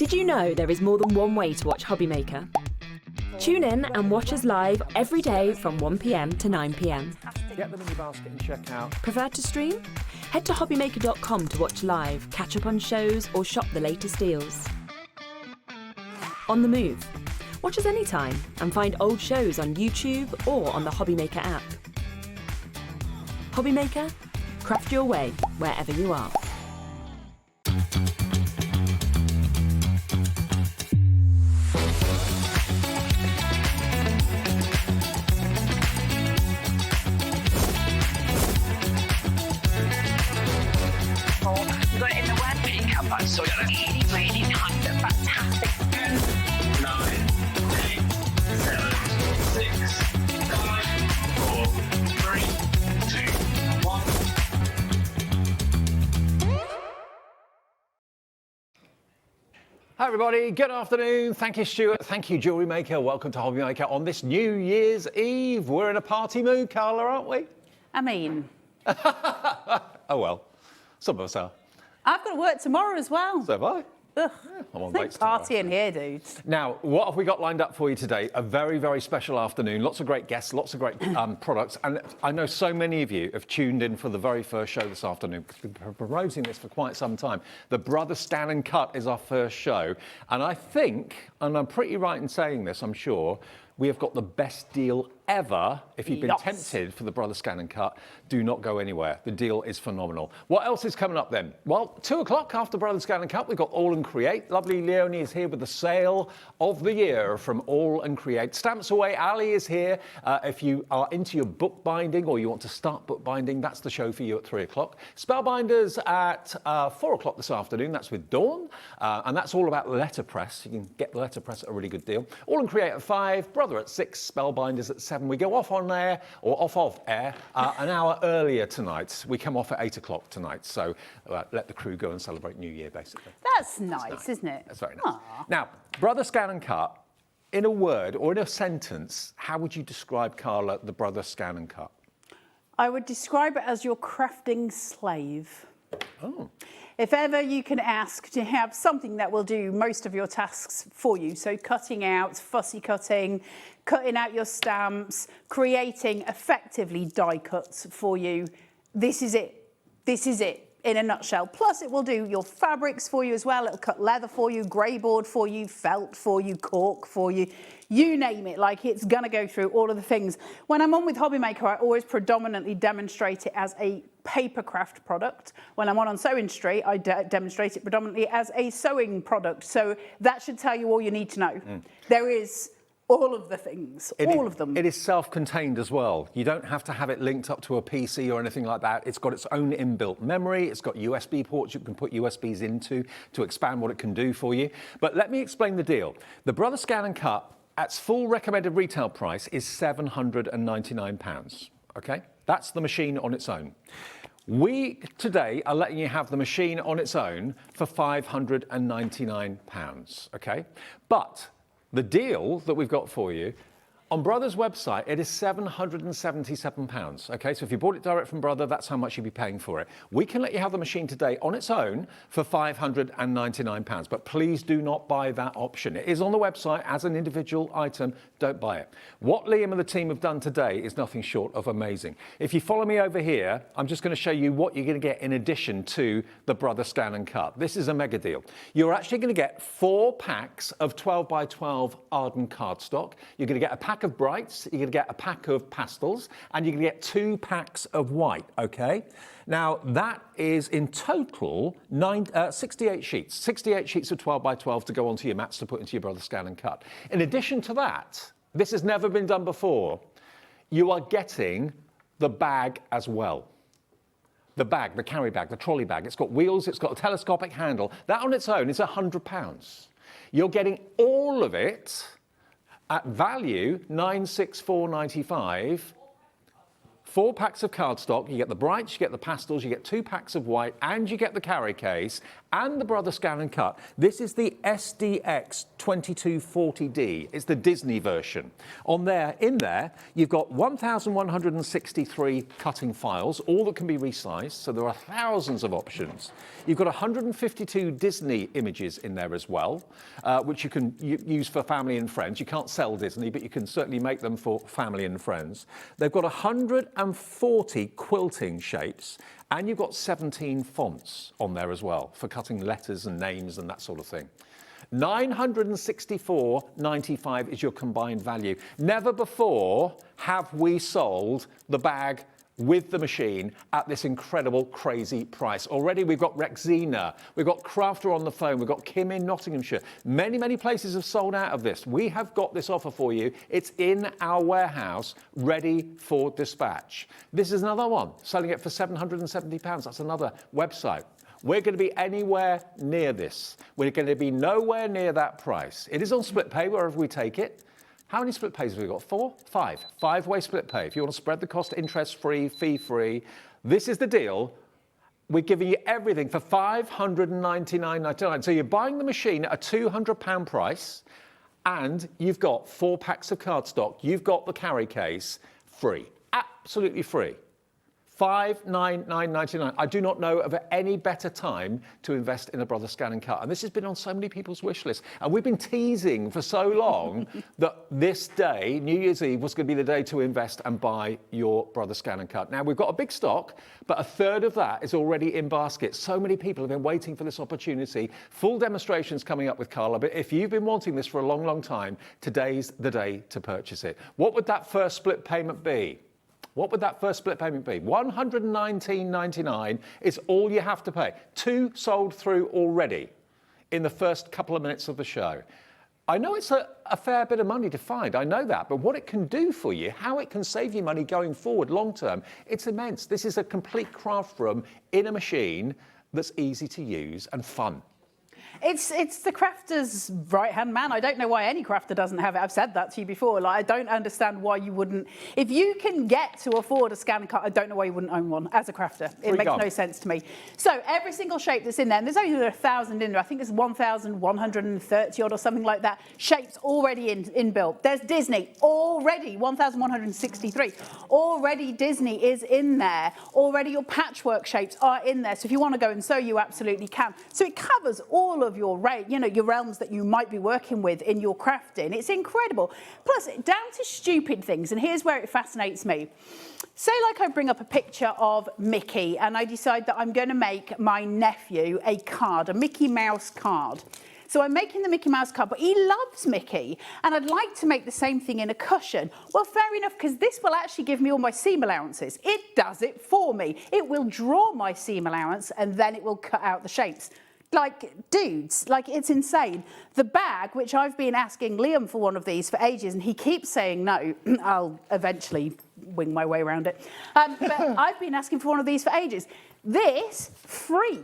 Did you know there is more than one way to watch Hobbymaker? Tune in and watch us live every day from 1 p.m. to 9 p.m. Get them in your basket and check out. Prefer to stream? Head to hobbymaker.com to watch live, catch up on shows, or shop the latest deals. On the move? Watch us anytime and find old shows on YouTube or on the Hobbymaker app. Hobbymaker? Craft your way wherever you are. You got it in the word pickup, but so you're really, really under fantastic. 9, 8, 7, 6, 5, 4, 3, 2, 1. Hi everybody, good afternoon. Thank you, Stuart. Thank you, Jewellery Maker. Welcome to Hobby Maker on this New Year's Eve. We're in a party mood, Carla, aren't we? I mean, Oh well, some of us are. I've got to work tomorrow as well. So have I. Ugh. I'm on There's no breaks tomorrow. party in here, dudes. Now, what have we got lined up for you today? A very, very special afternoon. Lots of great guests, lots of great products. And I know so many of you have tuned in for the very first show this afternoon because we've been promoting this for quite some time. The Brother Scan and Cut is our first show. And I think, and I'm pretty right in saying this, I'm sure, we have got the best deal ever. If you've been Yes. tempted for the Brother Scan and Cut, do not go anywhere. The deal is phenomenal. What else is coming up then? Well, 2 o'clock after Brother Scan and Cut, we've got AALL Create. Lovely Leonie is here with the sale of the year from AALL Create. Stamps away, Ali is here. If you are into your bookbinding or you want to start bookbinding, that's the show for you at 3 o'clock. Spellbinders at 4 o'clock this afternoon, that's with Dawn. And that's all about letterpress. You can get the letterpress at a really good deal. AALL Create at 5, Brother at 6, Spellbinders at 7. We go off on air, or off of air, an hour earlier tonight. We come off at 8 o'clock tonight, so let the crew go and celebrate New Year, basically. That's nice, isn't it? That's very nice. Aw. Now, Brother Scan and Cut, in a word or in a sentence, how would you describe, Carla, the Brother Scan and Cut? I would describe it as your crafting slave. Oh. If ever you can ask to have something that will do most of your tasks for you, so cutting out, fussy cutting, cutting out your stamps, creating effectively die cuts for you, this is it. This is it in a nutshell. Plus it will do your fabrics for you as well. It'll cut leather for you, grey board for you, felt for you, cork for you, you name it. Like, it's gonna go through all of the things. When I'm on with Hobbymaker, I always predominantly demonstrate it as a paper craft product. When I'm on Sewing Street, I demonstrate it predominantly as a sewing product. So that should tell you all you need to know. There is all of the things, all of them. It is self-contained as well. You don't have to have it linked up to a PC or anything like that. It's got its own inbuilt memory. It's got USB ports you can put USBs into to expand what it can do for you. But let me explain the deal. The Brother Scan and Cut, at its full recommended retail price, is £799, okay? That's the machine on its own. We today are letting you have the machine on its own for £599, okay? But the deal that we've got for you, on Brother's website, it is £777, okay? So if you bought it direct from Brother, that's how much you'd be paying for it. We can let you have the machine today on its own for £599, but please do not buy that option. It is on the website as an individual item. Don't buy it. What Liam and the team have done today is nothing short of amazing. If you follow me over here, I'm just going to show you what you're going to get in addition to the Brother Scan and Cut. This is a mega deal. You're actually going to get 4 packs of 12 by 12 Arden cardstock. You're going to get a pack of brights, you're going to get a pack of pastels, and you're going to get 2 packs of white, okay? Now, that is in total 68 sheets. 68 sheets of 12 by 12 to go onto your mats to put into your Brother Scan and Cut. In addition to that, this has never been done before, you are getting the bag as well. The bag, the carry bag, the trolley bag. It's got wheels, it's got a telescopic handle. That on its own is £100. You're getting all of it at value £964.95. 4 packs of cardstock, you get the brights, you get the pastels, you get 2 packs of white, and you get the carry case, and the Brother Scan and Cut. This is the SDX 2240D. It's the Disney version. In there, you've got 1,163 cutting files, all that can be resized, so there are thousands of options. You've got 152 Disney images in there as well, which you can use for family and friends. You can't sell Disney, but you can certainly make them for family and friends. They've got 140 quilting shapes, and you've got 17 fonts on there as well for cutting letters and names and that sort of thing. $964.95 is your combined value. Never before have we sold the bag with the machine at this incredible, crazy price. Already we've got Rexina, we've got Crafter on the phone, we've got Kim in Nottinghamshire. Many, many places have sold out of this. We have got this offer for you. It's in our warehouse, ready for dispatch. This is another one, selling it for £770. That's another website. We're going to be anywhere near this. We're going to be nowhere near that price. It is on split pay wherever we take it. How many split pays have we got? 4? 5. 5-way split pay. If you want to spread the cost, interest-free, fee-free, this is the deal. We're giving you everything for $599.99. So you're buying the machine at a £200 price, and you've got 4 packs of cardstock. You've got the carry case free, absolutely free. $599.99. I do not know of any better time to invest in a Brother Scan and Cut. And this has been on so many people's wish lists. And we've been teasing for so long that this day, New Year's Eve, was going to be the day to invest and buy your Brother Scan and Cut. Now, we've got a big stock, but a third of that is already in basket. So many people have been waiting for this opportunity. Full demonstrations coming up with Carla. But if you've been wanting this for a long, long time, today's the day to purchase it. What would that first split payment be? What would that first split payment be? $119.99 is all you have to pay. 2 sold through already in the first couple of minutes of the show. I know it's a fair bit of money to find, I know that, but what it can do for you, how it can save you money going forward long term, it's immense. This is a complete craft room in a machine that's easy to use and fun. It's the crafter's right-hand man. I don't know why any crafter doesn't have it. I've said that to you before. Like, I don't understand why you wouldn't. If you can get to afford a scan and cut, I don't know why you wouldn't own one as a crafter. It makes no sense to me. So every single shape that's in there, and there's only 1,000 in there. I think it's 1,130 odd or something like that. Shapes already inbuilt. There's Disney already, 1,163. Already Disney is in there. Already your patchwork shapes are in there. So if you want to go and sew, you absolutely can. So it covers all of your realms that you might be working with in your crafting. It's incredible. Plus, down to stupid things, and here's where it fascinates me. Say like I bring up a picture of Mickey and I decide that I'm going to make my nephew a card, a Mickey Mouse card. So I'm making the Mickey Mouse card, but he loves Mickey, and I'd like to make the same thing in a cushion. Well, fair enough, because this will actually give me all my seam allowances. It does it for me. It will draw my seam allowance, and then it will cut out the shapes. Like, dudes, like, it's insane. The bag, which I've been asking Liam for one of these for ages, and he keeps saying no. I'll eventually wing my way around it. But I've been asking for one of these for ages. This, free.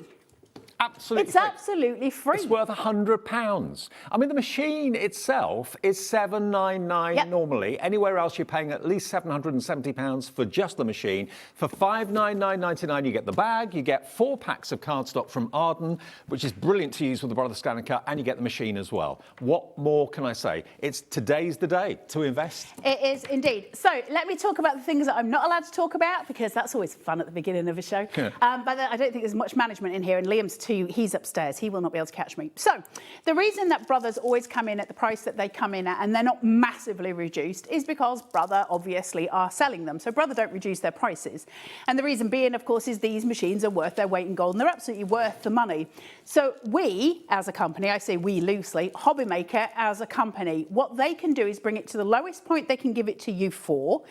Absolutely it's free. Absolutely free. It's worth £100. I mean, the machine itself is $799 normally. Anywhere else, you're paying at least £770 for just the machine. For $599.99, you get the bag, you get 4 packs of cardstock from Arden, which is brilliant to use with the Brother Scan and Cut, and you get the machine as well. What more can I say? Today's the day to invest. It is indeed. So let me talk about the things that I'm not allowed to talk about, because that's always fun at the beginning of a show. But I don't think there's much management in here, and Liam's he's upstairs. He will not be able to catch me. So the reason that Brothers always come in at the price that they come in at, and they're not massively reduced, is because Brother obviously are selling them. So Brother don't reduce their prices. And the reason being, of course, is these machines are worth their weight in gold, and they're absolutely worth the money. So we, as a company, I say we loosely, Hobbymaker as a company, what they can do is bring it to the lowest point they can give it to you for,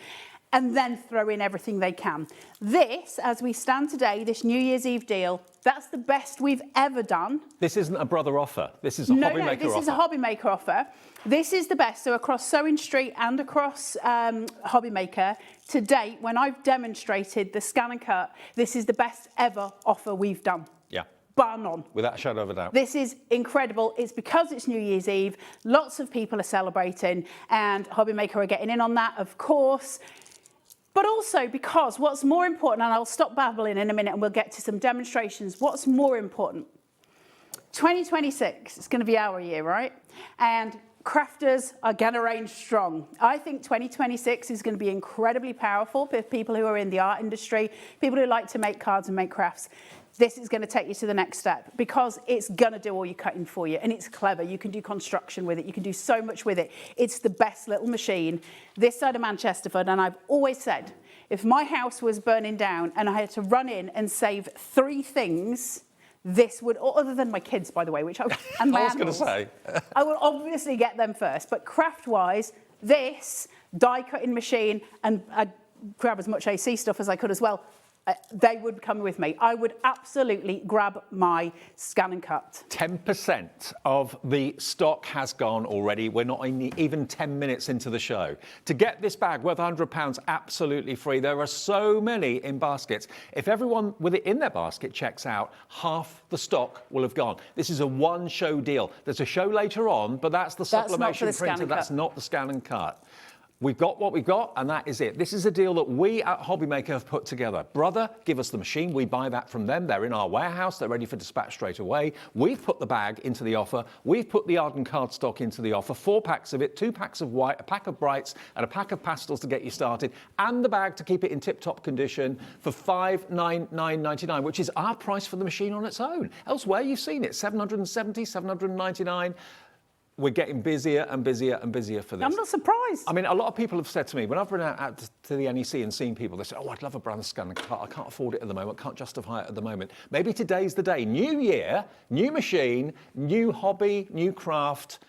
and then throw in everything they can. This, as we stand today, this New Year's Eve deal, that's the best we've ever done. This isn't a Brother offer. This is a Hobbymaker offer. No, this is a Hobbymaker offer. This is the best. So across Sewing Street and across Hobbymaker, to date, when I've demonstrated the Scan and Cut, this is the best ever offer we've done. Yeah. Bar none. Without a shadow of a doubt. This is incredible. It's because it's New Year's Eve. Lots of people are celebrating, and Hobbymaker are getting in on that, of course. But also because what's more important, and I'll stop babbling in a minute and we'll get to some demonstrations, what's more important? 2026 is going to be our year, right? And crafters are going to reign strong. I think 2026 is going to be incredibly powerful for people who are in the art industry, people who like to make cards and make crafts. This is going to take you to the next step because it's going to do all your cutting for you, and it's clever. You can do construction with it. You can do so much with it. It's the best little machine this side of Manchesterford, and I've always said, if my house was burning down and I had to run in and save 3 things, this would, other than my kids, by the way, which and my I was going to animals, say. I would obviously get them first. But craft-wise, this die cutting machine, and I'd grab as much AC stuff as I could as well. They would come with me. I would absolutely grab my scan and cut. 10% of the stock has gone already. We're not even 10 minutes into the show. To get this bag worth £100 absolutely free, there are so many in baskets. If everyone with it in their basket checks out, half the stock will have gone. This is a one-show deal. There's a show later on, but that's the sublimation printer. That's not the scan and cut. We've got what we've got, and that is it. This is a deal that we at Hobbymaker have put together. Brother, give us the machine. We buy that from them. They're in our warehouse. They're ready for dispatch straight away. We've put the bag into the offer. We've put the Arden cardstock into the offer. 4 packs of it, 2 packs of white, a pack of brights, and a pack of pastels to get you started, and the bag to keep it in tip-top condition for $599.99, which is our price for the machine on its own. Elsewhere, you've seen it, $770, $799. We're getting busier and busier and busier for this. I'm not surprised. I mean, a lot of people have said to me, when I've been out to the NEC and seen people, they say, oh, I'd love a brand scan and cut. I can't afford it at the moment, can't justify it at the moment. Maybe today's the day. New year, new machine, new hobby, new craft.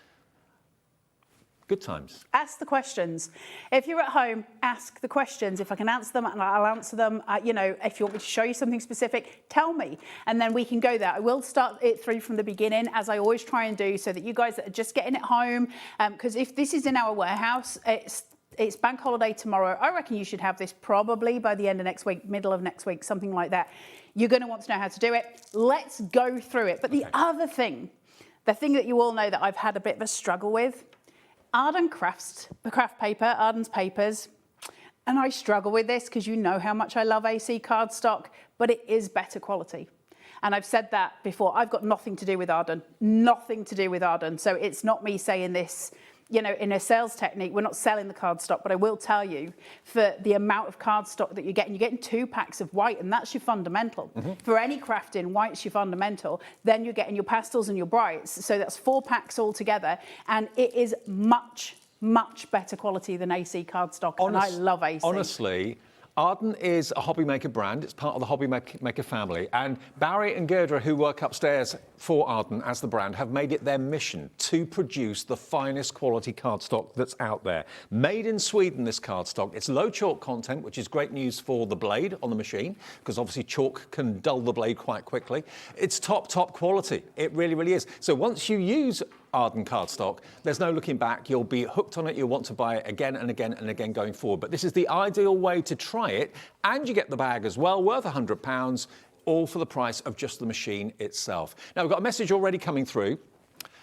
Good times. Ask the questions. If you're at home, ask the questions. If I can answer them, I'll answer them. You know, if you want me to show you something specific, tell me, and then we can go there. I will start it through from the beginning, as I always try and do, so that you guys that are just getting it home, because if this is in our warehouse, it's bank holiday tomorrow. I reckon you should have this probably by the end of next week, middle of next week, something like that. You're going to want to know how to do it. Let's go through it. But the other thing, the thing that you all know that I've had a bit of a struggle with, Arden craft paper, Arden's papers, and I struggle with this because you know how much I love AC cardstock, but it is better quality. And I've said that before. I've got nothing to do with Arden, nothing to do with Arden. So it's not me saying this, you know, in a sales technique. We're not selling the cardstock, but I will tell you, for the amount of cardstock that you're getting 2 packs of white, and that's your fundamental. For any crafting, white's your fundamental. Then you're getting your pastels and your brights. So that's 4 packs all together, and it is much, much better quality than AC cardstock, and I love AC. Honestly, Arden is a Hobbymaker brand. It's part of the Hobbymaker family. And Barry and Gerdra, who work upstairs for Arden as the brand, have made it their mission to produce the finest quality cardstock that's out there. Made in Sweden, this cardstock. It's low chalk content, which is great news for the blade on the machine, because obviously chalk can dull the blade quite quickly. It's top quality. It really, really is. So once you use Arden cardstock, there's no looking back. You'll be hooked on it. You'll want to buy it again and again and again going forward. But this is the ideal way to try it, and you get the bag as well, worth £100, all for the price of just the machine itself. Now, we've got a message already coming through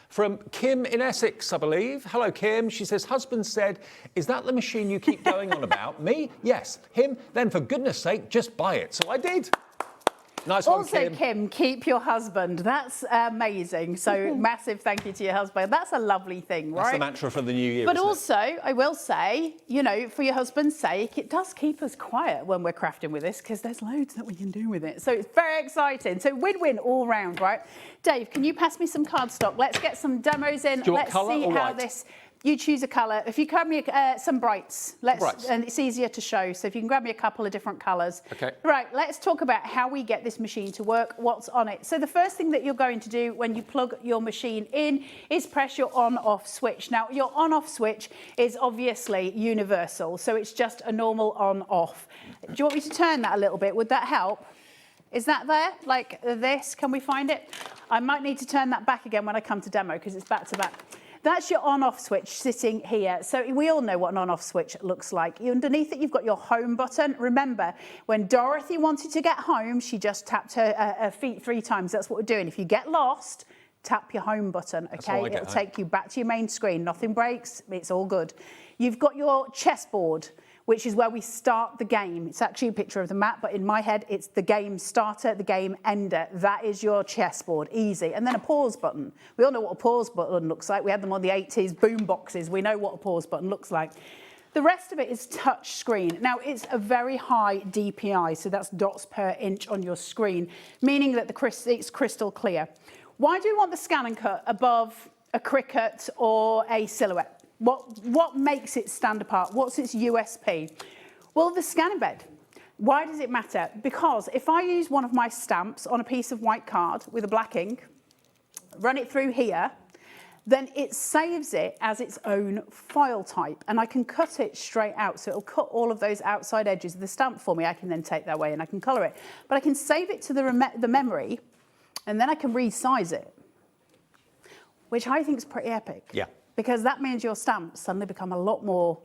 from Kim in Essex, I believe. Hello, Kim. She says, husband said, is that the machine you keep going on about? Me? Yes. Him? Then for goodness sake, just buy it. So I did. Nice one, also, Kim, keep your husband. That's amazing. So massive thank you to your husband. That's a lovely thing, right? That's the mantra for the new year. But also, I will say, you know, for your husband's sake, it does keep us quiet when we're crafting with this, because there's loads that we can do with it. So it's very exciting. So win-win all round, right? Dave, can you pass me some cardstock? Let's get some demos in. Let's see how this. You choose a colour. If you grab me some brights, and it's easier to show. So if you can grab me a couple of different colours. Okay. Right, let's talk about how we get this machine to work, what's on it. So the first thing that you're going to do when you plug your machine in is press your on-off switch. Now, your on-off switch is obviously universal, so it's just a normal on-off. Do you want me to turn that a little bit? Would that help? Is that there, like this? Can we find it? I might need to turn that back again when I come to demo, because it's back to back. That's your on-off switch sitting here. So we all know what an on-off switch looks like. Underneath it, you've got your home button. Remember, when Dorothy wanted to get home, she just tapped her feet 3 times. That's what we're doing. If you get lost, tap your home button, okay? It'll take you back to your main screen. Nothing breaks. It's all good. You've got your chessboard, which is where we start the game. It's actually a picture of the map, but in my head, it's the game starter, the game ender. That is your chessboard, easy. And then a pause button. We all know what a pause button looks like. We had them on the 80s boom boxes. We know what a pause button looks like. The rest of it is touch screen. Now, it's a very high DPI, so that's dots per inch on your screen, meaning that it's crystal clear. Why do we want the scan and cut above a Cricut or a Silhouette? What makes it stand apart? What's its USP? Well, the scan embed. Why does it matter? Because if I use one of my stamps on a piece of white card with a black ink, run it through here, then it saves it as its own file type, and I can cut it straight out. So it'll cut all of those outside edges of the stamp for me. I can then take that away and I can colour it. But I can save it to the memory, and then I can resize it, which I think is pretty epic. Yeah. Because that means your stamps suddenly become a lot more,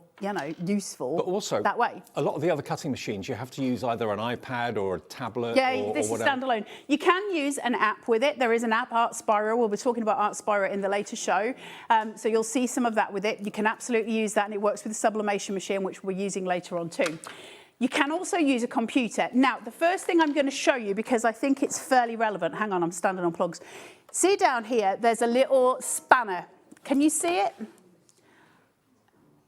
useful. But also, that way. A lot of the other cutting machines, you have to use either an iPad or a tablet. Yeah, or this is whatever. standalone. You can use an app with it. There is an app, Art Spyro. We'll be talking about Art Spyro in the later show. So you'll see some of that with it. You can absolutely use that, and it works with the sublimation machine, which we're using later on too. You can also use a computer. Now, the first thing I'm going to show you, because I think it's fairly relevant. Hang on, I'm standing on plugs. See down here, there's a little spanner. Can you see it?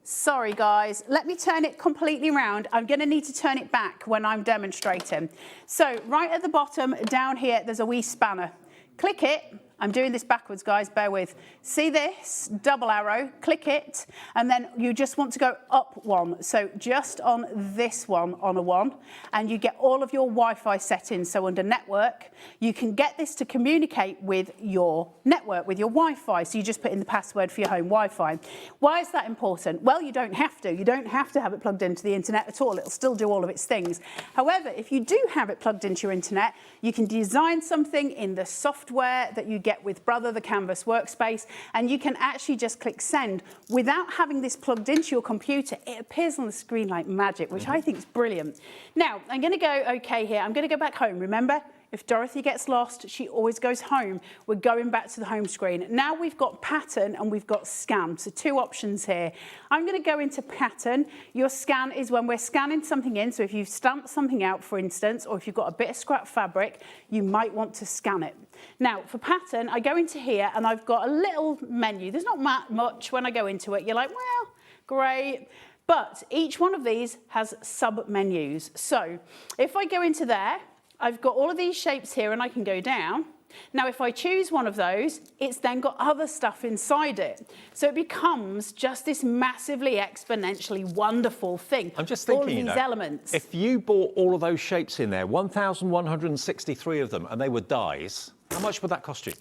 Sorry, guys. Let me turn it completely round. I'm going to need to turn it back when I'm demonstrating. So right at the bottom, down here, there's a wee spanner. Click it. I'm doing this backwards, guys, bear with. See this double arrow, click it, and then you just want to go up one. So just on this one, on a one, and you get all of your Wi-Fi settings. So under network, you can get this to communicate with your network, with your Wi-Fi. So you just put in the password for your home Wi-Fi. Why is that important? Well, you don't have to. You don't have to have it plugged into the internet at all. It'll still do all of its things. However, if you do have it plugged into your internet, you can design something in the software that you get with Brother, the Canvas workspace, and you can actually just click send without having this plugged into your computer. It appears on the screen like magic, which I think is brilliant. Now, I'm going to go okay here. I'm going to go back home. Remember, if Dorothy gets lost, she always goes home. We're going back to the home screen. Now we've got pattern and we've got scan. So two options here. I'm going to go into pattern. Your scan is when we're scanning something in. So if you've stamped something out, for instance, or if you've got a bit of scrap fabric, you might want to scan it. Now, for pattern, I go into here and I've got a little menu. There's not much when I go into it. You're like, well, great. But each one of these has sub-menus. So if I go into there, I've got all of these shapes here and I can go down. Now, if I choose one of those, it's then got other stuff inside it. So it becomes just this massively exponentially wonderful thing. I'm just thinking, all of these elements. If you bought all of those shapes in there, 1,163 of them, and they were dies, how much would that cost you?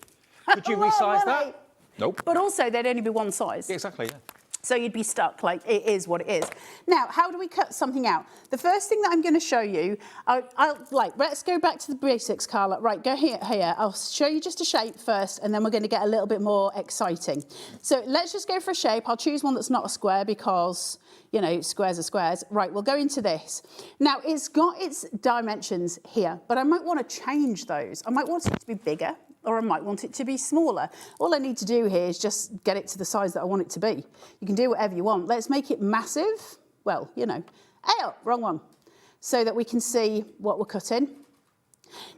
Could you resize that? Nope. But also, they'd only be one size. Exactly, yeah. So you'd be stuck, like it is what it is. Now, how do we cut something out? The first thing that I'm going to show you, let's go back to the basics, Carla. Right, go here. I'll show you just a shape first, and then we're going to get a little bit more exciting. So let's just go for a shape. I'll choose one that's not a square because, squares are squares. Right, we'll go into this. Now, it's got its dimensions here, but I might want to change those. I might want it to be bigger, or I might want it to be smaller. All I need to do here is just get it to the size that I want it to be. You can do whatever you want. Let's make it massive. Well, wrong one. So that we can see what we're cutting.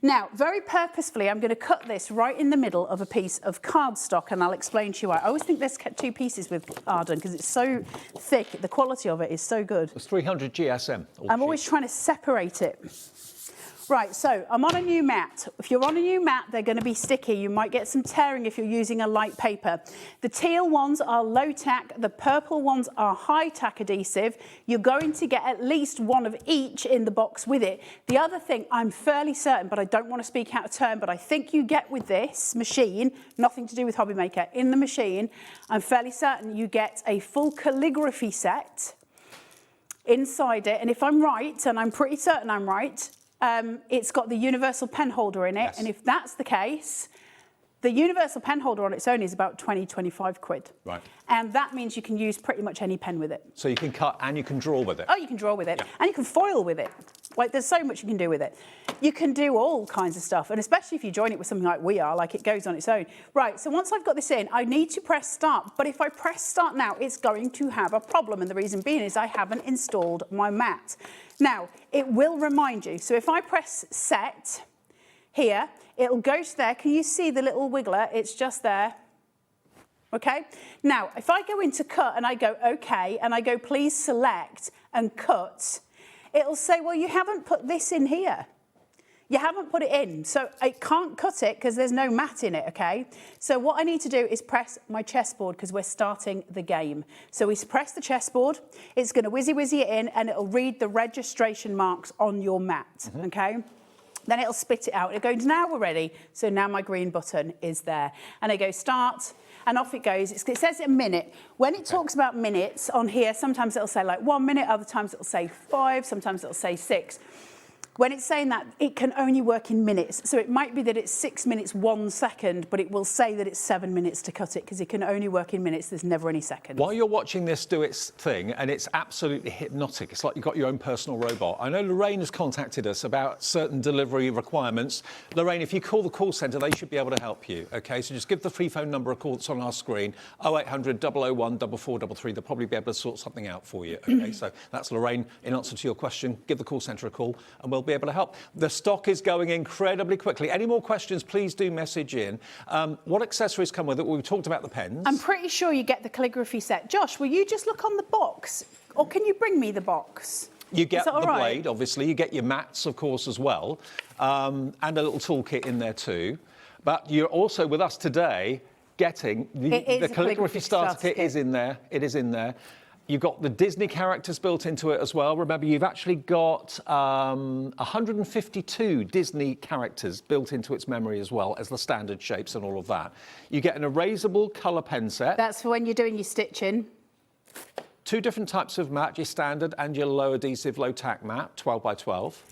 Now, very purposefully, I'm going to cut this right in the middle of a piece of cardstock, and I'll explain to you why. I always think there's two pieces with Arden because it's so thick. The quality of it is so good. It's 300 GSM. I'm always trying to separate it. Right, so I'm on a new mat. If you're on a new mat, they're going to be sticky. You might get some tearing if you're using a light paper. The teal ones are low tack. The purple ones are high tack adhesive. You're going to get at least one of each in the box with it. The other thing, I'm fairly certain, but I don't want to speak out of turn, but I think you get with this machine, nothing to do with Hobby Maker, in the machine, I'm fairly certain you get a full calligraphy set inside it. And if I'm right, and I'm pretty certain I'm right, it's got the universal pen holder in it. Yes. And if that's the case, the universal pen holder on its own is about 20, 25 quid. Right. And that means you can use pretty much any pen with it. So you can cut and you can draw with it. Oh, you can draw with it. Yeah. And you can foil with it. Like, there's so much you can do with it. You can do all kinds of stuff, and especially if you join it with something like we are, like it goes on its own. Right, so once I've got this in, I need to press start, but if I press start now, it's going to have a problem, and the reason being is I haven't installed my mat. Now, it will remind you, so if I press set here, it'll go to there. Can you see the little wiggler? It's just there. Okay, now if I go into cut and I go okay, and I go please select and cut, it'll say, well, you haven't put this in here. You haven't put it in, so I can't cut it because there's no mat in it, okay? So what I need to do is press my chessboard because we're starting the game. So we press the chessboard, it's going to whizzy it in, and it'll read the registration marks on your mat, okay? Then it'll spit it out. It goes, now we're ready. So now my green button is there. And I go start, and off it goes. It says a minute. When it talks about minutes on here, sometimes it'll say like 1 minute, other times it'll say 5, sometimes it'll say 6. When it's saying that, it can only work in minutes. So it might be that it's 6 minutes, 1 second, but it will say that it's 7 minutes to cut it because it can only work in minutes. There's never any seconds. While you're watching this do its thing, and it's absolutely hypnotic, it's like you've got your own personal robot. I know Lorraine has contacted us about certain delivery requirements. Lorraine, if you call the call centre, they should be able to help you, OK? So just give the free phone number a call that's on our screen, 0800 001 4433. They'll probably be able to sort something out for you, OK? So that's Lorraine. In answer to your question, give the call centre a call and we'll be able to help. The stock is going incredibly quickly. Any more questions, please do message in. What accessories come with it? Well, we talked about the pens. I'm pretty sure you get the calligraphy set. Josh, will you just look on the box? Or can you bring me the box? You get the right? blade, obviously. You get your mats, of course, as well. And a little toolkit in there too. But you're also, with us today, getting the calligraphy starter kit is in there. It is in there. You've got the Disney characters built into it as well. Remember, you've actually got 152 Disney characters built into its memory as well as the standard shapes and all of that. You get an erasable colour pen set. That's for when you're doing your stitching. 2 different types of mat, your standard and your low adhesive, low tack mat, 12 by 12.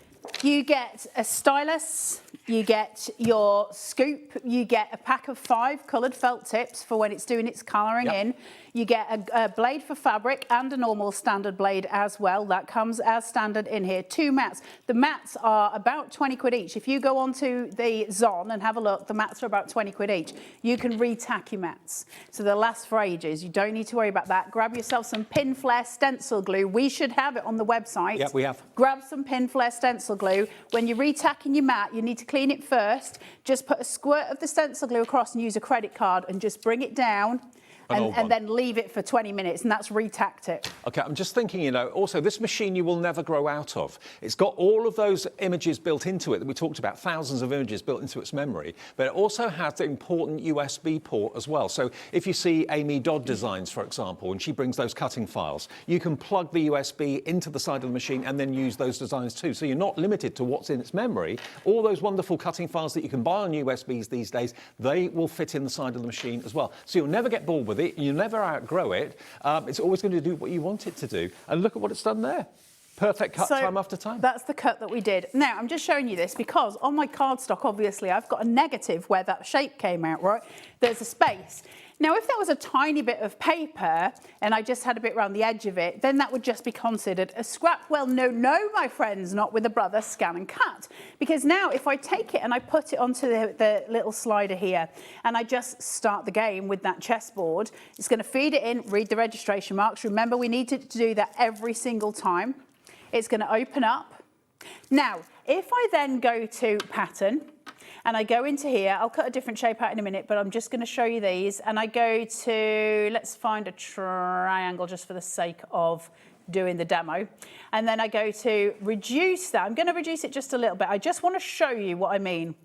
You get a stylus, you get your scoop, you get a pack of 5 coloured felt tips for when it's doing its colouring in. You get a blade for fabric and a normal standard blade as well. That comes as standard in here. 2 mats. The mats are about 20 quid each. If you go onto the Zon and have a look, the mats are about 20 quid each. You can re-tack your mats. So they'll last for ages. You don't need to worry about that. Grab yourself some pin flare stencil glue. We should have it on the website. Yeah, we have. Grab some pin flare stencil glue. When you're retacking your mat, you need to clean it first. Just put a squirt of the stencil glue across and use a credit card and just bring it down. And then leave it for 20 minutes, and that's retacked it. OK, I'm just thinking, you know, also this machine you will never grow out of. It's got all of those images built into it that we talked about, thousands of images built into its memory, but it also has the important USB port as well. So if you see Amy Dodd Designs, for example, and she brings those cutting files, you can plug the USB into the side of the machine and then use those designs too. So you're not limited to what's in its memory. All those wonderful cutting files that you can buy on USBs these days, they will fit in the side of the machine as well. So you'll never get bored with it, you never outgrow it. It's always going to do what you want it to do. And look at what it's done there. Perfect cut time after time. That's the cut that we did. Now, I'm just showing you this because on my cardstock, obviously, I've got a negative where that shape came out, right? There's a space. Now, if that was a tiny bit of paper and I just had a bit around the edge of it, then that would just be considered a scrap. Well, no, my friends, not with a Brother Scan and Cut. Because now if I take it and I put it onto the little slider here and I just start the game with that chessboard, it's going to feed it in, read the registration marks. Remember, we need to do that every single time. It's going to open up. Now, if I then go to pattern, and I go into here, I'll cut a different shape out in a minute, but I'm just going to show you these. And I go to, let's find a triangle just for the sake of doing the demo. And then I go to reduce that. I'm going to reduce it just a little bit. I just want to show you what I mean.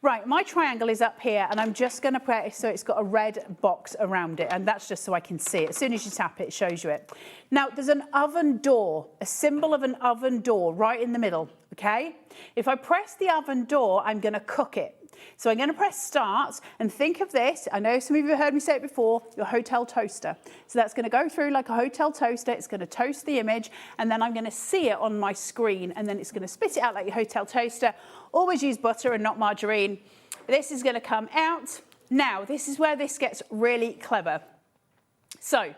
Right, my triangle is up here, and I'm just going to put it so it's got a red box around it, and that's just so I can see it. As soon as you tap it, it shows you it. Now, there's an oven door, a symbol of an oven door right in the middle, okay? If I press the oven door, I'm going to cook it. So I'm going to press start and think of this. I know some of you have heard me say it before, your hotel toaster. So that's going to go through like a hotel toaster. It's going to toast the image, and then I'm going to see it on my screen, and then it's going to spit it out like your hotel toaster. Always use butter and not margarine. This is going to come out. Now, this is where this gets really clever. So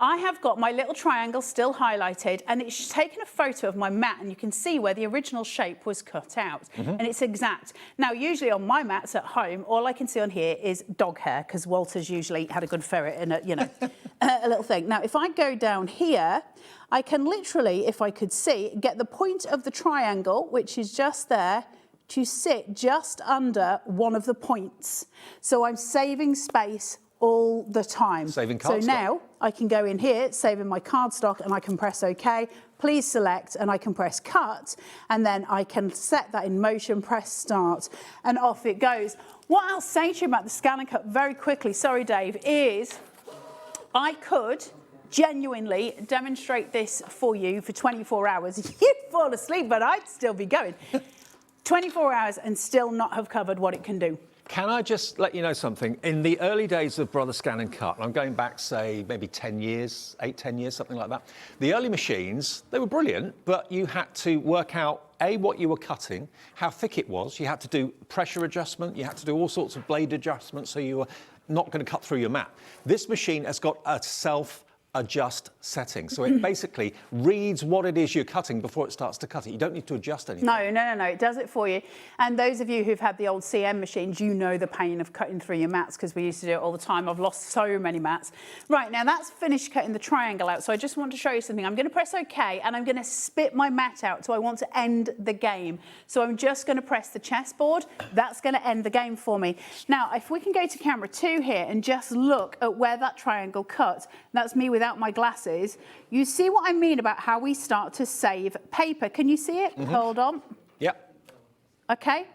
I have got my little triangle still highlighted, and it's taken a photo of my mat, and you can see where the original shape was cut out, and it's exact. Now, usually on my mats at home, all I can see on here is dog hair, because Walter's usually had a good ferret and a, you know, a little thing. Now, if I go down here, I can literally, if I could see, get the point of the triangle, which is just there, to sit just under one of the points. So I'm saving space all the time. Saving So cardstock. now I can go in here, saving my cardstock, and I can press OK. Please select, and I can press cut, and then I can set that in motion, press start, and off it goes. What I'll say to you about the scan and cut very quickly, sorry Dave, is I could genuinely demonstrate this for you for 24 hours. You'd fall asleep, but I'd still be going. 24 hours and still not have covered what it can do. Can I just let you know something? In the early days of Brother Scan and Cut, and I'm going back, say, maybe 10 years, 8, 10 years, something like that. The early machines, they were brilliant, but you had to work out, A, what you were cutting, how thick it was. You had to do pressure adjustment. You had to do all sorts of blade adjustments, so you were not going to cut through your mat. This machine has got a self-adjust setting. So it basically reads what it is you're cutting before it starts to cut it. You don't need to adjust anything. No, it does it for you. And those of you who've had the old CM machines, you know the pain of cutting through your mats, because we used to do it all the time. I've lost so many mats. Right, now that's finished cutting the triangle out. So I just want to show you something. I'm going to press OK, and I'm going to spit my mat out. So I want to end the game. So I'm just going to press the chessboard. That's going to end the game for me. Now, if we can go to camera 2 here and just look at where that triangle cut, that's me without my glasses, you see what I mean about how we start to save paper. Can you see it? Hold on. Yep. Okay.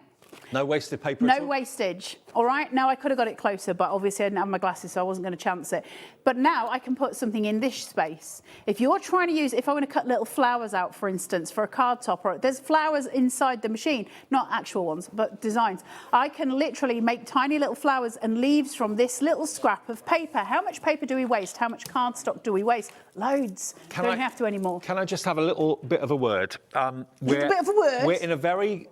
No wasted paper at No all? wastage. All right. Now I could have got it closer, but obviously I didn't have my glasses, so I wasn't going to chance it. But now I can put something in this space. If you're trying to use, if I want to cut little flowers out, for instance, for a card topper, there's flowers inside the machine, not actual ones, but designs. I can literally make tiny little flowers and leaves from this little scrap of paper. How much paper do we waste? How much cardstock do we waste? Loads. Don't have to anymore. Can I just have a little bit of a word? Bit of a word? We're in a very,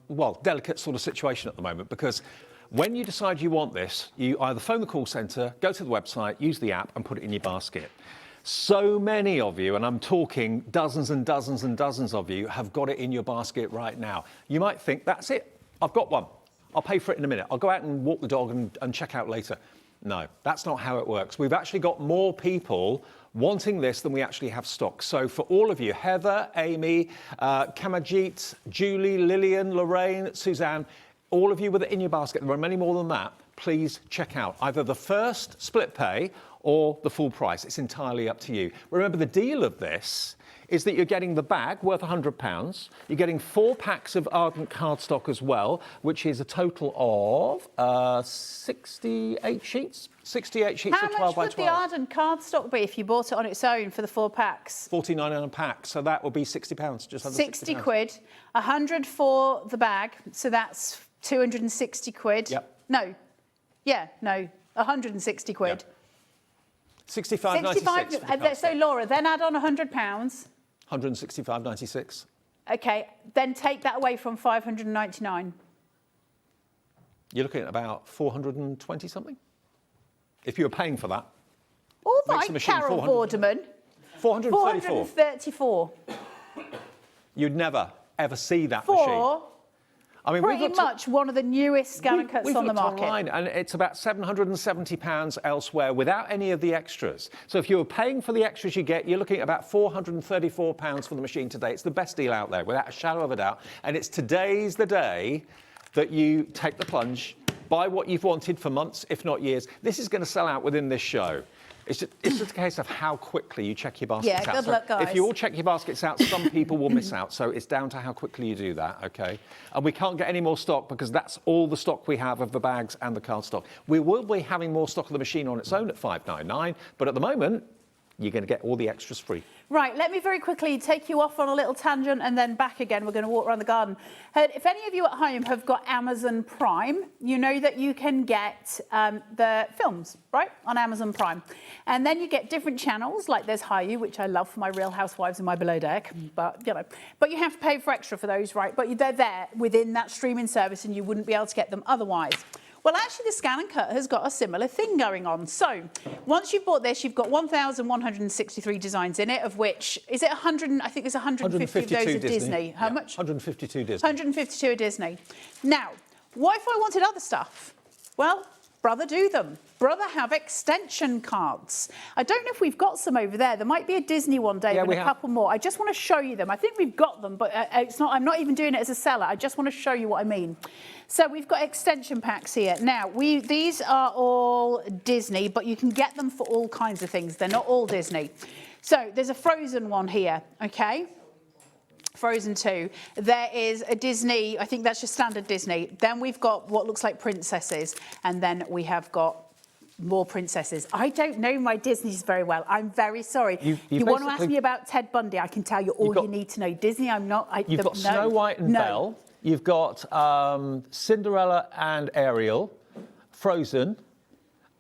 well, delicate sort of situation at the moment, because when you decide you want this, you either phone the call centre, go to the website, use the app and put it in your basket. So many of you, and I'm talking dozens and dozens and dozens of you, have got it in your basket right now. You might think, that's it, I've got one. I'll pay for it in a minute. I'll go out and walk the dog and check out later. No, that's not how it works. We've actually got more people wanting this than we actually have stock. So for all of you, Heather, Amy, Kamajit, Julie, Lillian, Lorraine, Suzanne, all of you with it in your basket, there are many more than that, please check out either the first split pay or the full price. It's entirely up to you. Remember, the deal of this is that you're getting the bag worth £100. You're getting 4 packs of Ardent cardstock as well, which is a total of 68 sheets. 68 sheets How of 12 much by would 12. the Ardent cardstock be if you bought it on its own for the 4 packs? £49 a pack, so that would be £60, just under 60 quid, 100 for the bag, so that's 260 quid. Yep. No, 160 quid. Yep. 65.96. So Laura, then add on £100. 165.96. Okay, then take that away from 599. You're looking at about 420 something. If you were paying for that. All Makes right, the machine Carol 400. Vorderman. 434. 434. You'd never ever see that machine. For I mean, we've pretty looked at- much one of the newest scan and cuts We've on the looked market. online, and it's about £770 elsewhere without any of the extras. So if you were paying for the extras you get, you're looking at about £434 for the machine today. It's the best deal out there, without a shadow of a doubt. And it's today's the day that you take the plunge, buy what you've wanted for months, if not years. This is going to sell out within this show. It's just a case of how quickly you check your baskets out. good So luck, guys. If you all check your baskets out, some people will miss out. So it's down to how quickly you do that, OK? And we can't get any more stock because that's all the stock we have of the bags and the card stock. We will be having more stock of the machine on its own at $5.99, but at the moment, you're going to get all the extras free. Right, let me very quickly take you off on a little tangent and then back again. We're going to walk around the garden. If any of you at home have got Amazon Prime, you know that you can get the films, right, on Amazon Prime. And then you get different channels, like there's Hayu, which I love for my Real Housewives and my Below Deck, but, you know, but you have to pay for extra for those, right? But they're there within that streaming service and you wouldn't be able to get them otherwise. Well, actually, the Scan and Cut has got a similar thing going on. So once you've bought this, you've got 1,163 designs in it, of which, is it 100, I think there's 150 of those at Disney. How much? 152 Disney. 152 at Disney. Now, what if I wanted other stuff? Well, Brother do them. Brother have extension cards. I don't know if we've got some over there. There might be a Disney one, Dave, and a couple more. I just want to show you them. I think we've got them, but it's not. I'm not even doing it as a seller. I just want to show you what I mean. So we've got extension packs here. Now, these are all Disney, but you can get them for all kinds of things. They're not all Disney. So there's a Frozen one here, okay? Frozen 2. There is a Disney, I think that's just standard Disney. Then we've got what looks like princesses. And then we have got more princesses. I don't know my Disneys very well. I'm very sorry. You want to ask me about Ted Bundy, I can tell you all you need to know. Disney, I'm not. You've got Snow White and Belle. You've got Cinderella and Ariel, Frozen,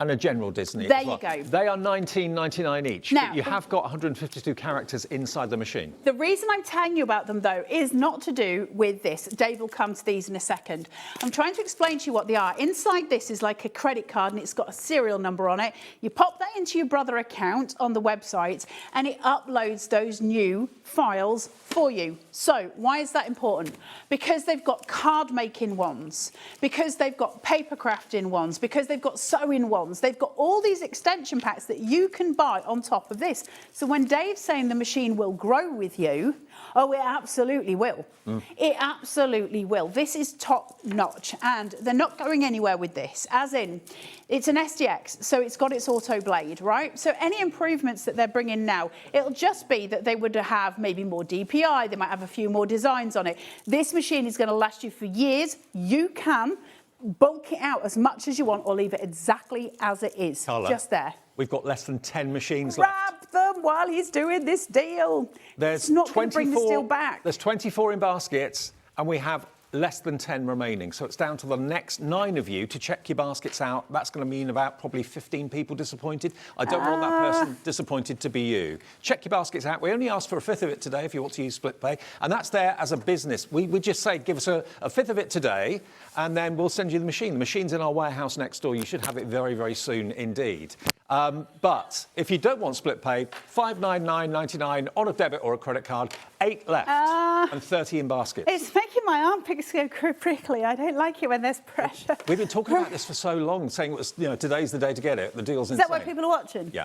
and a general Disney there as well. You go. They are $19.99 each. Now, but you have got 152 characters inside the machine. The reason I'm telling you about them, though, is not to do with this. Dave will come to these in a second. I'm trying to explain to you what they are. Inside this is like a credit card, and it's got a serial number on it. You pop that into your Brother account on the website, and it uploads those new files for you. So why is that important? Because they've got card making ones, because they've got paper crafting ones, because they've got sewing ones. They've got all these extension packs that you can buy on top of this. So when Dave's saying the machine will grow with you, oh, it absolutely will. It absolutely will. This is top notch, and they're not going anywhere with this, as in, it's an SDX, so it's got its auto blade, right? So any improvements that they're bringing now, it'll just be that they would have maybe more DPI, they might have a few more designs on it. This machine is going to last you for years. You can bulk it out as much as you want or leave it exactly as it is, Carla, just there. We've got less than 10 machines left. Grab them while he's doing this deal. It's not going to bring the steel back. There's 24 in baskets, and we have less than 10 remaining. So it's down to the next 9 of you to check your baskets out. That's going to mean about probably 15 people disappointed. I don't want that person disappointed to be you. Check your baskets out. We only asked for a fifth of it today if you want to use split pay. And that's there as a business. We just say, give us a fifth of it today, and then we'll send you the machine. The machine's in our warehouse next door. You should have it very, very soon indeed. But if you don't want split pay, $599.99 on a debit or a credit card, 8 left and 30 in baskets. It's making my armpits go prickly. I don't like it when there's pressure. We've been talking about this for so long, saying it was, today's the day to get it. The deal's insane. Is that why people are watching? Yeah.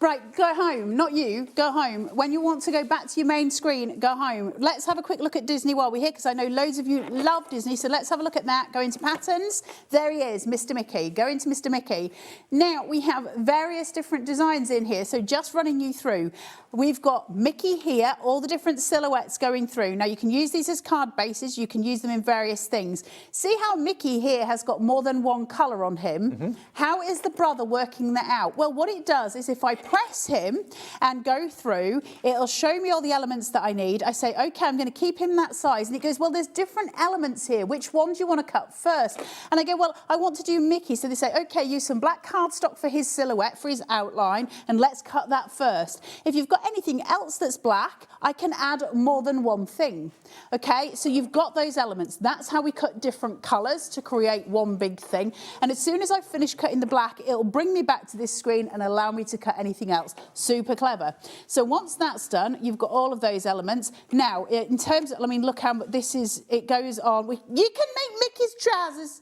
Right, go home. Not you. Go home. When you want to go back to your main screen, go home. Let's have a quick look at Disney while we're here, because I know loads of you love Disney. So let's have a look at that. Go into patterns. There he is, Mr. Mickey. Go into Mr. Mickey. Now, we have various different designs in here. So just running you through. We've got Mickey here, all the different silhouettes going through. Now, you can use these as card bases. You can use them in various things. See how Mickey here has got more than one colour on him? How is the Brother working that out? Well, what it does is if I press him and go through, it'll show me all the elements that I need. I say, okay, I'm going to keep him that size. And it goes, well, there's different elements here. Which one do you want to cut first? And I go, well, I want to do Mickey. So they say, okay, use some black cardstock for his silhouette, for his outline, and let's cut that first. If you've got anything else that's black, I can add more than one thing. Okay, so you've got those elements. That's how we cut different colours to create one big thing. And as soon as I finish cutting the black, it'll bring me back to this screen and allow me to cut anything else. Super clever. So once that's done, you've got all of those elements. Now, in terms of, I mean, look how this is, it goes on. You can make Mickey's trousers.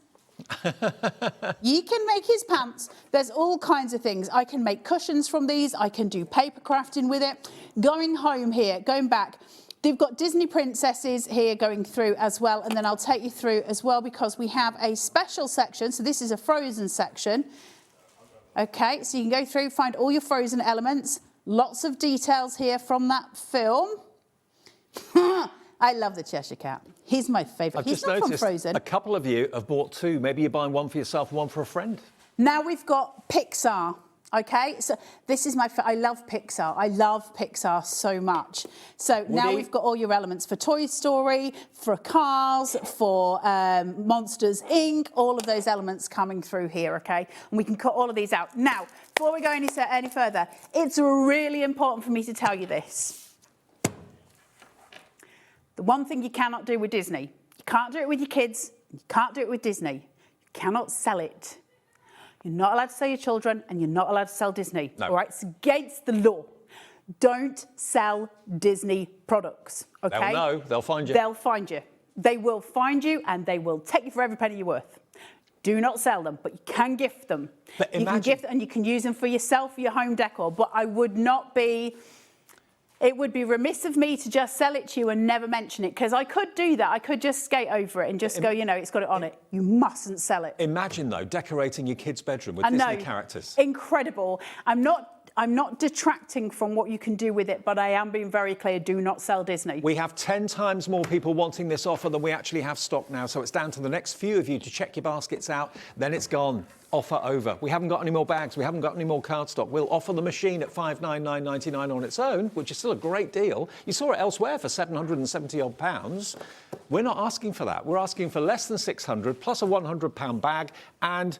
You can make his pants. There's all kinds of things. I can make cushions from these. I can do paper crafting with it. Going home here, going back, they've got Disney princesses here going through as well. And then I'll take you through as well, because we have a special section. So this is a Frozen section. Okay, so you can go through, find all your Frozen elements. Lots of details here from that film. I love the Cheshire Cat. He's my favourite. He's not from Frozen. A couple of you have bought 2. Maybe you're buying one for yourself and one for a friend. Now we've got Pixar. Okay, so this is I love Pixar. I love Pixar so much. So now we've got all your elements for Toy Story, for Cars, for Monsters, Inc., all of those elements coming through here, okay? And we can cut all of these out. Now, before we go any further, it's really important for me to tell you this. The one thing you cannot do with Disney, you can't do it with your kids, you can't do it with Disney. Cannot sell it. You're not allowed to sell your children, and you're not allowed to sell Disney. No. All right, it's against the law. Don't sell Disney products. Okay? They'll know. They'll find you. They'll find you. They will find you, and they will take you for every penny you're worth. Do not sell them, but you can gift them. But you can imagine- gift, and you can use them for yourself, for your home decor. But I would not be. It would be remiss of me to just sell it to you and never mention it, because I could do that. I could just skate over it and just go, you know, it's got it on it. You mustn't sell it. Imagine, though, decorating your kid's bedroom with I know. Disney characters. Incredible. I'm not detracting from what you can do with it, but I am being very clear, do not sell Disney. We have 10 times more people wanting this offer than we actually have stock now, so it's down to the next few of you to check your baskets out, then it's gone. Offer over. We haven't got any more bags, we haven't got any more cardstock. We'll offer the machine at $599.99 on its own, which is still a great deal. You saw it elsewhere for 770 odd pounds. We're not asking for that. We're asking for less than 600 plus a £100 bag and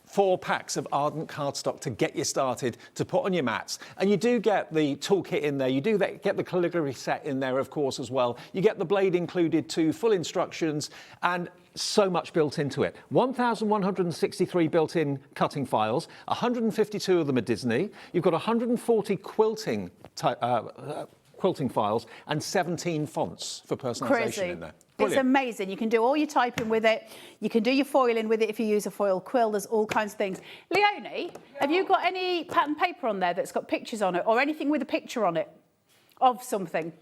4 packs of Ardent cardstock to get you started, to put on your mats. And you do get the toolkit in there. You do get the calligraphy set in there, of course, as well. You get the blade included too, full instructions, and so much built into it. 1,163 built-in cutting files, 152 of them are Disney. You've got 140 quilting files and 17 fonts for personalisation in there. It's amazing. You can do all your typing with it. You can do your foiling with it if you use a foil quill. There's all kinds of things. Leonie, have you got any pattern paper on there that's got pictures on it, or anything with a picture on it of something?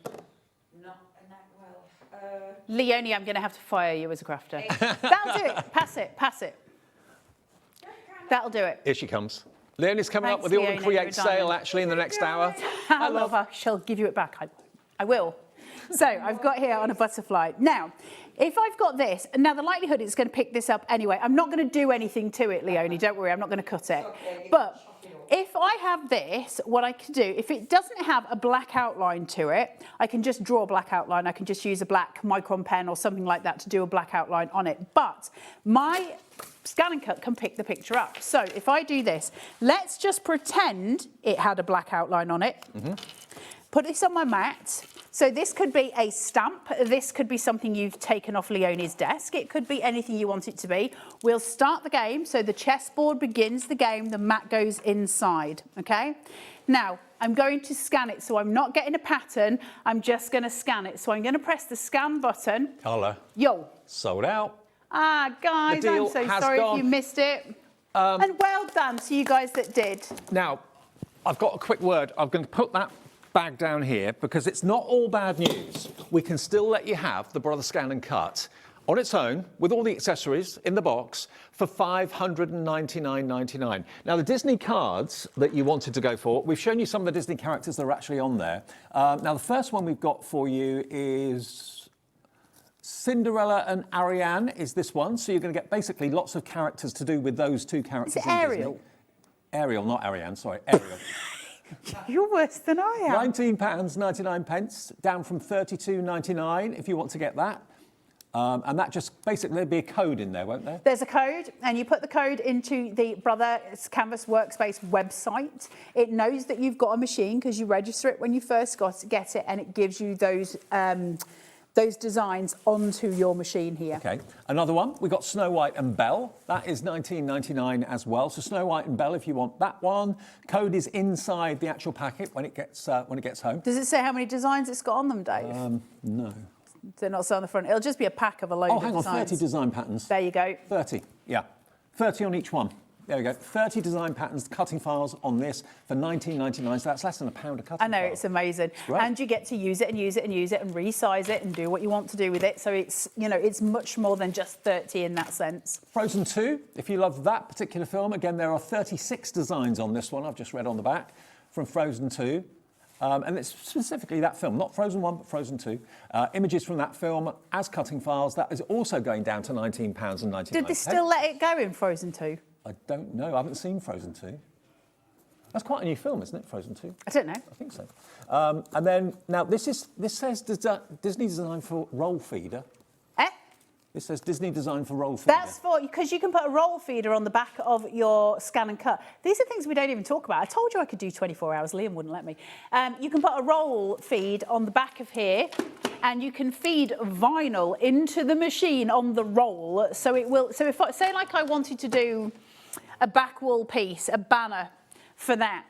Not in that well. Leonie, I'm going to have to fire you as a crafter. That'll do it. Pass it. Pass it. That'll do it. Here she comes. Leonie's coming up Thanks, with the AALL Leonie, Create you're a sale, diamond. actually, in the next hour. I love her. She'll give you it back. I will. So I've got here on a butterfly. Now, if I've got this, and now the likelihood it's going to pick this up anyway. I'm not going to do anything to it, Leonie. Don't worry, I'm not going to cut it. But if I have this, what I can do, if it doesn't have a black outline to it, I can just draw a black outline. I can just use a black micron pen or something like that to do a black outline on it. But my Scan and Cut can pick the picture up. So if I do this, let's just pretend it had a black outline on it. Put this on my mat. So this could be a stamp. This could be something you've taken off Leonie's desk. It could be anything you want it to be. We'll start the game. So the chessboard begins the game. The mat goes inside, okay? Now, I'm going to scan it. So I'm not getting a pattern. I'm just going to scan it. So I'm going to press the scan button. Carla. Yo. Sold out. Ah, guys, The deal I'm so has sorry gone. if you missed it. And well done to you guys that did. Now, I've got a quick word. I'm going to put that bag down here because it's not all bad news. We can still let you have the Brother Scan and Cut on its own with all the accessories in the box for $599.99. Now, the Disney cards that you wanted to go for, we've shown you some of the Disney characters that are actually on there. Now, the first one we've got for you is Cinderella and Ariane is this one. So you're going to get basically lots of characters to do with those two characters. Is it in Ariel? Disney. Ariel, not Ariane, sorry, Ariel. You're worse than I am. £19.99, down from £32.99 if you want to get that. And that just basically, there'll be a code in there, won't there? There's a code, and you put the code into the Brother's Canvas Workspace website. It knows that you've got a machine because you register it when you first get it, and it gives you those designs onto your machine here. Okay, another one. We've got Snow White and Belle. That is $19.99 as well. So Snow White and Belle, if you want that one. Code is inside the actual packet when it gets home. Does it say how many designs it's got on them, Dave? No. They're not so on the front. It'll just be a pack of a load Oh, of hang on, designs. 30 design patterns. There you go. 30, yeah. 30 on each one. There we go. 30 design patterns, cutting files on this for $19.99. So that's less than £1 a cutting I know, file. it's amazing. Right. And you get to use it and use it and use it and resize it and do what you want to do with it. So it's, you know, it's much more than just 30 in that sense. Frozen 2, if you love that particular film, again, there are 36 designs on this one. I've just read on the back from Frozen 2. And it's specifically that film, not Frozen 1, but Frozen 2. Images from that film as cutting files. That is also going down to £19.99. Did they still let it go in Frozen 2? I don't know. I haven't seen Frozen 2. That's quite a new film, isn't it, Frozen 2? I don't know. I think so. And then, now, this says Disney Design for Roll Feeder. Eh? It says Disney design for roll feeder. That's for, because you can put a roll feeder on the back of your scan and cut. These are things we don't even talk about. I told you I could do 24 hours. Liam wouldn't let me. You can put a roll feed on the back of here, and you can feed vinyl into the machine on the roll. So it will, so if I, say like I wanted to do a back wall piece, a banner for that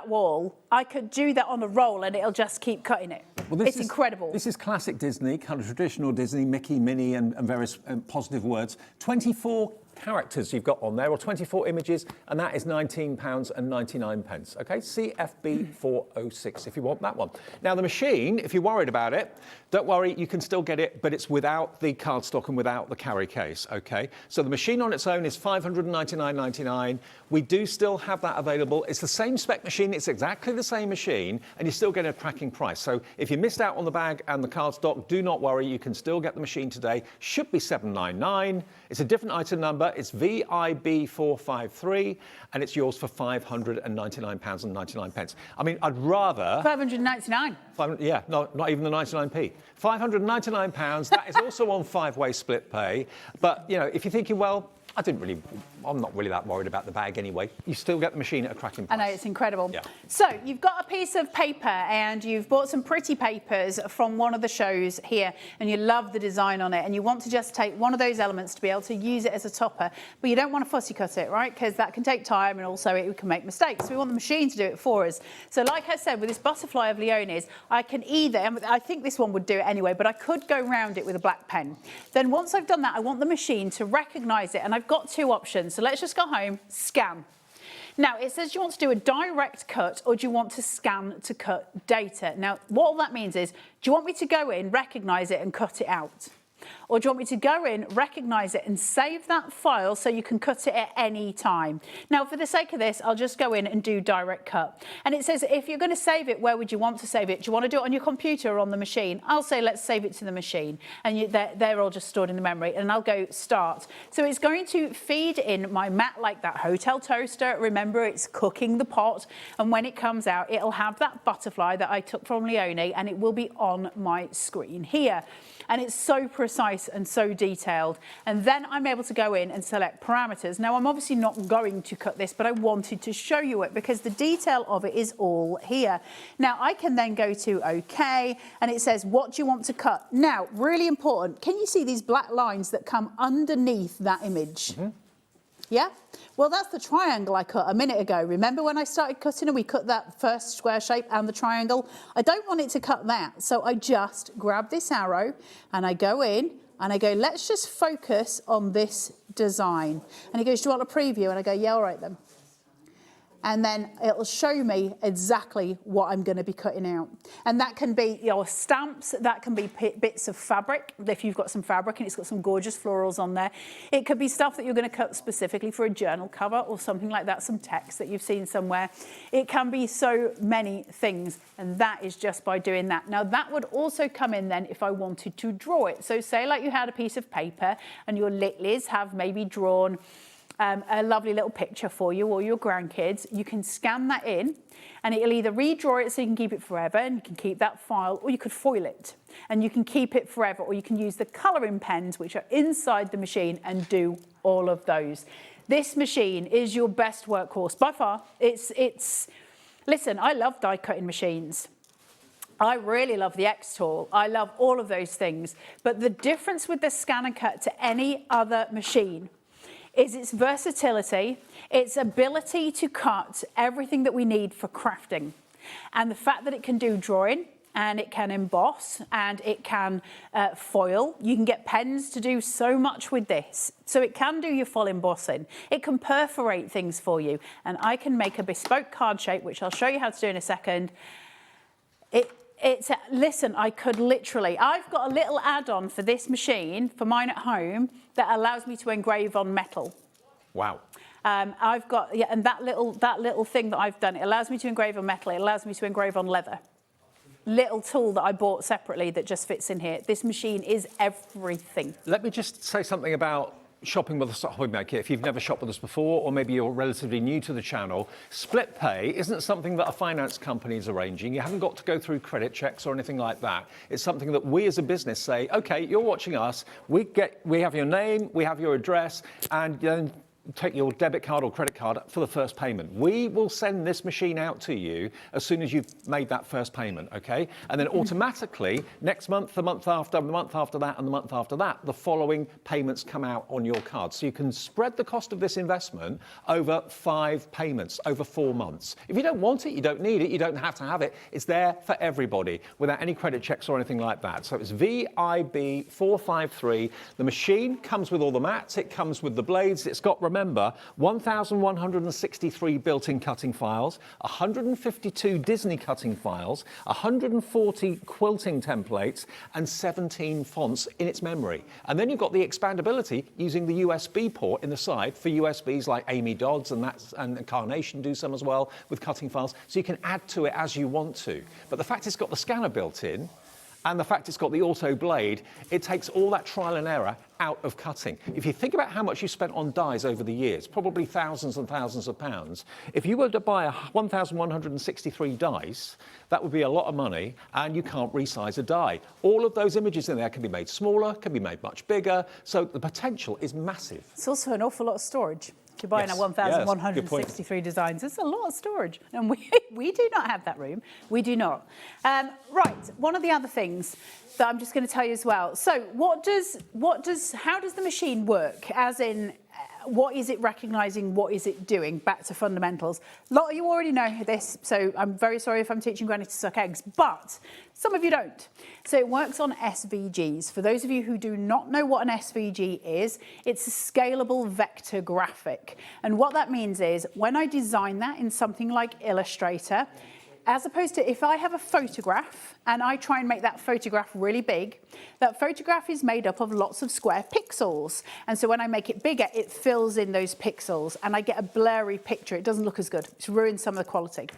wall, I could do that on a roll and it'll just keep cutting it. Well, it's incredible. This is classic Disney, kind of traditional Disney, Mickey, Minnie, and various positive words. 24 characters you've got on there, or 24 images, and that is £19.99. Okay, CFB 406 if you want that one. Now the machine, if you're worried about it, don't worry, you can still get it, but it's without the cardstock and without the carry case. Okay, so the machine on its own is £599.99. We do still have that available. It's the same spec machine, it's exactly the same machine, and you still get a cracking price. So if you missed out on the bag and the cardstock, do not worry, you can still get the machine today. Should be £799. It's a different item number. It's VIB453, and it's yours for £599.99. I mean, I'd rather... 599. Yeah, no, not even the 99p. £599, that is also on 5-way split pay. But, you know, if you're thinking, well, I'm not really that worried about the bag anyway. You still get the machine at a cracking price. I know, it's incredible. Yeah. So you've got a piece of paper and you've bought some pretty papers from one of the shows here and you love the design on it and you want to just take one of those elements to be able to use it as a topper, but you don't want to fussy cut it, right? Because that can take time and also it can make mistakes. So we want the machine to do it for us. So like I said, with this butterfly of Leone's, I can either, and I think this one would do it anyway, but I could go round it with a black pen. Then once I've done that, I want the machine to recognise it, and I've got two options. So let's just go home, scan. Now, it says, do you want to do a direct cut or do you want to scan to cut data? Now, what all that means is, do you want me to go in, recognise it and cut it out? Or do you want me to go in, recognise it and save that file so you can cut it at any time? Now, for the sake of this, I'll just go in and do direct cut. And it says, if you're going to save it, where would you want to save it? Do you want to do it on your computer or on the machine? I'll say, let's save it to the machine. And they're all just stored in the memory. And I'll go start. So it's going to feed in my mat like that hotel toaster. Remember, it's cooking the pot. And when it comes out, it'll have that butterfly that I took from Leone, and it will be on my screen here. And it's so precise and so detailed. And then I'm able to go in and select parameters. Now, I'm obviously not going to cut this, but I wanted to show you it because the detail of it is all here. Now, I can then go to OK, and it says, what do you want to cut? Now, really important, can you see these black lines that come underneath that image? Mm-hmm. Yeah? Well, that's the triangle I cut a minute ago. Remember when I started cutting and we cut that first square shape and the triangle? I don't want it to cut that. So I just grab this arrow and I go in and I go, let's just focus on this design. And he goes, do you want a preview? And I go, yeah, all right then. And then it'll show me exactly what I'm going to be cutting out. And that can be your stamps, that can be bits of fabric, if you've got some fabric and it's got some gorgeous florals on there. It could be stuff that you're going to cut specifically for a journal cover or something like that, some text that you've seen somewhere. It can be so many things, and that is just by doing that. Now, that would also come in then if I wanted to draw it. So say like you had a piece of paper and your Litleys have maybe drawn a lovely little picture for you or your grandkids. You can scan that in and it'll either redraw it so you can keep it forever and you can keep that file, or you could foil it and you can keep it forever, or you can use the colouring pens which are inside the machine and do all of those. This machine is your best workhorse by far. Listen, I love die cutting machines. I really love the X-Tool. I love all of those things. But the difference with the Scan and Cut to any other machine is its versatility, its ability to cut everything that we need for crafting. And the fact that it can do drawing, and it can emboss, and it can foil. You can get pens to do so much with this. So it can do your full embossing. It can perforate things for you. And I can make a bespoke card shape, which I'll show you how to do in a second. Listen, I could literally, I've got a little add-on for this machine, for mine at home, that allows me to engrave on metal. Wow. I've got, yeah, and that little thing that I've done, it allows me to engrave on metal, it allows me to engrave on leather. Little tool that I bought separately that just fits in here. This machine is everything. Let me just say something about shopping with us at Hobby Maker, if you've never shopped with us before, or maybe you're relatively new to the channel, split pay isn't something that a finance company is arranging. You haven't got to go through credit checks or anything like that. It's something that we as a business say, okay, you're watching us, we have your name, we have your address, and then take your debit card or credit card for the first payment. We will send this machine out to you as soon as you've made that first payment, okay? And then automatically, next month, the month after, the month after that, and the month after that, the following payments come out on your card. So you can spread the cost of this investment over 5 payments, over 4 months. If you don't want it, you don't need it, you don't have to have it. It's there for everybody without any credit checks or anything like that. So it's VIB453. The machine comes with all the mats, it comes with the blades, it's got, remember, 1,163 built-in cutting files, 152 Disney cutting files, 140 quilting templates, and 17 fonts in its memory. And then you've got the expandability using the USB port in the side for USBs like Amy Dodd's and Carnation do some as well with cutting files. So you can add to it as you want to. But the fact it's got the scanner built in, and the fact it's got the auto blade, it takes all that trial and error out of cutting. If you think about how much you spent on dies over the years, probably thousands and thousands of pounds, if you were to buy 1,163 dies, that would be a lot of money, and you can't resize a die. All of those images in there can be made smaller, can be made much bigger, so the potential is massive. It's also an awful lot of storage. If you're buying Yes, a 1,163 yes, designs, it's a lot of storage. And we do not have that room. We do not. Right, one of the other things that I'm just going to tell you as well. So how does the machine work? As in, what is it recognising? What is it doing? Back to fundamentals. A lot of you already know this, so I'm very sorry if I'm teaching Granny to suck eggs, but some of you don't. So it works on SVGs. For those of you who do not know what an SVG is, it's a scalable vector graphic. And what that means is when I design that in something like Illustrator, as opposed to if I have a photograph and I try and make that photograph really big, that photograph is made up of lots of square pixels. And so when I make it bigger, it fills in those pixels and I get a blurry picture. It doesn't look as good. It's ruined some of the quality.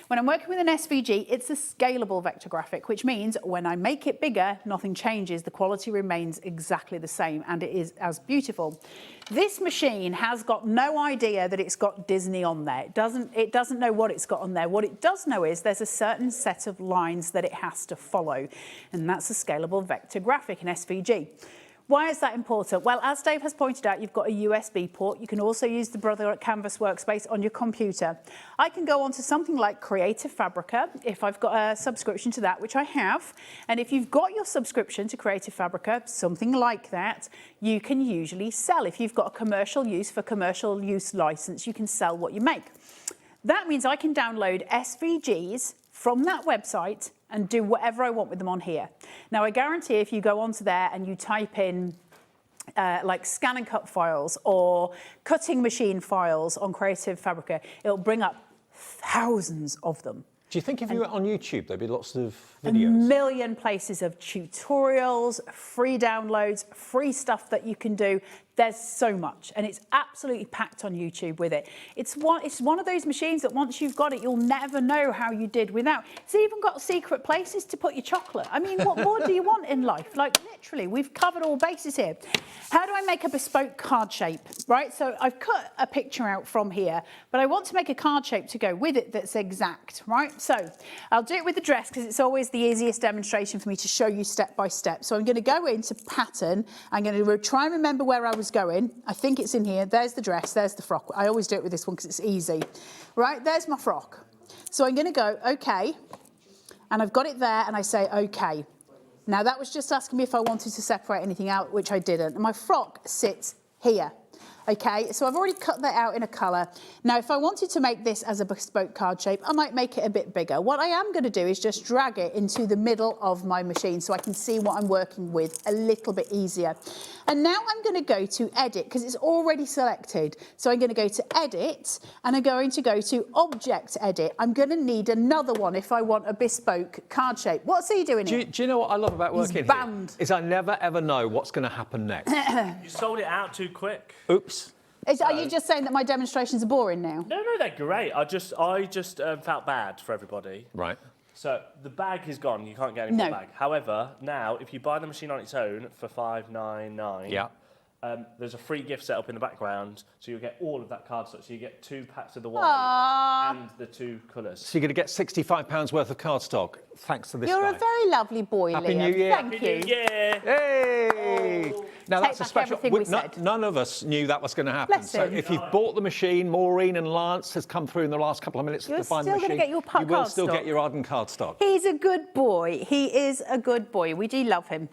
When I'm working with an SVG, it's a scalable vector graphic, which means when I make it bigger, nothing changes. The quality remains exactly the same and it is as beautiful. This machine has got no idea that it's got Disney on there. It doesn't know what it's got on there. What it does know is there's a certain set of lines that it has to follow, and that's a scalable vector graphic, an SVG. Why is that important? Well, as Dave has pointed out, you've got a USB port. You can also use the Brother Canvas workspace on your computer. I can go on to something like Creative Fabrica if I've got a subscription to that, which I have. And if you've got your subscription to Creative Fabrica, something like that, you can usually sell. If you've got a commercial use for commercial use license, you can sell what you make. That means I can download SVGs from that website and do whatever I want with them on here. Now, I guarantee if you go onto there and you type in like scan and cut files or cutting machine files on Creative Fabrica, it'll bring up thousands of them. Do you think if you were on YouTube, there'd be lots of A videos? million places of tutorials, free downloads, free stuff that you can do. There's so much, and it's absolutely packed on YouTube with it. It's one of those machines that once you've got it, you'll never know how you did without. It's even got secret places to put your chocolate. I mean, what more do you want in life? Like, literally, we've covered all bases here. How do I make a bespoke card shape, right? So I've cut a picture out from here, but I want to make a card shape to go with it that's exact, right? So I'll do it with the dress because it's always the easiest demonstration for me to show you step by step. So I'm going to go into pattern. I'm going to try and remember where I was going. I think it's in here. There's the dress. There's the frock. I always do it with this one because it's easy. Right, there's my frock. So I'm going to go, okay. And I've got it there and I say, okay. Now that was just asking me if I wanted to separate anything out, which I didn't. And my frock sits here. Okay, so I've already cut that out in a colour. Now, if I wanted to make this as a bespoke card shape, I might make it a bit bigger. What I am going to do is just drag it into the middle of my machine so I can see what I'm working with a little bit easier. And now I'm going to go to Edit because it's already selected. So I'm going to go to Edit and I'm going to go to Object Edit. I'm going to need another one if I want a bespoke card shape. What's he doing here? Do you know what I love about working here? Is I never ever know what's going to happen next. You sold it out too quick. Oops. Are you just saying that my demonstrations are boring now? No, they're great. I just felt bad for everybody. Right. So the bag is gone. You can't get any more bag. However, now if you buy the machine on its own for $599, yeah, there's a free gift set up in the background, so you'll get all of that cardstock. So you get 2 packs of the white and the 2 colours. So you're going to get £65 worth of cardstock, thanks to this You're guy. a very lovely boy, Happy Liam. New Year. Thank Happy you. New Year! Hey! Now Take that's a back special. everything we said. None of us knew that was going to happen. Bless So him. if you've bought the machine, Maureen and Lance has come through in the last couple of minutes You're to find the still machine. gonna get your you will still cardstock. get your Arden cardstock. He's a good boy. He is a good boy. We do love him.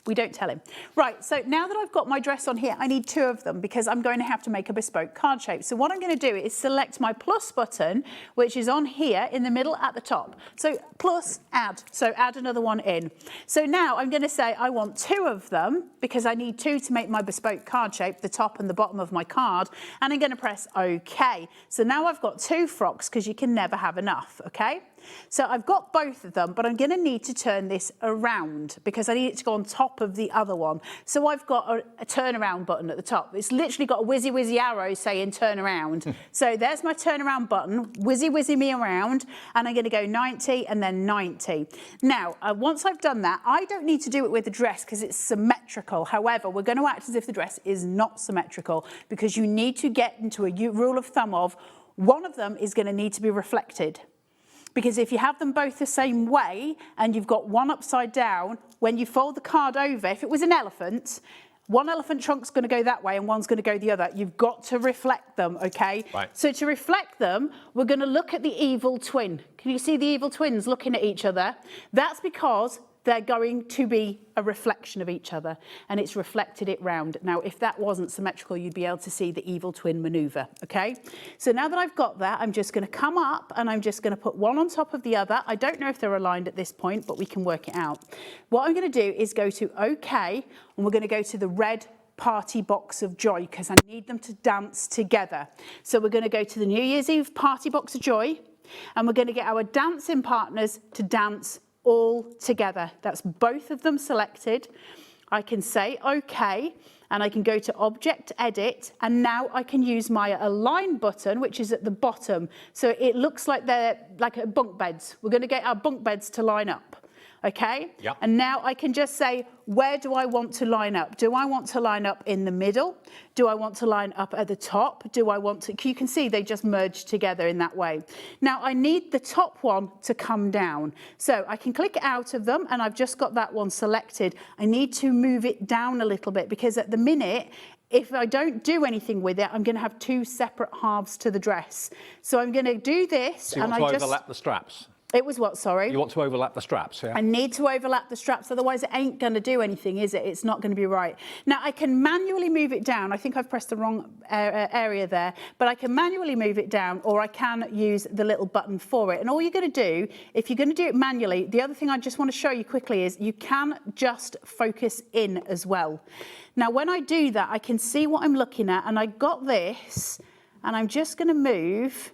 We don't tell him. Right, so now that I've got my dress on here, I need 2 of them because I'm going to have to make a bespoke card shape. So what I'm going to do is select my plus button, which is on here in the middle at the top. So plus, add. So add another one in. So now I'm going to say I want 2 of them because I need 2 to make my bespoke card shape, the top and the bottom of my card. And I'm going to press OK. So now I've got 2 frocks because you can never have enough, okay? So I've got both of them, but I'm going to need to turn this around because I need it to go on top of the other one. So I've got a turnaround button at the top. It's literally got a whizzy arrow saying turn around. So there's my turnaround button, whizzy me around, and I'm going to go 90 and then 90. Now, once I've done that, I don't need to do it with the dress because it's symmetrical. However, we're going to act as if the dress is not symmetrical because you need to get into a rule of thumb of one of them is going to need to be reflected. Because if you have them both the same way and you've got one upside down, when you fold the card over, if it was an elephant, one elephant trunk's going to go that way and one's going to go the other. You've got to reflect them, okay? Right. So to reflect them, we're going to look at the evil twin. Can you see the evil twins looking at each other? That's because they're going to be a reflection of each other, and it's reflected it round. Now, if that wasn't symmetrical, you'd be able to see the evil twin maneuver, okay? So now that I've got that, I'm just gonna come up and I'm just gonna put one on top of the other. I don't know if they're aligned at this point, but we can work it out. What I'm gonna do is go to OK, and we're gonna go to the red party box of joy because I need them to dance together. So we're gonna go to the New Year's Eve party box of joy, and we're gonna get our dancing partners to dance all together. That's both of them selected. I can say OK, and I can go to Object, Edit, and now I can use my Align button, which is at the bottom. So it looks like they're like bunk beds. We're going to get our bunk beds to line up. Okay? Yep. And now I can just say, where do I want to line up? Do I want to line up in the middle? Do I want to line up at the top? Do I want to, you can see they just merged together in that way. Now I need the top one to come down. So I can click out of them and I've just got that one selected. I need to move it down a little bit because at the minute, if I don't do anything with it, I'm going to have 2 separate halves to the dress. So I'm going to do this. So you want to overlap the straps? It was what, sorry? You want to overlap the straps, yeah? I need to overlap the straps, otherwise it ain't going to do anything, is it? It's not going to be right. Now, I can manually move it down. I think I've pressed the wrong area there, but I can manually move it down, or I can use the little button for it. And all you're going to do, if you're going to do it manually, the other thing I just want to show you quickly is you can just focus in as well. Now, when I do that, I can see what I'm looking at, and I got this, and I'm just going to move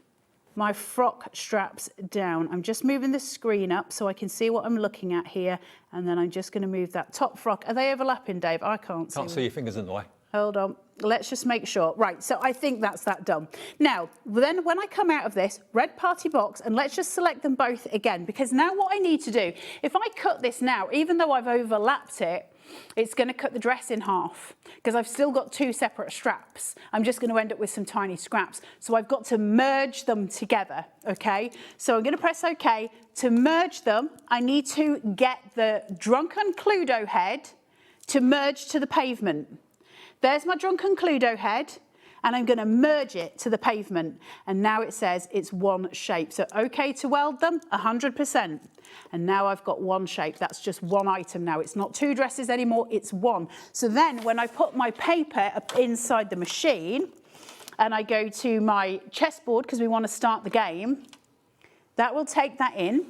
my frock straps down. I'm just moving the screen up so I can see what I'm looking at here, and then I'm just going to move that top frock. Are they overlapping, Dave? I can't see. Can't see your fingers in the way. Hold on. Let's just make sure. Right, so I think that's that done. Now, then when I come out of this, red party box, and let's just select them both again, because now what I need to do, if I cut this now, even though I've overlapped it, it's going to cut the dress in half because I've still got 2 separate straps. I'm just going to end up with some tiny scraps. So I've got to merge them together, okay? So I'm going to press OK. To merge them, I need to get the drunken Cluedo head to merge to the pavement. There's my drunken Cluedo head, and I'm going to merge it to the pavement. And now it says it's one shape. So OK to weld them, 100%. And now I've got one shape. That's just one item now. It's not 2 dresses anymore, it's one. So then when I put my paper up inside the machine and I go to my chessboard because we want to start the game, that will take that in.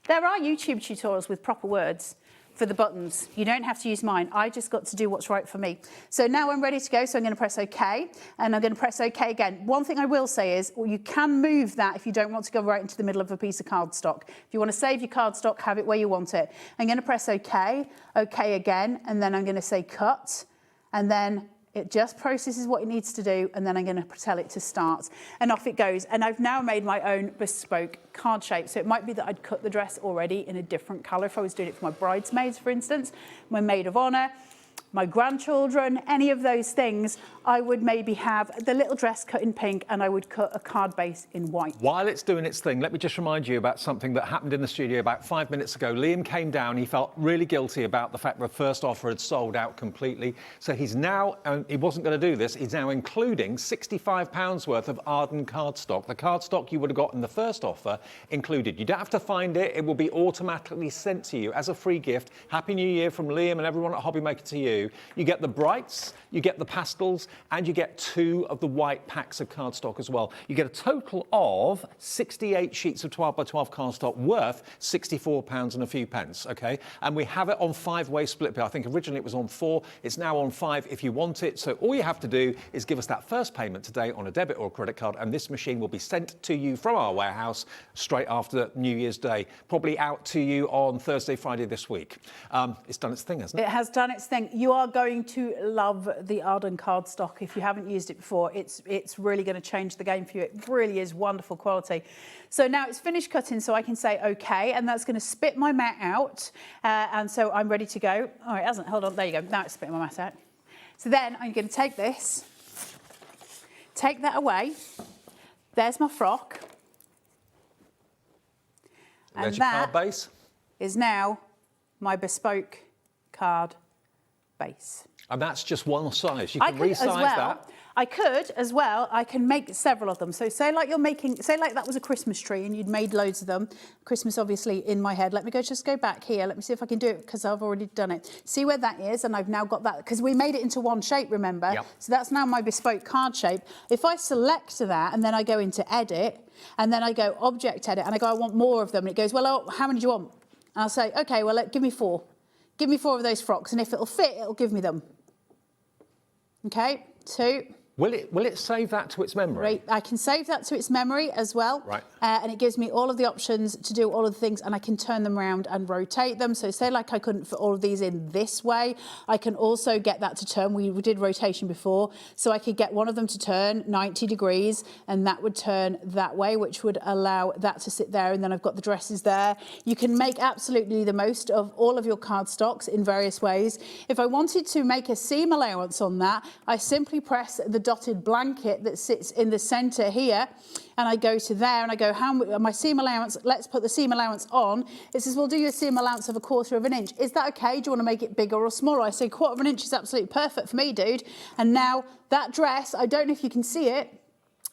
There are YouTube tutorials with proper words for the buttons. You don't have to use mine. I just got to do what's right for me. So now I'm ready to go. So I'm going to press OK, and I'm going to press OK again. One thing I will say is, well, you can move that if you don't want to go right into the middle of a piece of cardstock. If you want to save your cardstock, have it where you want it. I'm going to press OK, OK again, and then I'm going to say cut, and then it just processes what it needs to do, and then I'm going to tell it to start. And off it goes. And I've now made my own bespoke card shape. So it might be that I'd cut the dress already in a different colour if I was doing it for my bridesmaids, for instance, my maid of honour. my grandchildren, any of those things, I would maybe have the little dress cut in pink and I would cut a card base in white. While it's doing its thing, let me just remind you about something that happened in the studio about 5 minutes ago. Liam came down, he felt really guilty about the fact the first offer had sold out completely. So he's now, he wasn't going to do this, he's now including £65 worth of Arden cardstock. The cardstock you would have got in the first offer included. You don't have to find it, it will be automatically sent to you as a free gift. Happy New Year from Liam and everyone at Hobbymaker to you. You get the brights, you get the pastels, and you get 2 of the white packs of cardstock as well. You get a total of 68 sheets of 12 by 12 cardstock worth £64 and a few pence, okay? And we have it on 5-way split pay. I think originally it was on 4, it's now on 5 if you want it. So all you have to do is give us that first payment today on a debit or a credit card, and this machine will be sent to you from our warehouse straight after New Year's Day, probably out to you on Thursday, Friday this week. It's done its thing, hasn't it? It has done its thing. You are going to love the Arden cardstock. If you haven't used it before, it's really going to change the game for you. It really is wonderful quality. So now it's finished cutting, so I can say OK, and that's going to spit my mat out. And so I'm ready to go. Oh, it hasn't. Hold on. There you go. Now it's spitting my mat out. So then I'm going to take this, take that away. There's my frock. And there's your card base. Is now my bespoke card base. And that's just one size. You can resize that. I could as well. I can make several of them. So say like that was a Christmas tree and you'd made loads of them. Christmas obviously in my head. Let me just go back here. Let me see if I can do it because I've already done it. See where that is? And I've now got that because we made it into one shape, remember? Yep. So that's now my bespoke card shape. If I select that and then I go into edit and then I go object edit and I go, I want more of them. And it goes, well, oh, how many do you want? And I'll say, okay, well, give me 4. Give me 4 of those frocks. And if it'll fit, it'll give me them. Okay, 2. Will it save that to its memory? Right, I can save that to its memory as well. Right. And it gives me all of the options to do all of the things, and I can turn them around and rotate them. So say like I couldn't fit all of these in this way, I can also get that to turn. We did rotation before, so I could get one of them to turn 90 degrees, and that would turn that way, which would allow that to sit there, and then I've got the dresses there. You can make absolutely the most of all of your cardstocks in various ways. If I wanted to make a seam allowance on that, I simply press the dotted blanket that sits in the center here, and I go to there and I go, my seam allowance, let's put the seam allowance on. It says, well, do your seam allowance of 1/4 of an inch. Is that okay? Do you want to make it bigger or smaller? I say 1/4 of an inch is absolutely perfect for me, dude. And now that dress, I don't know if you can see it,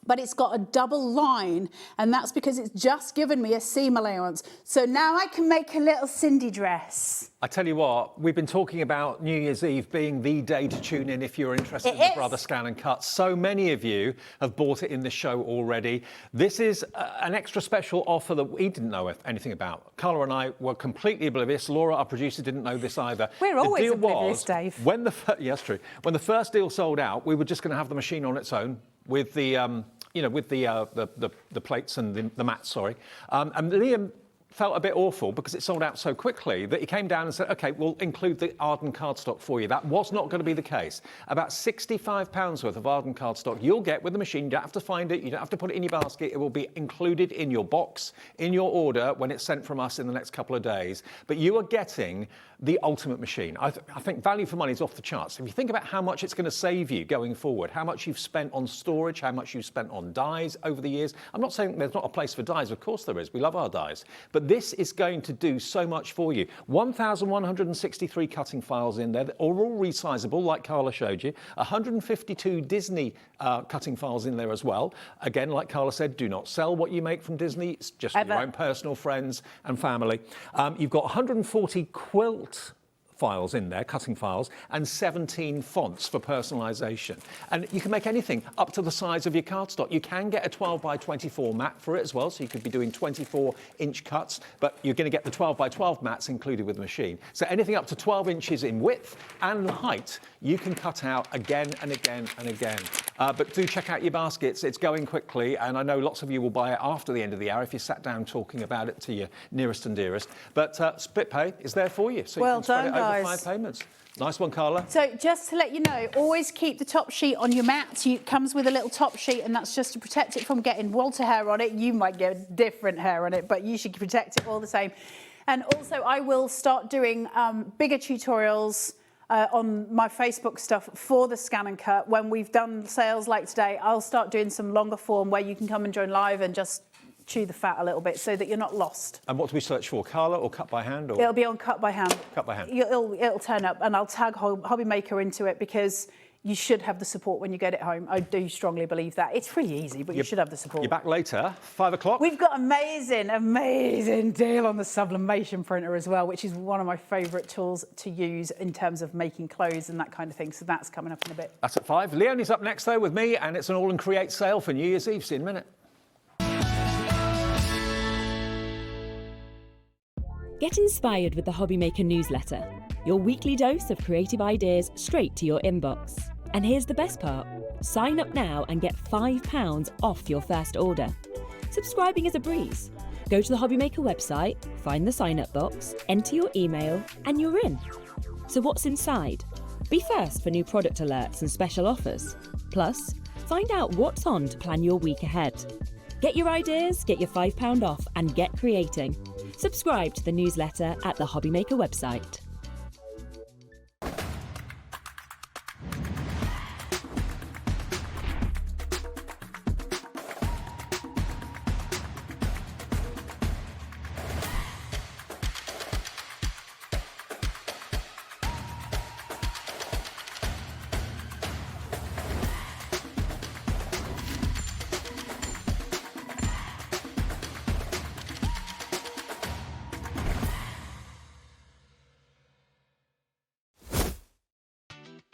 but it's got a double line, and that's because it's just given me a seam allowance. So now I can make a little Cindy dress. I tell you what, we've been talking about New Year's Eve being the day to tune in if you're interested in the Brother Scan and Cut. So many of you have bought it in the show already. This is an extra special offer that we didn't know anything about. Carla and I were completely oblivious. Laura, our producer, didn't know this either. We're always oblivious, Dave. When yes, true. When the first deal sold out, we were just going to have the machine on its own with the the plates and the mats, sorry. And Liam felt a bit awful because it sold out so quickly that he came down and said, OK, we'll include the Arden cardstock for you. That was not going to be the case. About £65 worth of Arden cardstock you'll get with the machine. You don't have to find it. You don't have to put it in your basket. It will be included in your box, in your order, when it's sent from us in the next couple of days. But you are getting the ultimate machine. I think value for money is off the charts. If you think about how much it's going to save you going forward, how much you've spent on storage, how much you've spent on dyes over the years. I'm not saying there's not a place for dyes. Of course there is. We love our dyes. But this is going to do so much for you. 1,163 cutting files in there that are all resizable, like Carla showed you. 152 Disney cutting files in there as well. Again, like Carla said, do not sell what you make from Disney. It's just for your own personal friends and family. You've got 140 quilt files in there, cutting files, and 17 fonts for personalisation. And you can make anything up to the size of your cardstock. You can get a 12 by 24 mat for it as well, so you could be doing 24-inch cuts, but you're going to get the 12 by 12 mats included with the machine. So anything up to 12 inches in width and height, you can cut out again and again and again. But do check out your baskets. It's going quickly, and I know lots of you will buy it after the end of the hour if you sat down talking about it to your nearest and dearest. But split pay is there for you, so you can spread it over 5 payments. Nice one, Carla. So just to let you know, always keep the top sheet on your mat. It comes with a little top sheet, and that's just to protect it from getting Walter hair on it. You might get different hair on it, but you should protect it all the same. And also, I will start doing bigger tutorials on my Facebook stuff for the scan and cut. When we've done sales like today, I'll start doing some longer form where you can come and join live and just chew the fat a little bit so that you're not lost. And what do we search for? Colour or cut by hand? Or? It'll be on cut by hand. Cut by hand. It'll turn up, and I'll tag Hobby Maker into it because you should have the support when you get it home. I do strongly believe that. It's pretty easy, but you should have the support. You're back later, 5 o'clock. We've got amazing deal on the sublimation printer as well, which is one of my favourite tools to use in terms of making clothes and that kind of thing. So that's coming up in a bit. That's at 5. Leonie's up next, though, with me, and it's an AALL Create sale for New Year's Eve. See you in a minute. Get inspired with the Hobby Maker newsletter, your weekly dose of creative ideas straight to your inbox. And here's the best part. Sign up now and get £5 off your first order. Subscribing is a breeze. Go to the Hobby Maker website, find the sign-up box, enter your email, and you're in. So what's inside? Be first for new product alerts and special offers. Plus, find out what's on to plan your week ahead. Get your ideas, get your £5 off, and get creating. Subscribe to the newsletter at the Hobby Maker website.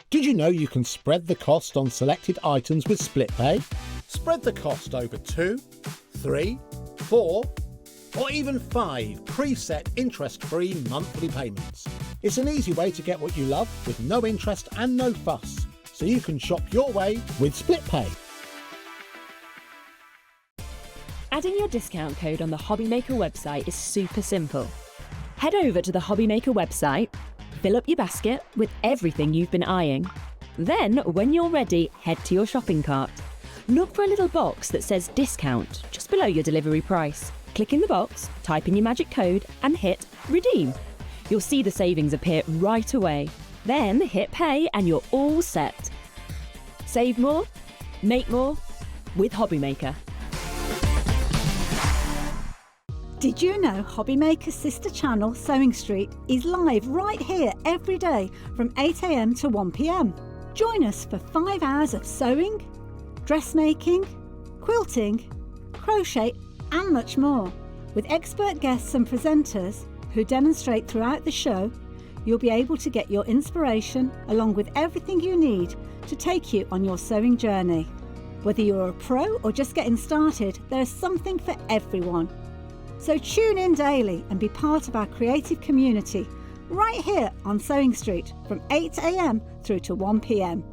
Did you know you can spread the cost on selected items with split pay? Spread the cost over 2, 3, 4, or even 5 preset interest-free monthly payments. It's an easy way to get what you love with no interest and no fuss, so you can shop your way with split pay. Adding your discount code on the Hobby Maker website is super simple. Head over to the Hobby Maker website, fill up your basket with everything you've been eyeing. Then, when you're ready, head to your shopping cart. Look for a little box that says discount just below your delivery price. Click in the box, type in your magic code and hit redeem. You'll see the savings appear right away. Then hit pay and you're all set. Save more, make more with Hobby Maker. Did you know Hobby Maker's sister channel, Sewing Street, is live right here every day from 8 AM to 1 PM? Join us for 5 hours of sewing, dressmaking, quilting, crochet and much more. With expert guests and presenters who demonstrate throughout the show, you'll be able to get your inspiration along with everything you need to take you on your sewing journey. Whether you're a pro or just getting started, there's something for everyone. So tune in daily and be part of our creative community right here on Sewing Street from 8 AM through to 1 PM.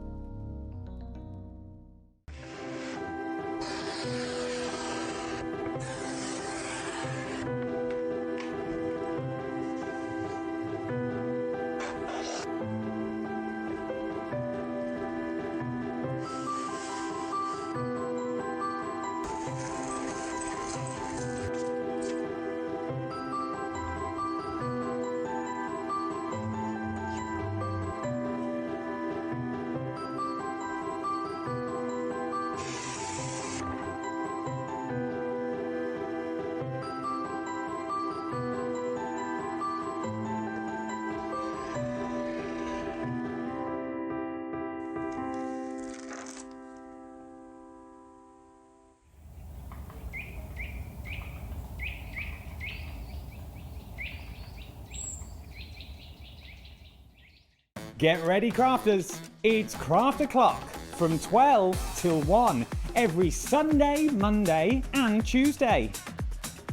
Get ready, crafters. It's Craft O'Clock from 12 till 1 every Sunday, Monday and Tuesday.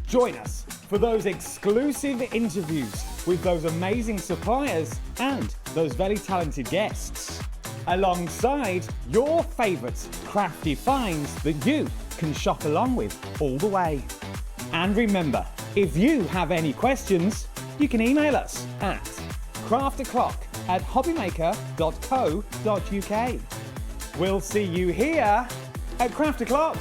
Join us for those exclusive interviews with those amazing suppliers and those very talented guests, alongside your favourite crafty finds that you can shop along with all the way. And remember, if you have any questions, you can email us at crafto'clock@hobbymaker.co.uk. We'll see you here at Craft O'Clock.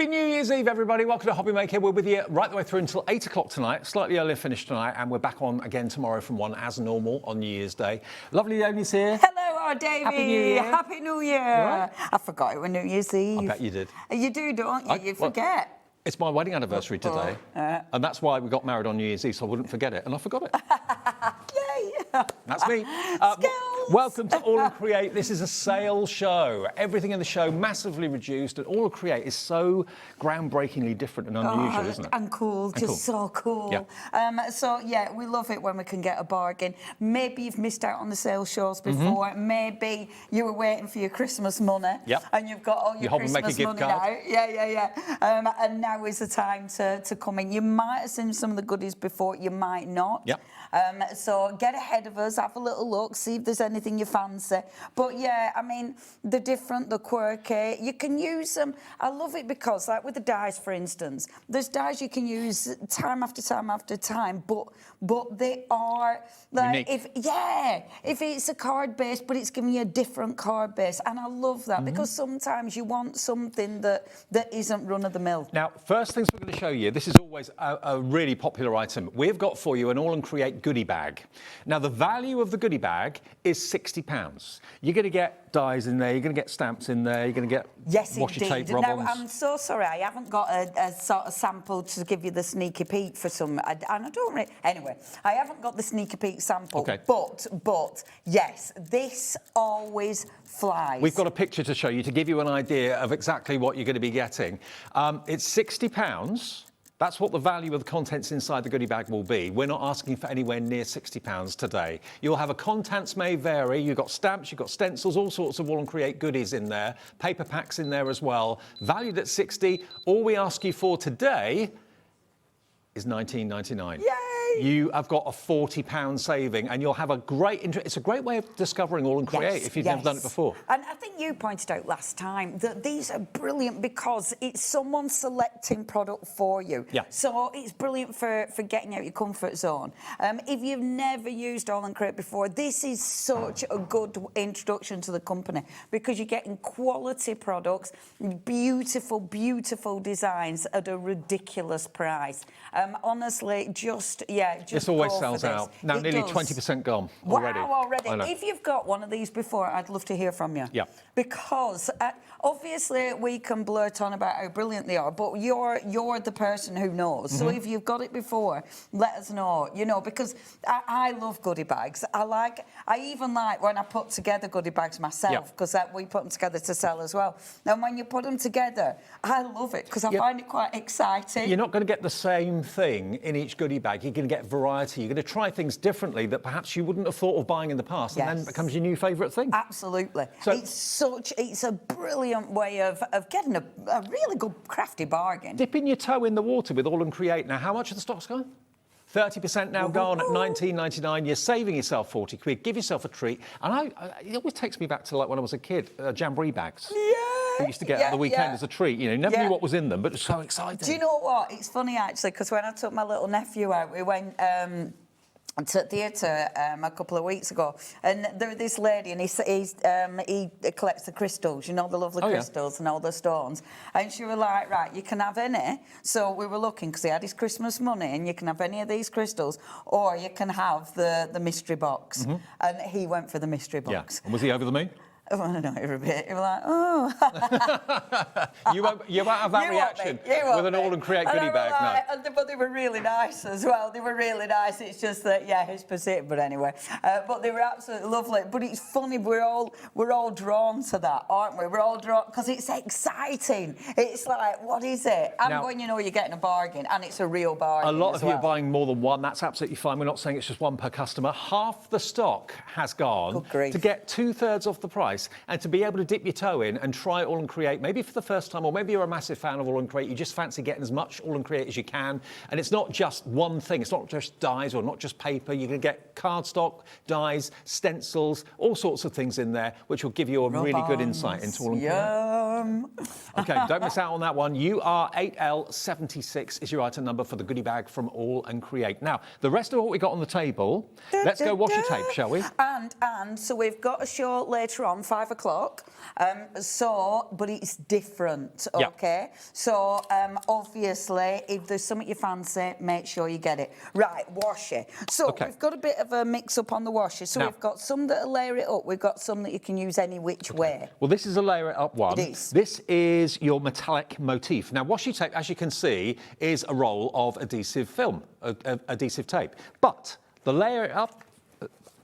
Happy New Year's Eve, everybody. Welcome to Hobby Maker. We're with you right the way through until 8 o'clock tonight. Slightly earlier finish tonight, and we're back on again tomorrow from 1 as normal on New Year's Day. Lovely Amy's here. Hello, Davey. Happy New Year. Happy New Year. Right? I forgot it was New Year's Eve. I bet you did. You do, don't you? You forget. It's my wedding anniversary today, and that's why we got married on New Year's Eve, so I wouldn't forget it, and I forgot it. Yay! That's me. Welcome to All Create. This is a sale show. Everything in the show massively reduced, and All Create is so groundbreakingly different and unusual, isn't it? And cool, so cool. Yeah. So yeah, we love it when we can get a bargain. Maybe you've missed out on the sale shows before. Maybe you were waiting for your Christmas money, and you've got all your Christmas money now. Yeah. And now is the time to come in. You might have seen some of the goodies before, you might not. Yep. So get ahead of us, have a little look, see if there's anything you fancy. But yeah, I mean, they're different, they're quirky. You can use them. I love it because, like with the dies, for instance, there's dies you can use time after time after time, but they are like unique. if it's a card base, but it's giving you a different card base, and I love that because sometimes you want something that isn't run of the mill. Now, first things we're going to show you, this is always a really popular item. We've got for you an All Create goodie bag. Now, the value of the goodie bag is £60. You're going to get dies in there, you're going to get stamps in there, you're going to get washi tape, rub-ons. Now, I'm so sorry, I haven't got a sort of sample to give you the sneaky peek for some, and I don't really, anyway, I haven't got the sneaky peek sample, but yes, this always flies. We've got a picture to show you to give you an idea of exactly what you're going to be getting. It's £60. That's what the value of the contents inside the goodie bag will be. We're not asking for anywhere near £60 today. You'll have contents may vary. You've got stamps, you've got stencils, all sorts of All Create goodies in there, paper packs in there as well. Valued at £60. All we ask you for today is £19.99. Yay! You have got a £40 saving, and you'll have a great it's a great way of discovering All Create if you've never done it before. And I think you pointed out last time that these are brilliant because it's someone selecting product for you. Yeah. So it's brilliant for getting out your comfort zone. If you've never used All Create before, this is such a good introduction to the company because you're getting quality products, beautiful, beautiful designs at a ridiculous price. Honestly, this always sells out. Now, nearly 20% gone already. Wow, already. If you've got one of these before, I'd love to hear from you. Yeah. Because obviously we can blurt on about how brilliant they are, but you're the person who knows. So if you've got it before, let us know. You know, because I love goodie bags. I even like when I put together goodie bags myself because we put them together to sell as well. And when you put them together, I love it because I find it quite exciting. You're not going to get the same thing in each goodie bag. You're going to get variety. You're going to try things differently that perhaps you wouldn't have thought of buying in the past, and then it becomes your new favourite thing. Absolutely. So it's a brilliant way of getting a really good crafty bargain. Dipping your toe in the water with All Create. Now, how much of the stock's gone? 30% now gone at £19.99. You're saving yourself 40 quid. Give yourself a treat. And it always takes me back to like when I was a kid, jamboree bags. We used to get on the weekend as a treat. You know, never knew what was in them, but it was so exciting. Do you know what? It's funny actually, because when I took my little nephew out, we went to theatre a couple of weeks ago, and there was this lady, and he collects the crystals, you know, the lovely crystals and all the stones, and she was like, right, you can have any. So we were looking, because he had his Christmas money, and you can have any of these crystals, or you can have the mystery box. And he went for the mystery box. And was he over the moon? Oh, I don't know, every bit. You were like, oh. you won't have that reaction with an All Create goodie bag, no. But they were really nice as well. They were really nice. It's just that, who's perceived? But anyway, but they were absolutely lovely. But it's funny, we're all drawn to that, aren't we? We're all drawn because it's exciting. It's like, what is it? And when you know you're getting a bargain, and it's a real bargain. A lot of you are buying more than one. That's absolutely fine. We're not saying it's just one per customer. Half the stock has gone to get 2/3 off the price. And to be able to dip your toe in and try All Create, maybe for the first time, or maybe you're a massive fan of All Create, you just fancy getting as much All Create as you can. And it's not just one thing. It's not just dies or not just paper. You're going to get cardstock, dies, stencils, all sorts of things in there, which will give you a really good insight into All Create. OK, don't miss out on that one. UR8L76 is your item number for the goodie bag from All Create. Now, the rest of what we got on the table, let's go washi tape, shall we? And so we've got a show later on 5 o'clock. But it's different, Yeah. okay? So, obviously, if there's something you fancy, make sure you get it. Right, washi. So, Okay. we've got a bit of a mix-up on the washi. So, Now- we've got some that'll layer it up. We've got some that you can use any which way. Well, this is a layer it up one. It is. This is your metallic motif. Now, washi tape, as you can see, is a roll of adhesive film, adhesive tape. But the layer it up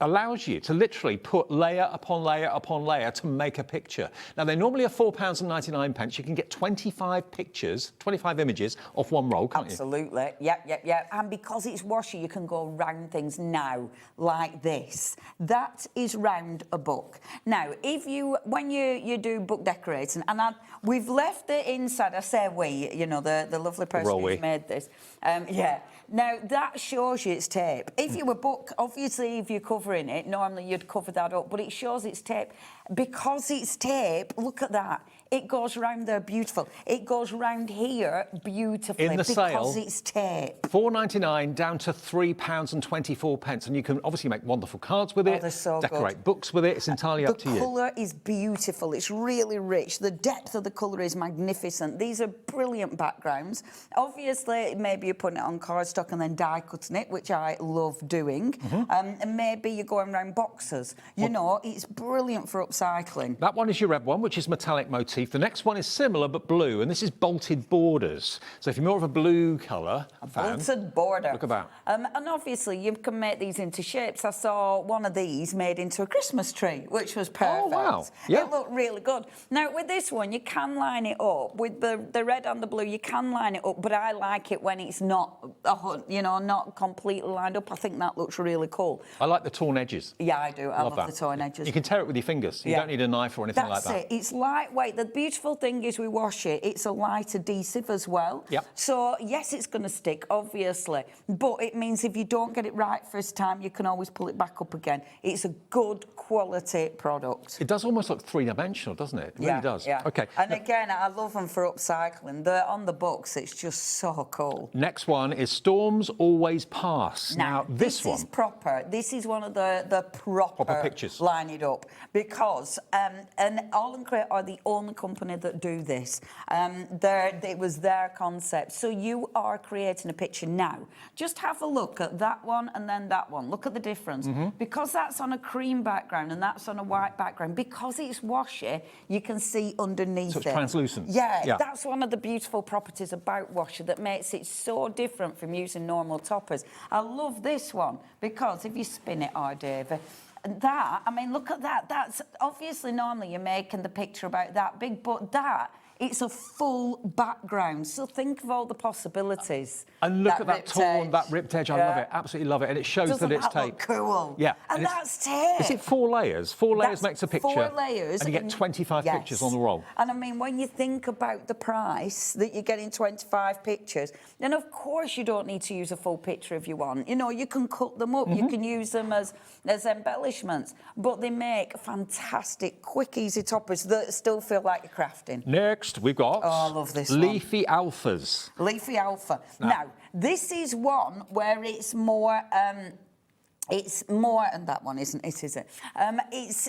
allows you to literally put layer upon layer upon layer to make a picture. Now, they normally are £4.99. You can get 25 pictures, 25 images off one roll, can't you? Absolutely. Yep. And because it's washi, you can go round things now, like this. That is round a book. Now, when you do book decorating, and we've left it inside, I say we, you know, the lovely person who's made this. Now, that shows you it's tape. If you were book, obviously, if you're covering it, normally you'd cover that up, but it shows it's tape. Because it's tape, look at that. It goes round there beautiful. It goes round here beautifully In the because sale, it's tape. £4.99 down to £3.24, and you can obviously make wonderful cards with it. They're so decorate good. books with it. It's entirely up to you. The colour is beautiful. It's really rich. The depth of the colour is magnificent. These are brilliant backgrounds. Obviously, maybe you're putting it on cardstock and then die cutting it, which I love doing. And maybe you're going around boxes. You know, it's brilliant for upcycling. That one is your red one, which is metallic motif. The next one is similar but blue, and this is bolted borders. So if you're more of a blue colour fan, Bolted border. look at that. And obviously, you can make these into shapes. I saw one of these made into a Christmas tree, which was perfect. Oh, wow. Yeah. It looked really good. Now, with this one, you can line it up. With the red and the blue, you can line it up, but I like it when it's not, not completely lined up. I think that looks really cool. I like the torn edges. Yeah, I do. I love that. the torn edges. You can tear it with your fingers. You don't need a knife or anything like That's that. it. It's lightweight. The beautiful thing is we wash it. It's a light adhesive as well. Yep. So, yes, it's going to stick, obviously. But it means if you don't get it right first time, you can always pull it back up again. It's a good quality product. It does almost look three-dimensional, doesn't it? It really does. Yeah. Okay. And again, I love them for upcycling. They're on the books. It's just so cool. Next one is Storms Always Pass. Now this one is proper. This is one of the proper pictures. Line it up because and AALL Create are the only company that do this. It was their concept. So you are creating a picture now. Just have a look at that one and then that one. Look at the difference. Because that's on a cream background and that's on a white background. Because it's washi, you can see underneath So it's it. translucent. Yeah, that's one of the beautiful properties about washi that makes it so different from using normal toppers. I love this one because if you spin it, Davey, that, I mean, look at that. That's obviously normally you're making the picture about that big, but it's a full background. So think of all the possibilities. And look at that ripped edge. I love it. Absolutely love it. And it shows that it's tape. Look cool? Yeah. And that's tape. Is it 4 layers? 4 layers makes a picture. 4 layers. And you get 25 pictures on the roll. And I mean, when you think about the price that you're getting 25 pictures, then of course you don't need to use a full picture if you want. You know, you can cut them up. You can use them as embellishments. But they make fantastic, quick, easy toppers that still feel like you're crafting. Next, we've got I love this one. Leafy Alphas. Leafy Alpha. Now, this is one where it's more, and that one isn't it, is it?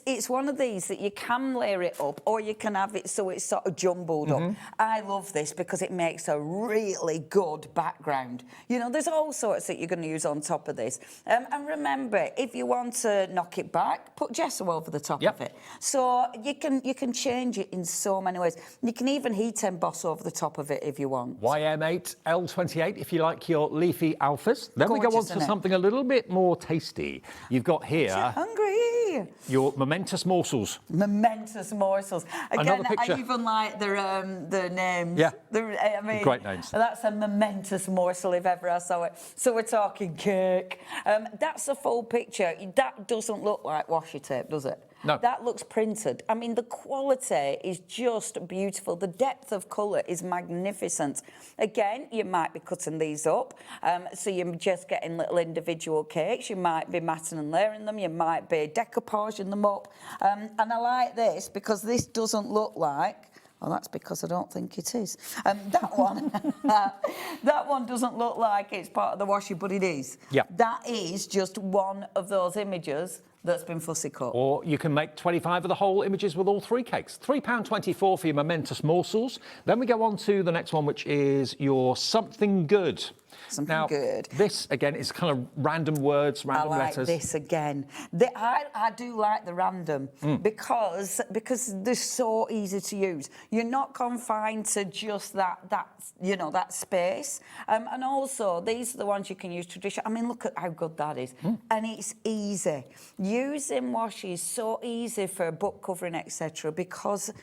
It's one of these that you can layer it up or you can have it so it's sort of jumbled up. I love this because it makes a really good background. You know, there's all sorts that you're going to use on top of this. And remember, if you want to knock it back, put gesso over the top of it. So you can change it in so many ways. You can even heat emboss over the top of it if you want. YM8, L28, if you like your Leafy Alphas. Then we go on to something a little bit more tasty. You've got here hungry. Your momentous morsels. Momentous morsels. Again, picture. I even like the names. Yeah. I mean, great names. That's a momentous morsel if ever I saw it. So we're talking cake. That's a full picture. That doesn't look like washi tape, does it? No. That looks printed. I mean, the quality is just beautiful. The depth of colour is magnificent. Again, you might be cutting these up, so you're just getting little individual cakes. You might be matting and layering them. You might be decoupaging them up. And I like this because this doesn't look like... Well, that's because I don't think it is. That one, that one doesn't look like it's part of the washi, but it is. Yeah. That is just one of those images that's been fussy cut. Or you can make 25 of the whole images with all 3 cakes. £3.24 for your momentous morsels. Then we go on to the next one, which is your something good. Something good. This, again, is kind of random words, random letters. I like this again. I do like the random because they're so easy to use. You're not confined to just that space. And also, these are the ones you can use traditional. I mean, look at how good that is. And it's easy. Using washi is so easy for book covering, etc., because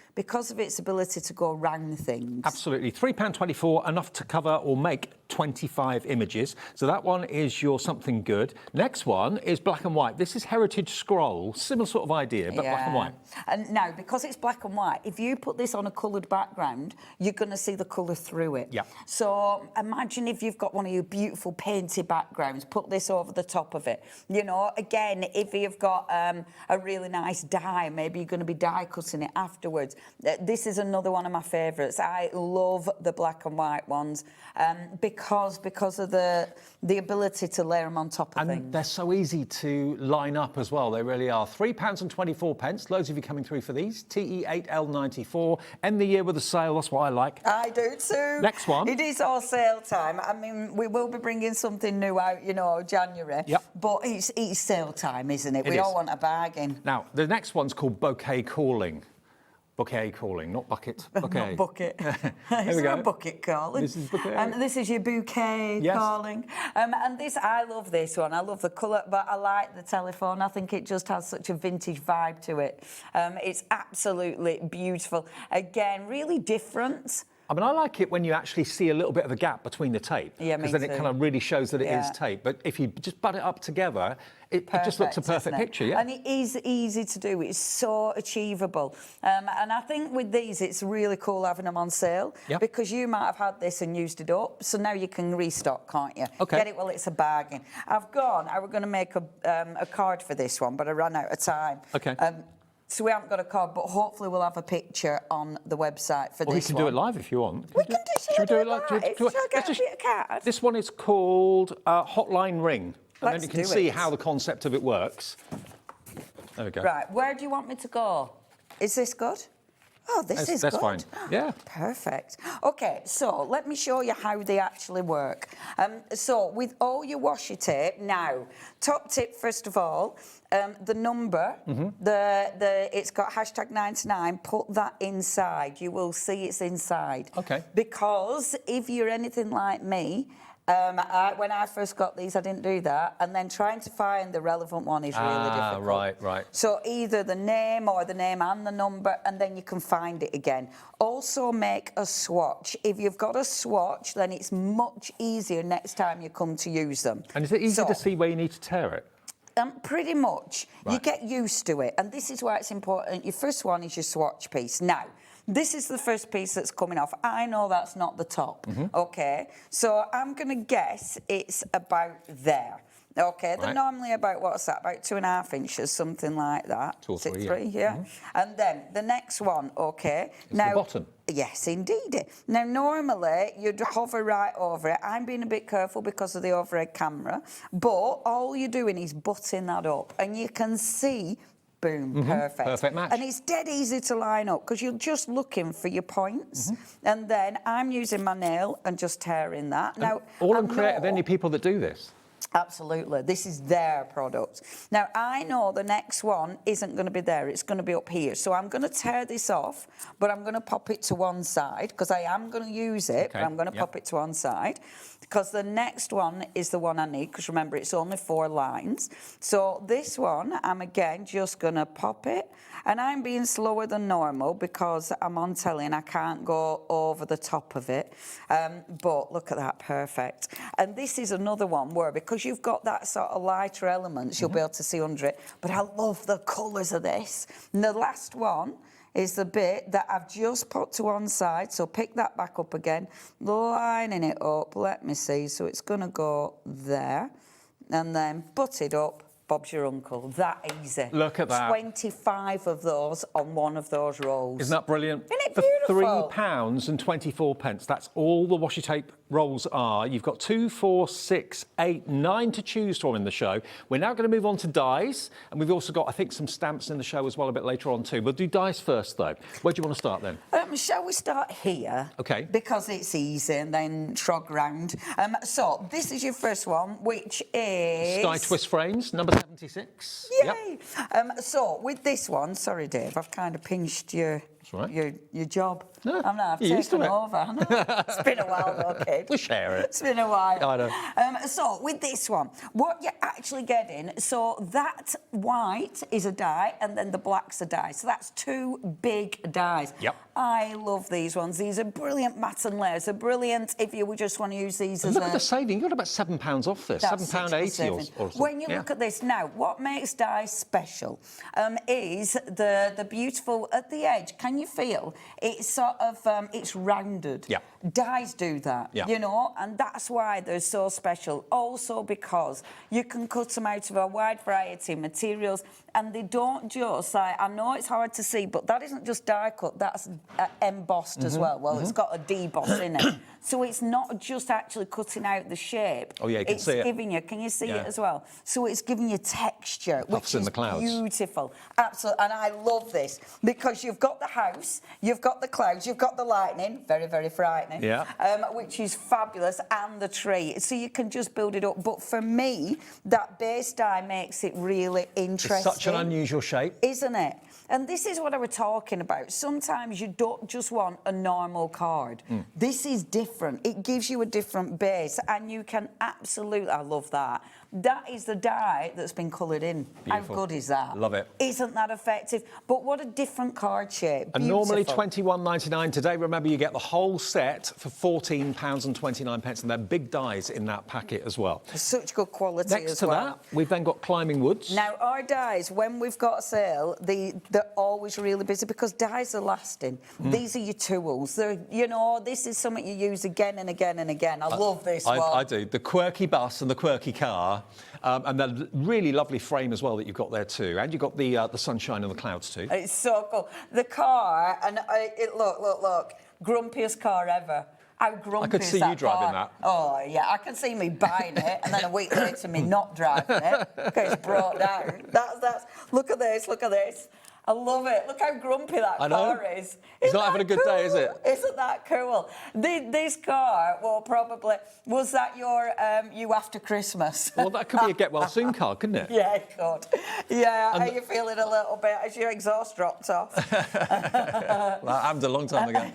of its ability to go around things. Absolutely. £3.24, enough to cover or make 25 images. So that one is your something good. Next one is black and white. This is Heritage Scroll. Similar sort of idea, but black and white. And now, because it's black and white, if you put this on a coloured background, you're going to see the colour through it. Yeah. So imagine if you've got one of your beautiful painted backgrounds, put this over the top of it. You know, again, if you've got a really nice die, maybe you're going to be die cutting it afterwards. This is another one of my favourites. I love the black and white ones because of the ability to layer them on top of things. And they're so easy to line up as well. They really are. £3.24. Loads of you coming through for these. TE8L94. End the year with a sale. That's what I like. I do too. Next one. It is our sale time. I mean, we will be bringing something new out, you know, January. Yep. But it's sale time, isn't it? We all want a bargain. Now, the next one's called Bouquet Calling. Bouquet calling, not bucket. Bouquet. Not bucket. There we go. A bucket calling. This is bouquet. This is your bouquet calling. And this, I love this one. I love the colour, but I like the telephone. I think it just has such a vintage vibe to it. It's absolutely beautiful. Again, really different. I mean, I like it when you actually see a little bit of a gap between the tape. Yeah, me because then too. it kind of really shows that it is tape. But if you just butt it up together, it just looks a perfect picture, yeah? And it is easy to do. It's so achievable. And I think with these, it's really cool having them on sale because you might have had this and used it up. So now you can restock, can't you? Okay. Get it while it's a bargain. I was going to make a card for this one, but I ran out of time. Okay. So we haven't got a card, but hopefully we'll have a picture on the website for Or this we can one. do it live if you want. We can do it. Should we do it live? Let's Get a card? This one is called Hotline Ring. And then you can see how the concept of it works. There we go. Right, where do you want me to go? Is this good? Oh, this is that's good. fine. Yeah. Perfect. Okay, so let me show you how they actually work. So with all your washi tape, now, top tip first of all, the number, it's got #99. Put that inside. You will see it's inside. Okay. Because if you're anything like me. When I first got these, I didn't do that. And then trying to find the relevant one is really difficult. Right. So either the name or the name and the number, and then you can find it again. Also make a swatch. If you've got a swatch, then it's much easier next time you come to use them. And is it easy to see where you need to tear it? Pretty much. Right. You get used to it. And this is why it's important. Your first one is your swatch piece. Now, this is the first piece that's coming off. I know that's not the top, okay? So I'm going to guess it's about there. Okay, they're normally about, what's that, about 2.5 inches, something like that. 2 or 3, 3, yeah. And then the next one, okay. It's the bottom. Yes, indeed. Now, normally, you'd hover right over it. I'm being a bit careful because of the overhead camera. But all you're doing is butting that up. And you can see... Boom, perfect. Perfect match. And it's dead easy to line up because you're just looking for your points. And then I'm using my nail and just tearing that. Now, all on Create, are there any people that do this? Absolutely. This is their product. Now, I know the next one isn't going to be there. It's going to be up here. So I'm going to tear this off, but I'm going to pop it to one side because I am going to use it, but I'm going to pop it to one side because the next one is the one I need because, remember, it's only 4 lines. So this one, I'm, again, just going to pop it. And I'm being slower than normal because I'm on telly and I can't go over the top of it. But look at that, perfect. And this is another one where, because you've got that sort of lighter elements, you'll be able to see under it. But I love the colours of this. And the last one is the bit that I've just put to one side. So pick that back up again, lining it up. Let me see. So it's going to go there. And then butt it up. Bob's your uncle. That easy. Look at that. 25 of those on one of those rolls. Isn't that brilliant? Isn't it beautiful? For £3.24. That's all the washi tape rolls are, you've got 2, 4, 6, 8, 9 to choose from in the show. We're now going to move on to dies, and we've also got, I think, some stamps in the show as well a bit later on too. We'll do dies first, though. Where do you want to start then? Shall we start here? Okay. Because it's easy, and then trog round. So this is your first one, which is Sky Twist Frames, number 76. Yay! So with this one, sorry, Dave, I've kind of pinched your job. No, I'm not. I've you're used to taken it. over. I know. It's been a while, though, kid. We'll share it. It's been a while. I know. So with this one, what you're actually getting, so that white is a die, and then the black's a die. So that's 2 big dies. Yep. I love these ones. These are brilliant matte and layers. They're brilliant if you just want to use these as Look at the saving. You got about £7 off this. That's £7.80 or something. When you look at this now, what makes dies special is the beautiful at the edge. Can you feel it's sort of it's rounded? Yeah. Dies do that, Yeah. you know, and that's why they're so special. Also because you can cut them out of a wide variety of materials, and they don't just, I know it's hard to see, but that isn't just die cut, that's embossed as well. Well, it's got a deboss in it. So it's not just actually cutting out the shape. Oh, yeah, you can it's see it. giving you, can you see Yeah. it as well? So it's giving you texture, Puffs which in is the clouds. beautiful. Absolutely, and I love this because you've got the house, you've got the clouds, you've got the lightning, very, very frightening, Yeah. which is fabulous, and the tree. So you can just build it up. But for me, that base die makes it really interesting. It's such an unusual shape. Isn't it? And this is what I was talking about. Sometimes you don't just want a normal card. This is different. It gives you a different base, and you can absolutely, I love that. That is the die that's been coloured in. Beautiful. How good is that? Love it. Isn't that effective? But what a different card shape. And normally Beautiful. £21.99. Today, remember, you get the whole set for £14.29, and they're big dies in that packet as well. Such good quality Next as to well. that, we've then got Climbing Woods. Now, our dies, when we've got a sale, they're always really busy because dies are lasting. These are your tools. They're, you know, this is something you use again and again and again. I love this one. I do. The quirky bus and the quirky car. And the really lovely frame as well that you've got there too. And you've got the sunshine and the clouds too. It's so cool. The car, and look, grumpiest car ever. How grumpy I could is see that you driving car? that. Oh, yeah, I can see me buying it, and then a week later me not driving it because it's brought down. That's. Look at this. Look at this. I love it. Look how grumpy that car is. It's not having a good day, is it? Isn't that cool? This car, well, probably, was that your you after Christmas? Well, that could be a get well soon card, couldn't it? Yeah, it could. Yeah, are you feeling a little bit as your exhaust dropped off? That happened a long time ago.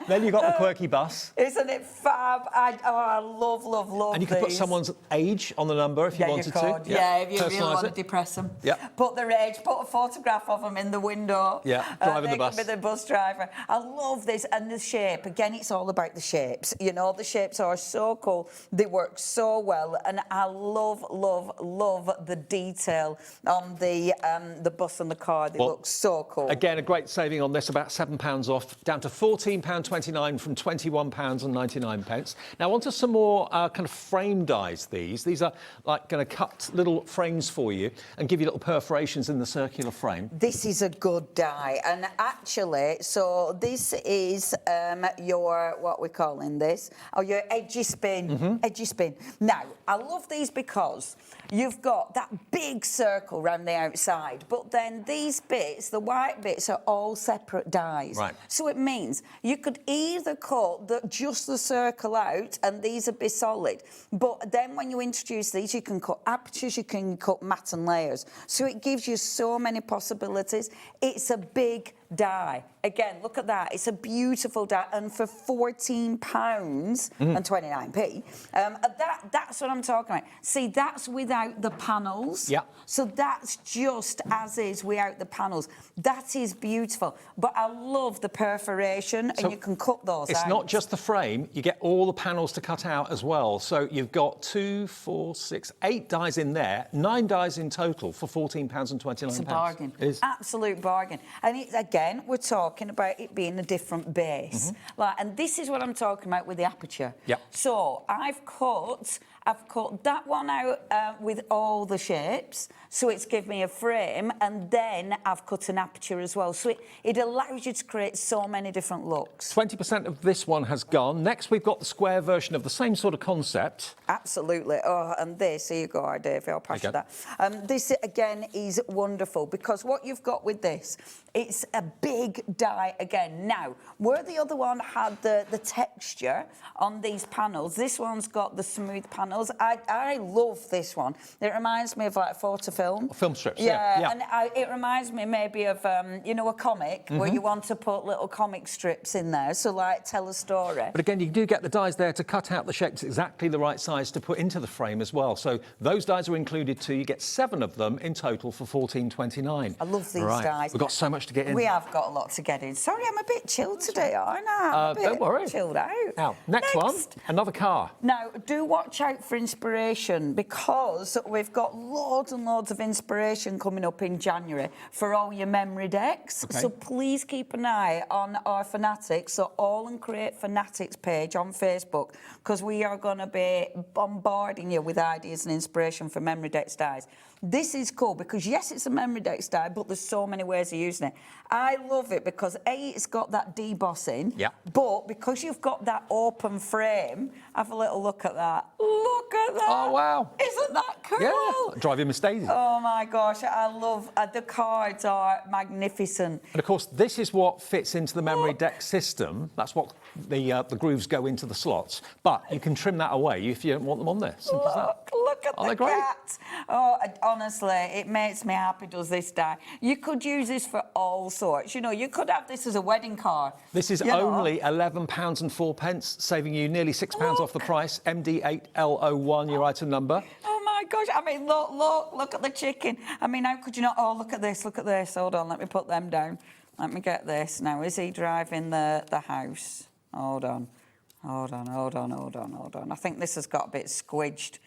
Then you've got the quirky bus. Isn't it fab? I love And you could put these. someone's age on the number if you wanted to. Yeah, if you really Personalise want it. to depress them. Yeah. Put their age, put a photograph of them in the window. Yeah, driving the bus. They could be the bus driver. I love this. And the shape, again, it's all about the shapes. You know, the shapes are so cool. They work so well. And I love the detail on the bus and the car. They look so cool. Again, a great saving on this, about £7 off, down to £14.29 from £21.99. Now, onto some more kind of frame dies, these are like going to cut little frames for you and give you little perforations in the circular frame. This is a good die, and actually, so this is your, what we're calling this, your edgy spin, edgy spin. Now, I love these because you've got that big circle around the outside, but then these bits, the white bits, are all separate dies. Right. So it means you could either cut just the circle out, and these would be solid, but then when you introduce these, you can cut apertures, you can cut matte and layers. So it gives you so many possibilities. It's a big die. Again, look at that. It's a beautiful die. And for £14 and 29p, that's what I'm talking about. See, that's without the panels. Yeah. So that's just as is without the panels. That is beautiful. But I love the perforation, and you can cut those out. It's not just the frame, you get all the panels to cut out as well. So you've got 2, 4, 6, 8 dies in there, 9 dies in total for £14.29. It's a bargain. It is. Absolute bargain. And it's, again, we're talking about it being a different base. And this is what I'm talking about with the aperture. Yep. So I've cut I've cut that one out with all the shapes, so it's given me a frame, and then I've cut an aperture as well. So it allows you to create so many different looks. 20% of this one has gone. Next, we've got the square version of the same sort of concept. Absolutely. Oh, and this, here you go, Davey, I'll pass you that. This, again, is wonderful, because what you've got with this, it's a big die again. Now, where the other one had the texture on these panels, this one's got the smooth panels. I love this one. It reminds me of like photo film. Film strips, yeah. And it reminds me maybe of, you know, a comic where you want to put little comic strips in there, so like tell a story. But again, you do get the dies there to cut out the shapes exactly the right size to put into the frame as well. So those dies are included too. You get 7 of them in total for $14.29. I love these dies. We've got so much to get in. We have got a lot to get in. Sorry, I'm a bit chilled today, aren't I? Don't worry. Chilled out. Now, next one, another car. Now, do watch out for inspiration, because we've got loads and loads of inspiration coming up in January for all your memory decks. Okay. So please keep an eye on our Fanatics, so AALL Create Fanatics page on Facebook, because we are going to be bombarding you with ideas and inspiration for memory decks dies. This is cool because, yes, it's a memory decks die, but there's so many ways of using it. I love it because, A, it's got that debossing, but because you've got that open frame, have a little look at that. Look at that. Oh, wow. Isn't that cool? Yeah, driving Mercedes. Oh, my gosh, I love the cards are magnificent. And, of course, this is what fits into the memory deck system. That's what the grooves go into the slots. But you can trim that away if you don't want them on there. Simple as that. Look at the great? cat. Oh, honestly, it makes me happy, does this die. You could use this for all sorts. You know, you could have this as a wedding card. This is only £11 and 4 pence, saving you nearly £6 off the price. MD8L01, your item number. Oh, my gosh. I mean, look at the chicken. I mean, how could you not? Oh, look at this, look at this. Hold on, let me put them down. Let me get this. Now, is he driving the house? Hold on. I think this has got a bit squidged.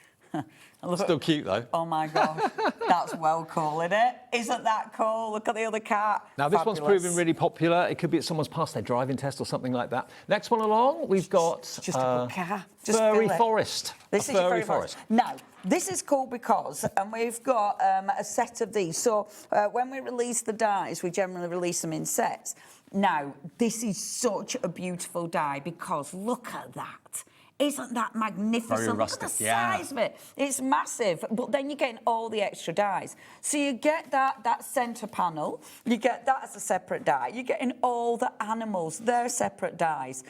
Still cute, though. Oh, my gosh. That's well cool, isn't it? Isn't that cool? Look at the other cat. Now, this one's proving really popular. It could be that someone's passed their driving test or something like that. Next one along, we've got... Just a good cat. Just furry forest. This is your furry forest. Now, this is cool because, and we've got a set of these. So when we release the dies, we generally release them in sets. Now, this is such a beautiful die because look at that. Isn't that magnificent? Very rustic, Look at the size of it. It's massive, but then you're getting all the extra dies. So you get that centre panel, you get that as a separate die. You're getting all the animals, they're separate dies.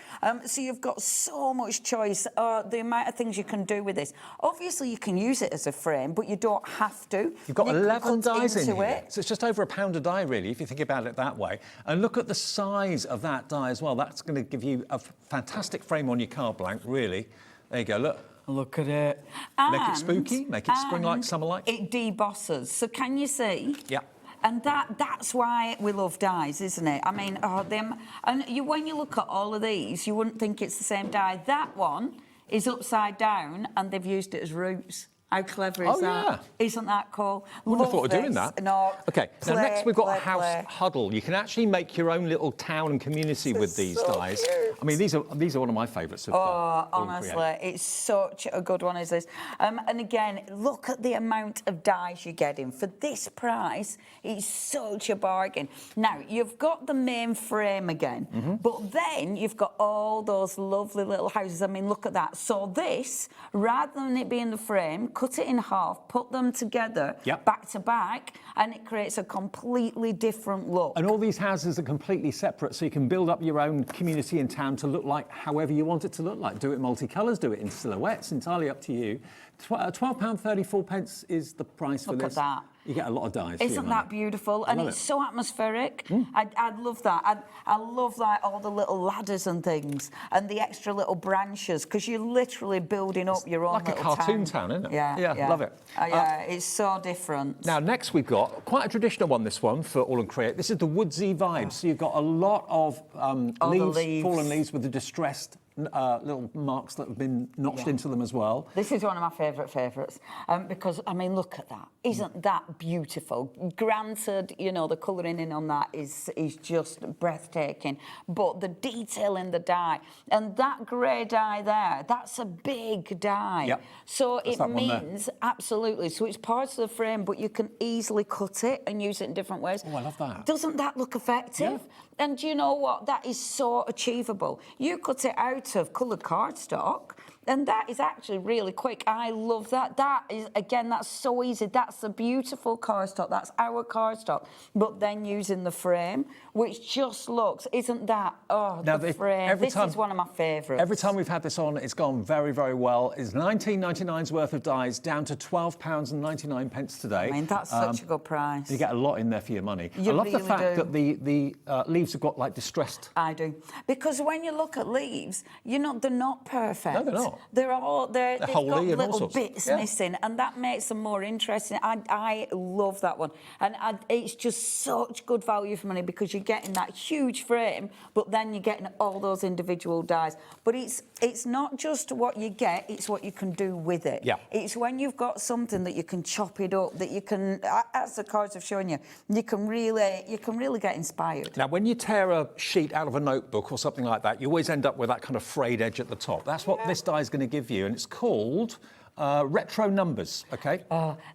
So you've got so much choice, the amount of things you can do with this. Obviously, you can use it as a frame, but you don't have to. You've got 11 dies in here. It. So it's just over £1 a die, really, if you think about it that way. And look at the size of that die as well. That's going to give you a fantastic frame on your card blank, really. There you go, look. Look at it. Make it spooky, make it spring-like, summer-like. It debosses. So can you see? Yeah. And that's why we love dies, isn't it? I mean, when you look at all of these, you wouldn't think it's the same die. That one is upside down, and they've used it as roots. How clever is that? Yeah. Isn't that cool? Wouldn't have thought of doing that. No. OK, now next we've got a house huddle. You can actually make your own little town and community with these dies. Cute. I mean, these are one of my favourites. Honestly, it's such a good one, is this. And again, look at the amount of dies you're getting. For this price, it's such a bargain. Now, you've got the main frame again, but then you've got all those lovely little houses. I mean, look at that. So this, rather than it being the frame, cut it in half, put them together, back to back, and it creates a completely different look. And all these houses are completely separate, so you can build up your own community in town to look like however you want it to look like. Do it multicolours, do it in silhouettes, entirely up to you. £12.34 is the price for this. Look at that. You get a lot of dies. Isn't that beautiful? And it's so atmospheric. I'd love that. I love like all the little ladders and things and the extra little branches, because you're literally building up your own like little a cartoon town, isn't it? Yeah, love it. Yeah, it's so different. Now, next we've got quite a traditional one, this one, for AALL Create. This is the woodsy vibe. So you've got a lot of leaves, fallen leaves with the distressed little marks that have been notched into them as well. This is one of my favourites because, I mean, look at that. Isn't that beautiful? Granted, you know, the colouring in on that is just breathtaking, but the detail in the die, and that grey die there, that's a big die. Yep. So That's it that one there. means, absolutely, so it's part of the frame, but you can easily cut it and use it in different ways. Oh, I love that. Doesn't that look effective? Yeah. And do you know what? That is so achievable. You cut it out of coloured cardstock, and that is actually really quick. I love that. That is, again, that's so easy. That's a beautiful cardstock. That's our cardstock. But then using the frame, which just looks, isn't that, oh, Now, the frame. This is one of my favourites. Every time we've had this on, it's gone very, very well. It's £19.99's worth of dies, down to £12.99 today. I mean, that's such a good price. You get a lot in there for your money. You I love the really fact do. that the leaves have got, like, distressed. I do. Because when you look at leaves, you know, they're not perfect. No, they're not. They've got holy and all little sorts. bits Yeah. missing, and that makes them more interesting. I love that one. And it's just such good value for money because you're getting that huge frame, but then you're getting all those individual dies. But it's not just what you get, it's what you can do with it. Yeah. It's when you've got something that you can chop it up, that you can, as the cards have shown you, you can really get inspired. Now, when you tear a sheet out of a notebook or something like that, you always end up with that kind of frayed edge at the top. That's what this die is going to give you, and it's called retro numbers, okay?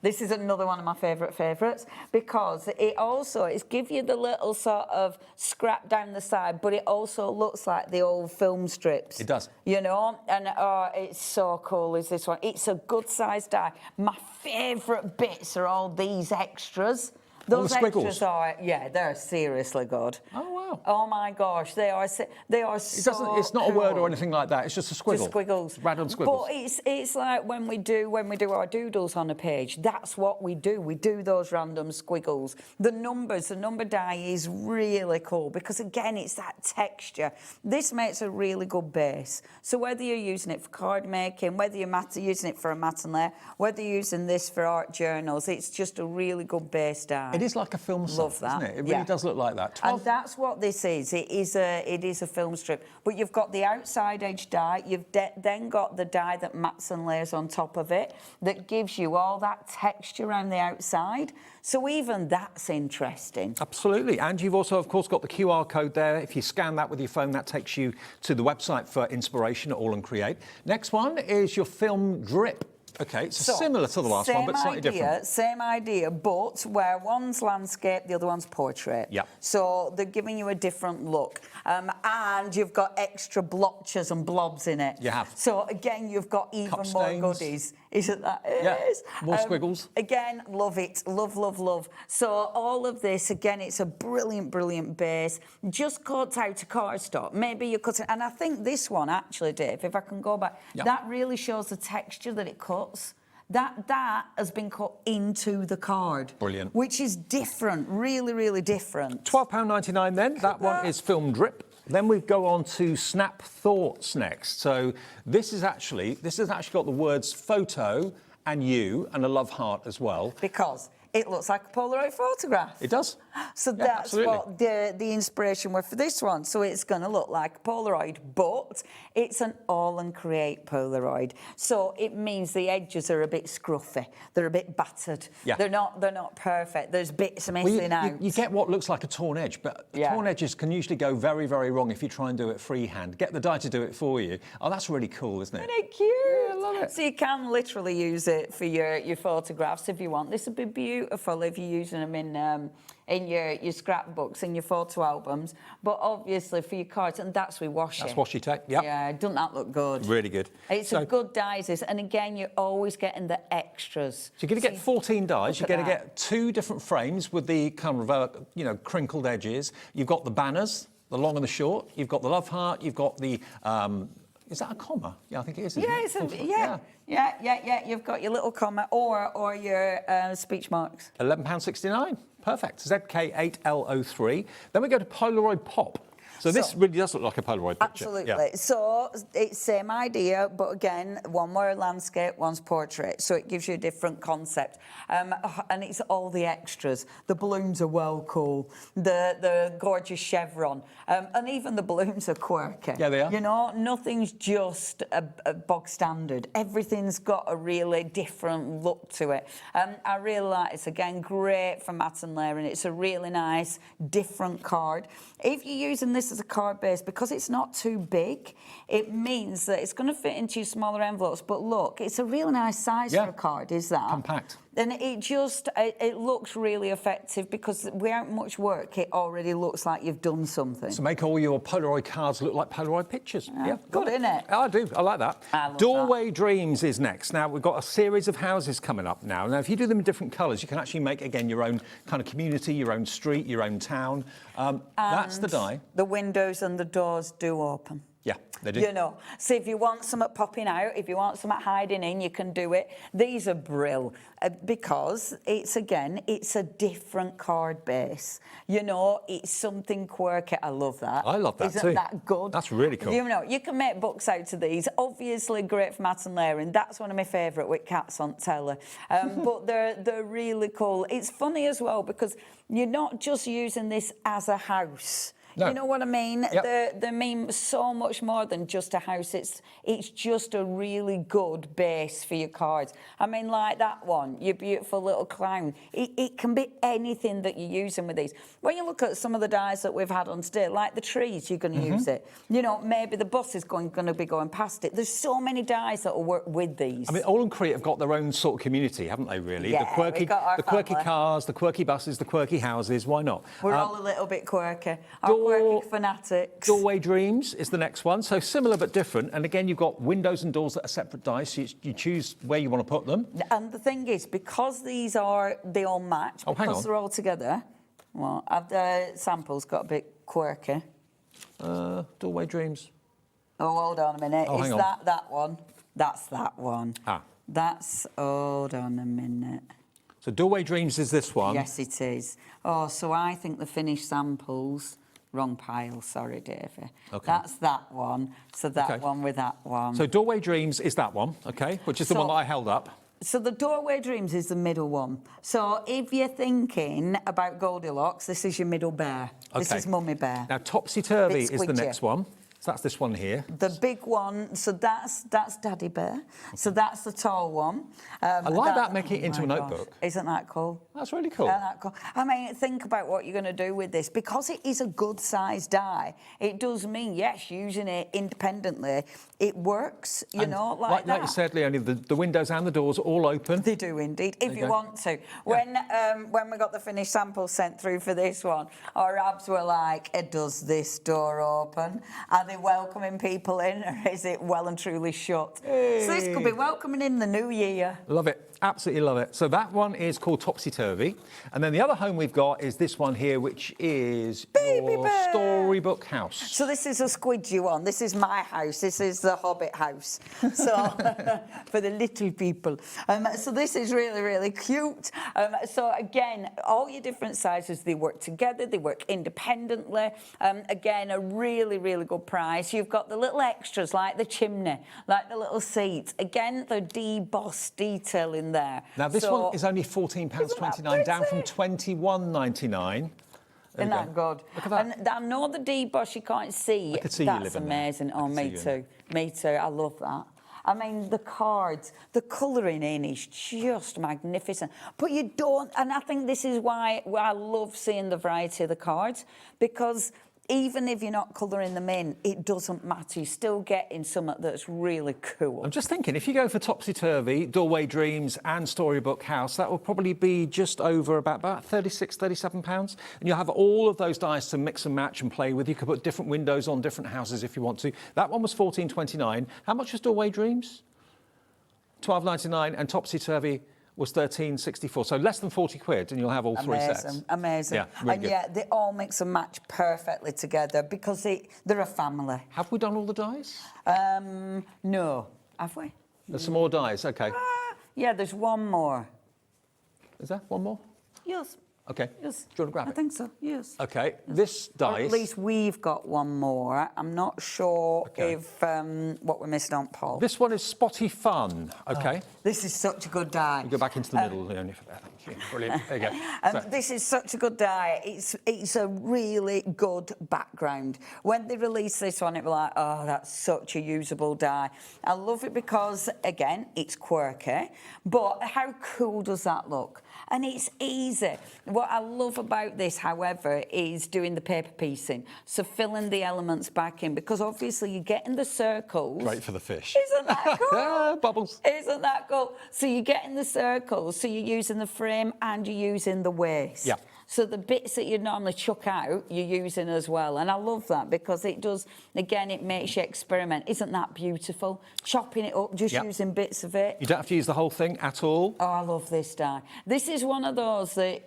This is another one of my favourites because it's give you the little sort of scrap down the side, but it also looks like the old film strips. It does. You know, and it's so cool is this one. It's a good sized die. My favourite bits are all these extras. All the Those squiggles. extras are, they're seriously good. Oh, wow. Oh, my gosh, they are so It's not a word or anything like that. It's just a squiggle. Just squiggles. Random squiggles. But it's like when we do our doodles on a page, that's what we do. We do those random squiggles. The number die is really cool because, again, it's that texture. This makes a really good base. So whether you're using it for card making, whether you're using it for a mat and layer, whether you're using this for art journals, it's just a really good base die. It is like a film set, Love that. isn't it? It really does look like that. And that's what this is. It is a film strip. But you've got the outside edge die. You've then got the die that mats and layers on top of it that gives you all that texture around the outside. So even that's interesting. Absolutely. And you've also, of course, got the QR code there. If you scan that with your phone, that takes you to the website for inspiration at AALL Create. Next one is your film drip. Okay, it's similar to the last one, but slightly different. Same idea, but where one's landscape, the other one's portrait. Yeah. So they're giving you a different look. And you've got extra blotches and blobs in it. You have. So again, you've got even Cup more stains. goodies. Isn't that it? Yeah, Is? more squiggles. Again, love it. Love, love, love. So all of this, again, it's a brilliant, brilliant base. Just cut out a cardstock. Maybe you're cutting... And I think this one, actually, Dave, if I can go back, that really shows the texture that it cuts. That has been cut into the card. Brilliant. Which is different, really, really different. £12.99 then. That one is film drip. Then we go on to Snap Thoughts next. So this has actually got the words photo and you and a love heart as well. Because it looks like a Polaroid photograph. It does. So Yeah, that's absolutely. what the inspiration was for this one. So it's going to look like a Polaroid, but it's an AALL Create Polaroid. So it means the edges are a bit scruffy. They're a bit battered. Yeah. They're not perfect. There's bits missing out. You get what looks like a torn edge, but torn edges can usually go very, very wrong if you try and do it freehand. Get the die to do it for you. Oh, that's really cool, isn't it? Isn't it cute? Yeah, I love it. So you can literally use it for your photographs if you want. This would be beautiful if you're using them in your scrapbooks, in your photo albums, but obviously for your cards, and that's with washi. That's washi tape, yep. Yeah, doesn't that look good? Really good. It's a good dies, and again, you're always getting the extras. So you're going to get 14 dies. You're Look going to at get 2 different frames with the kind of, crinkled edges. You've got the banners, the long and the short. You've got the love heart. You've got the... is that a comma? Yeah, I think it is. Yeah, yeah. You've got your little comma or your speech marks. £11.69. Perfect. ZK8L03. Then we go to Polaroid Pop. So this really does look like a Polaroid picture. Absolutely. Yeah. So it's same idea, but again, one more landscape, one's portrait. So it gives you a different concept. And it's all the extras. The balloons are well cool. The gorgeous chevron. And even the balloons are quirky. Yeah, they are. You know, nothing's just a bog standard. Everything's got a really different look to it. I really like it. Again, great for Matt and Larry. It's a really nice, different card. If you're using this as a card base, because it's not too big, it means that it's going to fit into your smaller envelopes. But look, it's a really nice size for a card, is that? Compact. And it looks really effective because without much work, it already looks like you've done something. So make all your Polaroid cards look like Polaroid pictures. Yeah, good, isn't it? I do. I like that. I love Doorway Dreams is next. Now, we've got a series of houses coming up now. Now, if you do them in different colours, you can actually make, again, your own kind of community, your own street, your own town. That's the die. The windows and the doors do open. Yeah, they do. You know, so if you want some popping out, if you want some hiding in, you can do it. These are brill because it's a different card base. You know, it's something quirky. I love that. I love that too. Isn't that good? That's really cool. You know, you can make books out of these. Obviously, great for Matt and Larry, and that's one of my favourite with cats on telly. But they're really cool. It's funny as well because you're not just using this as a house. No. You know what I mean? Yep. They mean so much more than just a house. It's just a really good base for your cards. I mean, like that one, your beautiful little clown. It can be anything that you're using with these. When you look at some of the dies that we've had on today, like the trees, you're going to use it. You know, maybe the bus is going to be going past it. There's so many dies that will work with these. I mean, AALL Create have got their own sort of community, haven't they, really? Yeah, the quirky family. cars, the quirky buses, the quirky houses. Why not? We're all a little bit quirky. Our quirky fanatics. Doorway Dreams is the next one. So similar but different. And again, you've got windows and doors that are separate dice. So you choose where you want to put them. And the thing is, because they all match, because they're all together, well, the samples got a bit quirky. Doorway Dreams. Oh, hold on a minute. Oh, is that one? That's that one. Hold on a minute. So Doorway Dreams is this one. Yes, it is. Oh, so I think the finished samples... Wrong pile, sorry, Davey. Okay. That's that one. So that one with that one. So Doorway Dreams is that one, okay, which is the one that I held up. So the Doorway Dreams is the middle one. So if you're thinking about Goldilocks, this is your middle bear. Okay. This is Mummy Bear. Now Topsy Turvy is the next one. So that's this one here. The big one, so that's Daddy Bear. So that's the tall one. I like that making it into a notebook. Isn't that cool? That's really cool. Isn't that cool? I mean, think about what you're going to do with this. Because it is a good size die, it does mean, yes, using it independently, it works, you know, like that. Like you said, Leonie, the windows and the doors are all open. They do indeed, if you want to. Yeah. When we got the finished samples sent through for this one, our abs were like, does this door open? Are they welcoming people in, or is it well and truly shut? Hey. So this could be welcoming in the new year. Love it. Absolutely love it. So that one is called Topsy Turvy. And then the other home we've got is this one here, which is your Storybook House. So this is a squidgy one. This is my house. This is the Hobbit house. So for the little people. So this is really, really cute. So again, all your different sizes, they work together. They work independently. Again, a really, really good price. You've got the little extras like the chimney, like the little seats. Again, the debossed detail in there. Now this one is only £14.29, down from £21.99. Isn't that good? Look at that. And I know the deboss you can't see. I could see you That's living amazing. there. Oh, me too. Me too. I love that. I mean, the cards, the colouring in is just magnificent. But you don't, and I think this is why I love seeing the variety of the cards, because even if you're not colouring them in, it doesn't matter. You're still getting something that's really cool. I'm just thinking, if you go for Topsy Turvy, Doorway Dreams and Storybook House, that will probably be just over about £36, £37. And you'll have all of those dice to mix and match and play with. You could put different windows on different houses if you want to. That one was £14.29. How much was Doorway Dreams? £12.99. And Topsy Turvy was £13.64, so less than 40 quid, and you'll have all three sets. Amazing. Yeah, really good. Yeah, they all mix and match perfectly together because they're a family. Have we done all the dies? No. Have we? There's some more dies, okay. Yeah, there's one more. Is there one more? Yes. Okay. Yes. Do you want to grab I it? think so, yes. Okay, this Or dice... at least we've got one more. I'm not sure Okay. if what we're missing on, Paul. This one is Spotty Fun, okay? This is such a good die. You go back into the middle, Leonie, for that. Thank you. Brilliant. There you go. So- This is such a good die. It's a really good background. When they released this one, it was like, oh, that's such a usable die. I love it because, again, it's quirky, but how cool does that look? And it's easy. What I love about this, however, is doing the paper piecing. So filling the elements back in, because obviously you're getting the circles. Great for the fish. Isn't that cool? Bubbles. Isn't that cool? So you're getting the circles, so you're using the frame and you're using the waste. Yeah. So the bits that you'd normally chuck out, you're using as well. And I love that because it does, again, it makes you experiment. Isn't that beautiful? Chopping it up, just Yep. using bits of it. You don't have to use the whole thing at all. Oh, I love this die. This is one of those that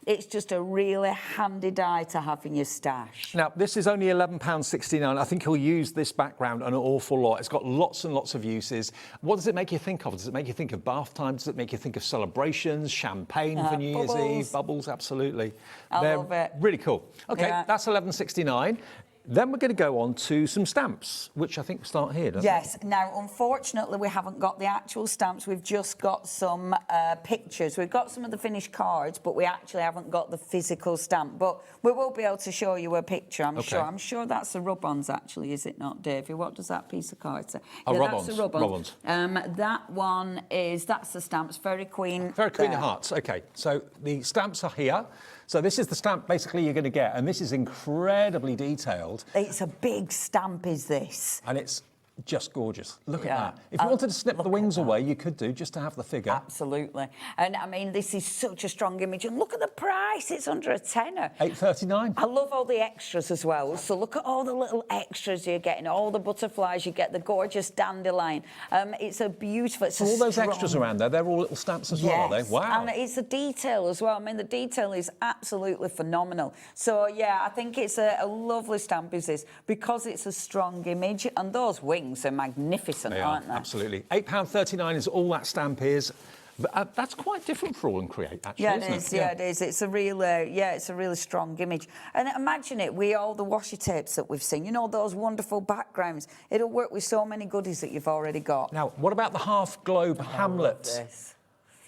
it's just a really handy die to have in your stash. Now, this is only £11.69. I think you'll use this background an awful lot. It's got lots and lots of uses. What does it make you think of? Does it make you think of bath time? Does it make you think of celebrations, champagne for New Year's bubbles. Eve? Bubbles, absolutely. I They're love it. really cool. OK, Yeah. that's £11.69. Then we're going to go on to some stamps, which I think start here, doesn't Yes. Now, unfortunately, we haven't got the actual stamps. We've just got some pictures. We've got some of the finished cards, but we actually haven't got the physical stamp. But we will be able to show you a picture, I'm sure. I'm sure that's the rub-ons, actually, is it not, Davey? What does that piece of card say? Oh, yeah, rub-ons. That's the rub-ons. That one is, that's the stamps, Fairy Queen. Fairy Queen there. of Hearts. OK, so the stamps are here. So this is the stamp basically you're going to get, and this is incredibly detailed. It's a big stamp, is this? And it's just gorgeous. Look Yeah. at that. If you wanted to snip the wings away, you could do, just to have the figure. Absolutely. And I mean, this is such a strong image. And look at the price, it's under a tenner. £8.39. I love all the extras as well. So look at all the little extras you're getting, all the butterflies, you get the gorgeous dandelion. It's a beautiful, it's All a those strong... extras around there, they're all little stamps as well, are they? Wow. And it's a detail as well. I mean, the detail is absolutely phenomenal. So, yeah, I think it's a lovely stamp, is this, because it's a strong image. And those wings are magnificent, They aren't are, they? absolutely. £8.39 is all that stamp is. But, that's quite different for AALL Create, actually, Yeah, isn't it is. Yeah, it is. It's a real, it's a really strong image. And imagine it with all the washi tapes that we've seen. You know, those wonderful backgrounds. It'll work with so many goodies that you've already got. Now, what about the half-globe Hamlet? This.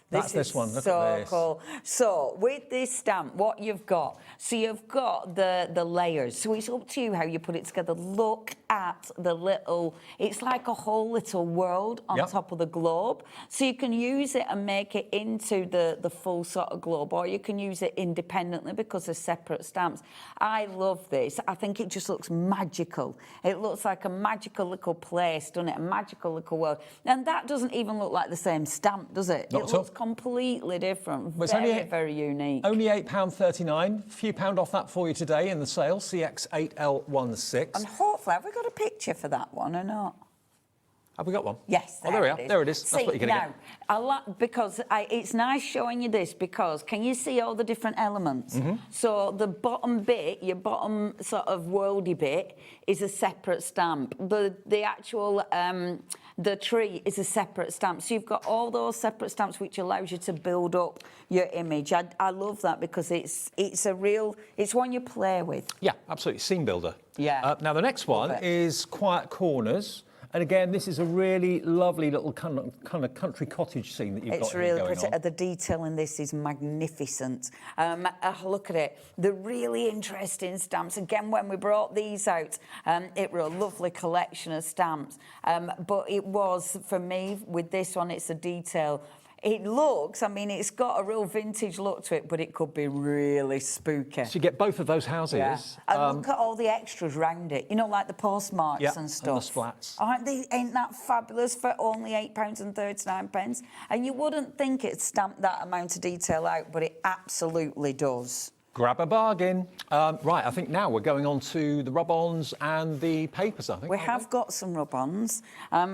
That's this one. Look so at this. Cool. So with this stamp, what you've got, so you've got the layers. So it's up to you how you put it together. Look at the little, it's like a whole little world on top of the globe. So you can use it and make it into the full sort of globe, or you can use it independently because they're separate stamps. I love this. I think it just looks magical. It looks like a magical little place, doesn't it? A magical little world. And that doesn't even look like the same stamp, does it? Not it at all. looks completely different. Well, it's very, only very unique. Only £8.39. A few pound off that for you today in the sale, CX8L16. And hopefully, have we got a picture for that one or not? Have we got one? Yes. Oh, there we are. There it is. That's See, what you're going to now, get. I like, because it's nice showing you this, because can you see all the different elements? Mm-hmm. So the bottom bit, your bottom sort of worldy bit, is a separate stamp. The actual the tree is a separate stamp. So you've got all those separate stamps, which allows you to build up your image. I love that because it's one you play with. Yeah, absolutely. Scene builder. Yeah. Now, the next one is Quiet Corners. And again, this is a really lovely little kind of country cottage scene that you've got here going on. The detail in this is magnificent. Look at it. The really interesting stamps. Again, when we brought these out, it was a lovely collection of stamps. But it was, for me, with this one, it's a detail. It looks, I mean, it's got a real vintage look to it, but it could be really spooky. So you get both of those houses. Yeah. And look at all the extras round it, you know, like the postmarks and stuff. And the splats. Aren't they? Ain't that fabulous for only £8.39? And you wouldn't think it stamped that amount of detail out, but it absolutely does. Grab a bargain. Right, I think now we're going on to the rub-ons and the papers, I think. We have got some rub-ons.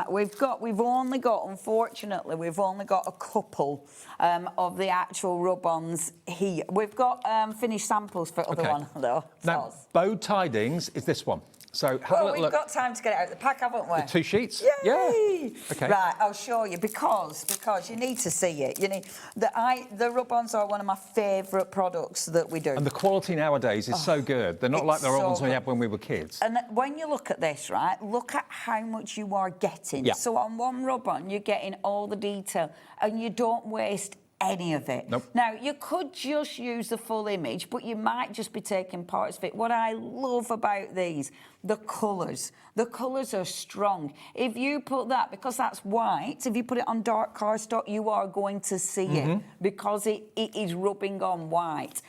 We've only got, unfortunately, a couple of the actual rub-ons here. We've got finished samples for other one, though. Now, Bowed Tidings is this one. So have a Well, little we've look. got time to get it out of the pack, haven't we? The 2 sheets? Yay! Yeah. Okay. Right, I'll show you because you need to see it. You need the rub-ons are one of my favourite products that we do. And the quality nowadays is so good. They're not like the it's so ones we good. had when we were kids. And when you look at this, right, look at how much you are getting. Yeah. So on one rub-on, you're getting all the detail and you don't waste any of it. Nope. Now, you could just use the full image, but you might just be taking parts of it. What I love about these, the colours. The colours are strong. If you put that, because that's white, if you put it on dark cardstock, you are going to see it because it is rubbing on white.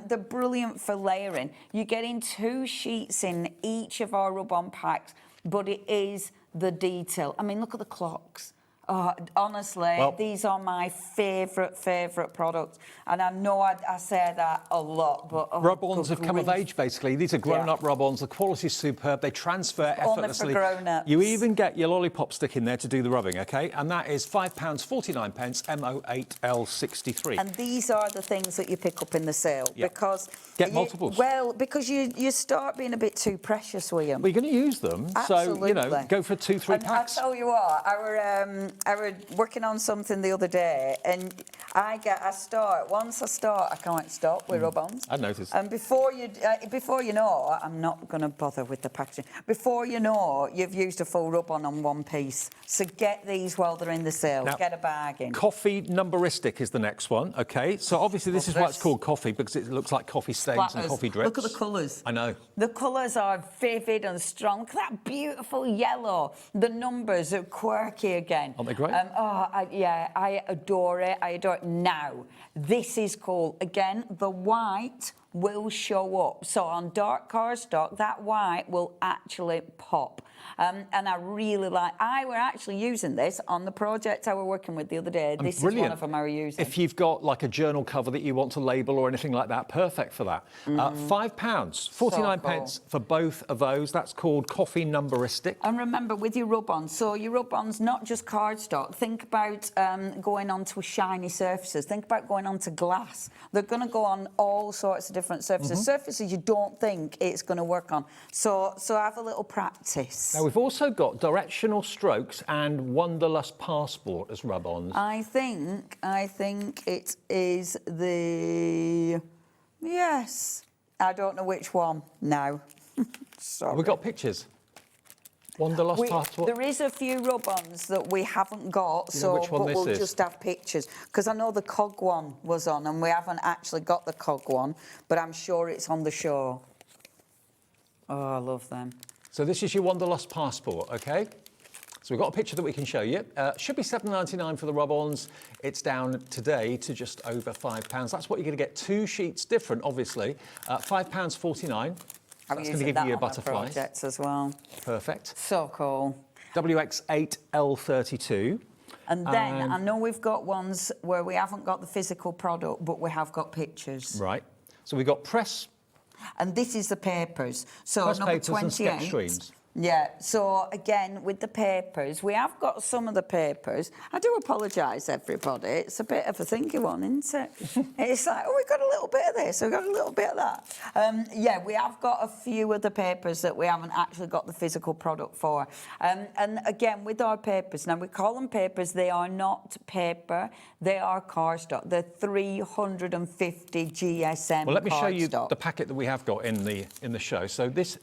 They're brilliant for layering. You're getting 2 sheets in each of our rub-on packs, but it is the detail. I mean, look at the clocks. Oh, honestly, these are my favourite products. And I know I say that a lot, but... Rub-ons have come of age, basically. These are grown-up rub-ons. The quality is superb. They transfer effortlessly. Only for grown-ups. You even get your lollipop stick in there to do the rubbing, OK? And that is £5.49, MO8L63. And these are the things that you pick up in the sale because... Get multiples. Well, because you start being a bit too precious with them. Well, you're going to use them, Absolutely. so, you know, go for 2-3 packs. I tell you what, I were working on something the other day, and once I start, I can't stop with rub-ons. I noticed. And before you know, I'm not going to bother with the packaging. Before you know, you've used a full rub-on on one piece. So get these while they're in the sale. Now, get a bargain. Coffee numberistic is the next one, OK? So obviously this is why it's called coffee, because it looks like coffee stains and coffee drips. Look at the colours. I know. The colours are vivid and strong. Look at that beautiful yellow. The numbers are quirky again. Aren't they great? I adore it. I adore it. Now, this is called, again, the white will show up. So on dark cardstock, that white will actually pop. And I really I were actually using this on the project I were working with the other day. This is one of them I were using. If you've got like a journal cover that you want to label or anything like that, perfect for that. £5.49 for both of those. That's called coffee numberistic. And remember, with your rub-ons, so your rub-ons, not just cardstock. Think about going onto shiny surfaces. Think about going onto glass. They're going to go on all sorts of different surfaces. Surfaces you don't think it's going to work on. So have a little practice. Now, we've also got Directional Strokes and Wanderlust Passport as rub-ons. I think it is the... Yes. I don't know which one now. Sorry. We've got pictures. Wanderlust Passport. There is a few rub-ons that we haven't got, which one but this we'll is? just have pictures. Because I know the cog one was on, and we haven't actually got the cog one, but I'm sure it's on the show. Oh, I love them. So this is your Wanderlust Passport, OK? So we've got a picture that we can show you. Should be £7.99 for the rub-ons. It's down today to just over £5. That's what you're going to get. 2 sheets different, obviously. £5.49. That's going to give you your butterflies. Projects as well. Perfect. So cool. WX8L32. And then I know we've got ones where we haven't got the physical product, but we have got pictures. Right. So we've got press. And this is the papers. So Press number papers and 28. sketch streams. Yeah, so again, with the papers, we have got some of the papers. I do apologise, everybody. It's a bit of a thinky one, isn't it? It's like, oh, we've got a little bit of this, we've got a little bit of that. Yeah, we have got a few of the papers that we haven't actually got the physical product for. And again, with our papers, now we call them papers, they are not paper, they are cardstock. They're 350 GSM Well, let me show you cardstock. the packet that we have got in the show. So this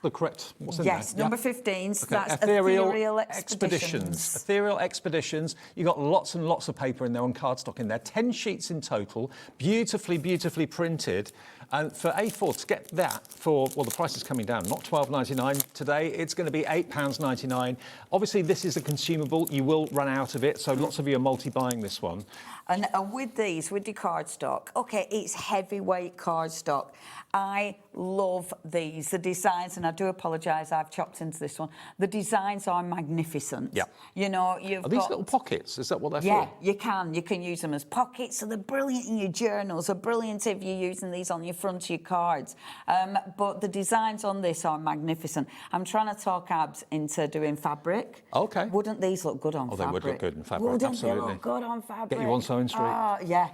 the correct, what's in there? Yes, number 15. Okay. That's Ethereal Expeditions. Ethereal Expeditions. You've got lots and lots of paper in there on cardstock in there. 10 sheets in total. Beautifully, beautifully printed. And for A4, to get that for, well, the price is coming down, not £12.99 today. It's going to be £8.99. Obviously, this is a consumable. You will run out of it, so lots of you are multi-buying this one. And with these, with the cardstock, OK, it's heavyweight cardstock. I love these, the designs, and I do apologise, I've chopped into this one. The designs are magnificent. Yeah. You know, you've Are these got... little pockets? Is that what they're for? Yeah, you can use them as pockets, so they're brilliant in your journals, they're brilliant if you're using these on your front of your cards. But the designs on this are magnificent. I'm trying to talk Abs into doing fabric. OK. Wouldn't these look good on fabric? They would look good in fabric, Wouldn't absolutely. they look good on fabric? Get you on Sewing Street. Oh, yeah.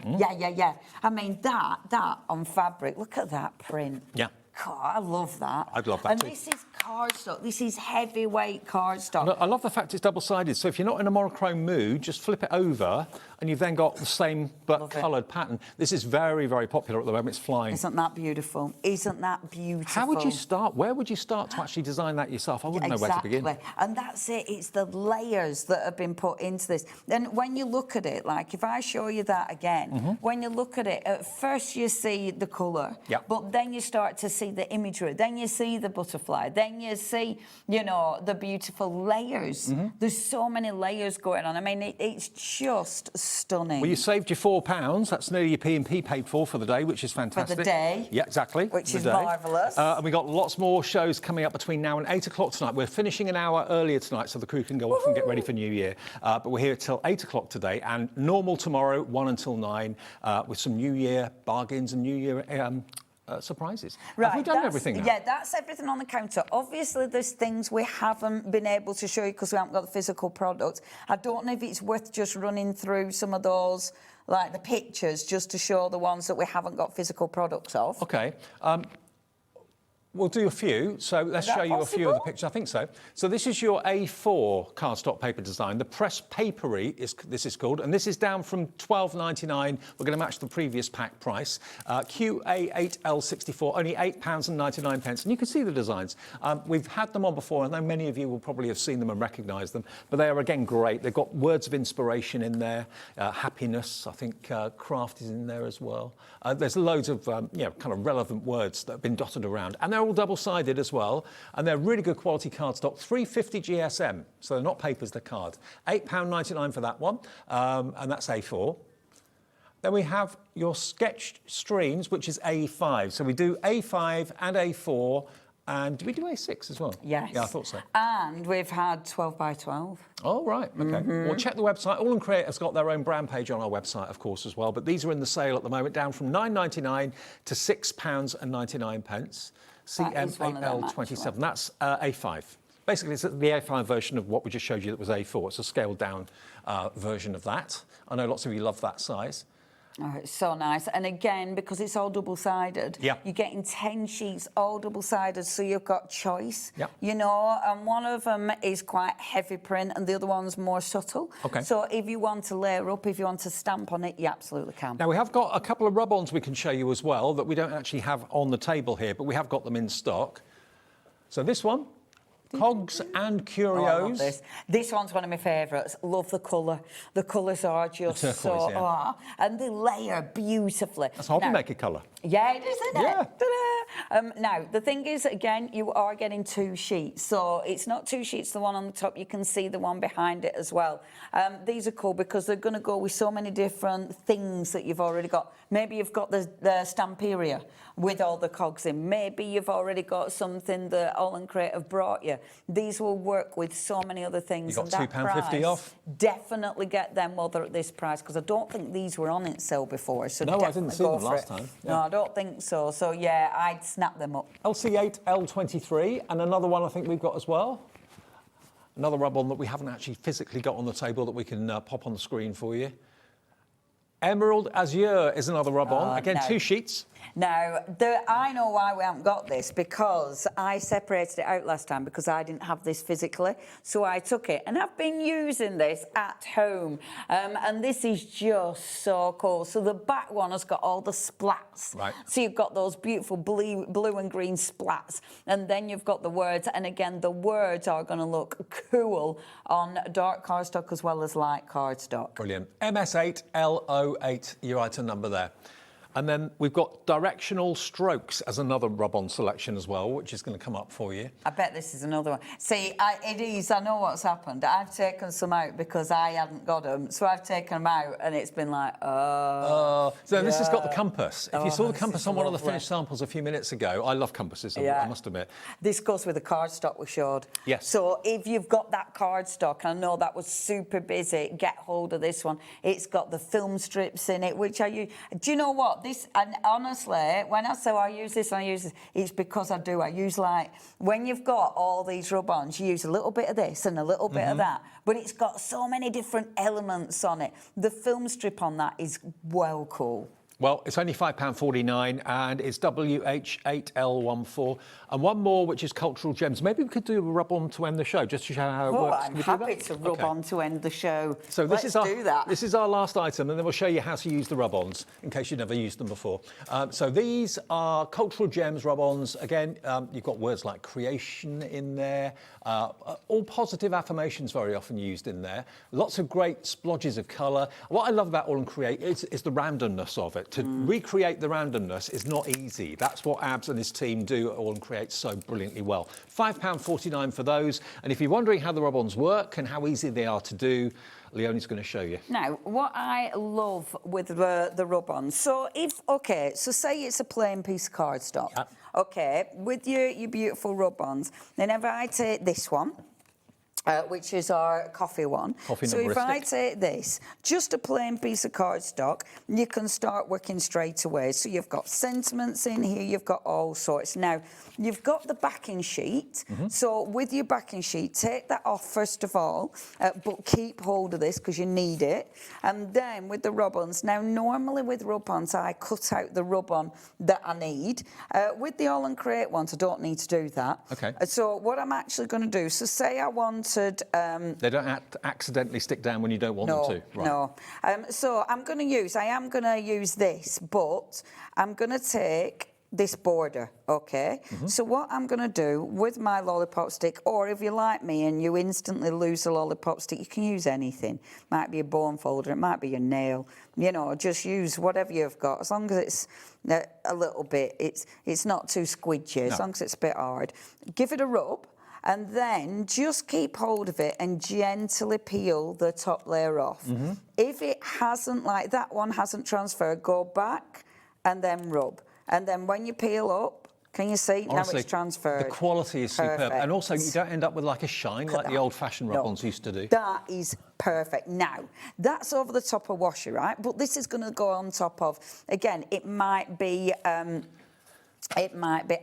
I mean, that on fabric, look at that print. Yeah. God, I love that. I'd love that and too. this is cardstock. This is heavyweight cardstock. I love the fact it's double-sided. So if you're not in a monochrome mood, just flip it over, and you've then got the same but coloured pattern. This is very, very popular at the moment. It's flying. Isn't that beautiful? Isn't that beautiful? How would you start? Where would you start to actually design that yourself? I wouldn't know where to begin. And that's it. It's the layers that have been put into this. And when you look at it, like if I show you that again, when you look at it, at first you see the colour, but then you start to see the imagery. Then you see the butterfly. Then you see, you know, the beautiful layers. There's so many layers going on. I mean, it's just stunning. Well, you saved your £4. That's nearly your P&P paid for the day, which is fantastic. For the day. Yeah, exactly. Which is marvellous. And we've got lots more shows coming up between now and 8 o'clock tonight. We're finishing an hour earlier tonight so the crew can go off and get ready for New Year. But we're here till 8 o'clock today, and normal tomorrow, 1 until 9, with some New Year bargains and New Year surprises. Right, Have we done everything now? Yeah, that's everything on the counter. Obviously, there's things we haven't been able to show you because we haven't got the physical product. I don't know if it's worth just running through some of those, like the pictures, just to show the ones that we haven't got physical products of. OK. We'll do a few, so let's show you a few of the pictures. I think so. So this is your A4 cardstock paper design. The Press Papery, this is called, and this is down from $12.99. We're going to match the previous pack price. QA8L64, only £8.99. And you can see the designs. We've had them on before. I know many of you will probably have seen them and recognise them, but they are, again, great. They've got words of inspiration in there, happiness, I think craft is in there as well. There's loads of, you know, kind of relevant words that have been dotted around. And they're all double-sided as well, and they're really good quality cardstock, 350 GSM, so they're not papers, they're card. £8.99 for that one, and that's A4. Then we have your sketched streams, which is A5. So we do A5 and A4, and do we do A6 as well? Yes. Yeah, I thought so. And we've had 12 by 12. Oh, right, OK. Well, check the website. AALL Create has got their own brand page on our website, of course, as well, but these are in the sale at the moment, down from £9.99 to £6.99. CM8L27, that's A5. Basically, it's the A5 version of what we just showed you that was A4. It's a scaled-down version of that. I know lots of you love that size. Oh, it's so nice. And again, because it's all double-sided, you're getting 10 sheets, all double-sided, so you've got choice. You know, and one of them is quite heavy print and the other one's more subtle. Okay. So if you want to layer up, if you want to stamp on it, you absolutely can. Now, we have got a couple of rub-ons we can show you as well that we don't actually have on the table here, but we have got them in stock. So this one, Cogs and Curios. Oh, I love this. This one's one of my favourites. Love the colour. The colours are just turquoise, so... Oh, and they layer beautifully. That's hobby maker colour. Yeah, it is, isn't it? Yeah. Ta-da! Now, the thing is, again, you are getting 2 sheets. So it's not 2 sheets, the one on the top. You can see the one behind it as well. These are cool because they're going to go with so many different things that you've already got. Maybe you've got the Stamperia with all the cogs in. Maybe you've already got something that AALL Create have brought you. These will work with so many other things. You got £2.50 off? Definitely get them while they're at this price because I don't think these were on sale before. So no, I didn't see them last time. Yeah. No, I don't think so. So, yeah, I'd snap them up. LC8L23, and another one I think we've got as well. Another rub-on that we haven't actually physically got on the table that we can pop on the screen for you. Emerald Azure is another rub-on. Again, 2 sheets. Now, I know why we haven't got this, because I separated it out last time because I didn't have this physically. So I took it, and I've been using this at home. And this is just so cool. So the back one has got all the splats. Right. So you've got those beautiful blue and green splats. And then you've got the words. And again, the words are going to look cool on dark cardstock as well as light cardstock. Brilliant. MS8L08, your item number there. And then we've got directional strokes as another rub-on selection as well, which is going to come up for you. I bet this is another one. See, it is. I know what's happened. I've taken some out because I hadn't got them. So I've taken them out and it's been like, So this has got the compass. If you saw the compass on one of the finished samples a few minutes ago, I love compasses, I must admit. This goes with the cardstock we showed. Yes. So if you've got that cardstock, I know that was super busy, get hold of this one. It's got the film strips in it, which I use. Do you know what? This, and honestly, when I say I use this, it's because I do. I use, like, when you've got all these rub-ons, you use a little bit of this and a little bit of that, but it's got so many different elements on it. The film strip on that is well cool. Well, it's only £5.49 and it's WH8L14. And one more, which is cultural gems. Maybe we could do a rub-on to end the show, just to show how it works. I'm happy to rub on to end the show. So Let's do that. This is our last item, and then we'll show you how to use the rub-ons, in case you've never used them before. So these are cultural gems rub-ons. Again, you've got words like creation in there. All positive affirmations very often used in there. Lots of great splodges of colour. What I love about AALL Create is the randomness of it. To recreate the randomness is not easy. That's what Abs and his team do at AALL Create so brilliantly well. £5.49 for those. And if you're wondering how the rub-ons work and how easy they are to do, Leonie's going to show you. Now, what I love with the rub-on, so say it's a plain piece of cardstock. Yep. Okay, with your beautiful rub-ons, then if I take this one, which is our coffee one. So if I take this, just a plain piece of cardstock, you can start working straight away. So you've got sentiments in here, you've got all sorts. Now, you've got the backing sheet. So with your backing sheet, take that off first of all, but keep hold of this because you need it. And then with the rub-ons, now normally with rub-ons, I cut out the rub-on that I need. With the AALL Create ones, I don't need to do that. Okay. So what I'm actually going to do, so say I wanted... they don't accidentally stick down when you don't want them to. Right. No. So I am going to use this, but I'm going to take this border, okay? So what I'm going to do with my lollipop stick, or if you like me and you instantly lose a lollipop stick, you can use anything. Might be a bone folder, it might be your nail. You know, just use whatever you've got, as long as it's a little bit, it's not too squidgy, as long as it's a bit hard. Give it a rub. And then just keep hold of it and gently peel the top layer off. If it hasn't, like that one hasn't transferred, go back and then rub. And then when you peel up, can you see? Honestly, now it's transferred. The quality is superb. Perfect. And also, you don't end up with like a shine like the old-fashioned rub-ons used to do. That is perfect. Now, that's over the top of washi, right? But this is going to go on top of, again, it might be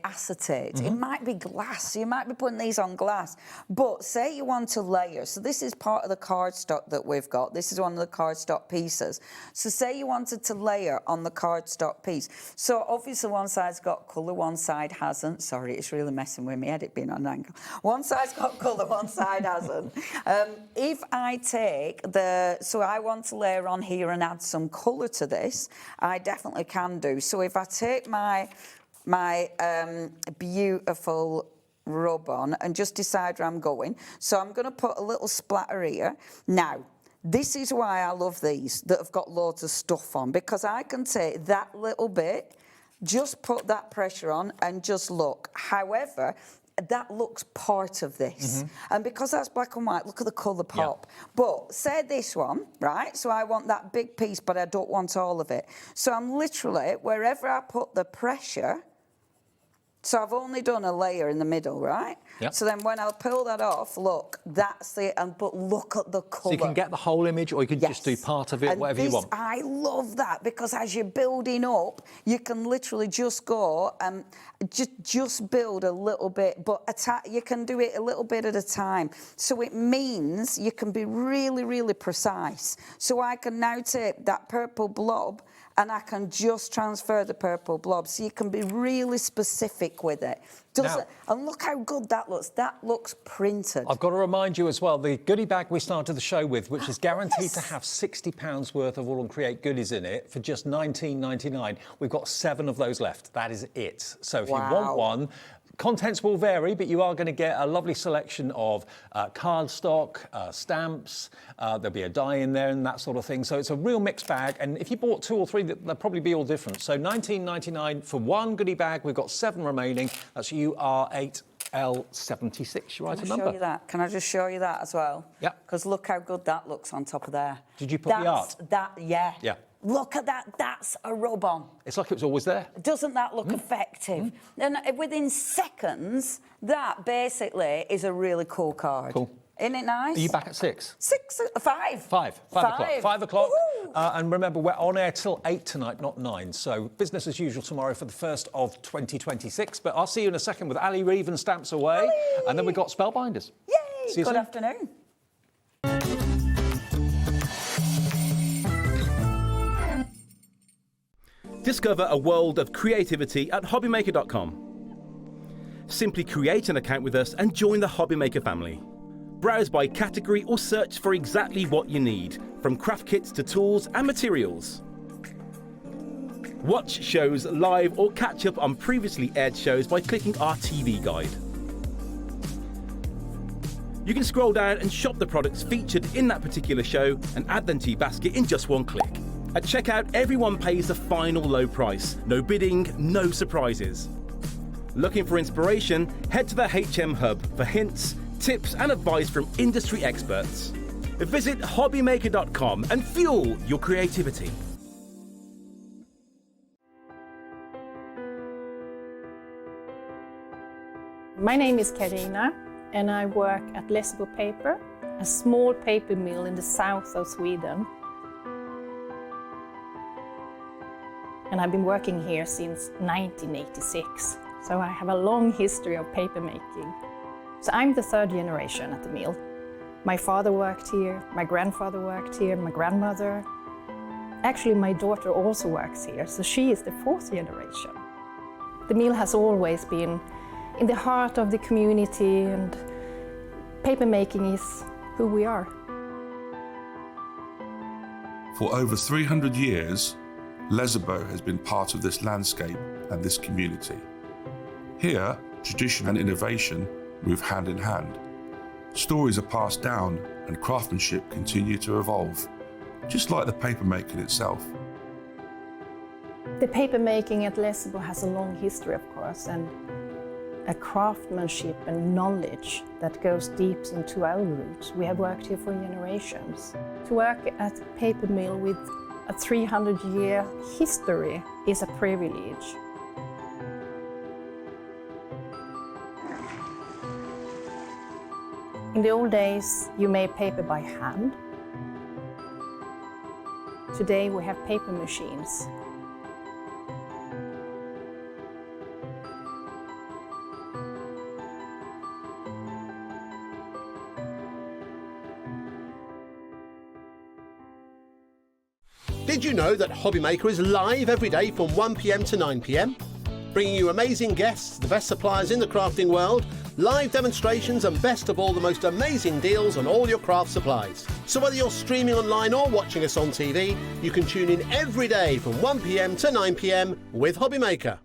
acetate, it might be glass, you might be putting these on glass. But say you want to layer, so this is part of the cardstock that we've got, this is one of the cardstock pieces. So say you wanted to layer on the cardstock piece. So obviously one side's got colour, one side hasn't. Sorry, it's really messing with me, had it been on an angle. One side's got colour, one side hasn't. If I take so I want to layer on here and add some colour to this, I definitely can do. So if I take my beautiful rub-on and just decide where I'm going. So I'm going to put a little splatter here. Now, this is why I love these that have got loads of stuff on, because I can take that little bit, just put that pressure on and just look. However, that looks part of this. And because that's black and white, look at the colour pop. Yeah. But say this one, right? So I want that big piece, but I don't want all of it. So I'm literally, wherever I put the pressure, so I've only done a layer in the middle, right? Yep. So then when I'll pull that off, look, that's it, but look at the colour. So you can get the whole image, or you can just do part of it, whatever you want. I love that, because as you're building up, you can literally just go and just build a little bit, but you can do it a little bit at a time. So it means you can be really, really precise. So I can now take that purple blob and I can just transfer the purple blob. So you can be really specific with it. And look how good that looks. That looks printed. I've got to remind you as well, the goodie bag we started the show with, which is guaranteed to have £60 worth of AALL Create goodies in it for just $19.99. We've got 7 of those left. That is it. So if you want one, contents will vary, but you are going to get a lovely selection of cardstock, stamps, there'll be a die in there and that sort of thing. So it's a real mixed bag. And if you bought 2 or 3, they'll probably be all different. So $19.99 for one goodie bag. We've got 7 remaining. That's UR8L76. You write a number. Show you that. Can I just show you that as well? Yeah. Because look how good that looks on top of there. Did you put the art? Yeah. Yeah. Look at that. That's a rub-on. It's like it was always there. Doesn't that look effective? And within seconds, that basically is a really cool card. Cool. Isn't it nice? Are you back at 6? 5. 5 o'clock. 5 o'clock. Woohoo! And remember, we're on air till 8 tonight, not 9. So business as usual tomorrow for the 1st of 2026. But I'll see you in a second with Ali Reeve and Stamps Away. Ali! And then we've got Spellbinders. Yay! See you Good soon. afternoon. Discover a world of creativity at hobbymaker.com. Simply create an account with us and join the Hobbymaker family. Browse by category or search for exactly what you need, from craft kits to tools and materials. Watch shows live or catch up on previously aired shows by clicking our TV guide. You can scroll down and shop the products featured in that particular show and add them to your basket in just one click. At checkout, everyone pays the final low price. No bidding, no surprises. Looking for inspiration? Head to the HM Hub for hints, tips and advice from industry experts. Visit hobbymaker.com and fuel your creativity. My name is Karina and I work at Lessebo Paper, a small paper mill in the south of Sweden. And I've been working here since 1986, so I have a long history of paper making. So I'm the third generation at the mill. My father worked here, my grandfather worked here, my grandmother. Actually, my daughter also works here, so she is the fourth generation. The mill has always been in the heart of the community, and paper making is who we are. For over 300 years, Lessebo has been part of this landscape and this community. Here, tradition and innovation move hand in hand. Stories are passed down and craftsmanship continue to evolve, just like the paper making itself. The paper making at Lessebo has a long history, of course, and a craftsmanship and knowledge that goes deep into our roots. We have worked here for generations. To work at a paper mill with a 300-year history is a privilege. In the old days, you made paper by hand. Today we have paper machines. Did you know that Hobbymaker is live every day from 1 p.m. to 9 p.m? Bringing you amazing guests, the best suppliers in the crafting world, live demonstrations and best of all, the most amazing deals on all your craft supplies. So whether you're streaming online or watching us on TV, you can tune in every day from 1 p.m. to 9 p.m. with Hobbymaker.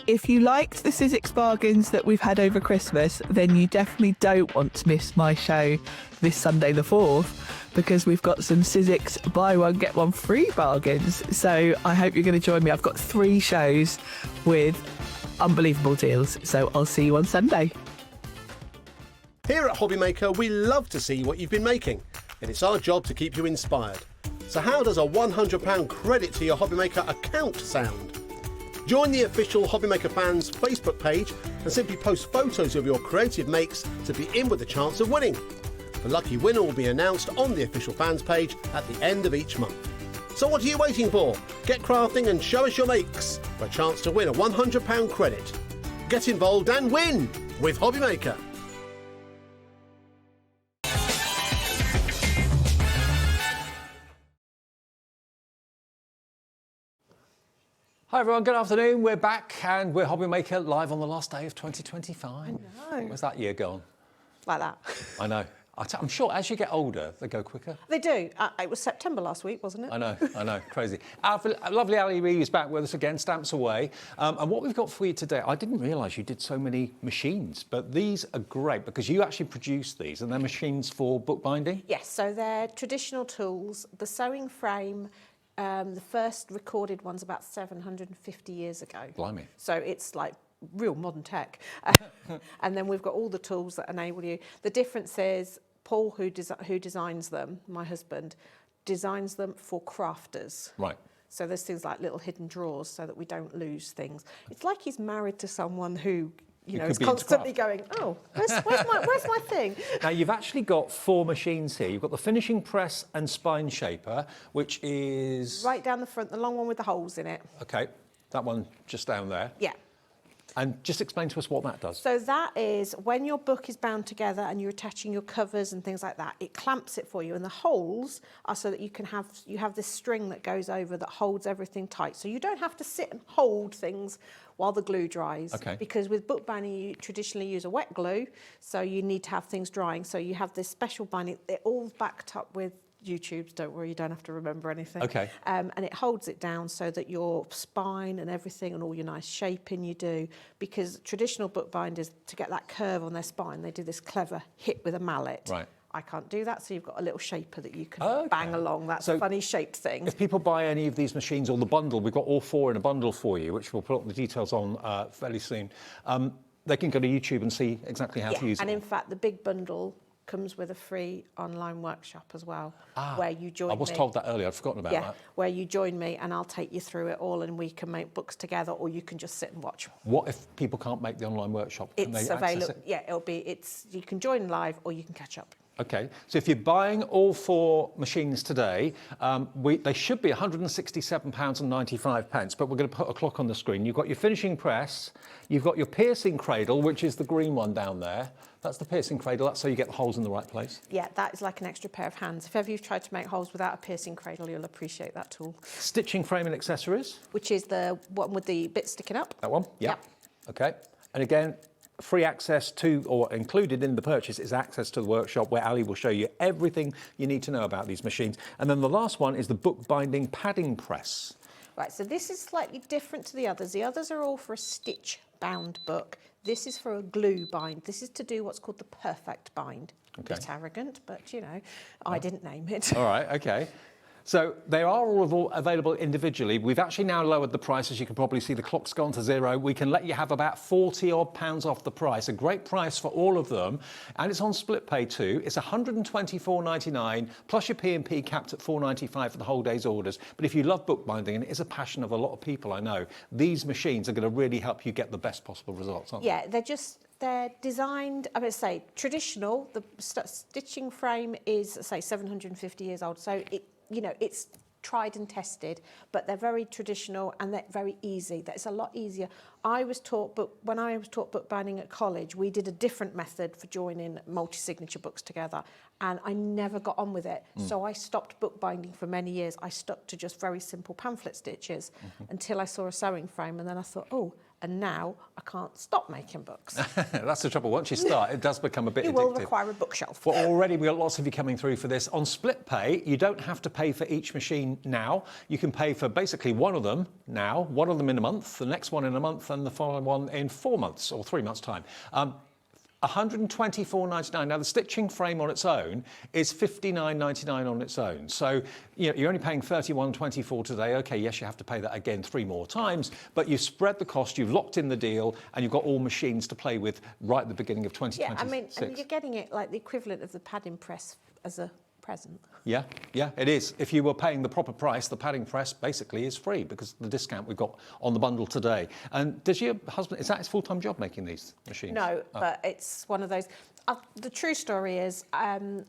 If you liked the Sizzix bargains that we've had over Christmas, then you definitely don't want to miss my show this Sunday the 4th, because we've got some Sizzix buy one get one free bargains. So I hope you're going to join me. I've got 3 shows with unbelievable deals. So I'll see you on Sunday. Here at Hobbymaker, we love to see what you've been making, and it's our job to keep you inspired. So how does a £100 credit to your Hobbymaker account sound? Join the official Hobbymaker fans Facebook page and simply post photos of your creative makes to be in with a chance of winning. The lucky winner will be announced on the official fans page at the end of each month. So what are you waiting for? Get crafting and show us your makes for a chance to win a £100 credit. Get involved and win with Hobbymaker. Hi everyone, good afternoon. We're back and we're Hobbymaker live on the last day of 2025. I know. Where's that year gone? Like that. I know. I'm sure as you get older, they go quicker. They do. It was September last week, wasn't it? I know, crazy. Our lovely Ali Reeve is back with us again, Stamps Away. And what we've got for you today, I didn't realise you did so many machines, but these are great because you actually produce these and they're machines for bookbinding? Yes, so they're traditional tools. The sewing frame, the first recorded one's about 750 years ago. Blimey. So it's like real modern tech. And then we've got all the tools that enable you. The difference is Paul, who designs them, my husband, designs them for crafters. Right. So there's things like little hidden drawers so that we don't lose things. It's like he's married to someone who you know, it's constantly going, oh, where's my thing? Now, you've actually got 4 machines here. You've got the finishing press and spine shaper, which is... Right down the front, the long one with the holes in it. OK, that one just down there. Yeah. And just explain to us what that does. So that is when your book is bound together and you're attaching your covers and things like that, it clamps it for you. And the holes are so that you have this string that goes over that holds everything tight. So you don't have to sit and hold things while the glue dries. Okay. Because with book binding, you traditionally use a wet glue, so you need to have things drying. So you have this special binding. They're all backed up with YouTubes, don't worry, you don't have to remember anything. Okay. And it holds it down so that your spine and everything and all your nice shaping you do, because traditional bookbinders, to get that curve on their spine, they do this clever hit with a mallet. Right. I can't do that, so you've got a little shaper that you can bang along, that funny shaped thing. If people buy any of these machines or the bundle, we've got all 4 in a bundle for you, which we'll put the details on fairly soon. They can go to YouTube and see exactly how to use and it. in fact, the big bundle comes with a free online workshop as well, where you join me. I was told that earlier, I'd forgotten about that. Where you join me and I'll take you through it all and we can make books together, or you can just sit and watch. What if people can't make the online workshop? Can It's they access available. it? You can join live or you can catch up. Okay, so if you're buying all 4 machines today, they should be £167.95, but we're going to put a clock on the screen. You've got your finishing press, you've got your piercing cradle, which is the green one down there. That's the piercing cradle, that's so you get the holes in the right place. Yeah, that is like an extra pair of hands. If ever you've tried to make holes without a piercing cradle, you'll appreciate that tool. Stitching frame and accessories. Which is the one with the bit sticking up. That one? Yeah. Okay, and again, free access to, or included in the purchase, is access to the workshop where Ali will show you everything you need to know about these machines. And then the last one is the bookbinding padding press. Right, so this is slightly different to the others. The others are all for a stitch-bound book. This is for a glue bind. This is to do what's called the perfect bind. Okay. A bit arrogant, but, you know, I didn't name it. All right, okay. So they are all available individually. We've actually now lowered the price. As you can probably see, the clock's gone to 0. We can let you have about £40 off the price. A great price for all of them. And it's on split pay too. It's £124.99 plus your P&P capped at £4.95 for the whole day's orders. But if you love bookbinding, and it is a passion of a lot of people I know, these machines are going to really help you get the best possible results, aren't they? Yeah, they're designed, I would say, traditional. The stitching frame is, say, 750 years old. So it's tried and tested, but they're very traditional and they're very easy. That's a lot easier. When I was taught bookbinding at college, we did a different method for joining multi-signature books together, and I never got on with it. So I stopped bookbinding for many years. I stuck to just very simple pamphlet stitches until I saw a sewing frame, and then I thought, and now I can't stop making books. That's the trouble. Once you start, it does become a bit addictive. It will require a bookshelf. Well, already we've got lots of you coming through for this. On split pay, you don't have to pay for each machine now. You can pay for basically one of them now, one of them in a month, the next one in a month, and the following one in 4 months or 3 months' time. £124.99. Now, the stitching frame on its own is £59.99 on its own. So, you're only paying £31.24 today. OK, yes, you have to pay that again 3 more times, but you've spread the cost, you've locked in the deal, and you've got all machines to play with right at the beginning of 2026. Yeah, I mean, and you're getting it like the equivalent of the padding press as a present. Yeah, it is. If you were paying the proper price, the padding press basically is free because of the discount we've got on the bundle today. And does your husband, is that his full-time job making these machines? No, but it's one of those. The true story is, about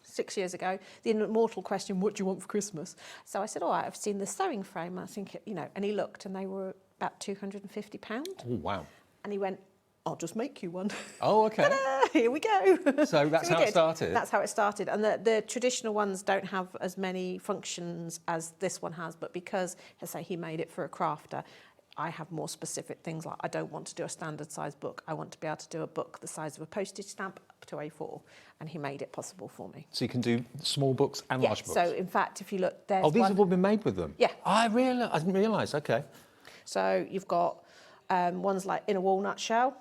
6 years ago, the immortal question, what do you want for Christmas? So I said, I've seen the sewing frame. I think, and he looked and they were about £250. Oh, wow. And he went, I'll just make you one. Oh, OK. Ta-da! Here we go. So that's how it started? That's how it started. And the traditional ones don't have as many functions as this one has, but because, as I say, he made it for a crafter, I have more specific things like I don't want to do a standard size book. I want to be able to do a book the size of a postage stamp up to A4. And he made it possible for me. So you can do small books and large books? So in fact, if you look, there's these have all been made with them? Yeah. I didn't realise, OK. So you've got ones like In a Walnut Shell.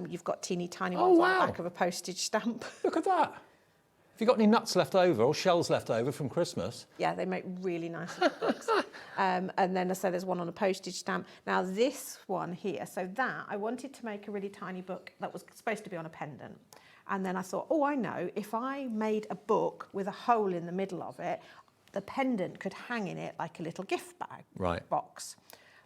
You've got teeny tiny ones on the back of a postage stamp. Look at that. Have you got any nuts left over or shells left over from Christmas? Yeah, they make really nice little books. And then I say there's one on a postage stamp. Now this one here, so that, I wanted to make a really tiny book that was supposed to be on a pendant. And then I thought, I know, if I made a book with a hole in the middle of it, the pendant could hang in it like a little gift bag box.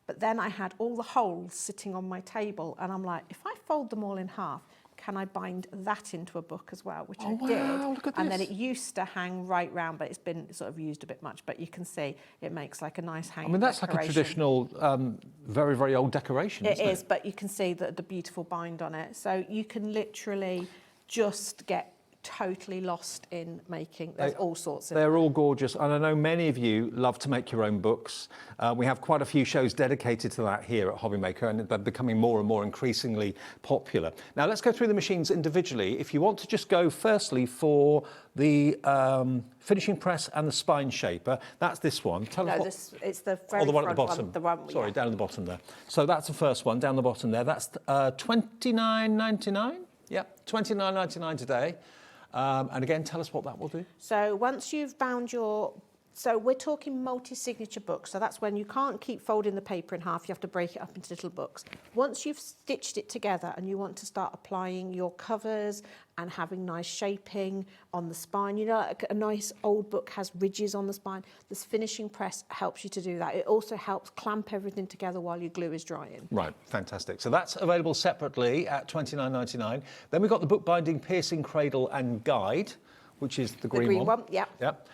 But then I had all the holes sitting on my table, and I'm like, if I fold them all in half, can I bind that into a book as well? Which I did. Look at and this. then it used to hang right round, but it's been sort of used a bit much. But you can see it makes like a nice hanging that's decoration. like a traditional, very, very old decoration, isn't it? It is, but you can see the beautiful bind on it. So you can literally just get totally lost in making. There's all sorts of. They're all gorgeous, and I know many of you love to make your own books. We have quite a few shows dedicated to that here at Hobbymaker, and they're becoming more and more increasingly popular. Now let's go through the machines individually. If you want to just go firstly for the finishing press and the spine shaper, that's this one. Tell us what, it's the very the one at the front bottom. Sorry, down at the bottom there. So that's the first one down the bottom there. That's $29.99. Yep, $29.99 today. And again, tell us what that will do. So once you've bound so we're talking multi-signature books. So that's when you can't keep folding the paper in half. You have to break it up into little books. Once you've stitched it together and you want to start applying your covers and having nice shaping on the spine, you know, like a nice old book has ridges on the spine. This finishing press helps you to do that. It also helps clamp everything together while your glue is drying. Right, fantastic. So that's available separately at $29.99. Then we've got the bookbinding piercing cradle and guide, which is the green one. The green one, yeah. Yep.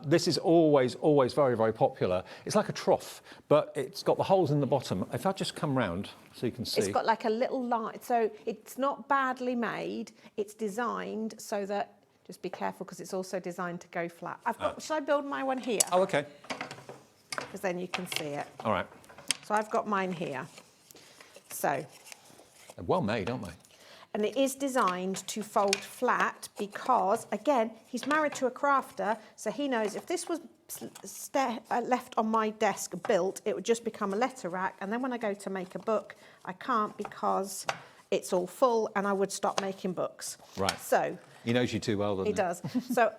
This is always very, very popular. It's like a trough, but it's got the holes in the bottom. If I just come round so you can see. It's got like a little line, so it's not badly made. It's designed so that, just be careful because it's also designed to go flat. Shall I build my one here? Oh, okay. Because then you can see it. All right. So I've got mine here. So. They're well made, aren't they? And it is designed to fold flat because, again, he's married to a crafter, so he knows if this was left on my desk built, it would just become a letter rack. And then when I go to make a book, I can't because it's all full and I would stop making books. Right. So. He knows you too well, doesn't he? He does. So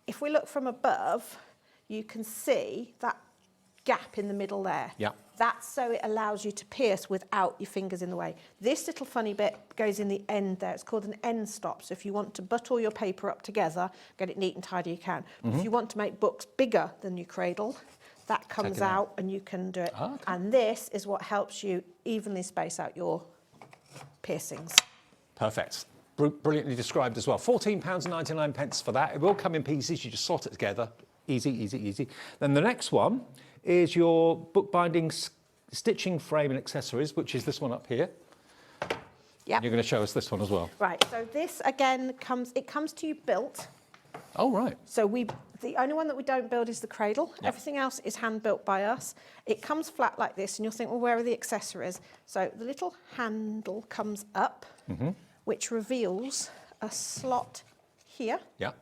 if we look from above, you can see that gap in the middle there. Yeah. That's so it allows you to pierce without your fingers in the way. This little funny bit goes in the end there. It's called an end stop. So if you want to butt all your paper up together, get it neat and tidy, you can. If you want to make books bigger than your cradle, that comes out and you can do it. Oh, okay. And this is what helps you evenly space out your piercings. Perfect. Brilliantly described as well. £14.99 for that. It will come in pieces. You just sort it together. Easy, easy, easy. Then the next one is your bookbinding stitching frame and accessories, which is this one up here. Yeah. You're going to show us this one as well. Right. So this again comes to you built. Oh, right. So the only one that we don't build is the cradle. Yep. Everything else is hand built by us. It comes flat like this, and you'll think, well, where are the accessories? So the little handle comes up, which reveals a slot here. Yeah.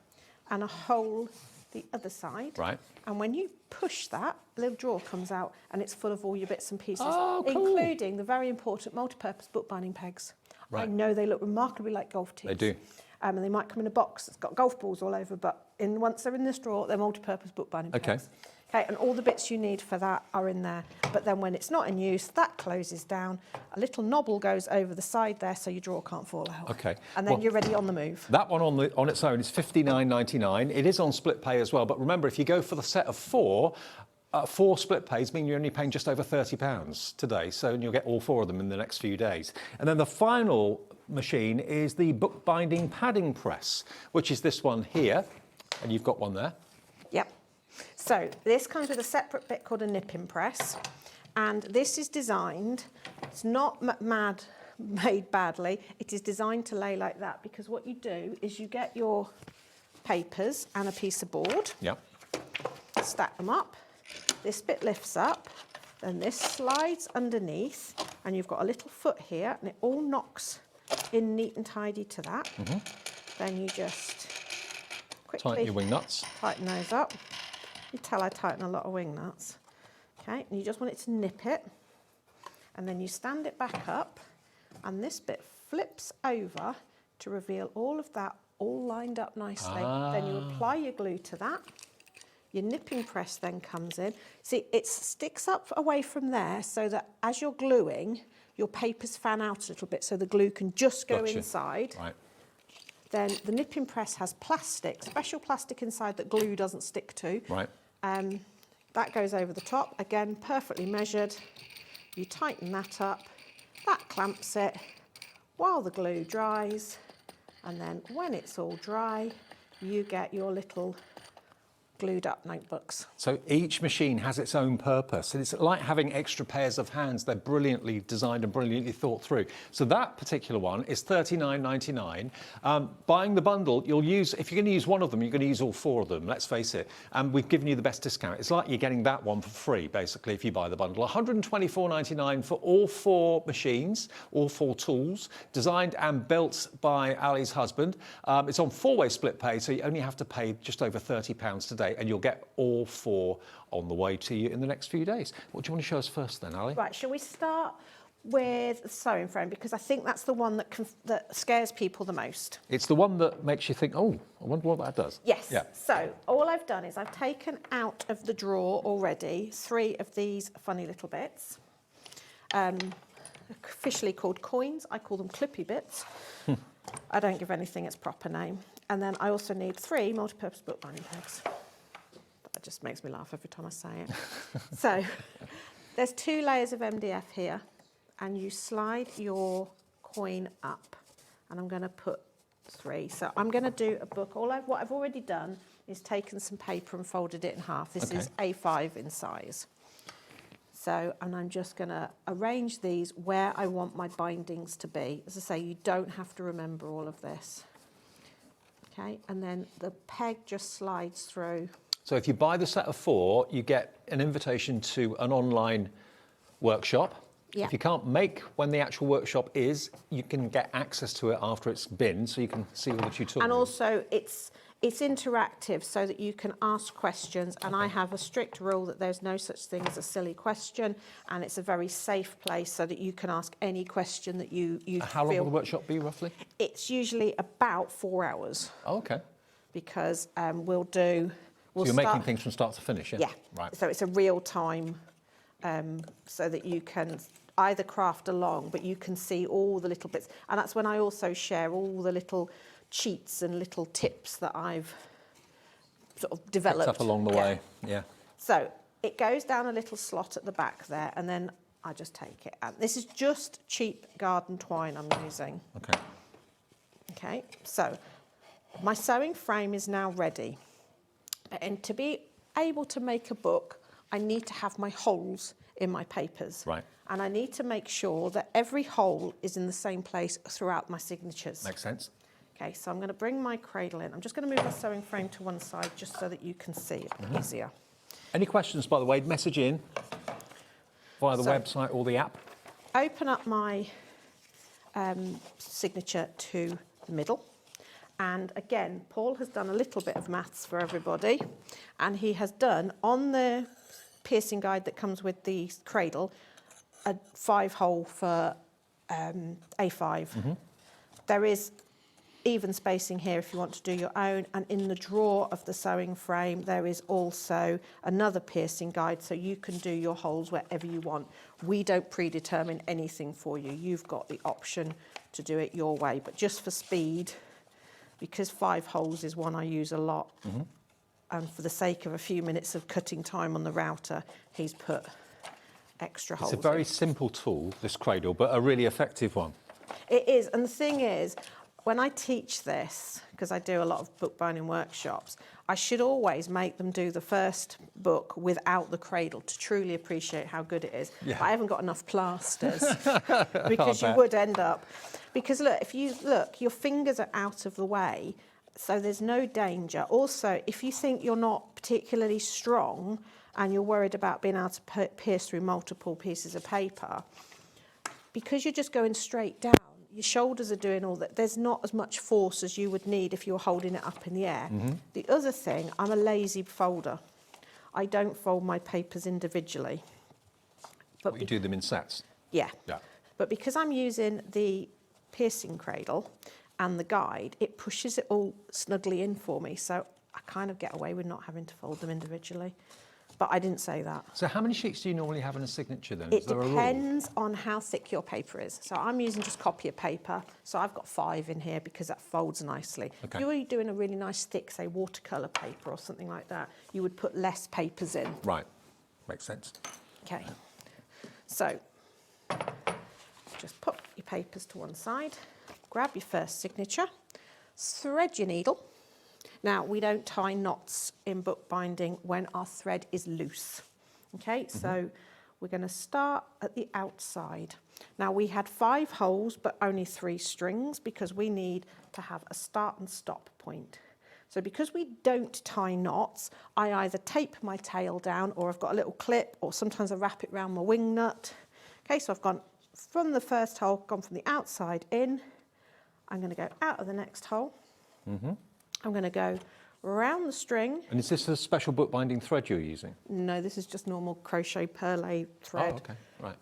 And a hole the other side. Right. And when you push that, a little drawer comes out and it's full of all your bits and pieces, oh, cool. including the very important multi-purpose bookbinding pegs. Right. I know they look remarkably like golf tees. They do. And they might come in a box that's got golf balls all over, but once they're in this drawer, they're multi-purpose bookbinding pegs. Okay, and all the bits you need for that are in there. But then when it's not in use, that closes down. A little knobble goes over the side there so your drawer can't fall out. Okay. And then you're ready on the move. That one on its own is $59.99. It is on split pay as well. But remember, if you go for the set of four split pays mean you're only paying just over £30 today. So you'll get all four of them in the next few days. And then the final machine is the bookbinding padding press, which is this one here. And you've got one there. Yep. So this comes with a separate bit called a nipping press, and this is designed, it's not made badly, it is designed to lay like that, because what you do is you get your papers and a piece of board, stack them up, this bit lifts up, then this slides underneath, and you've got a little foot here, and it all knocks in neat and tidy to that. Then you just quickly tighten your wing nuts. Tighten those up. You tell I tighten a lot of wing nuts. Okay, and you just want it to nip it. And then you stand it back up, and this bit flips over to reveal all of that all lined up nicely. Then you apply your glue to that. Your nipping press then comes in. See, it sticks up away from there so that as you're gluing, your papers fan out a little bit so the glue can just go inside. Right. Then the nipping press has plastic, special plastic inside that glue doesn't stick to. Right. That goes over the top, again, perfectly measured. You tighten that up, that clamps it while the glue dries, and then when it's all dry, you get your little glued up notebooks. So each machine has its own purpose. And it's like having extra pairs of hands. They're brilliantly designed and brilliantly thought through. So that particular one is $39.99. Buying the bundle, you'll use, if you're going to use one of them, you're going to use all 4 of them, let's face it. And we've given you the best discount. It's like you're getting that one for free, basically, if you buy the bundle. $124.99 for all 4 machines, all 4 tools, designed and built by Ali's husband. It's on 4-way split pay, so you only have to pay just over £30 today, and you'll get all 4 on the way to you in the next few days. What do you want to show us first then, Ali? Right, shall we start with the sewing frame, because I think that's the one that scares people the most. It's the one that makes you think, oh, I wonder what that does. Yes. Yeah. So all I've done is I've taken out of the drawer already 3 of these funny little bits, officially called coins. I call them clippy bits. I don't give anything its proper name. And then I also need 3 multi-purpose bookbinding pegs. That just makes me laugh every time I say it. So there's 2 layers of MDF here, and you slide your coin up, and I'm going to put 3. So I'm going to do a book. What I've already done is taken some paper and folded it in half. This is A5 in size. So, and I'm just going to arrange these where I want my bindings to be. As I say, you don't have to remember all of this. Okay, and then the peg just slides through. So if you buy the set of 4, you get an invitation to an online workshop. Yeah. If you can't make when the actual workshop is, you can get access to it after it's been, so you can see all the tutorials. And also it's interactive, so that you can ask questions, and I have a strict rule that there's no such thing as a silly question, and it's a very safe place so that you can ask any question that you How long will the workshop be, roughly? It's usually about 4 hours. Oh, okay. Because we'll so you're making things from start to finish, yeah? Yeah. Right. So it's a real time, so that you can either craft along, but you can see all the little bits. And that's when I also share all the little cheats and little tips that I've sort of developed. Picked up along the way, yeah. So it goes down a little slot at the back there, and then I just take it out. This is just cheap garden twine I'm using. Okay. Okay, so my sewing frame is now ready. And to be able to make a book, I need to have my holes in my papers. Right. And I need to make sure that every hole is in the same place throughout my signatures. Makes sense. Okay, so I'm going to bring my cradle in. I'm just going to move my sewing frame to one side just so that you can see it easier. Any questions, by the way, message in via the website or the app. Open up my signature to the middle. And again, Paul has done a little bit of maths for everybody, and he has done, on the piercing guide that comes with the cradle, a 5-hole for A5. There is even spacing here if you want to do your own, and in the drawer of the sewing frame there is also another piercing guide, so you can do your holes wherever you want. We don't predetermine anything for you. You've got the option to do it your way, but just for speed, because 5 holes is one I use a lot, and for the sake of a few minutes of cutting time on the router, he's put extra holes. It's a very simple tool, this cradle, but a really effective one. It is, and the thing is, when I teach this, because I do a lot of bookbinding workshops, I should always make them do the first book without the cradle to truly appreciate how good it is. Yeah. But I haven't got enough plasters because you would end up... Because look, if you look, your fingers are out of the way, so there's no danger. Also, if you think you're not particularly strong and you're worried about being able to pierce through multiple pieces of paper, because you're just going straight down, your shoulders are doing all that. There's not as much force as you would need if you were holding it up in the air. The other thing, I'm a lazy folder. I don't fold my papers individually. But you do them in sets? Yeah. Yeah. But because I'm using the piercing cradle and the guide, it pushes it all snugly in for me. So I kind of get away with not having to fold them individually. But I didn't say that. So how many sheets do you normally have in a signature then? It depends on how thick your paper is. So I'm using just copier paper. So I've got 5 in here because that folds nicely. Okay. If you were doing a really nice thick, say, watercolour paper or something like that, you would put less papers in. Right. Makes sense. Okay. So Just put your papers to one side, grab your first signature, thread your needle. Now, we don't tie knots in bookbinding when our thread is loose. Okay, so we're going to start at the outside. Now, we had 5 holes, but only 3 strings because we need to have a start and stop point. So because we don't tie knots, I either tape my tail down or I've got a little clip, or sometimes I wrap it around my wing nut. Okay, so I've gone from the first hole, gone from the outside in. I'm going to go out of the next hole. I'm going to go around the string. And is this a special bookbinding thread you're using? No, this is just normal crochet perlé thread. Oh, okay, right.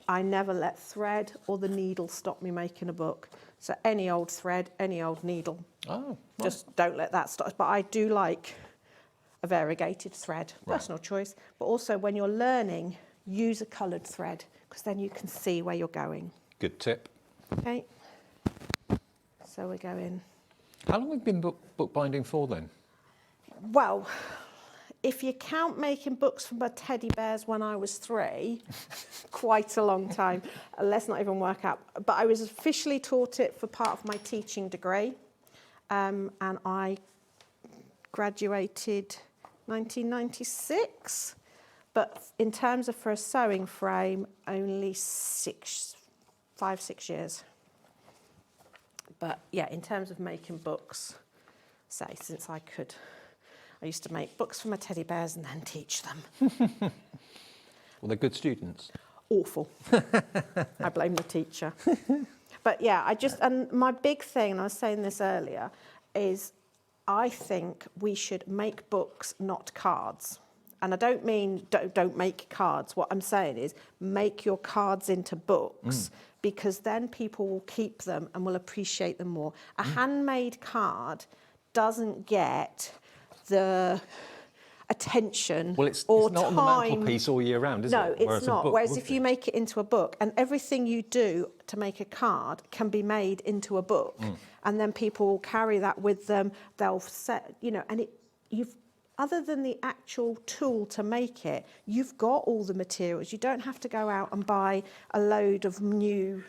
I never let thread or the needle stop me making a book. So any old thread, any old needle. Oh, right. Just don't let that stop. But I do like a variegated thread, personal choice. But also when you're learning, use a coloured thread because then you can see where you're going. Good tip. Okay. So we're going. How long have you been bookbinding for then? Well, if you count making books for my teddy bears when I was 3, quite a long time. Let's not even work out. But I was officially taught it for part of my teaching degree. And I graduated 1996. But in terms of for a sewing frame, only 5, 6 years. But yeah, in terms of making books, say, since I used to make books for my teddy bears and then teach them. Well, they're good students. Awful. I blame the teacher. But yeah, and my big thing, and I was saying this earlier, is I think we should make books, not cards. And I don't mean don't make cards. What I'm saying is make your cards into books because then people will keep them and will appreciate them more. A handmade card doesn't get the attention well, it's or not time. on the mantelpiece all year round, is it? No, it's not. Whereas if you make it into a book, and everything you do to make a card can be made into a book, and then people will carry that with them. They'll set, and other than the actual tool to make it, you've got all the materials. You don't have to go out and buy a load of new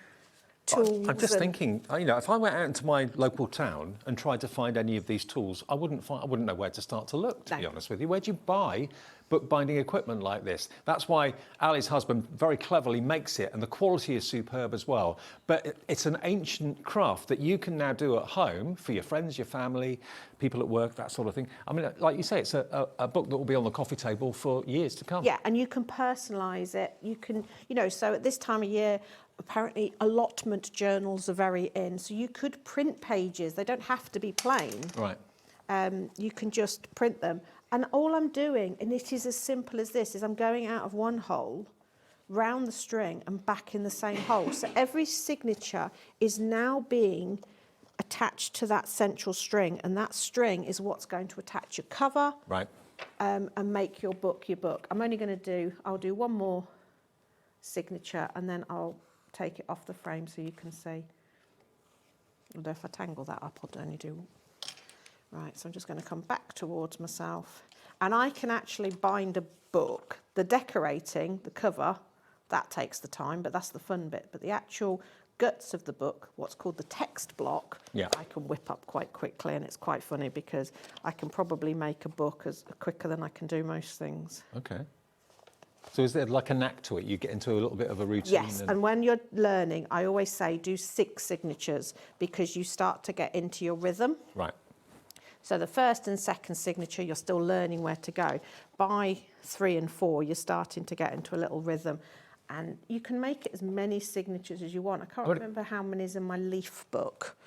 tools. I'm just thinking, if I went out into my local town and tried to find any of these tools, I wouldn't know where to start to look, to be honest with you. Where do you buy bookbinding equipment like this? That's why Ali's husband very cleverly makes it, and the quality is superb as well. But it's an ancient craft that you can now do at home for your friends, your family, people at work, that sort of thing. I mean, like you say, it's a book that will be on the coffee table for years to come. Yeah, and you can personalise it. You can, so at this time of year, apparently allotment journals are very in. So you could print pages. They don't have to be plain. Right. You can just print them. And all I'm doing, and it is as simple as this, is I'm going out of one hole, round the string and back in the same hole. So every signature is now being attached to that central string, and that string is what's going to attach your cover. Right. And make your book your book. I'll do one more signature and then I'll take it off the frame so you can see. Although if I tangle that up, I'll only do. Right, so I'm just going to come back towards myself. And I can actually bind a book. The decorating, the cover, that takes the time, but that's the fun bit. But the actual guts of the book, what's called the text block, I can whip up quite quickly, and it's quite funny because I can probably make a book quicker than I can do most things. Okay. So is there like a knack to it? You get into a little bit of a routine? Yes, and when you're learning, I always say do 6 signatures because you start to get into your rhythm. Right. So the first and second signature, you're still learning where to go. By 3 and 4, you're starting to get into a little rhythm. And you can make it as many signatures as you want. I can't remember how many is in my leaf book.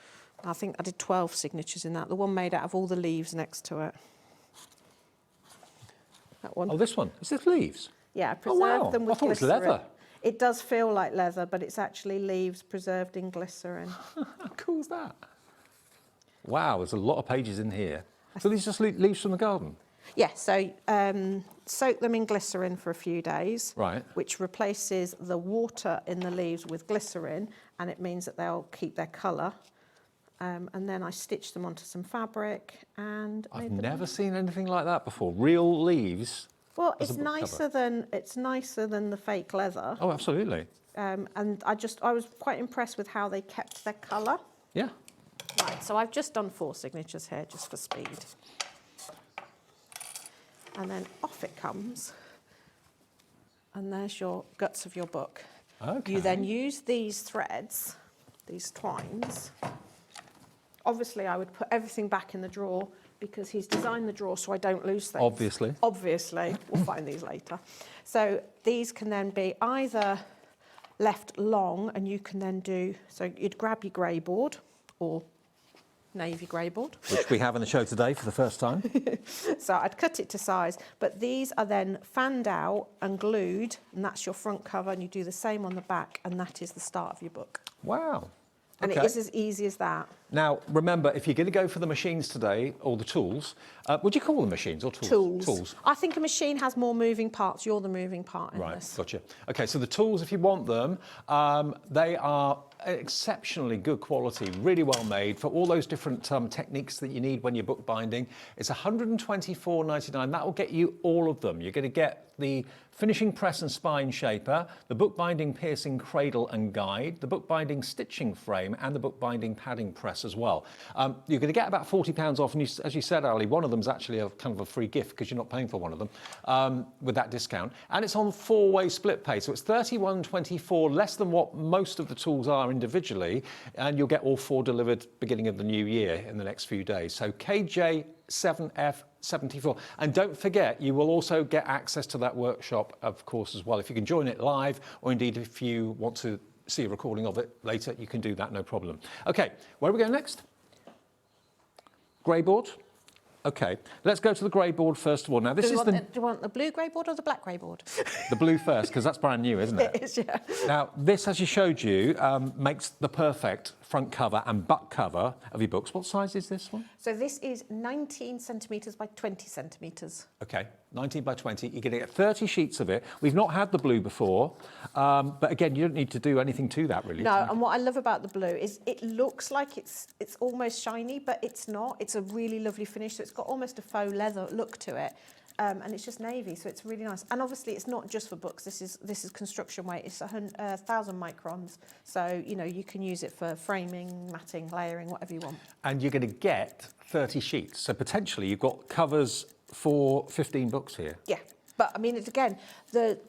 I think I did 12 signatures in that. The one made out of all the leaves next to it. That one. Oh, this one? Is this leaves? Yeah, I preserved them with I thought glycerin. it was leather. It does feel like leather, but it's actually leaves preserved in glycerin. How cool is that? Wow, there's a lot of pages in here. So these are just leaves from the garden? Yeah, so soak them in glycerin for a few days, right, which replaces the water in the leaves with glycerin, and it means that they'll keep their colour. And then I stitch them onto some fabric and... I've never seen anything like that before. Real leaves Well, as a it's book cover? nicer than the fake leather. Oh, absolutely. And I was quite impressed with how they kept their colour. Yeah. Right, so I've just done 4 signatures here just for speed. And then off it comes. And there's your guts of your book. Okay. You then use these threads, these twines. Obviously, I would put everything back in the drawer because he's designed the drawer so I don't lose things. Obviously. Obviously. We'll find these later. So these can then be either left long and you can then do, so you'd grab your grey board or navy grey board. Which we have in the show today for the first time. So I'd cut it to size, but these are then fanned out and glued, and that's your front cover, and you do the same on the back, and that is the start of your book. Wow. And Okay. it is as easy as that. Now, remember, if you're going to go for the machines today, or the tools, would you call them machines or tools? Tools. I think a machine has more moving parts. You're the moving part in Right, this. gotcha. Okay, so the tools, if you want them, they are exceptionally good quality, really well made for all those different techniques that you need when you're bookbinding. It's $124.99. That will get you all of them. You're going to get the finishing press and spine shaper, the bookbinding piercing cradle and guide, the bookbinding stitching frame, and the bookbinding padding press as well. You're going to get about £40 off, and as you said, Ali, one of them is actually a kind of a free gift because you're not paying for one of them with that discount. And it's on 4-way split pay, so it's $31.24, less than what most of the tools are individually, and you'll get all 4 delivered beginning of the new year in the next few days. So KJ7F74. And don't forget, you will also get access to that workshop, of course, as well. If you can join it live, or indeed if you want to see a recording of it later, you can do that, no problem. Okay, where are we going next? Grey board? Okay, let's go to the grey board first of all. Now, this Do is you want the blue grey board or the black grey board? the blue first, because that's brand new, isn't it? It is, yeah. Now, this, as you showed you, makes the perfect front cover and butt cover of your books. What size is this one? So this is 19 centimetres by 20 centimetres. Okay, 19 by 20. You're going to get 30 sheets of it. We've not had the blue before, but again, you don't need to do anything to that, really. No, and what I love about the blue is it looks like it's almost shiny, but it's not. It's a really lovely finish, so it's got almost a faux leather look to it. And it's just navy, so it's really nice. And obviously, it's not just for books. This is construction weight. It's 1,000 microns, so you can use it for framing, matting, layering, whatever you want. And you're going to get 30 sheets, so potentially you've got covers for 15 books here. Yeah, but I mean, again,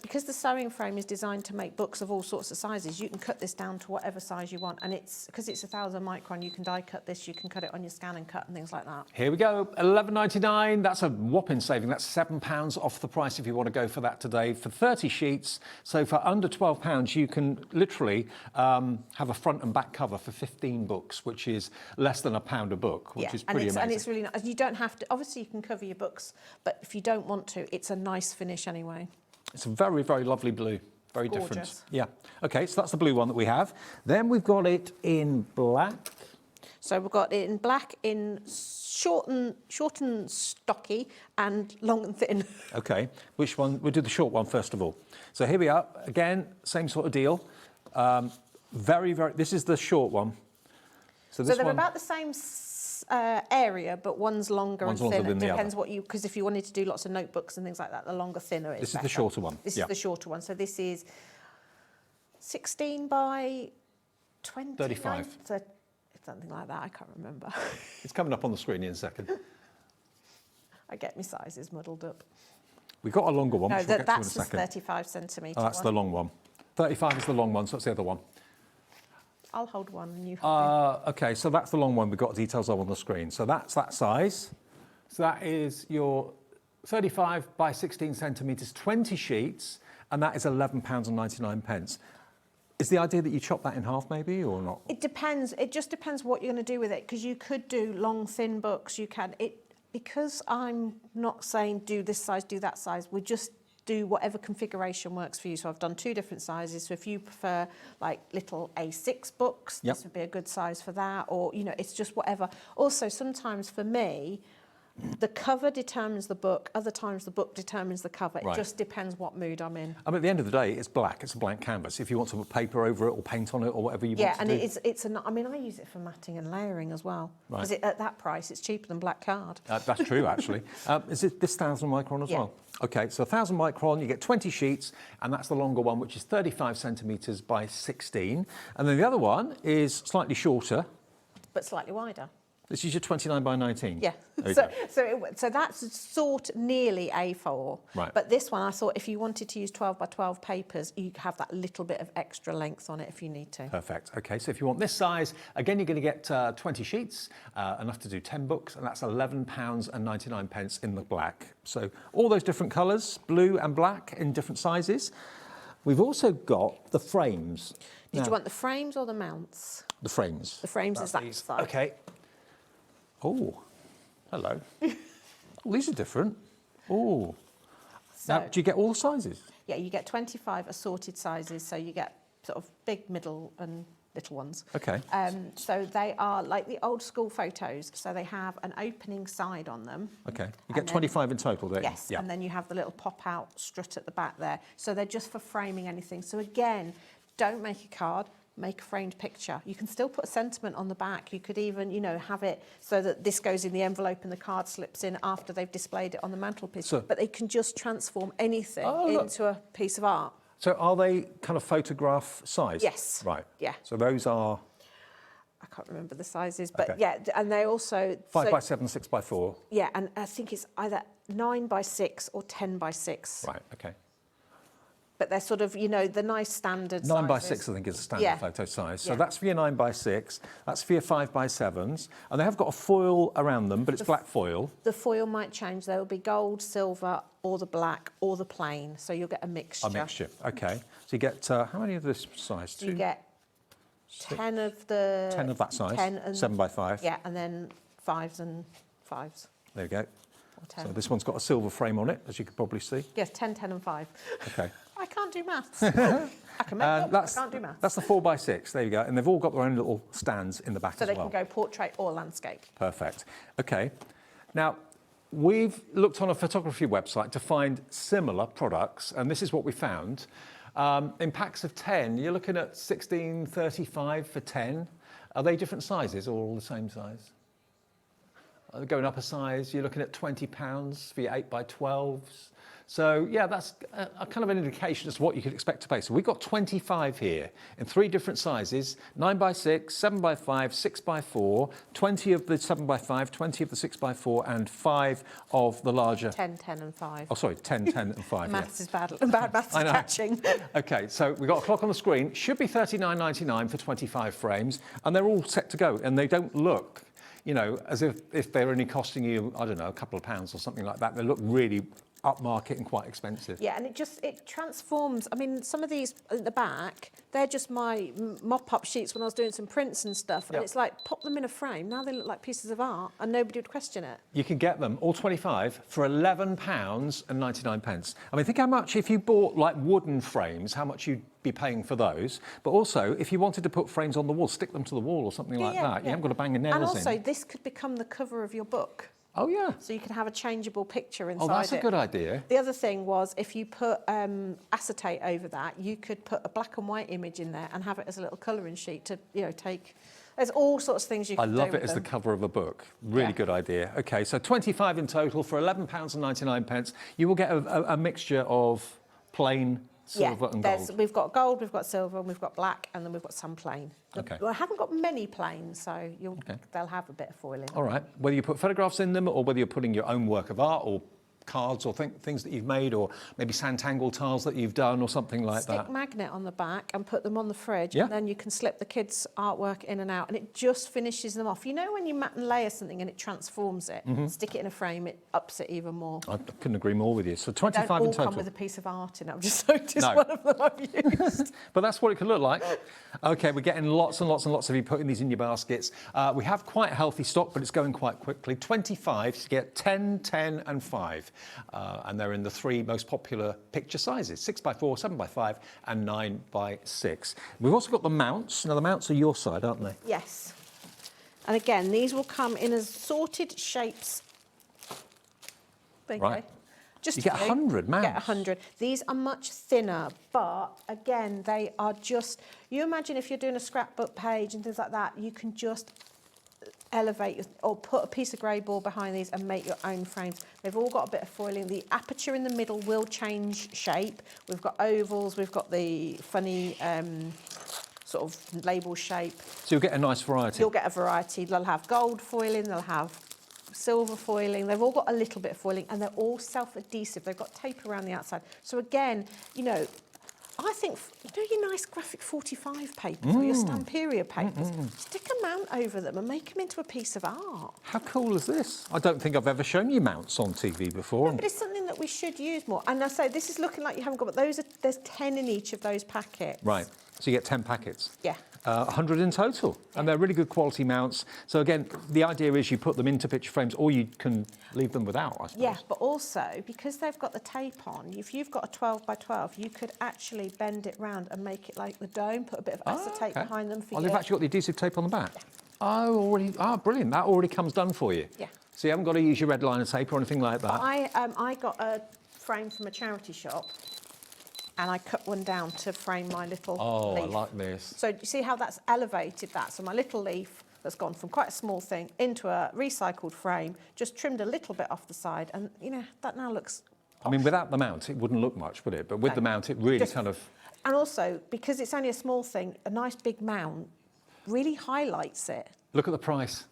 because the sewing frame is designed to make books of all sorts of sizes, you can cut this down to whatever size you want, and because it's 1,000 micron, you can die cut this, you can cut it on your scan and cut and things like that. Here we go, $11.99. That's a whopping saving. That's £7 off the price if you want to go for that today for 30 sheets. So for under £12, you can literally have a front and back cover for 15 books, which is less than £1 a book, which is pretty amazing. And it's really nice. You don't have to. Obviously, you can cover your books, but if you don't want to, it's a nice finish anyway. It's a very, very lovely blue. Very Gorgeous. different. Yeah. Okay, so that's the blue one that we have. Then we've got it in black. So we've got it in black, in short and stocky, and long and thin. Okay, which one? We'll do the short one first of all. So here we are. Again, same sort of deal. Very, very. This is the short one. So this they're one, about the same area, but one's longer and thinner. It depends what you, because if you wanted to do lots of notebooks and things like that, the longer, thinner is This better. is the shorter one. This is the shorter one. So this is 16 by 20. 35. Something like that. I can't remember. It's coming up on the screen in a second. I get my sizes muddled up. We've got a longer one, No, which we'll get to in a that's the second. 35 centimetre Oh, that's the long one. 35 is the long one, so that's the other one. I'll hold one and you hold Okay, so that's the long one we've got details of on the screen. So that's that size. So that is your 35 by 16 centimetres, 20 sheets, and that is £11.99. Is the idea that you chop that in half maybe, or not? It depends. It just depends what you're going to do with it, because you could do long, thin books. You can. Because I'm not saying do this size, do that size. We just do whatever configuration works for you. So I've done 2 different sizes. So if you prefer like little A6 books, Yep. this would be a good size for that. Or, it's just whatever. Also, sometimes for me, The cover determines the book. Other times the book determines the cover. Right. It just depends what mood I'm in. I mean, at the end of the day, it's black. It's a blank canvas. If you want to put paper over it or paint on it or whatever you want to do. Yeah, and I mean, I use it for matting and layering as well. Right. Because at that price, it's cheaper than black card. That's true, actually. Is it this 1,000 micron as Yeah. well? Okay, so 1,000 micron, you get 20 sheets, and that's the longer one, which is 35 centimetres by 16. And then the other one is slightly shorter. But slightly wider. This is your 29 by 19. Yeah. There you So, go. so that's sort nearly A4. Right. But this one, I thought if you wanted to use 12 by 12 papers, you have that little bit of extra length on it if you need to. Perfect. Okay, so if you want this size, again, you're going to get 20 sheets, enough to do 10 books, and that's £11.99 in the black. So all those different colours, blue and black in different sizes. We've also got the frames. Did you want the frames or the mounts? The frames. The frames is that side. Okay. Oh, hello. Oh, these are different. Oh. So, Now, do you get all the sizes? Yeah, you get 25 assorted sizes, so you get sort of big, middle and little ones. Okay. So they are like the old school photos, so they have an opening side on them. Okay. You And get then- 25 in total, don't you? Yes, and then you have the little pop-out strut at the back there. So they're just for framing anything. So again, don't make a card, make a framed picture. You can still put a sentiment on the back. You could even, you know, have it so that this goes in the envelope and the card slips in after they've displayed it on the mantelpiece. So- but they can just transform anything look. into a piece of art. So are they kind of photograph size? Yes. Right. Yeah. So those are I can't remember the sizes, but Okay. yeah, and they also... 5 by 7, 6 by 4. Yeah, and I think it's either 9 by 6 or 10 by 6. Right, okay. But they're sort of, you know, the nice standard 9 by sizes. 6, I think, is a standard Yeah. photo size. So Yeah. that's for your 9 by 6. That's for your 5 by 7s. And they have got a foil around them, but it's black foil. The foil might change. There will be gold, silver, or the black, or the plain. So you'll get a mixture. A mixture, okay. So you get, how many of this size? You get 10 of the... 10 of that size, 10 and, 7 by 5. Yeah, and then 5s and 5s. There you go. Or 10. So this one's got a silver frame on it, as you could probably see. Yes, 10, 10 and 5. Okay. I can't do maths. I can make up, but I can't do maths. That's the 4 by 6. There you go. And they've all got their own little stands in the back So as they well. can go portrait or landscape. Perfect. Okay. Now, we've looked on a photography website to find similar products, and this is what we found. In packs of 10, you're looking at $16.35 for 10. Are they different sizes or all the same size? Going up a size, you're looking at £20 for your 8 by 12s. So, yeah, that's a kind of an indication as to what you could expect to pay. So we've got 25 here in 3 different sizes, 9 by 6, 7 by 5, 6 by 4, 20 of the 7 by 5, 20 of the 6 by 4, and 5 of the larger... 10, 10 and 5. Oh, sorry, 10, 10 and 5, yeah. Maths is bad. Bad maths I is know. catching. OK, so we've got a clock on the screen. Should be $39.99 for 25 frames, and they're all set to go, and they don't look, you know, as if they're only costing you, I don't know, a couple of pounds or something like that. They look really upmarket and quite expensive. Yeah, and it transforms. I mean, some of these at the back, they're just my mop-up sheets when I was doing some prints and stuff. And Yep. it's like, pop them in a frame. Now they look like pieces of art and nobody would question it. You can get them, all 25, for £11.99. I mean, think how much, if you bought like wooden frames, how much you'd be paying for those. But also, if you wanted to put frames on the wall, stick them to the wall or something like that. You haven't got to bang your nails And in. also, this could become the cover of your book. Oh, yeah. So you can have a changeable picture inside it. Oh, that's a good idea. The other thing was, if you put acetate over that, you could put a black and white image in there and have it as a little colouring sheet to, you know, take... There's all sorts of things you can do I love with it as them. the cover of a book. Really Yeah. good idea. OK, so 25 in total for £11.99. You will get a mixture of plain silver and gold. We've got gold, we've got silver, and we've got black, and then we've got some plain. Okay. Well, I haven't got many plain, so they'll have a bit of foil in them. All right. Whether you put photographs in them or whether you're putting your own work of art or cards or things that you've made or maybe sandtangle tiles that you've done or something like Stick that. magnet on the back and put them on the fridge, Yeah. and then you can slip the kids' artwork in and out, and it just finishes them off. You know when you mat and layer something and it transforms it, stick it in a frame, it ups it even more. I couldn't agree more with you. So They 25 don't all in total. come with a piece of art in it. I've just noticed No. one of them I've used. But that's what it could look like. OK, we're getting lots and lots and lots of you putting these in your baskets. We have quite a healthy stock, but it's going quite quickly. 25 to get 10, 10 and 5. And they're in the 3 most popular picture sizes, 6 by 4, 7 by 5 and 9 by 6. We've also got the mounts. Now, the mounts are your side, aren't they? Yes. And again, these will come in assorted shapes There you Right. go. Just You get 100 mounts. Get 100. These are much thinner, but again, they are just. You imagine if you're doing a scrapbook page and things like that, you can just elevate or put a piece of grey ball behind these and make your own frames. They've all got a bit of foiling. The aperture in the middle will change shape. We've got ovals. We've got the funny sort of label shape. So you'll get a nice variety. You'll get a variety. They'll have gold foiling. They'll have silver foiling. They've all got a little bit of foiling, and they're all self-adhesive. They've got tape around the outside. So again, you know, I think, you know, your nice graphic 45 papers or your Stamperia papers, stick a mount over them and make them into a piece of art. How cool is this? I don't think I've ever shown you mounts on TV before. No, but it's something that we should use more. And I say, this is looking like you haven't got, but there's 10 in each of those packets. Right, so you get 10 packets. Yeah. 100 in total, and they're really good quality mounts. So again, the idea is you put them into picture frames, or you can leave them without, I suppose. Yeah, but also, because they've got the tape on, if you've got a 12 by 12, you could actually bend it round and make it like the dome, put a bit of acetate behind them for you. They've actually got the adhesive tape on the back? Oh, brilliant. That already comes done for you. Yeah. So you haven't got to use your red liner tape or anything like that? I got a frame from a charity shop, and I cut one down to frame my little leaf. I like this. So do you see how that's elevated that? So my little leaf that's gone from quite a small thing into a recycled frame, just trimmed a little bit off the side, and, you know, that now looks... I mean, without the mount, it wouldn't look much, would it? But with the mount, it really kind of... And also, because it's only a small thing, a nice big mount really highlights it. Look at the price.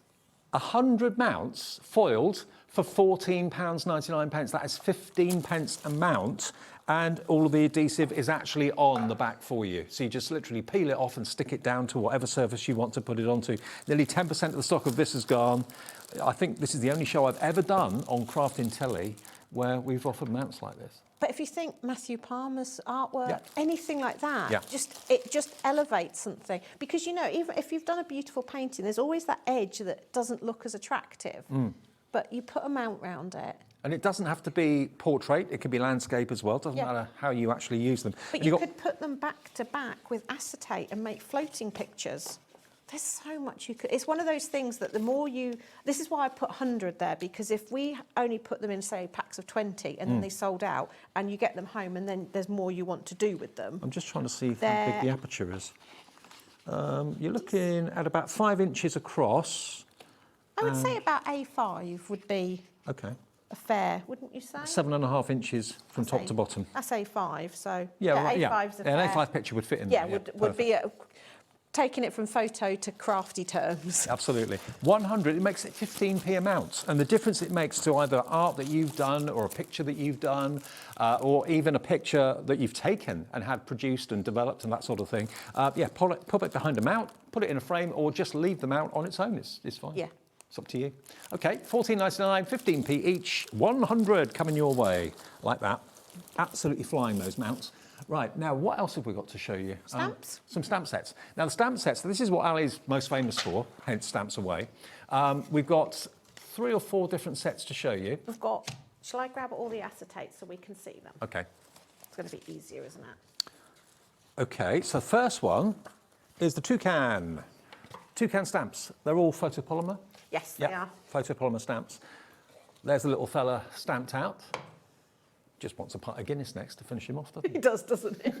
100 mounts foiled for £14.99. That is 15 pence a mount, and all of the adhesive is actually on the back for you. So you just literally peel it off and stick it down to whatever surface you want to put it onto. Nearly 10% of the stock of this is gone. I think this is the only show I've ever done on Crafting Telly where we've offered mounts like this. But if you think Matthew Palmer's artwork, anything like that, it just elevates something. Because, you know, even if you've done a beautiful painting, there's always that edge that doesn't look as attractive. But you put a mount round it. And it doesn't have to be portrait, it could be landscape as well. It doesn't matter how you actually use them. But you could put them back to back with acetate and make floating pictures. There's so much you could... It's one of those things that the more you... This is why I put 100 there, because if we only put them in, say, packs of 20 and then they sold out, and you get them home and then there's more you want to do with them... I'm just trying to see how big the aperture is. You're looking at about 5 inches across. I would say about A5 would be a fair, wouldn't you say? 7.5 inches from top to bottom. That's A5, so A5's a fair. an A5 picture would fit in there. there. Would be taking it from photo to crafty terms. Absolutely. 100, it makes it 15p a mount. And the difference it makes to either art that you've done or a picture that you've done or even a picture that you've taken and had produced and developed and that sort of thing. Put it behind a mount, put it in a frame, or just leave the mount on its own. It's fine. Yeah. It's up to you. Okay, $14.99, 15p each, 100 coming your way. Like that. Absolutely flying, those mounts. Right, now what else have we got to show you? Stamps? Some stamp sets. Now the stamp sets, this is what Ali's most famous for, hence Stamps Away. We've got 3 or 4 different sets to show you. We've got, shall I grab all the acetate so we can see them? Okay. It's going to be easier, isn't it? Okay, so first one is the toucan. Toucan stamps. They're all photopolymer. Yes, they are. Photopolymer stamps. There's a little fella stamped out. Just wants a pint of Guinness next to finish him off, doesn't he? He does, doesn't he?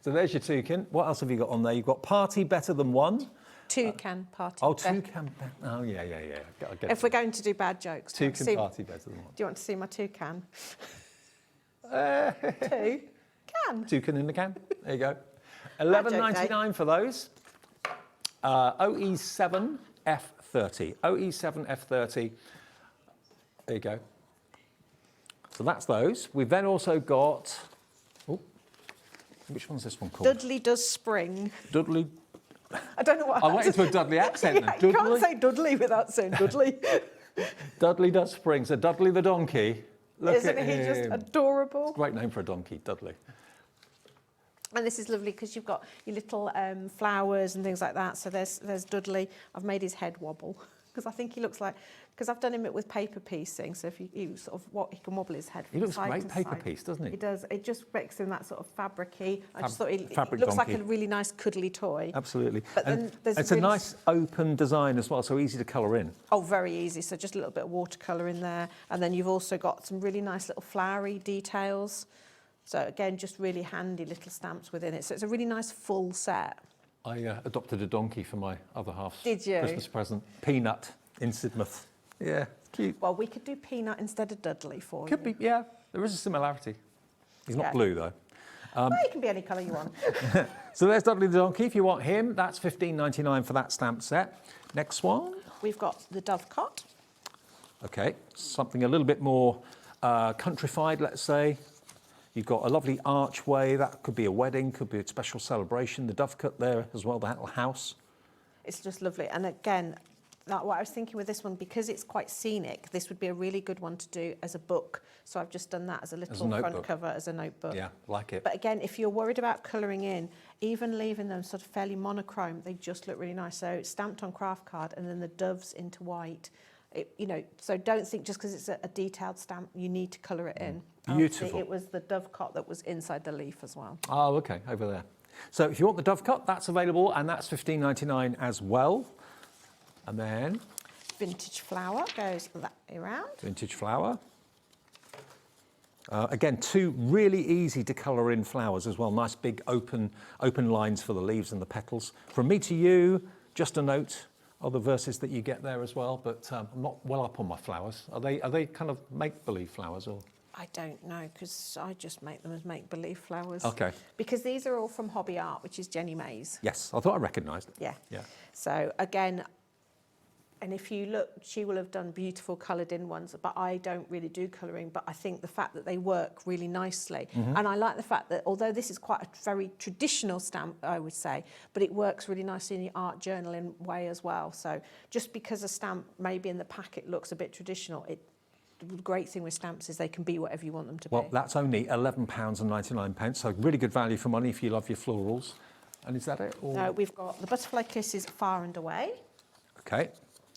So there's your toucan. What else have you got on there? You've got party better than one. Toucan party. Toucan. Oh, yeah. If we're going to do bad jokes. Toucan party better than one. Do you want to see my toucan? Toucan in the can. There you go. $11.99 for those. OE7 F30. OE7 F30. There you go. So that's those. We've then also got... Oh, which one's this one called? Dudley Does Spring. Dudley... I don't know what... I went into a Dudley accent. Yeah, you can't say Dudley without saying Dudley. Dudley Does Spring. So Dudley the donkey. Look Isn't at he him. just adorable? It's a great name for a donkey, Dudley. And this is lovely because you've got your little flowers and things like that. So there's Dudley. I've made his head wobble because I think he looks like because I've done him with paper piecing. So if you sort of he can wobble his head. He from looks side great to paper side. piece, doesn't he? He does. It just makes him that sort of fabric-y. I just thought he fabric looks like donkey. a really nice cuddly toy. Absolutely. But then there's it's really a nice open design as well, so easy to colour in. Oh, very easy. So just a little bit of watercolour in there. And then you've also got some really nice little flowery details. So again, just really handy little stamps within it. So it's a really nice full set. I adopted a donkey for my other half's Did you? Christmas present. Peanut in Sidmouth. Yeah, cute. Well, we could do Peanut instead of Dudley for Could you. be, yeah. There is a similarity. He's not Yeah. blue, though. Well, it can be any colour you want. So there's Dudley the donkey. If you want him, that's $15.99 for that stamp set. Next one. We've got the Dovecot. Okay, something a little bit more countrified, let's say. You've got a lovely archway. That could be a wedding, could be a special celebration. The Dovecot there as well, the little house. It's just lovely. And again, like what I was thinking with this one, because it's quite scenic, this would be a really good one to do as a book. So I've just done that as a little front cover, as a notebook. Yeah, like it. But again, if you're worried about colouring in, even leaving them sort of fairly monochrome, they just look really nice. So it's stamped on craft card and then the doves into white. So don't think just because it's a detailed stamp, you need to colour it in. Beautiful. It was the Dovecot that was inside the leaf as well. Oh, okay, over there. So if you want the Dovecot, that's available, and that's $15.99 as well. And then Vintage flower goes that way around. vintage flower. Again, two really easy to colour in flowers as well. Nice big open lines for the leaves and the petals. From me to you, just a note. Other verses that you get there as well, but I'm not well up on my flowers. Are they kind of make-believe flowers or? I don't know, because I just make them as make-believe flowers. Okay. Because these are all from Hobby Art, which is Jenny Mays. Yes, I thought I recognised it. Yeah. Yeah. So again, and if you look, she will have done beautiful coloured in ones, but I don't really do colouring, but I think the fact that they work really nicely. And I like the fact that although this is quite a very traditional stamp, I would say, but it works really nicely in the art journaling way as well. So just because a stamp maybe in the packet looks a bit traditional, the great thing with stamps is they can be whatever you want them to be. Well, that's only £11.99, so really good value for money if you love your florals. And is that it? Or? No, we've got the Butterfly Kisses Far and Away. Okay.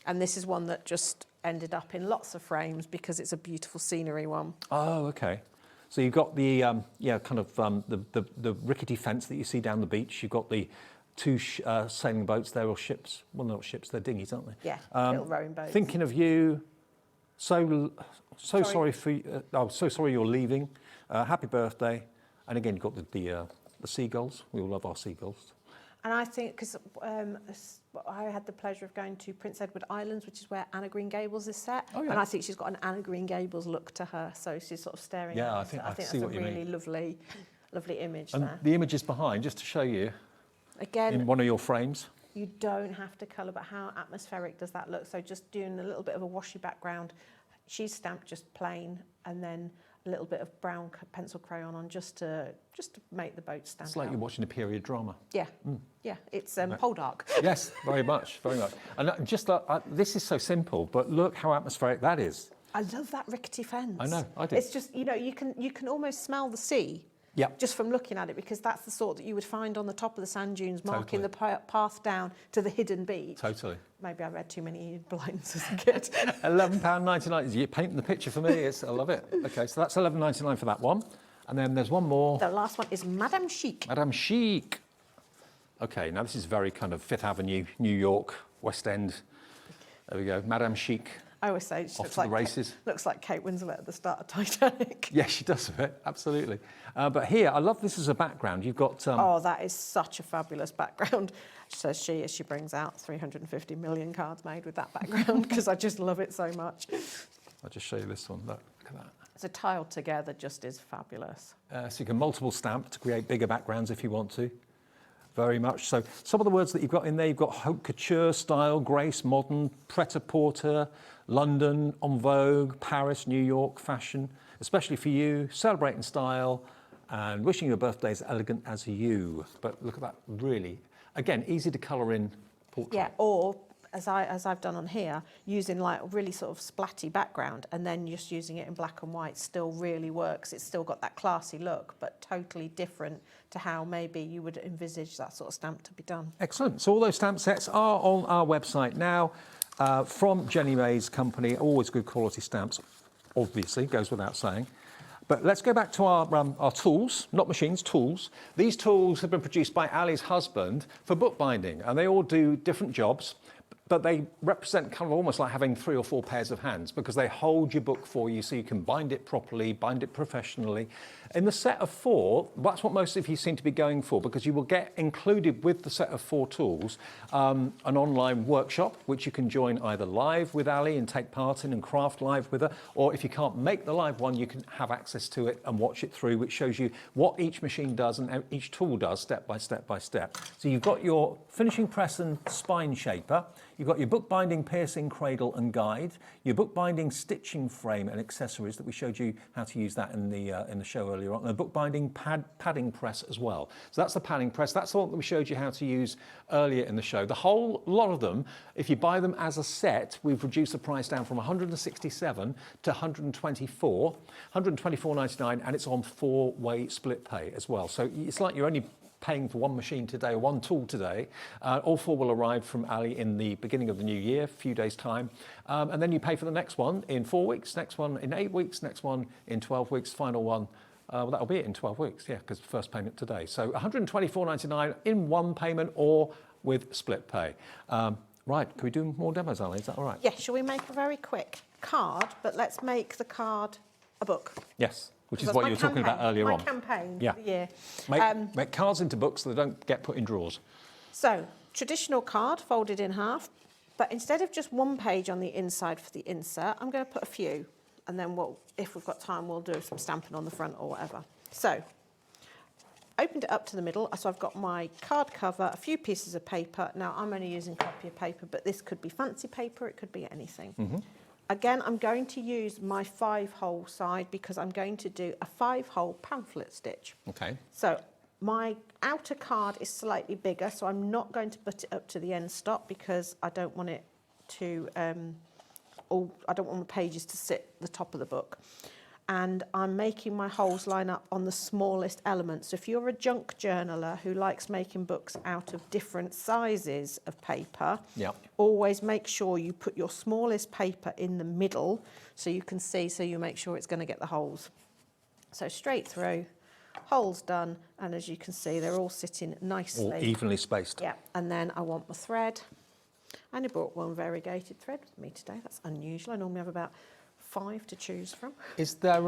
And this is one that just ended up in lots of frames because it's a beautiful scenery one. Oh, okay. So you've got the the rickety fence that you see down the beach. You've got the two sailing boats there, or ships. Well, not ships, they're dinghies, aren't they? Yeah, little rowing boats. Thinking of you. So sorry for you. So sorry you're leaving. Happy birthday. And again, you've got the seagulls. We all love our seagulls. And I think, because I had the pleasure of going to Prince Edward Islands, which is where Anna Green Gables is set. Oh, yeah. And I think she's got an Anna Green Gables look to her. So she's sort of staring at Yeah, us. I think that's see a what you really mean. lovely image And there. the image is behind, just to show you, Again, in one of your frames. you don't have to colour, but how atmospheric does that look? So just doing a little bit of a washy background. She's stamped just plain, and then a little bit of brown pencil crayon on just to make the boat stand It's like out. you're watching a period drama. Yeah, yeah, it's Poldark. Yes, very much, very much. And just this is so simple, but look how atmospheric that is. I love that rickety fence. I know, I do. It's just, you can almost smell the sea. Yeah. Just from looking at it, because that's the sort that you would find on the top of the sand dunes, marking Totally. the path down to the hidden beach. Totally. Maybe I read too many blinds as a kid. £11.99. You're painting the picture for me. I love it. Okay, so that's £11.99 for that one. And then there's one more. The last one is Madame Chic. Madame Chic. Okay, now this is very kind of Fifth Avenue, New York, West End. There we go, Madame Chic. I always say she Off looks to the like races. Looks like Kate Winslet at the start of Titanic. Yeah, she does a bit, absolutely. But here, I love this as a background. You've got... Oh, that is such a fabulous background, says she as she brings out 350 million cards made with that background, because I just love it so much. I'll just show you this one. Look at that. So tiled together just is fabulous. So you can multiple stamp to create bigger backgrounds if you want to. Very much so. Some of the words that you've got in there, you've got haute couture, style, grace, modern, pret-a-porter, London, en vogue, Paris, New York, fashion, especially for you, celebrating style, and wishing your birthday as elegant as you. But look at that, really. Again, easy to colour in portrait. Yeah, or as I've done on here, using like a really sort of splatty background and then just using it in black and white still really works. It's still got that classy look, but totally different to how maybe you would envisage that sort of stamp to be done. Excellent. So all those stamp sets are on our website now. from Jenny May's company, always good quality stamps, obviously, goes without saying. But let's go back to our tools, not machines, tools. These tools have been produced by Ali's husband for bookbinding, and they all do different jobs, but they represent kind of almost like having 3 or 4 pairs of hands, because they hold your book for you so you can bind it properly, bind it professionally. In the set of 4, that's what most of you seem to be going for, because you will get included with the set of 4 tools an online workshop, which you can join either live with Ali and take part in and craft live with her, or if you can't make the live one, you can have access to it and watch it through, which shows you what each machine does and each tool does step by step by step. So you've got your finishing press and spine shaper, you've got your bookbinding piercing cradle and guide, your bookbinding stitching frame and accessories that we showed you how to use that in the show earlier on, and the bookbinding padding press as well. So that's the padding press. That's the one that we showed you how to use earlier in the show. The whole lot of them, if you buy them as a set, we've reduced the price down from 167 to 124, 124.99, and it's on 4-way split pay as well. So it's like you're only paying for one machine today or one tool today. All 4 will arrive from Ali in the beginning of the new year, a few days' time. And then you pay for the next one in 4 weeks, next one in 8 weeks, next one in 12 weeks, final one. Well, that'll be it in 12 weeks, yeah, because first payment today. So 124.99 in one payment or with split pay. Right, can we do more demos, Ali? Is that all right? Yeah, shall we make a very quick card, but let's make the card a book. Yes. Which is what you were talking about earlier on. My campaign Yeah. for the year. Make cards into books so they don't get put in drawers. So, traditional card folded in half, but instead of just one page on the inside for the insert, I'm going to put a few, and then if we've got time, we'll do some stamping on the front or whatever. So, opened it up to the middle, so I've got my card cover, a few pieces of paper. Now, I'm only using copier paper, but this could be fancy paper, it could be anything. Mm-hmm. Again, I'm going to use my 5-hole side because I'm going to do a 5-hole pamphlet stitch. Okay. So my outer card is slightly bigger, so I'm not going to put it up to the end stop because I don't want it to, I don't want the pages to sit at the top of the book. And I'm making my holes line up on the smallest elements. So if you're a junk journaler who likes making books out of different sizes of paper, always make sure you put your smallest paper in the middle so you can see, so you make sure it's going to get the holes. So straight through, holes done, and as you can see, they're all sitting nicely. All evenly spaced. Yeah, and then I want my thread. I only brought one variegated thread with me today. That's unusual. I normally have about 5 to choose from. Is there,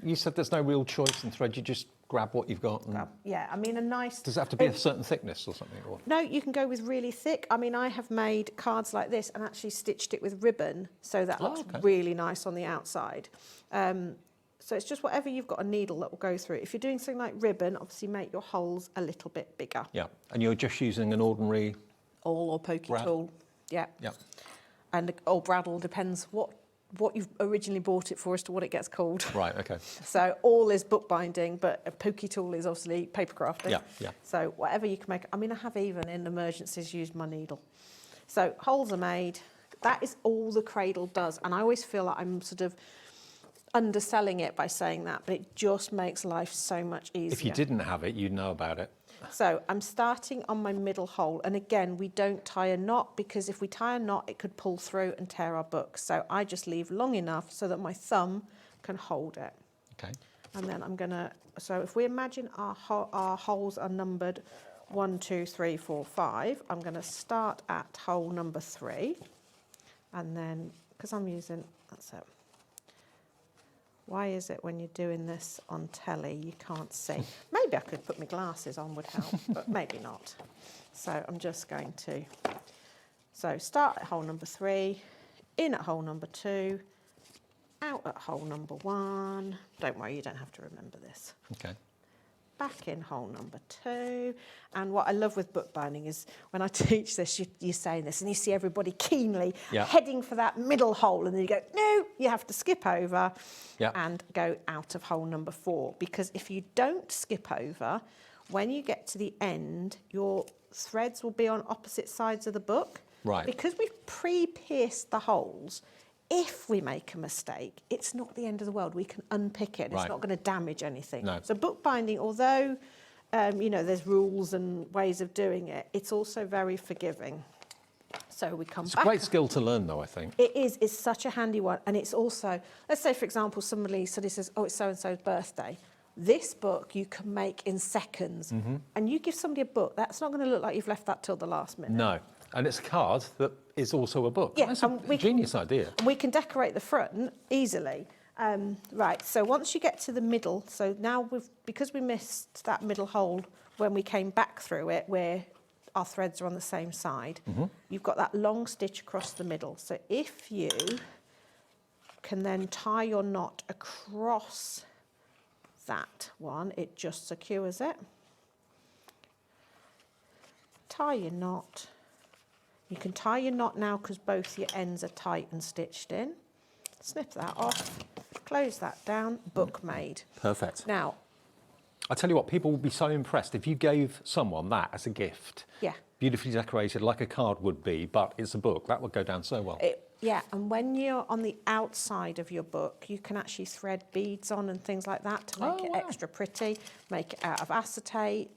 you said there's no real choice in thread, you just grab what you've got? And yeah, I mean a nice... Does it have to be a certain thickness or something? Or? No, you can go with really thick. I mean, I have made cards like this and actually stitched it with ribbon, so that looks really nice on the outside. So it's just whatever you've got a needle that will go through. If you're doing something like ribbon, obviously make your holes a little bit bigger. Yeah, and you're just using an ordinary... Awl or pokey tool. Yeah. Yeah. And or Bradle, depends what you've originally bought it for as to what it gets called. Right, okay. So awl is bookbinding, but a pokey tool is obviously paper crafting. Yeah, yeah. So whatever you can make. I mean, I have even in emergencies used my needle. So holes are made. That is all the cradle does. And I always feel like I'm sort of underselling it by saying that, but it just makes life so much easier. If you didn't have it, you'd know about it. So I'm starting on my middle hole, and again, we don't tie a knot because if we tie a knot, it could pull through and tear our book. So I just leave long enough so that my thumb can hold it. Okay. And then I'm gonna, so if we imagine our holes are numbered 1, 2, 3, 4, 5, I'm gonna start at hole number 3, and then, because I'm using, that's it. Why is it when you're doing this on telly you can't see? Maybe I could put my glasses on would help, but maybe not. So I'm just going to, so start at hole number 3, in at hole number 2, out at hole number 1. Don't worry, you don't have to remember this. Okay. Back in hole number 2. And what I love with bookbinding is when I teach this, you're saying this and you see everybody keenly heading for that middle hole, and then you go, no, you have to skip over and go out of hole number 4. Because if you don't skip over, when you get to the end, your threads will be on opposite sides of the book. Right. Because we've pre-pierced the holes, if we make a mistake, it's not the end of the world. We can unpick it. It's not going to damage anything. No. So bookbinding, although you know there's rules and ways of doing it, it's also very forgiving. So we come It's back. a great skill to learn, though, I think. It is. It's such a handy one. And it's also, let's say, for example, somebody says, oh, it's so-and-so's birthday. This book you can make in seconds. And you give somebody a book, that's not going to look like you've left that till the last minute. No. And it's a card that is also a book. Yeah, That's a genius idea. And we can decorate the front easily. Right, so once you get to the middle, so now because we missed that middle hole when we came back through it, where our threads are on the same side, you've got that long stitch across the middle. So if you can then tie your knot across that one, it just secures it. Tie your knot. You can tie your knot now because both your ends are tight and stitched in. Snip that off, close that down, book made. Perfect. Now, I tell you what, people would be so impressed if you gave someone that as a gift. Yeah. Beautifully decorated, like a card would be, but it's a book. That would go down so well. Yeah, and when you're on the outside of your book, you can actually thread beads on and things like that to make it extra pretty, make it out of acetate,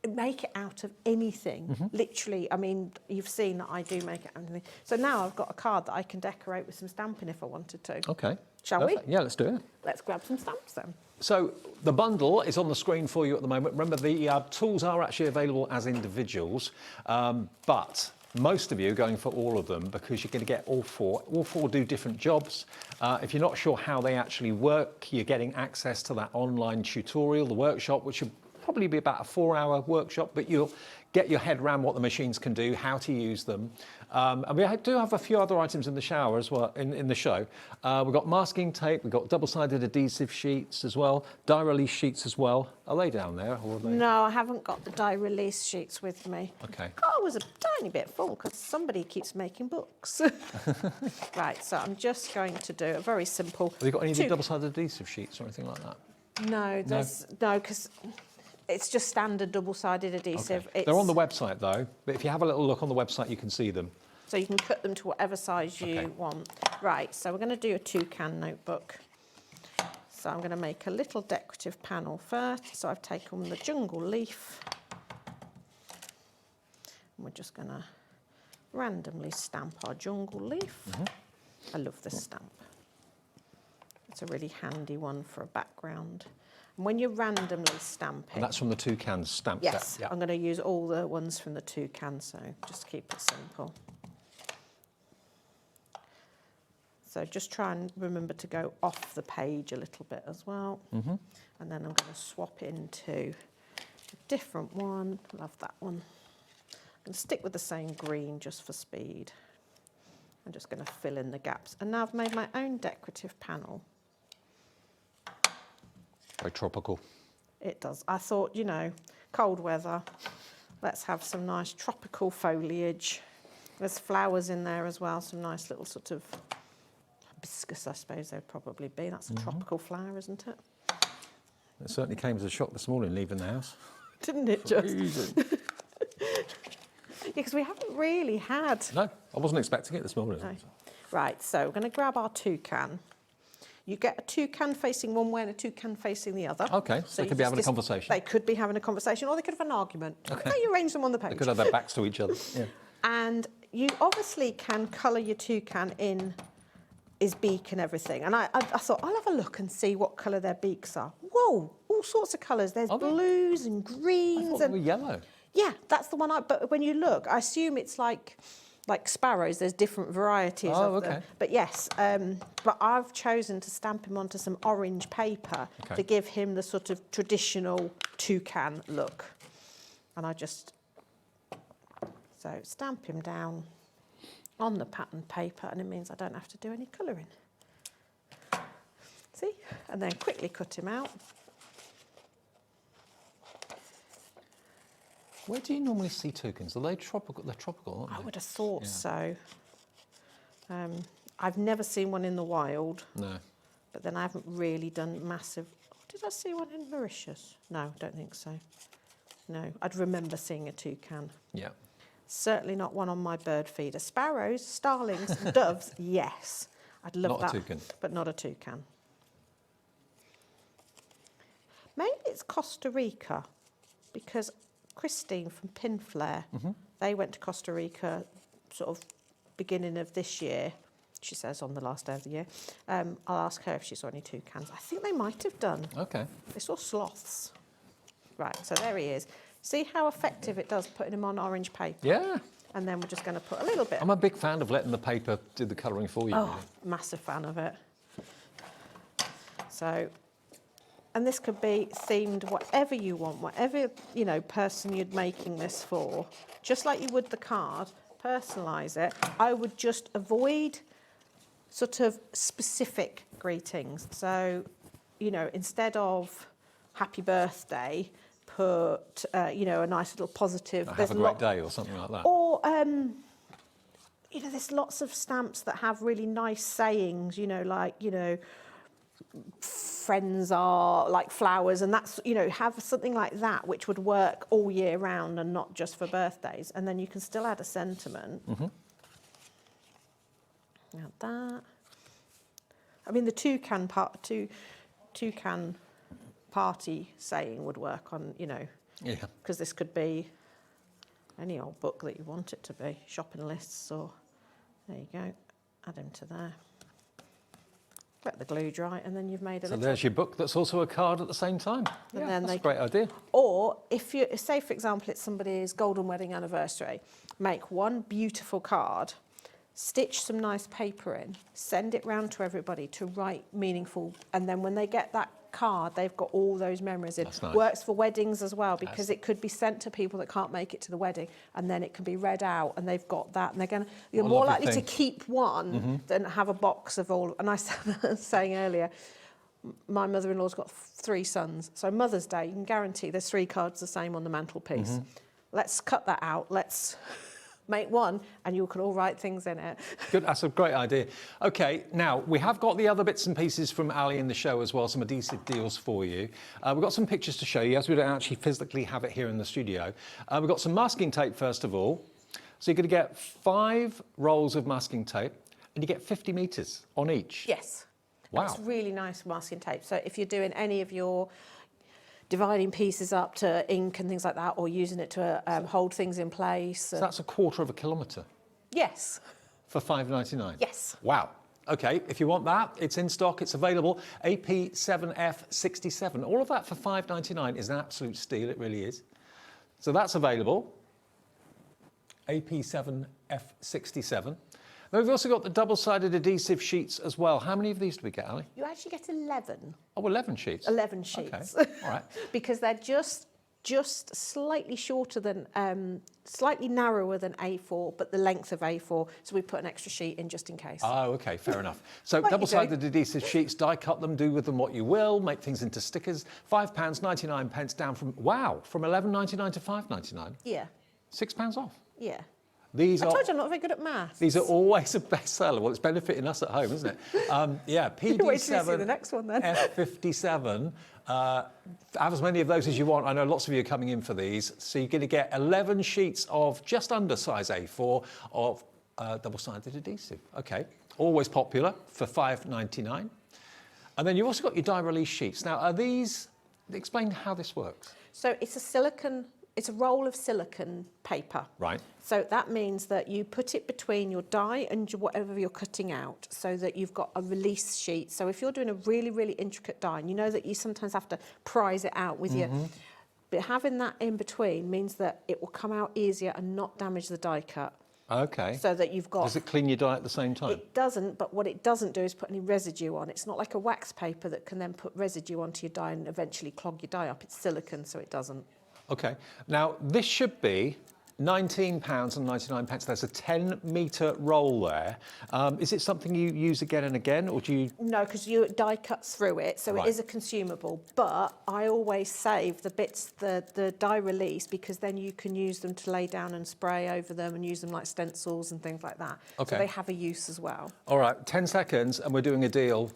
make it out of anything. Literally, I mean, you've seen that I do make it out of anything. So now I've got a card that I can decorate with some stamping if I wanted to. Okay. Shall Perfect. we? Yeah, let's do it. Let's grab some stamps then. So the bundle is on the screen for you at the moment. Remember, the tools are actually available as individuals, but most of you are going for all of them because you're going to get all four. All four do different jobs. If you're not sure how they actually work, you're getting access to that online tutorial, the workshop, which will probably be about a 4-hour workshop, but you'll get your head around what the machines can do, how to use them. And we do have a few other items in the shower as well, in the show. We've got masking tape, we've got double-sided adhesive sheets as well, die release sheets as well. Are they down there? Or are they... No, I haven't got the die release sheets with me. Okay. I was a tiny bit full because somebody keeps making books. Right, so I'm just going to do a very simple... Have you got any of the double-sided adhesive sheets or anything like that? No, no, because it's just standard double-sided adhesive. Okay. They're on the website though, but if you have a little look on the website, you can see them. So you can cut them to whatever size you want. Right, so we're going to do a toucan notebook. So I'm going to make a little decorative panel first. So I've taken the jungle leaf. And we're just going to randomly stamp our jungle leaf. I love this stamp. It's a really handy one for a background. And when you're randomly stamping... And that's from the toucan stamp yes, set? Yeah. I'm going to use all the ones from the toucan, so just keep it simple. So just try and remember to go off the page a little bit as well. And then I'm going to swap into a different one. Love that one. I'm going to stick with the same green just for speed. I'm just going to fill in the gaps. And now I've made my own decorative panel. Very tropical. It does. I thought, you know, cold weather, let's have some nice tropical foliage. There's flowers in there as well, some nice little sort of hibiscus, I suppose they'd probably be. That's a tropical flower, isn't it? It certainly came as a shock this morning leaving the house. Didn't it just? Because we haven't really had... No, I wasn't expecting it this morning. No. Right, so we're going to grab our toucan. You get a toucan facing one way and a toucan facing the other. Okay, so they could be having a conversation. They could be having a conversation, or they could have an argument. Okay. How you arrange them on the page. They could have their backs to each other. Yeah. And you obviously can colour your toucan in his beak and everything. And I thought, I'll have a look and see what colour their beaks are. Whoa, all sorts of colours. There's blues and greens. I thought they were yellow. Yeah, that's the one but when you look, I assume it's like sparrows, there's different varieties of them. But yes, but I've chosen to stamp him onto some orange paper to give him the sort of traditional toucan look. And I just, so stamp him down on the pattern paper, and it means I don't have to do any colouring. See? And then quickly cut him out. Where do you normally see toucans? Are they tropical? They're tropical, aren't they? I would have thought so. I've never seen one in the wild. No. But then I haven't really done massive... Did I see one in Mauritius? No, I don't think so. No, I'd remember seeing a toucan. Yeah. Certainly not one on my bird feeder. Sparrows, starlings, doves, yes. I'd love that. Not a toucan. But not a toucan. Maybe it's Costa Rica, because Christine from Pinflare, they went to Costa Rica sort of beginning of this year, she says on the last day of the year, I'll ask her if she saw any toucans. I think they might have done. Okay. They saw sloths. Right, so there he is. See how effective it does putting him on orange paper? Yeah. And then we're just going to put a little bit. I'm a big fan of letting the paper do the colouring for you. Oh, really. massive fan of it. So, and this could be themed whatever you want, whatever, you know, person you're making this for. Just like you would the card, personalise it. I would just avoid sort of specific greetings. So, you know, instead of happy birthday, put, you know, a nice little positive. Have a great day or something like that. Or, you know, there's lots of stamps that have really nice sayings, you know, like, you know, friends are like flowers, and that's, you know, have something like that which would work all year round and not just for birthdays. And then you can still add a sentiment. Add that. I mean, the toucan party saying would work on, you know, because this could be any old book that you want it to be, shopping lists, or there you go, add him to there. Let the glue dry, and then you've made a So little... there's your book that's also a card at the same time. And then that's a great idea. Or if you say, for example, it's somebody's golden wedding anniversary, make one beautiful card, stitch some nice paper in, send it round to everybody to write meaningful, and then when they get that card, they've got all those memories in. That's nice. Works for weddings as well, because it could be sent to people that can't make it to the wedding, and then it can be read out, and they've got that, and they're going. You're more likely to keep one than have a box of all. And I was saying earlier, my mother-in-law's got 3 sons, so Mother's Day, you can guarantee there's 3 cards the same on the mantelpiece. Let's cut that out. Let's make one, and you can all write things in it. Good, that's a great idea. Okay, now we have got the other bits and pieces from Ali in the show as well, some adhesive deals for you. We've got some pictures to show you, as we don't actually physically have it here in the studio. We've got some masking tape first of all. So you're going to get 5 rolls of masking tape, and you get 50 metres on each. Yes. Wow. It's really nice masking tape. So if you're doing any of your dividing pieces up to ink and things like that, or using it to hold things in place. So that's a 1/4 kilometre. Yes. For $5.99? Yes. Wow. Okay, if you want that, it's in stock, it's available. AP7F67. All of that for $5.99 is an absolute steal, it really is. So that's available. AP7F67. Now we've also got the double-sided adhesive sheets as well. How many of these do we get, Ali? You actually get 11. Oh, 11 sheets. 11 sheets. Okay, all right. Because they're just slightly shorter than, slightly narrower than A4, but the length of A4. So we put an extra sheet in just in case. Oh, okay, fair enough. So double-sided adhesive sheets, die cut them, do with them what you will, make things into stickers. £5.99 down from, wow, from $11.99 to $5.99. Yeah. £6 off. Yeah. I told you I'm not very good at maths. These are always a bestseller. Well, it's benefiting us at home, isn't it? Yeah, Wait till you see the next one then. F57. Have as many of those as you want. I know lots of you are coming in for these. So you're going to get 11 sheets of just under size A4 of double-sided adhesive. Okay, always popular for $5.99. And then you've also got your die release sheets. Now, are these? Explain how this works. So it's a silicone. It's a roll of silicone paper. Right. So that means that you put it between your die and whatever you're cutting out, so that you've got a release sheet. So if you're doing a really, really intricate die, and you know that you sometimes have to prise it out with your... But having that in between means that it will come out easier and not damage the die cut. Okay. So that you've got... Does it clean your die at the same time? It doesn't, but what it doesn't do is put any residue on. It's not like a wax paper that can then put residue onto your die and eventually clog your die up. It's silicone, so it doesn't. Okay. Now, this should be £19.99. There's a 10-metre roll there. Is it something you use again and again, or do you... No, because you die cuts through it, so Right. it is a consumable. But I always save the bits, the die release, because then you can use them to lay down and spray over them and use them like stencils and things like that. Okay. So they have a use as well. All right, 10 seconds, and we're doing a deal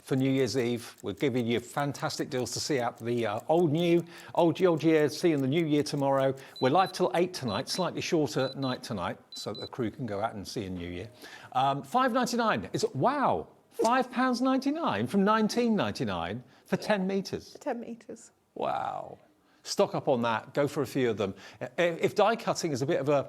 for New Year's Eve. We're giving you fantastic deals to see out the old year, seeing the new year tomorrow. We're live till 8 tonight, slightly shorter night tonight, so the crew can go out and see a new year. $5.99 is, wow, £5.99 from $19.99 for 10 metres. 10 metres. Wow. Stock up on that, go for a few of them. If die cutting is a bit of a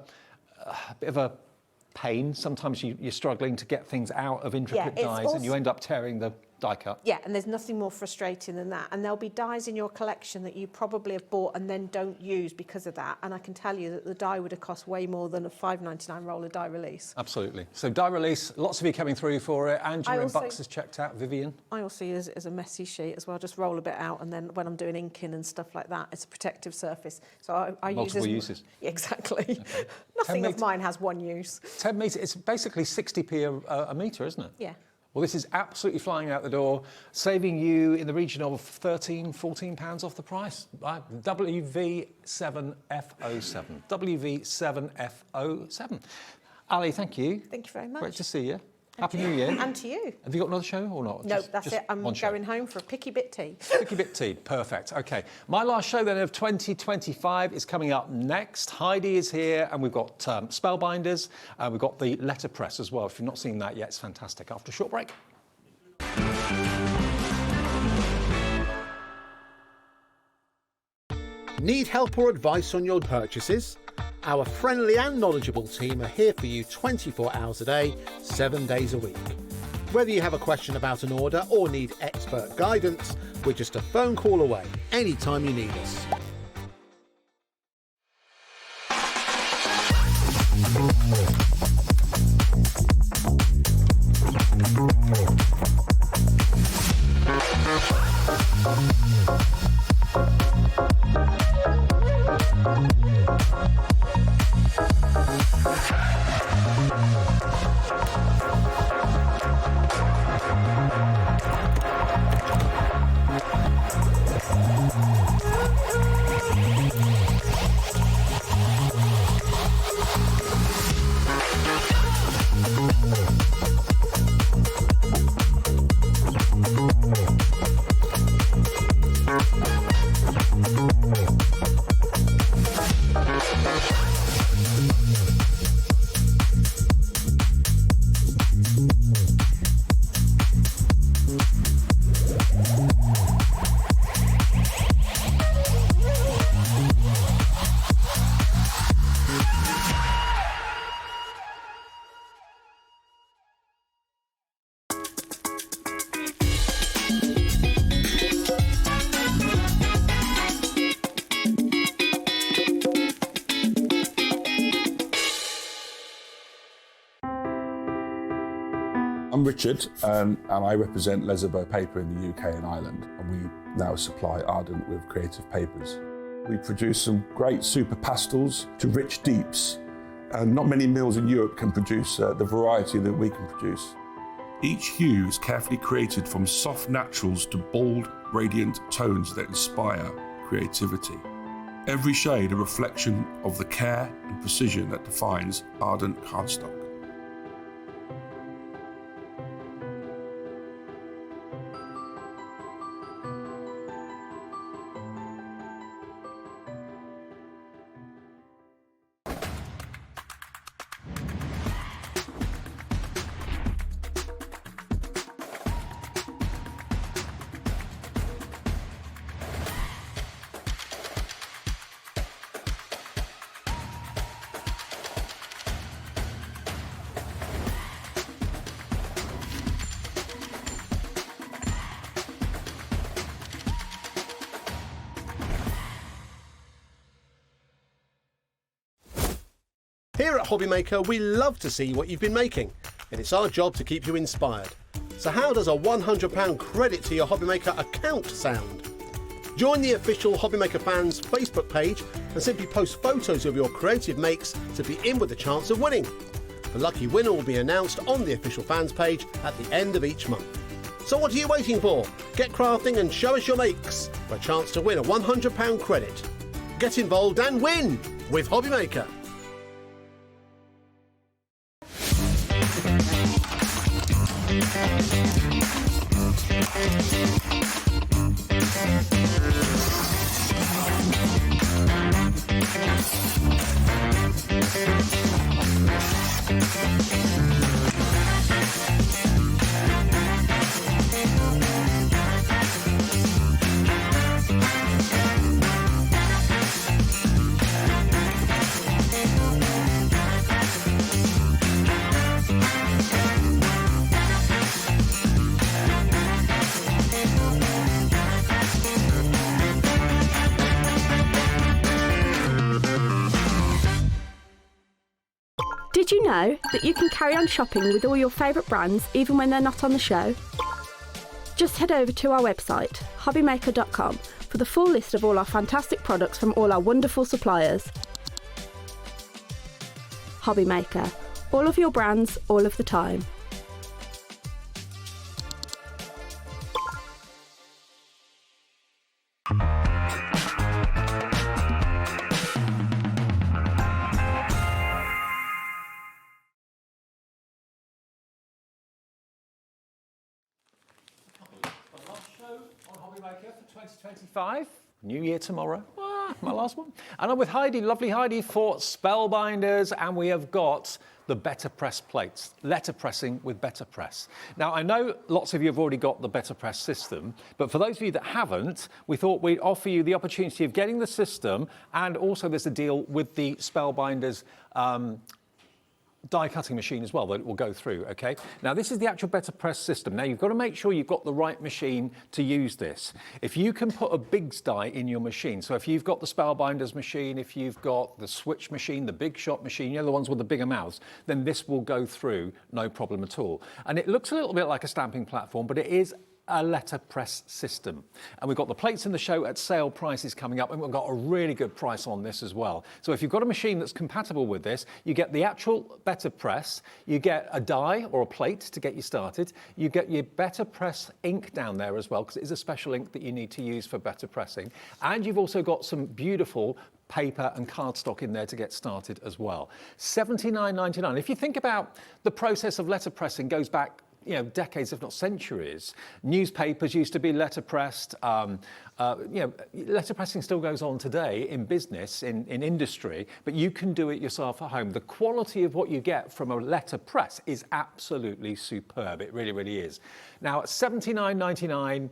pain. Sometimes you're struggling to get things out of intricate it's dies and you also- end up tearing the die cut. Yeah, and there's nothing more frustrating than that. And there'll be dies in your collection that you probably have bought and then don't use because of that. And I can tell you that the die would have cost way more than a $5.99 roll of die release. Absolutely. So die release, lots of you coming through for it. Andrew and Bucks has checked out. Vivian? I also use it as a messy sheet as well. Just roll a bit out, and then when I'm doing inking and stuff like that, it's a protective surface. So I use Multiple uses. Exactly. Okay. Nothing of mine has one use. 10 metres, it's basically 60p a metre, isn't it? Yeah. Well, this is absolutely flying out the door, saving you in the region of £13, £14 off the price. WV7F07. WV7F07. Ali, thank you. Thank you very much. Great to see you. Happy New Year. And to you. Have you got another show or not? No, that's just it. I'm one show. going home for a picky bit tea. Picky bit tea, perfect. Okay, my last show then of 2025 is coming up next. Heidi is here, and we've got Spellbinders, and we've got the letterpress as well. If you've not seen that yet, it's fantastic. After a short break. Need help or advice on your purchases? Our friendly and knowledgeable team are here for you 24 hours a day, 7 days a week. Whether you have a question about an order or need expert guidance, we're just a phone call away anytime you need us. I'm Richard, and I represent Lesabo Paper in the UK and Ireland, and we now supply Ardent with creative papers. We produce some great super pastels to rich deeps, and not many mills in Europe can produce the variety that we can produce. Each hue is carefully created from soft naturals to bold, radiant tones that inspire creativity. Every shade a reflection of the care and precision that defines Ardent cardstock. Here at Hobbymaker, we love to see what you've been making, and it's our job to keep you inspired. So how does a £100 credit to your Hobbymaker account sound? Join the official Hobbymaker fans Facebook page and simply post photos of your creative makes to be in with a chance of winning. The lucky winner will be announced on the official fans page at the end of each month. So what are you waiting for? Get crafting and show us your makes for a chance to win a £100 credit. Get involved and win with Hobbymaker. Did you know that you can carry on shopping with all your favourite brands even when they're not on the show? Just head over to our website, hobbymaker.com, for the full list of all our fantastic products from all our wonderful suppliers. Hobbymaker, all of your brands, all of the time. For 2025, New Year tomorrow, my last one. And I'm with Heidi, lovely Heidi, for Spellbinders, and we have got the BetterPress plates, letterpressing with BetterPress. Now, I know lots of you have already got the BetterPress system, but for those of you that haven't, we thought we'd offer you the opportunity of getting the system, and also there's a deal with the Spellbinders die cutting machine as well that it will go through, okay? Now this is the actual BetterPress system. Now you've got to make sure you've got the right machine to use this. If you can put a Biggs die in your machine, so if you've got the Spellbinders machine, if you've got the Switch machine, the Big Shot machine, you know, the ones with the bigger mouths, then this will go through no problem at all. And it looks a little bit like a stamping platform, but it is a letterpress system. And we've got the plates in the show at sale prices coming up, and we've got a really good price on this as well. So if you've got a machine that's compatible with this, you get the actual BetterPress, you get a die or a plate to get you started, you get your BetterPress ink down there as well, because it is a special ink that you need to use for better pressing. And you've also got some beautiful paper and cardstock in there to get started as well. $79.99. If you think about the process of letterpressing goes back, you know, decades, if not centuries. Newspapers used to be letterpressed. You know, letterpressing still goes on today in business, in industry, but you can do it yourself at home. The quality of what you get from a letterpress is absolutely superb. It really, really is. Now, at $79.99,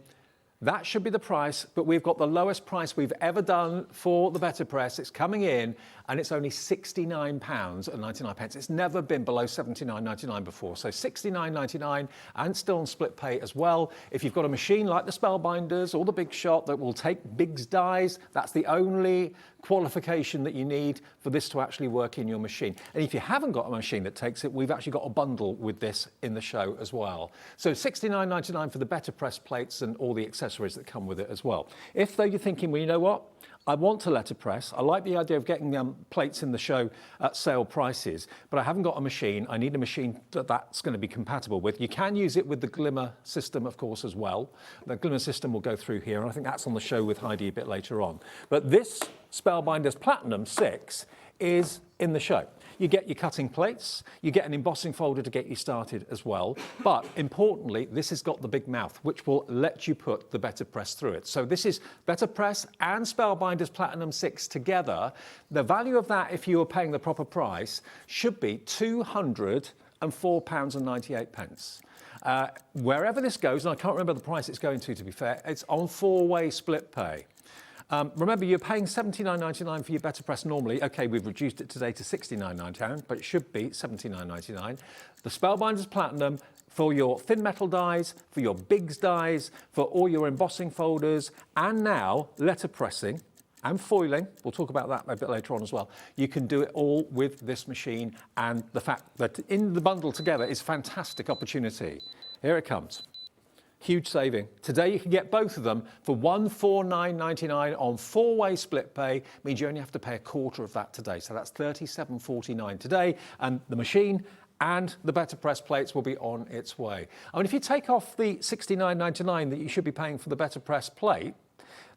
that should be the price, but we've got the lowest price we've ever done for the BetterPress. It's coming in, and it's only £69.99. It's never been below $79.99 before. So $69.99, and still on split pay as well. If you've got a machine like the Spellbinders or the Big Shot that will take Biggs dies, that's the only qualification that you need for this to actually work in your machine. And if you haven't got a machine that takes it, we've actually got a bundle with this in the show as well. So $69.99 for the BetterPress plates and all the accessories that come with it as well. If though you're thinking, well, you know what? I want to letterpress. I like the idea of getting plates in the show at sale prices, but I haven't got a machine. I need a machine that's going to be compatible with. You can use it with the Glimmer system, of course, as well. The Glimmer system will go through here, and I think that's on the show with Heidi a bit later on. But this Spellbinders Platinum 6 is in the show. You get your cutting plates, you get an embossing folder to get you started as well. But importantly, this has got the big mouth, which will let you put the BetterPress through it. So this is BetterPress and Spellbinders Platinum 6 together. The value of that, if you were paying the proper price, should be £204.98. Wherever this goes, and I can't remember the price it's going to be fair, it's on 4-way split pay. Remember, you're paying $79.99 for your BetterPress normally. Okay, we've reduced it today to $69.99, but it should be $79.99. The Spellbinders Platinum for your thin metal dies, for your Biggs dies, for all your embossing folders, and now letterpressing and foiling. We'll talk about that a bit later on as well. You can do it all with this machine, and the fact that in the bundle together is a fantastic opportunity. Here it comes. Huge saving. Today you can get both of them for $149.99 on 4-way split pay. Means you only have to pay a quarter of that today. So that's $37.49 today. And the machine and the BetterPress plates will be on its way. I mean, if you take off the $69.99 that you should be paying for the BetterPress plate,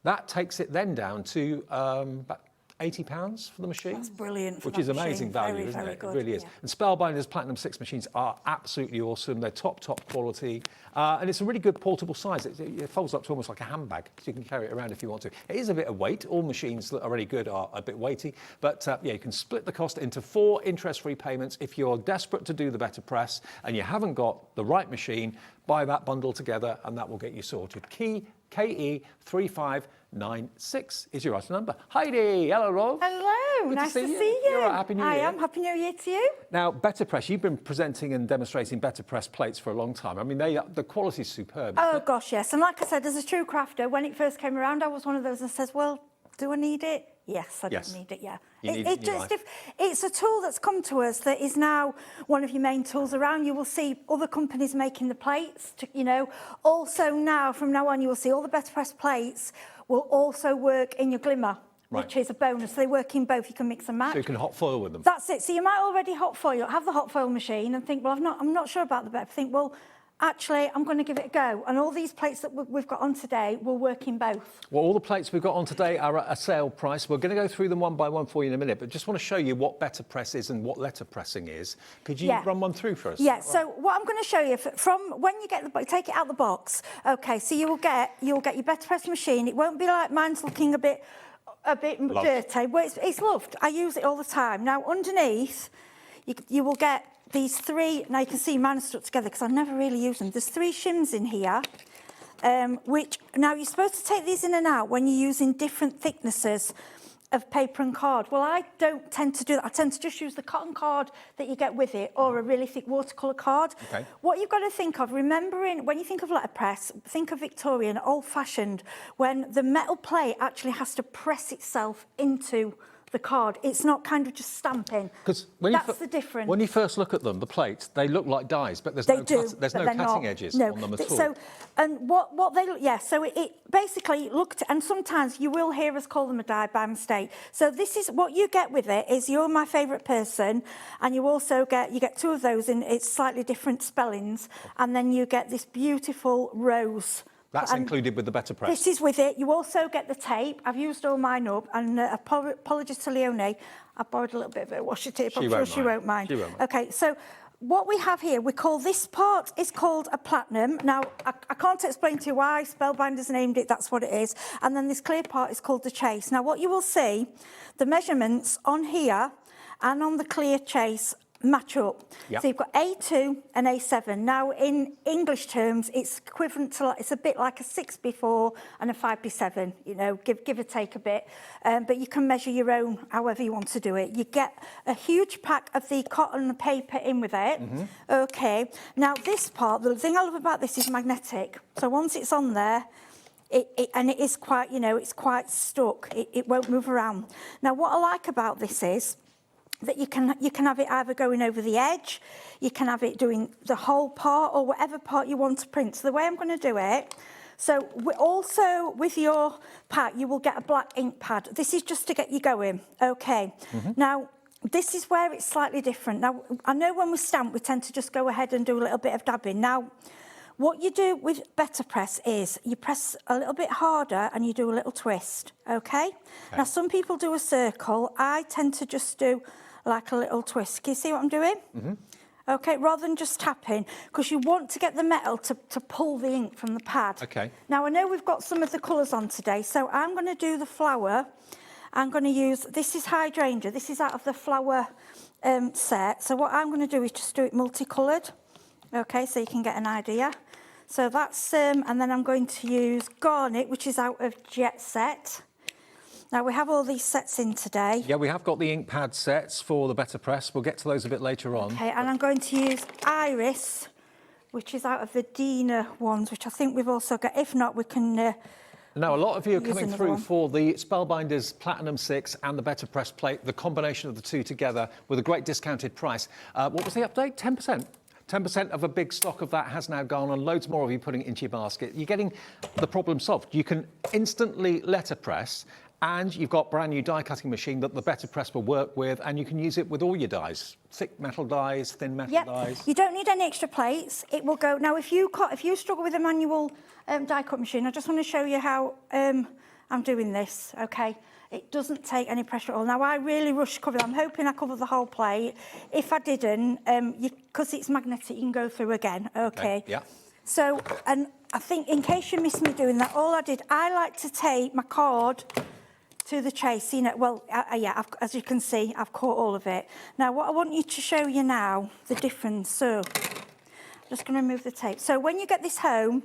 that takes it then down to about £80 for the machine. That's brilliant for which that is amazing machine. value, Very, isn't very it? good, It really is. yeah. And Spellbinders Platinum 6 machines are absolutely awesome. They're top quality. And it's a really good portable size. It folds up to almost like a handbag, so you can carry it around if you want to. It is a bit of weight. All machines that are really good are a bit weighty. But yeah, you can split the cost into 4 interest-free payments. If you're desperate to do the BetterPress and you haven't got the right machine, buy that bundle together and that will get you sorted. KE3596 is your item number. Heidi, hello, Rob. Hello, Good nice to see you. You're all right, Happy New Year. I am. Happy New Year to you. Now, BetterPress, you've been presenting and demonstrating BetterPress plates for a long time. I mean, the quality's superb. Oh, gosh, yes. And like I said, as a true crafter, when it first came around, I was one of those that says, well, Do I need it? Yes, I Yes. do need it, yeah. You need it in your life. It's a tool that's come to us that is now one of your main tools around. You will see other companies making the plates, Also now, from now on, you will see all the BetterPress plates will also work in your glimmer, which is a bonus. They work in both. You can mix and match. So you can hot foil with them. That's it. So you might already have the hot foil machine and think, well, I'm not sure about the better. Think, well, actually, I'm going to give it a go. And all these plates that we've got on today will work in both. Well, all the plates we've got on today are at a sale price. We're going to go through them one by one for you in a minute, but just want to show you what BetterPress is and what letterpressing is. Could you run one through for us? Yeah, so what I'm going to show you, from when you get take it out the box, okay, so you'll get your BetterPress machine. It won't be like mine's looking a bit dirty. Well, it's loved. I use it all the time. Now, underneath, you will get these three. Now, you can see mine are stuck together because I never really use them. There's 3 shims in here, which, now, you're supposed to take these in and out when you're using different thicknesses of paper and card. Well, I don't tend to do that. I tend to just use the cotton card that you get with it or a really thick watercolour card. Okay. What you've got to think of, remembering, when you think of letterpress, think of Victorian, old-fashioned, when the metal plate actually has to press itself into the card. It's not kind of just stamping. Because that's the difference. When you first look at them, the plates, they look like dies, but there's no cutting edges on them at all. So, and what they look, so it basically looked, and sometimes you will hear us call them a die by mistake. So this is what you get with it is You're My Favourite Person, and you also get 2 of those in it's slightly different spellings, and then you get this beautiful rose. That's included with the BetterPress. This is with it. You also get the tape. I've used all mine up, and apologies to Leonie. I borrowed a little bit of her washi tape. I'm sure she won't mind. Okay, so what we have here, we call this part is called a platinum. Now, I can't explain to you why Spellbinders named it. That's what it is. And then this clear part is called the chase. Now, what you will see, the measurements on here and on the clear chase match up. Yep. So you've got A2 and A7. Now, in English terms, it's equivalent to, it's a bit like a 6x4 and a 5x7, give or take a bit. But you can measure your own however you want to do it. You get a huge pack of the cotton paper in with it. Okay. Now, this part, the thing I love about this is magnetic. So once it's on there, and it is quite, it's quite stuck. It won't move around. Now, what I like about this is that you can have it either going over the edge, you can have it doing the whole part or whatever part you want to print. So the way I'm going to do it, so also with your pack, you will get a black ink pad. This is just to get you going, okay. Now, this is where it's slightly different. Now, I know when we stamp, we tend to just go ahead and do a little bit of dabbing. Now, what you do with BetterPress is you press a little bit harder and you do a little twist, okay? Now, some people do a circle. I tend to just do like a little twist. Can you see what I'm doing? Okay, rather than just tapping, because you want to get the metal to pull the ink from the pad. Okay. Now, I know we've got some of the colours on today, so I'm going to do the flower. I'm going to use, this is hydrangea. This is out of the flower set. So what I'm going to do is just do it multicoloured. Okay, so you can get an idea. So that's, and then I'm going to use Garnet, which is out of Jet Set. Now, we have all these sets in today. Yeah, we have got the ink pad sets for the BetterPress. We'll get to those a bit later on. Okay, and I'm going to use Iris, which is out of the Dina ones, which I think we've also got. If not, we can... Now, a lot of you are coming through one. for the Spellbinders Platinum 6 and the BetterPress plate, the combination of the two together with a great discounted price. What was the update? 10%? 10% of a big stock of that has now gone, and loads more of you putting it into your basket. You're getting the problem solved. You can instantly letterpress, and you've got brand new die cutting machine that the BetterPress will work with, and you can use it with all your dies, thick metal dies, thin metal dies. You don't need any extra plates. It will go. Now, if you struggle with a manual die cut machine, I just want to show you how I'm doing this. Okay. It doesn't take any pressure at all. Now, I really rush cover. I'm hoping I cover the whole plate. If I didn't, because it's magnetic, you can go through again. Okay. Yeah. So, and I think in case you missed me doing that, all I did, I like to take my card to the chase. As you can see, I've caught all of it. Now, what I want you to show you now, the difference. So, I'm just going to remove the tape. So, when you get this home,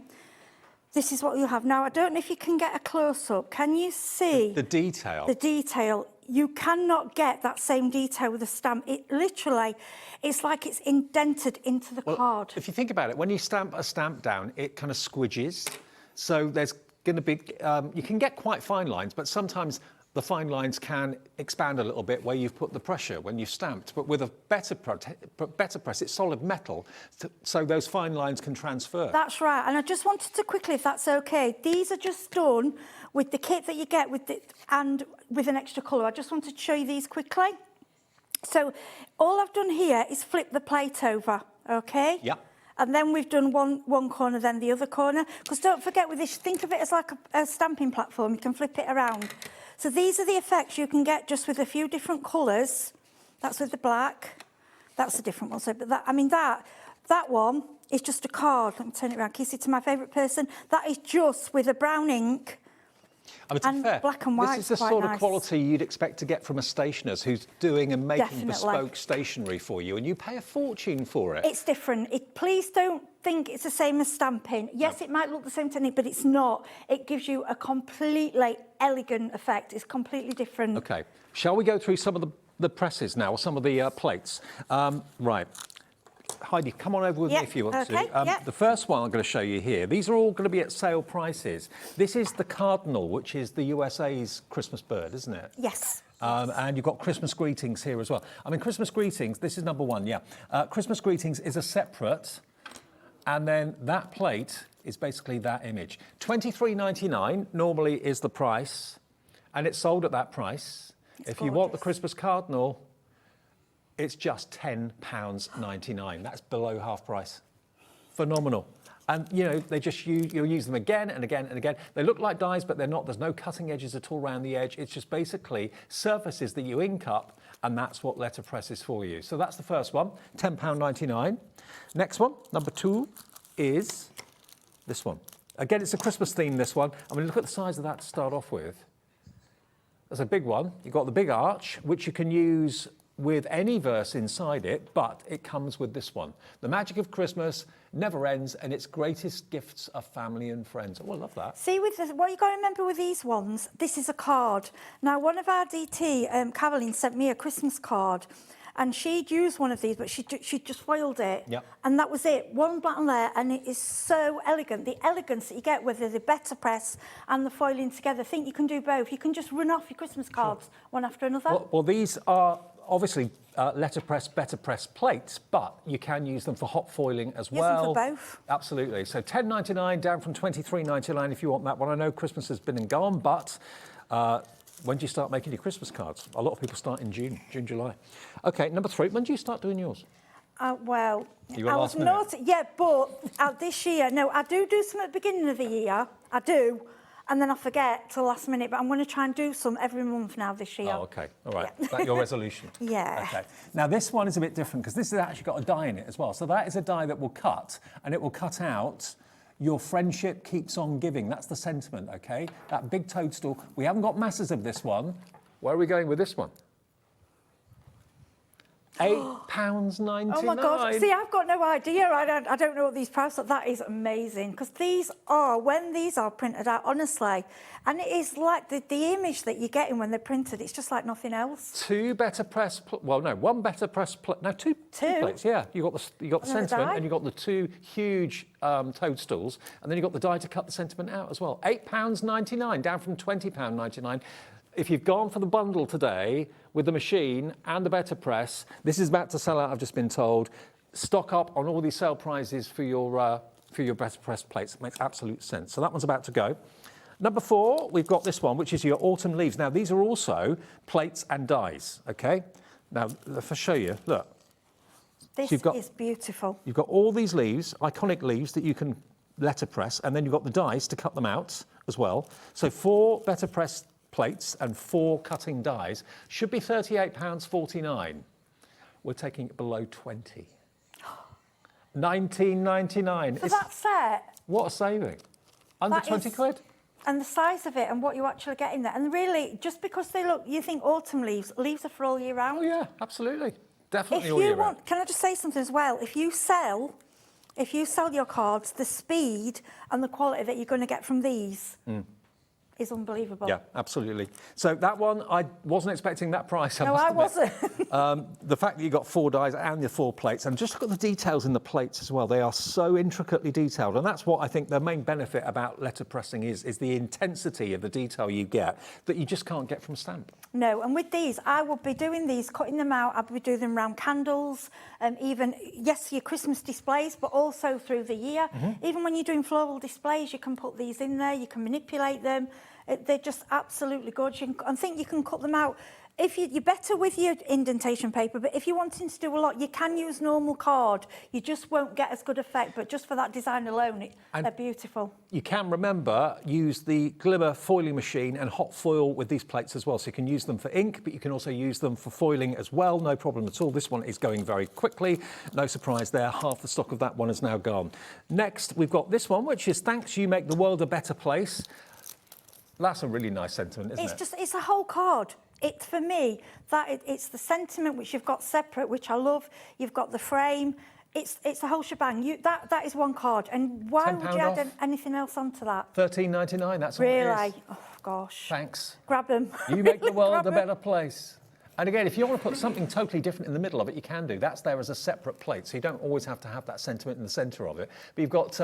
this is what you'll have. Now, I don't know if you can get a close-up. Can you see? The detail. The detail. You cannot get that same detail with a stamp. It literally, it's like it's indented into the card. If you think about it, when you stamp a stamp down, it kind of squidges. So there's going to be, you can get quite fine lines, but sometimes the fine lines can expand a little bit where you've put the pressure when you've stamped. But with a BetterPress, it's solid metal, so those fine lines can transfer. That's right. And I just wanted to quickly, if that's okay, these are just done with the kit that you get and with an extra colour. I just wanted to show you these quickly. So all I've done here is flip the plate over, okay? Yeah. And then we've done one corner, then the other corner. Because don't forget with this, think of it as like a stamping platform. You can flip it around. So these are the effects you can get just with a few different colours. That's with the black. That's a different one. So, but that one is just a card. Let me turn it around. Can you see to my favourite person? That is just with a brown ink. I mean, to be fair, black and white. this is the sort of quality you'd expect to get from a stationer's who's doing and making bespoke stationery for you, and you pay a fortune for it. It's different. Please don't think it's the same as stamping. Yes, it might look the same technique, but it's not. It gives you a completely elegant effect. It's completely different. Okay. Shall we go through some of the presses now, or some of the plates? Right. Heidi, come on over with me if you want to. The first one I'm going to show you here, these are all going to be at sale prices. This is the Cardinal, which is the USA's Christmas bird, isn't it? Yes. And you've got Christmas Greetings here as well. I mean, Christmas Greetings, this is number one, yeah. Christmas Greetings is a separate, and then that plate is basically that image. $23.99 normally is the price, and it's sold at that price. If you want the Christmas Cardinal, it's just £10.99. That's below half price. Phenomenal. And, you know, you'll use them again and again and again. They look like dies, but they're not. There's no cutting edges at all around the edge. It's just basically surfaces that you ink up, and that's what letterpress is for you. So that's the first one, £10.99. Next one, number two, is this one. Again, it's a Christmas theme, this one. I mean, look at the size of that to start off with. That's a big one. You've got the big arch, which you can use with any verse inside it, but it comes with this one. The magic of Christmas never ends, and its greatest gifts are family and friends. Oh, I love that. See, with this, what you got to remember with these ones, this is a card. Now, one of our DT, Caroline, sent me a Christmas card, and she'd used one of these, but she just foiled it. Yep. And that was it, one button there, and it is so elegant. The elegance that you get with the BetterPress and the foiling together, I think you can do both. You can just run off your Christmas cards one after another. Well, these are obviously letterpress, BetterPress plates, but you can use them for hot foiling as well. Use them for both. Absolutely. So $10.99 down from $23.99 if you want that one. I know Christmas has been and gone, but when do you start making your Christmas cards? A lot of people start in June, July. Okay, number three, when do you start doing yours? Well, you were I last was minute? not, yeah, but this year, no, I do some at the beginning of the year, I do, and then I forget till last minute, but I'm going to try and do some every month now this year. Oh, okay, all right, that's your resolution. Yeah. Okay, now this one is a bit different because this has actually got a die in it as well. So that is a die that will cut, and it will cut out your friendship keeps on giving. That's the sentiment, okay? That big toadstool. We haven't got masses of this one. Where are we going with this one? £8.99. Oh my God! See, I've got no idea. I don't know what these prices are. That is amazing because these are when these are printed out, honestly, and it is like the image that you're getting when they're printed. It's just like nothing else. Two BetterPress. Well, no, one BetterPress plate. No, two plates. Yeah, you got the sentiment, and you got the two huge toadstools, and then you got the die to cut the sentiment out as well. £8.99 down from £20.99. If you've gone for the bundle today with the machine and the BetterPress, this is about to sell out, I've just been told. Stock up on all these sale prizes for your BetterPress plates. It makes absolute sense. So that one's about to go. Number four, we've got this one, which is your autumn leaves. Now, these are also plates and dies, okay? Now, if I show you, look. This is beautiful. You've got all these leaves, iconic leaves that you can letterpress, and then you've got the dies to cut them out as well. So 4 BetterPress plates and 4 cutting dies should be £38.49. We're taking it below 20. £19.99. For that set? What a saving. Under 20 quid. And the size of it and what you actually get in there. And really, just because they look, you think autumn leaves are for all year round. Oh yeah, absolutely. Definitely all year round. Can I just say something as well? If you sell your cards, the speed and the quality that you're going to get from these is unbelievable. Yeah, absolutely. So that one, I wasn't expecting that price. No, I wasn't. The fact that you got 4 dies and the 4 plates, and just look at the details in the plates as well. They are so intricately detailed, and that's what I think the main benefit about letterpressing is the intensity of the detail you get that you just can't get from stamp. No, and with these, I will be doing these, cutting them out. I'll be doing them around candles, even, yes, your Christmas displays, but also through the year. Even when you're doing floral displays, you can put these in there, you can manipulate them. They're just absolutely gorgeous. I think you can cut them out. If you're better with your indentation paper, but if you're wanting to do a lot, you can use normal card. You just won't get as good effect, but just for that design alone, they're beautiful. You can, remember, use the Glimmer foiling machine and hot foil with these plates as well. So you can use them for ink, but you can also use them for foiling as well. No problem at all. This one is going very quickly. No surprise there. Half the stock of that one is now gone. Next, we've got this one, which is Thanks, You Make the World a Better Place. That's a really nice sentiment, isn't it? It's a whole card. For me, it's the sentiment which you've got separate, which I love. You've got the frame. It's a whole shebang. That is one card. And why would you add anything else onto that? $13.99. That's all it is. Really? Oh gosh. Thanks. Grab them. You make the world a better place. And again, if you want to put something totally different in the middle of it, you can do. That's there as a separate plate, so you don't always have to have that sentiment in the centre of it. But you've got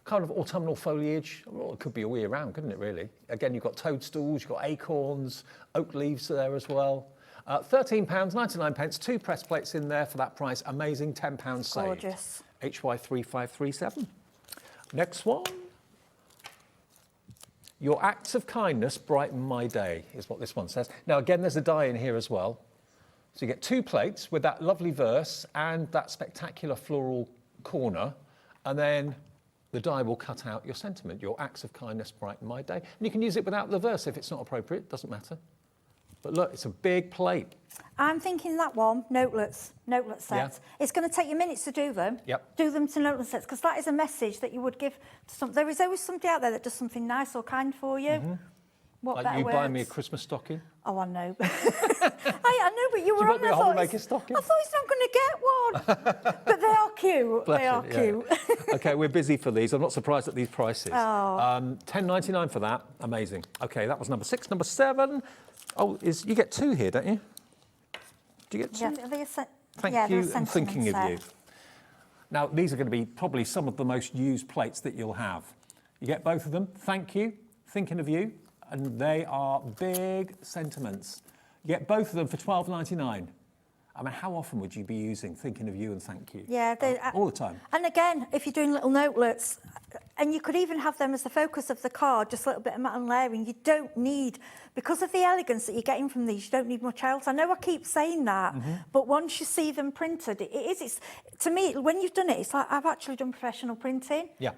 kind of autumnal foliage. Well, it could be all year round, couldn't it, really? Again, you've got toadstools, you've got acorns, oak leaves there as well. £13.99, 2 press plates in there for that price. Amazing, £10 saved. Gorgeous. HY3537. Next one. Your acts of kindness brighten my day, is what this one says. Now, again, there's a die in here as well. So you get 2 plates with that lovely verse and that spectacular floral corner, and then the die will cut out your sentiment. Your acts of kindness brighten my day. And you can use it without the verse if it's not appropriate, doesn't matter. But look, it's a big plate. I'm thinking that one, notelet sets. Yeah. It's going to take you minutes to do them. Yep. Do them to notelet sets, because that is a message that you would give to some. There is always somebody out there that does something nice or kind for you. What Like better you words? buy me a Christmas stocking. Oh, I know. I know, but you were on there. I thought he's not going to get one. But they are cute. Bless they are you, cute. OK, we're busy for these. I'm not surprised at these prices. Oh. $10.99 for that. Amazing. OK, that was number 6. Number 7. Oh, you get 2 here, don't you? Do you get 2? Yeah, Thank you and thinking of you. Now, these are going to be probably some of the most used plates that you'll have. You get both of them. Thank you, thinking of you. And they are big sentiments. You get both of them for $12.99. I mean, how often would you be using thinking of you and thank you? Yeah, all the time. And again, if you're doing little notelets, and you could even have them as the focus of the card, just a little bit of matte and layering. You don't need, because of the elegance that you're getting from these, you don't need much else. I know I keep saying that, but once you see them printed, it's to me, when you've done it, it's like I've actually done professional printing. Yeah.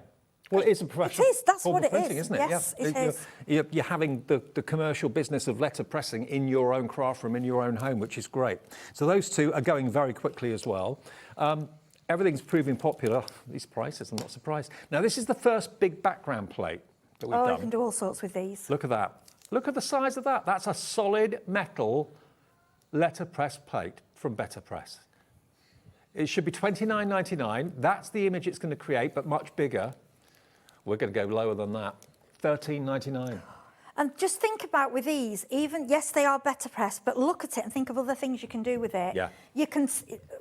Well, it is a professional It is, that's form what of it printing, is. isn't it? Yes, yeah. it is. You're having the commercial business of letterpressing in your own craft room, in your own home, which is great. So those 2 are going very quickly as well. Everything's proving popular. These prices, I'm not surprised. Now, this is the first big background plate that we've done. You can do all sorts with these. Look at that. Look at the size of that. That's a solid metal letterpress plate from BetterPress. It should be $29.99. That's the image it's going to create, but much bigger. We're going to go lower than that. $13.99. And just think about with these, even, yes, they are BetterPress, but look at it and think of other things you can do with it. Yeah. You can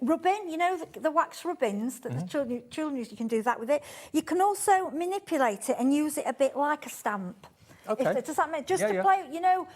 rub in, you know, the wax rub-ins that the children use, you can do that with it. You can also manipulate it and use it a bit like a stamp. Okay. Does that make, just to play, you know,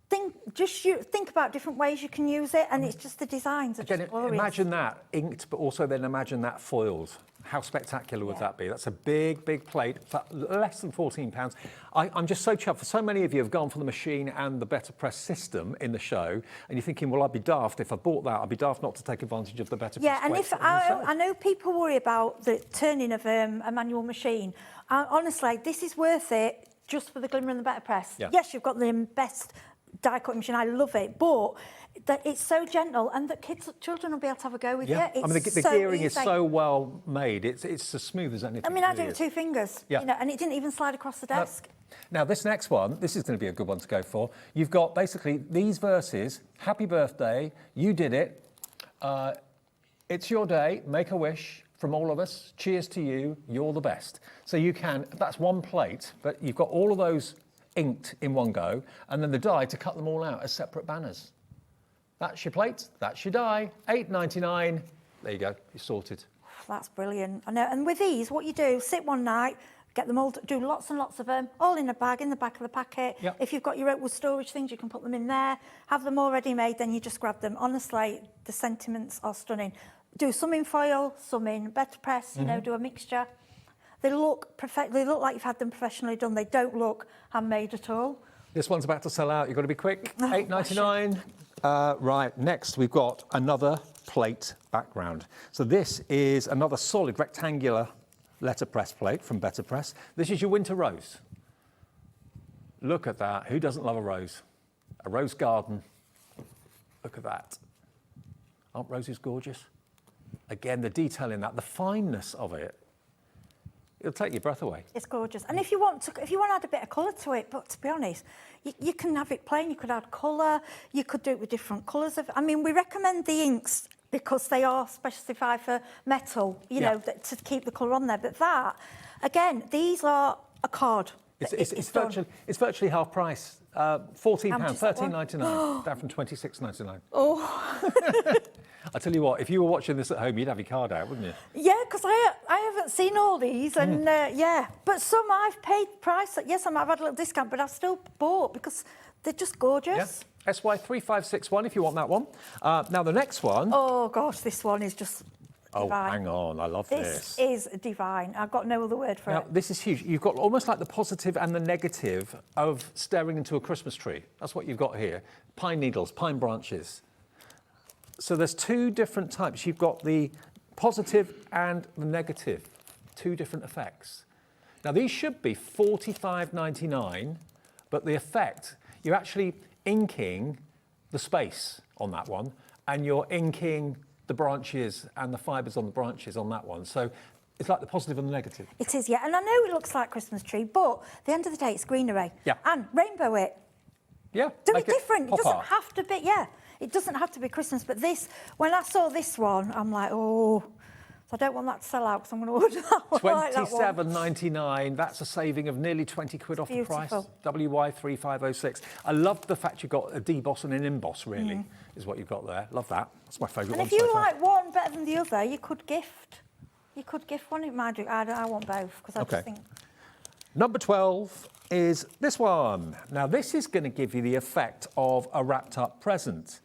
think about different ways you can use it, and it's just the designs are just glorious. Imagine that inked, but also then imagine that foiled. How spectacular would that be? That's a big, big plate for less than £14. I'm just so chuffed. For so many of you have gone for the machine and the BetterPress system in the show, and you're thinking, well, I'd be daft if I bought that. I'd be daft not to take advantage of the BetterPress. Yeah, and if I know people worry about the turning of a manual machine. Honestly, this is worth it just for the glimmer and the BetterPress. Yeah. Yes, you've got the best die cutting machine. I love it, but that it's so gentle, and that children will be able to have a go with it. I mean, the gearing is so well made. It's as smooth as anything. I mean, I do it with 2 fingers. Yeah. You know, and it didn't even slide across the desk. Now, this next one, this is going to be a good one to go for. You've got basically these verses: "Happy birthday, you did it. It's your day. Make a wish from all of us. Cheers to you. You're the best." So you can. That's one plate, but you've got all of those inked in one go, and then the die to cut them all out as separate banners. That's your plate, that's your die, £8.99. There you go, you're sorted. That's brilliant. I know. And with these, what you do, sit one night, get them all, do lots and lots of them, all in a bag, in the back of the packet. Yep. If you've got your oak wood storage things, you can put them in there. Have them already made, then you just grab them. Honestly, the sentiments are stunning. Do some in foil, some in BetterPress, you know, do a mixture. They look perfect. They look like you've had them professionally done. They don't look handmade at all. This one's about to sell out, you've got to be quick. Oh, £8.99. Right, next we've got another plate background. So this is another solid rectangular letterpress plate from BetterPress. This is your winter rose. Look at that. Who doesn't love a rose? A rose garden. Look at that. Aren't roses gorgeous? Again, the detail in that, the fineness of it, it'll take your breath away. It's gorgeous. And if you want to add a bit of colour to it, but to be honest, you can have it plain, you could add colour, you could do it with different colours. I mean, we recommend the inks because they are specified for metal, you know, to keep the colour on there. But that, again, these are a card. It's virtually half price. £14, £13.99, down from £26.99. Oh. I tell you what, if you were watching this at home, you'd have your card out, wouldn't you? Yeah, because I haven't seen all these, and yeah, but some I've paid price. Yes, I've had a little discount, but I've still bought because they're just gorgeous. Yeah. SY3561 if you want that one. Now the next one. Oh gosh, this one is just divine. Oh, hang on, I love this. This is divine. I've got no other word for it. This is huge. You've got almost like the positive and the negative of staring into a Christmas tree. That's what you've got here. Pine needles, pine branches. So there's two different types. You've got the positive and the negative, two different effects. Now these should be £45.99, but the effect, you're actually inking the space on that one, and you're inking the branches and the fibres on the branches on that one. So it's like the positive and the negative. It is, yeah. And I know it looks like Christmas tree, but at the end of the day, it's greenery. Yeah. And rainbow it. Yeah. Do it different. It doesn't art. have to be, it doesn't have to be Christmas. But this, when I saw this one, I'm like, oh, I don't want that to sell out because I'm going to order that one. £27.99. That's a saving of nearly 20 quid off the price. WY3506. I love the fact you've got a deboss and an emboss, really, is what you've got there. Love that. That's my favourite one. And if you like one better than the other, you could gift. You could gift one. It might do. I want both because I just think. Number 12 is this one. Now, this is going to give you the effect of a wrapped-up present.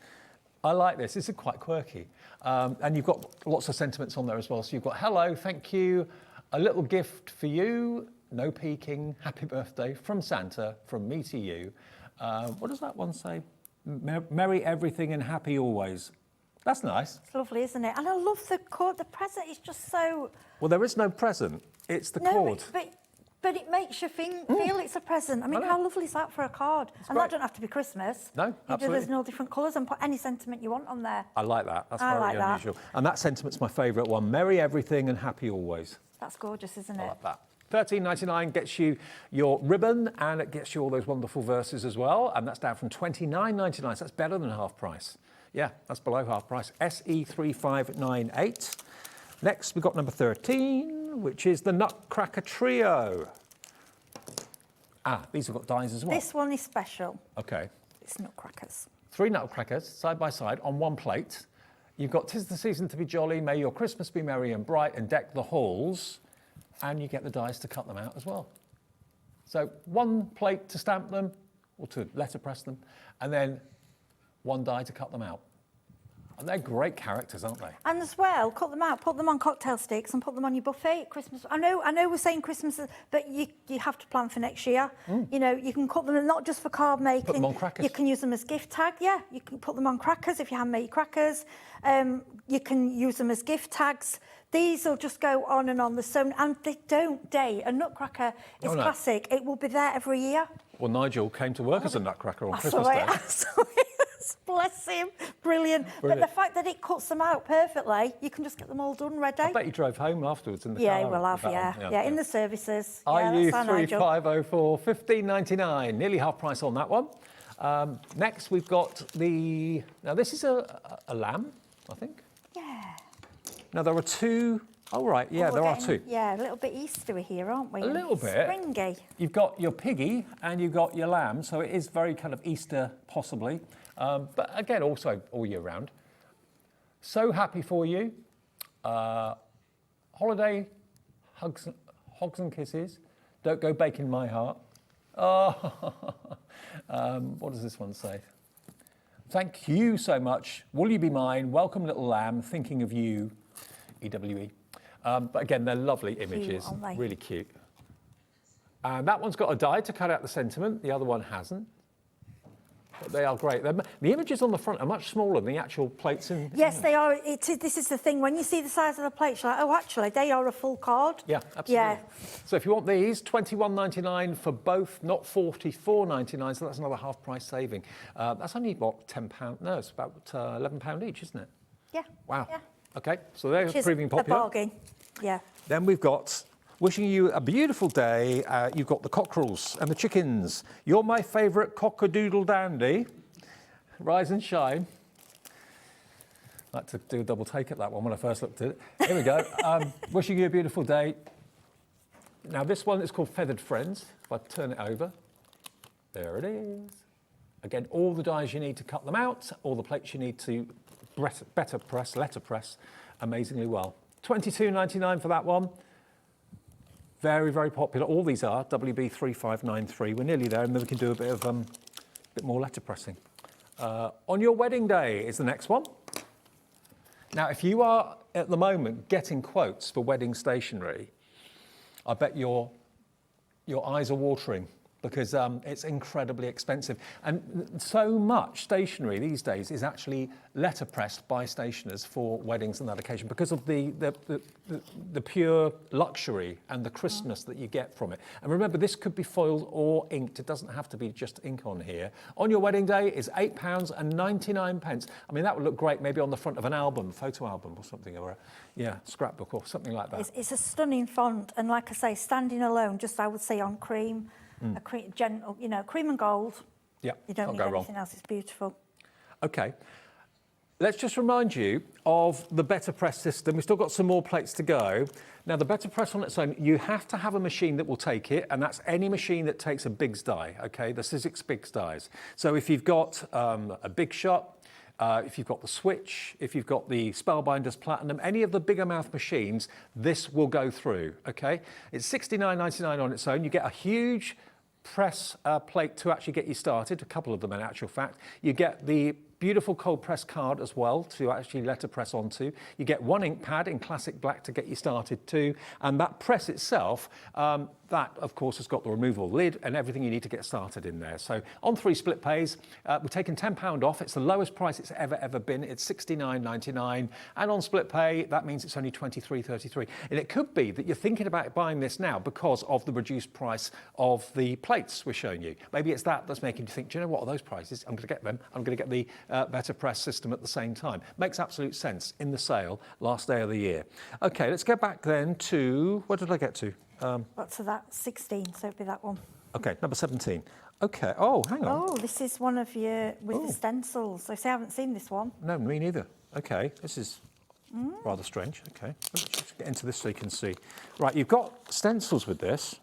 I like this. This is quite quirky. And you've got lots of sentiments on there as well. So you've got hello, thank you, a little gift for you, no peeking, happy birthday, from Santa, from me to you. What does that one say? Merry everything and happy always. That's nice. It's lovely, isn't it? And I love the cord. The present is just so... Well, there is no present. It's the cord. But it makes you feel it's a present. I mean, how lovely is that for a card? And that don't have to be Christmas. No, absolutely. There's no different colours and put any sentiment you want on there. I like that. That's very unusual. And that sentiment's my favourite one. Merry everything and happy always. That's gorgeous, isn't it? I like that. £13.99 gets you your ribbon and it gets you all those wonderful verses as well. And that's down from £29.99. So that's better than half price. Yeah, that's below half price. SE3598. Next, we've got number 13, which is the Nutcracker Trio. These have got dies as well. This one is special. Okay. It's nutcrackers. 3 nutcrackers, side by side, on one plate. You've got 'Tis the season to be jolly, may your Christmas be merry and bright, and deck the halls. And you get the dies to cut them out as well. So one plate to stamp them, or to letterpress them, and then one die to cut them out. And they're great characters, aren't they? And as well, cut them out, put them on cocktail sticks and put them on your buffet at Christmas. I know we're saying Christmas, but you have to plan for next year. You know, you can cut them not just for card making. Put them on crackers. You can use them as gift tag, you can put them on crackers if you handmade crackers. You can use them as gift tags. These will just go on and on. And they don't date. A nutcracker is classic. It will be there every year. Well, Nigel came to work as a nutcracker on Christmas Day. Bless him. Brilliant. But the fact that it cuts them out perfectly, you can just get them all done ready. I bet you drove home afterwards in the car. Yeah, we'll have, in the services. IU3504, £15.99, nearly half price on that one. Next, we've got now this is a lamb, I think. Yeah. Now, there are two Oh, right, yeah, Oh, there we're are getting- two. Yeah, a little bit Eastery here, aren't we? A little bit. Springy. You've got your piggy and you've got your lamb, so it is very kind of Easter, possibly. But again, also all year round. So happy for you. Holiday, hugs and kisses. Don't go baking my heart. Oh, what does this one say? Thank you so much. Will you be mine? Welcome, little lamb. Thinking of you. EWE. But again, they're lovely images. aren't they? Really cute. And that one's got a die to cut out the sentiment. The other one hasn't. But they are great. The images on the front are much smaller than the actual plates in. Yes, they are. This is the thing. When you see the size of the plates, you're like, oh, actually, they are a full card. Yeah, absolutely. Yeah. So if you want these, £21.99 for both, not £44.99, so that's another half price saving. That's only, what, £10? No, it's about £11 each, isn't it? Yeah. Wow. Yeah. Okay, so they're Which is proving popular. a bargain. Yeah. Then we've got wishing you a beautiful day. You've got the cockerels and the chickens. You're my favourite cock-a-doodle dandy. Rise and shine. I like to do a double take at that one when I first looked at it. Here we go. Wishing you a beautiful day. Now this one is called Feathered Friends. If I turn it over, there it is. Again, all the dies you need to cut them out, all the plates you need to BetterPress, letterpress amazingly well. £22.99 for that one. Very, very popular. All these are WB3593. We're nearly there, and then we can do a bit more letterpressing. On your wedding day is the next one. Now, if you are at the moment getting quotes for wedding stationery, I bet your eyes are watering, because it's incredibly expensive. And so much stationery these days is actually letterpressed by stationers for weddings and that occasion because of the pure luxury and the crispness that you get from it. And remember, this could be foiled or inked. It doesn't have to be just ink on here. On your wedding day is £8.99. I mean, that would look great maybe on the front of an album, photo album or something, or a scrapbook or something like that. It's a stunning font, and like I say, standing alone, just I would say on cream, a cream, gentle, cream and gold. Yeah, you don't can't need go wrong. anything else. It's beautiful. Okay. Let's just remind you of the BetterPress system. We've still got some more plates to go. Now, the BetterPress on its own, you have to have a machine that will take it, and that's any machine that takes a Biggs die, okay? The Sizzix Biggs dies. So if you've got a Big Shot, if you've got the Switch, if you've got the Spellbinders Platinum, any of the bigger mouth machines, this will go through, okay? It's $69.99 on its own. You get a huge press plate to actually get you started, a couple of them in actual fact. You get the beautiful cold press card as well to actually letterpress onto. You get one ink pad in classic black to get you started too. And that press itself, that of course has got the removable lid and everything you need to get started in there. So on 3 split pays, we've taken £10 off. It's the lowest price it's ever been. It's $69.99. And on split pay, that means it's only $23.33. And it could be that you're thinking about buying this now because of the reduced price of the plates we're showing you. Maybe it's that that's making you think, do you know what are those prices? I'm going to get them. I'm going to get the BetterPress system at the same time. Makes absolute sense in the sale, last day of the year. Okay, let's go back then to, what did I get to? Got to that 16, so it'd be that one. Okay, number 17. Okay, oh, hang on. Oh, this is one of your, with the stencils. I say I haven't seen this one. No, me neither. Okay, this is rather strange. Okay, let's just get into this so you can see. Right, you've got stencils with this.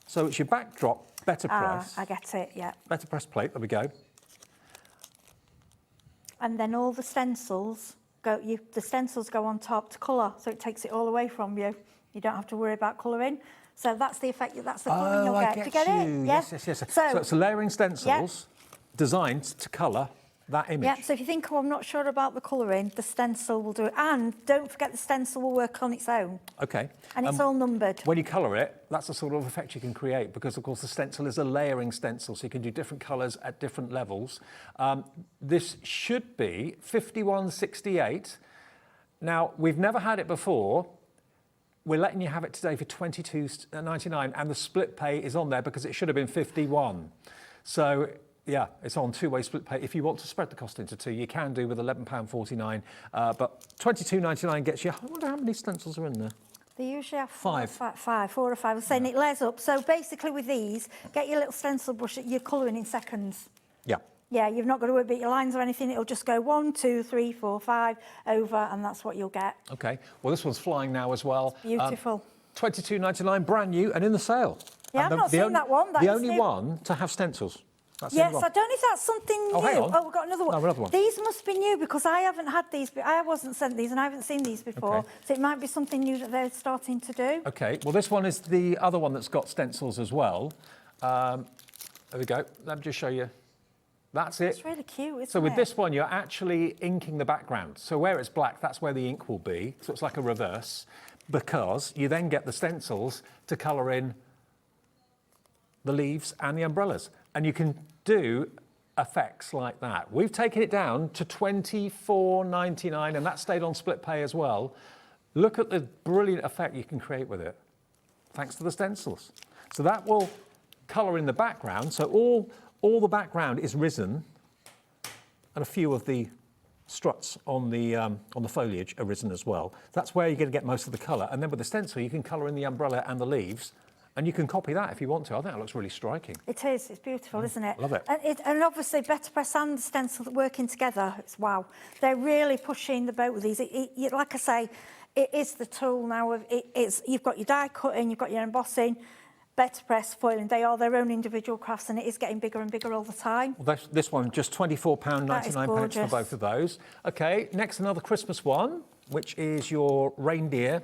So it's your backdrop, BetterPress. I get it, yeah. BetterPress plate, there we go. And then all the stencils go on top to colour, so it takes it all away from you. You don't have to worry about colouring. So that's the effect. That's the colouring you'll get. Do you get it? Yeah? Yes. So it's layering stencils designed to colour that image. Yeah. So if you think, oh, I'm not sure about the colouring, the stencil will do it. And don't forget, the stencil will work on its own. Okay. And it's all numbered. When you colour it, that's the sort of effect you can create because, of course, the stencil is a layering stencil, so you can do different colours at different levels. This should be $51.68. Now, we've never had it before. We're letting you have it today for $22.99, and the split pay is on there because it should have been $51. So, yeah, it's on two-way split pay. If you want to spread the cost into two, you can do with £11.49. But $22.99 gets you, I wonder how many stencils are in there. They usually have 4 or 5. I was saying it layers up. So basically with these, get your little stencil brush, you're colouring in seconds. Yeah. Yeah, you've not got to worry about your lines or anything. It'll just go 1, 2, 3, 4, 5 over, and that's what you'll get. Okay. Well, this one's flying now as well. Beautiful. $22.99, brand new and in the sale. Yeah, And I've not seen that one. That the is only new. one to have stencils. That's the Yes, only one. I don't know if that's something new. Oh, hang on. Oh, we've got another one. No, another one. These must be new because I haven't had these. I wasn't sent these and I haven't seen these before. Okay. So it might be something new that they're starting to do. Okay. Well, this one is the other one that's got stencils as well. There we go. Let me just show you. That's it. It's really cute, isn't it? So with this one, you're actually inking the background. So where it's black, that's where the ink will be. So it's like a reverse, because you then get the stencils to colour in the leaves and the umbrellas. And you can do effects like that. We've taken it down to $24.99, and that stayed on split pay as well. Look at the brilliant effect you can create with it, thanks to the stencils. So that will colour in the background. So all the background is risen, and a few of the struts on the foliage are risen as well. That's where you're going to get most of the colour. And then with the stencil, you can colour in the umbrella and the leaves, and you can copy that if you want to. I think that looks really striking. It is. It's beautiful, isn't it? Love it. And obviously, BetterPress and the stencil working together, it's wow. They're really pushing the boat with these. Like I say, it is the tool now. You've got your die cutting, you've got your embossing, BetterPress, foiling. They are their own individual crafts, and it is getting bigger and bigger all the time. Well, this one, just £24.99 for both of those. Okay, next another Christmas one, which is your reindeer.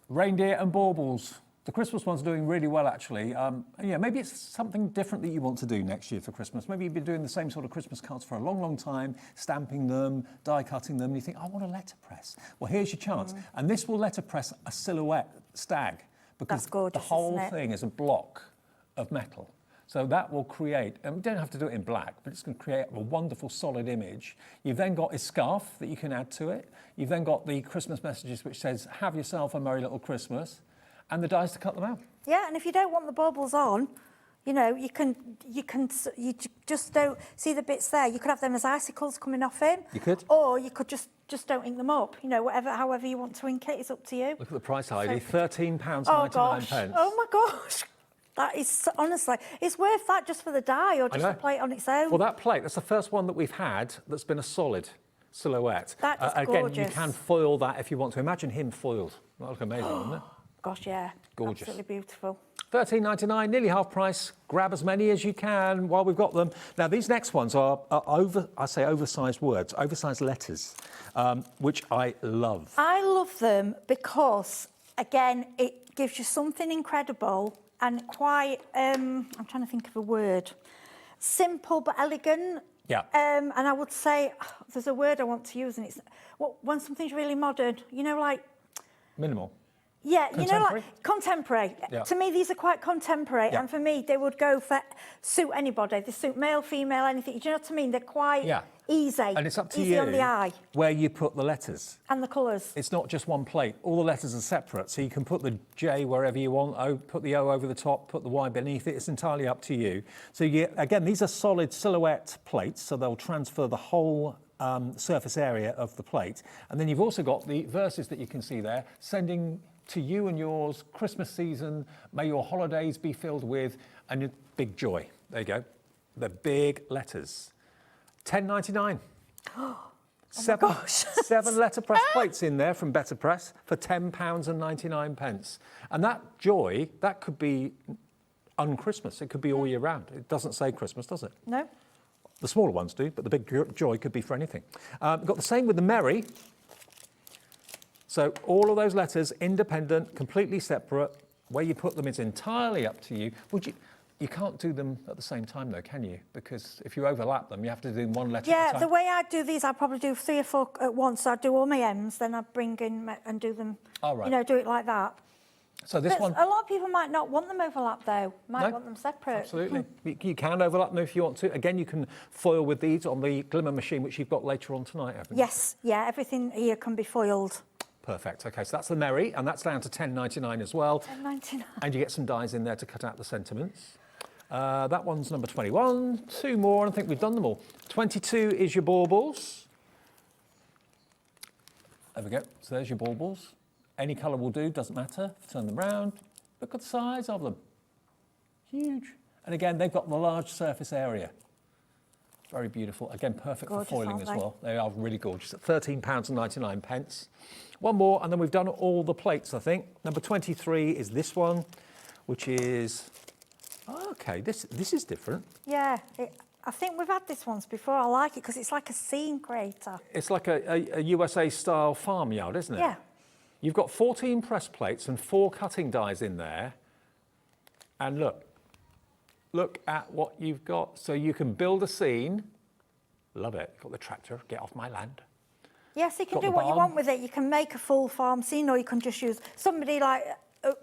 Reindeer and baubles. The Christmas one's doing really well, actually. Yeah, maybe it's something different that you want to do next year for Christmas. Maybe you've been doing the same sort of Christmas cards for a long, long time, stamping them, die cutting them, and you think, I want a letterpress. Well, here's your chance. And this will letterpress a silhouette stag, because That's gorgeous, the whole isn't it? thing is a block of metal. So that will create, and we don't have to do it in black, but it's going to create a wonderful solid image. You've then got a scarf that you can add to it. You've then got the Christmas messages which says, have yourself a merry little Christmas, and the dies to cut them out. Yeah, and if you don't want the baubles on, you know, you just don't see the bits there. You could have them as icicles coming off him. You could. Or you could just don't ink them up. You know, however you want to ink it, it's up to you. Look at the price, Heidi, £13.99. Oh, gosh. Oh, my gosh. That is, honestly, it's worth that just for the die or just the plate on its own. Well, that plate, that's the first one that we've had that's been a solid silhouette. That is again, gorgeous. you can foil that if you want to. Imagine him foiled. That look amazing, wouldn't it? Gosh, yeah. Gorgeous. Absolutely beautiful. £13.99, nearly half price. Grab as many as you can while we've got them. Now, these next ones are oversized words, oversized letters, which I love. I love them because, again, it gives you something incredible and quite, I'm trying to think of a word, simple but elegant. Yeah. And I would say, there's a word I want to use, and it's when something's really modern, you know, like... Minimal. Yeah, you know, like contemporary. Yeah. To me, these are quite contemporary, Yeah. and for me, they would go for suit anybody. They suit male, female, anything. Do you know what I mean? They're quite easy. And it's up to easy you on the eye. where you put the letters. And the colours. It's not just one plate. All the letters are separate, so you can put the J wherever you want, put the O over the top, put the Y beneath it. It's entirely up to you. So again, these are solid silhouette plates, so they'll transfer the whole surface area of the plate. And then you've also got the verses that you can see there, sending to you and yours, Christmas season, may your holidays be filled with, and big joy. There you go. The big letters. $10.99. Seven letterpress plates in there from BetterPress for £10.99. And that joy, that could be un-Christmas. It could be all year round. It doesn't say Christmas, does it? No. The smaller ones do, but the big joy could be for anything. We've got the same with the Merry. So all of those letters, independent, completely separate. Where you put them is entirely up to you. You can't do them at the same time, though, can you? Because if you overlap them, you have to do one letter at a time. Yeah, the way I do these, I probably do 3 or 4 at once. So I do all my M's, then I bring in and do them, you know, do it like that. So this but one... a lot of people might not want them overlap, though. Might want them separate. Absolutely. You can overlap them if you want to. Again, you can foil with these on the glimmer machine, which you've got later on tonight, haven't you? Yes, yeah, everything here can be foiled. Perfect. OK, so that's the Merry, and that's down to $10.99 as well. $10.99. And you get some dies in there to cut out the sentiments. That one's number 21. 2 more, and I think we've done them all. 22 is your baubles. There we go. So there's your baubles. Any colour will do, doesn't matter. Turn them round. Look at the size of them. Huge. And again, they've got the large surface area. Very beautiful. Again, perfect Gorgeous, for foiling aren't as they? well. They are really gorgeous at £13.99. One more, and then we've done all the plates, I think. Number 23 is this one, which is, okay, this is different. Yeah, I think we've had this once before. I like it because it's like a scene creator. It's like a USA-style farmyard, isn't it? Yeah. You've got 14 press plates and 4 cutting dies in there. And look at what you've got. So you can build a scene. Love it. Got the tractor, get off my land. Yes, you can Got do the what you barn. want with it. You can make a full farm scene, or you can just use somebody like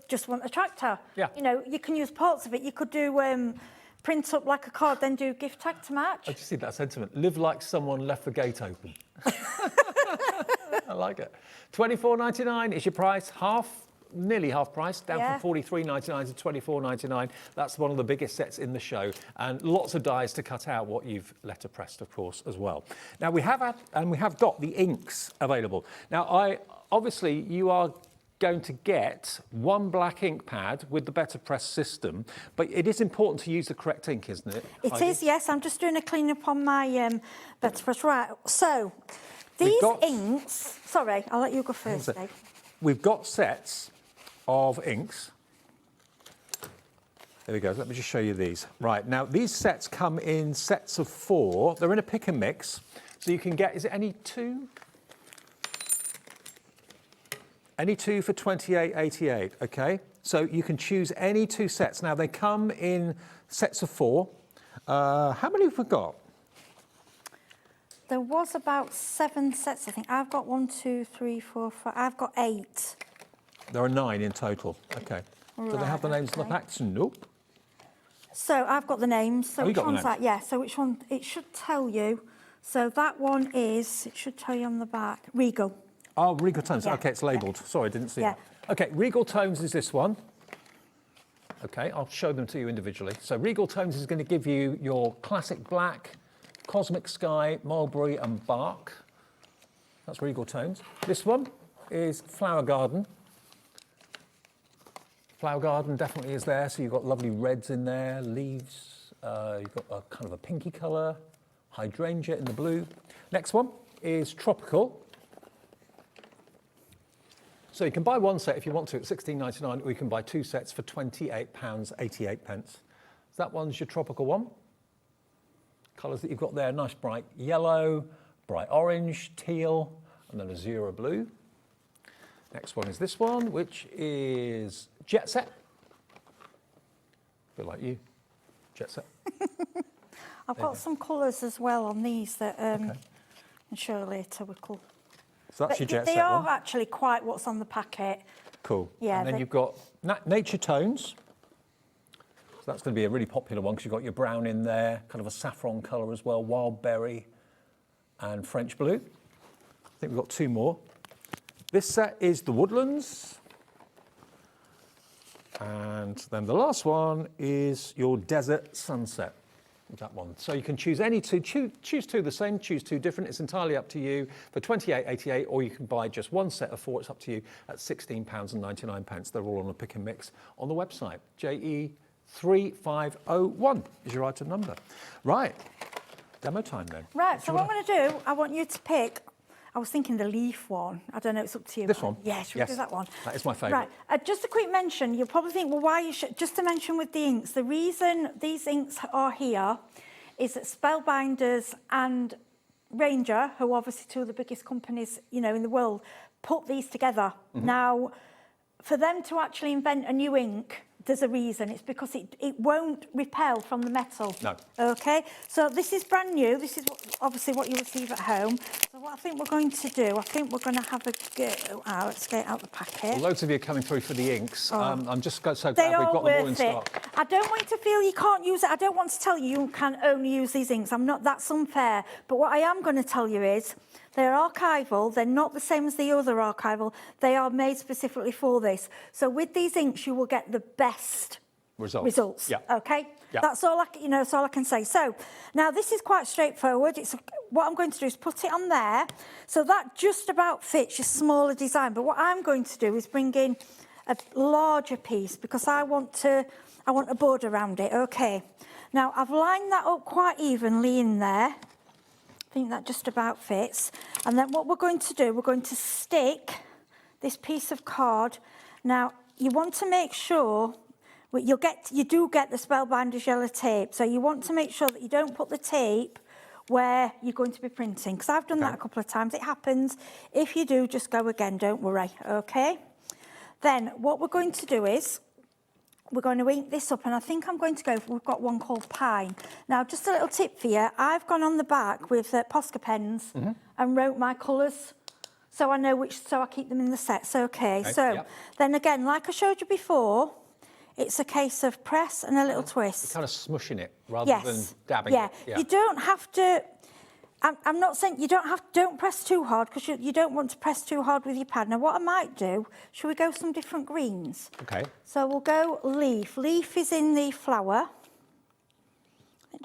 just want a tractor. Yeah. You know, you can use parts of it. You could do print up like a card, then do gift tag to match. I just see that sentiment. Live like someone left the gate open. I like it. $24.99 is your price. Nearly half price, down from $43.99 to $24.99. That's one of the biggest sets in the show, and lots of dies to cut out what you've letterpressed, of course, as well. Now we have got the inks available. Now, obviously you are going to get one black ink pad with the BetterPress system, but it is important to use the correct ink, isn't it? It is, yes. I'm just doing a clean up on my BetterPress. Right. So these inks. Sorry, I'll let you go first, Dave. We've got sets of inks. There we go. Let me just show you these. Right, now these sets come in sets of 4. They're in a pick and mix. So you can get, is it any 2? Any 2 for $28.88, okay? So you can choose any 2 sets. Now they come in sets of 4. How many have we got? There was about 7 sets, I think. I've got 1, 2, 3, 4, 5. I've got 8. There are 9 in total. Okay. Do they have the names on the packs? Nope. So I've got the names. So Oh, you which got the one's names. that? Yeah. So which one? It should tell you. So that one is. It should tell you on the back. Regal. Oh, Regal Tones. Yeah. Okay, it's labelled. Sorry, I didn't see Yeah. that. Okay, Regal Tones is this one. Okay, I'll show them to you individually. So Regal Tones is going to give you your classic black, Cosmic Sky, Mulberry and Bark. That's Regal Tones. This one is Flower Garden. Flower Garden definitely is there, so you've got lovely reds in there, leaves, you've got a kind of a pinky colour, hydrangea in the blue. Next one is Tropical. So you can buy one set if you want to at $16.99, or you can buy 2 sets for £28.88. So that one's your Tropical one. Colours that you've got there, nice bright yellow, bright orange, teal, and then a zero blue. Next one is this one, which is Jet Set. A bit like you, Jet Set. I've got some colours as well on these that I'll show you later. So that's your Jet Set They are one. actually quite what's on the packet. Cool. Yeah, And then you've got Nature Tones. So that's going to be a really popular one because you've got your brown in there, kind of a saffron colour as well, wild berry and French blue. I think we've got 2 more. This set is the Woodlands. And then the last one is your Desert Sunset. That one. So you can choose any 2, choose 2 the same, choose 2 different. It's entirely up to you for $28.88, or you can buy just one set of 4. It's up to you at £16.99. They're all on a pick and mix on the website. JE3501 is your item number. Right, demo time then. Right, so what I'm going to do, I want you to pick. I was thinking the leaf one. I don't know, it's up to you. This one? Yeah, should we do that one? That is my favourite. Right, just a quick mention. You'll probably think, well, why you should... Just to mention with the inks, the reason these inks are here is that Spellbinders and Ranger, who are obviously 2 of the biggest companies, you know, in the world, put these together. Mm-hmm. Now, for them to actually invent a new ink, there's a reason. It's because it won't repel from the metal. No. Okay, so this is brand new. This is obviously what you receive at home. So what I think we're going to do, I think we're going to have a go. Let's get out the packet. Well, loads of you are coming through for the inks. Oh. I'm just so glad They we've are got them all in worth stock. it. I don't want you to feel you can't use it. I don't want to tell you can only use these inks. That's unfair. But what I am going to tell you is they're archival. They're not the same as the other archival. They are made specifically for this. So with these inks, you will get the best results. Yeah. Okay. Yeah. That's all that's all I can say. So now this is quite straightforward. What I'm going to do is put it on there. So that just about fits your smaller design. But what I'm going to do is bring in a larger piece because I want to I want a border around it, okay. Now, I've lined that up quite evenly in there. I think that just about fits. And then what we're going to do, we're going to stick this piece of card. Now, you want to make sure you do get the Spellbinders yellow tape, so you want to make sure that you don't put the tape where you're going to be printing, because I've done that a couple of times. It happens. If you do, just go again, don't worry, okay? Then what we're going to do is we're going to ink this up, and I think I'm going to go, we've got one called Pine. Now, just a little tip for you, I've gone on the back with Posca pens and wrote my colours, so I know which, so I keep them in the sets, okay? So then again, like I showed you before, it's a case of press and a little twist. You're kind of smushing it rather than dabbing it. Yeah, you don't have to, I'm not saying you don't press too hard, because you don't want to press too hard with your pad. Now, what I might do, should we go some different greens? Okay. So we'll go leaf. Leaf is in the flower.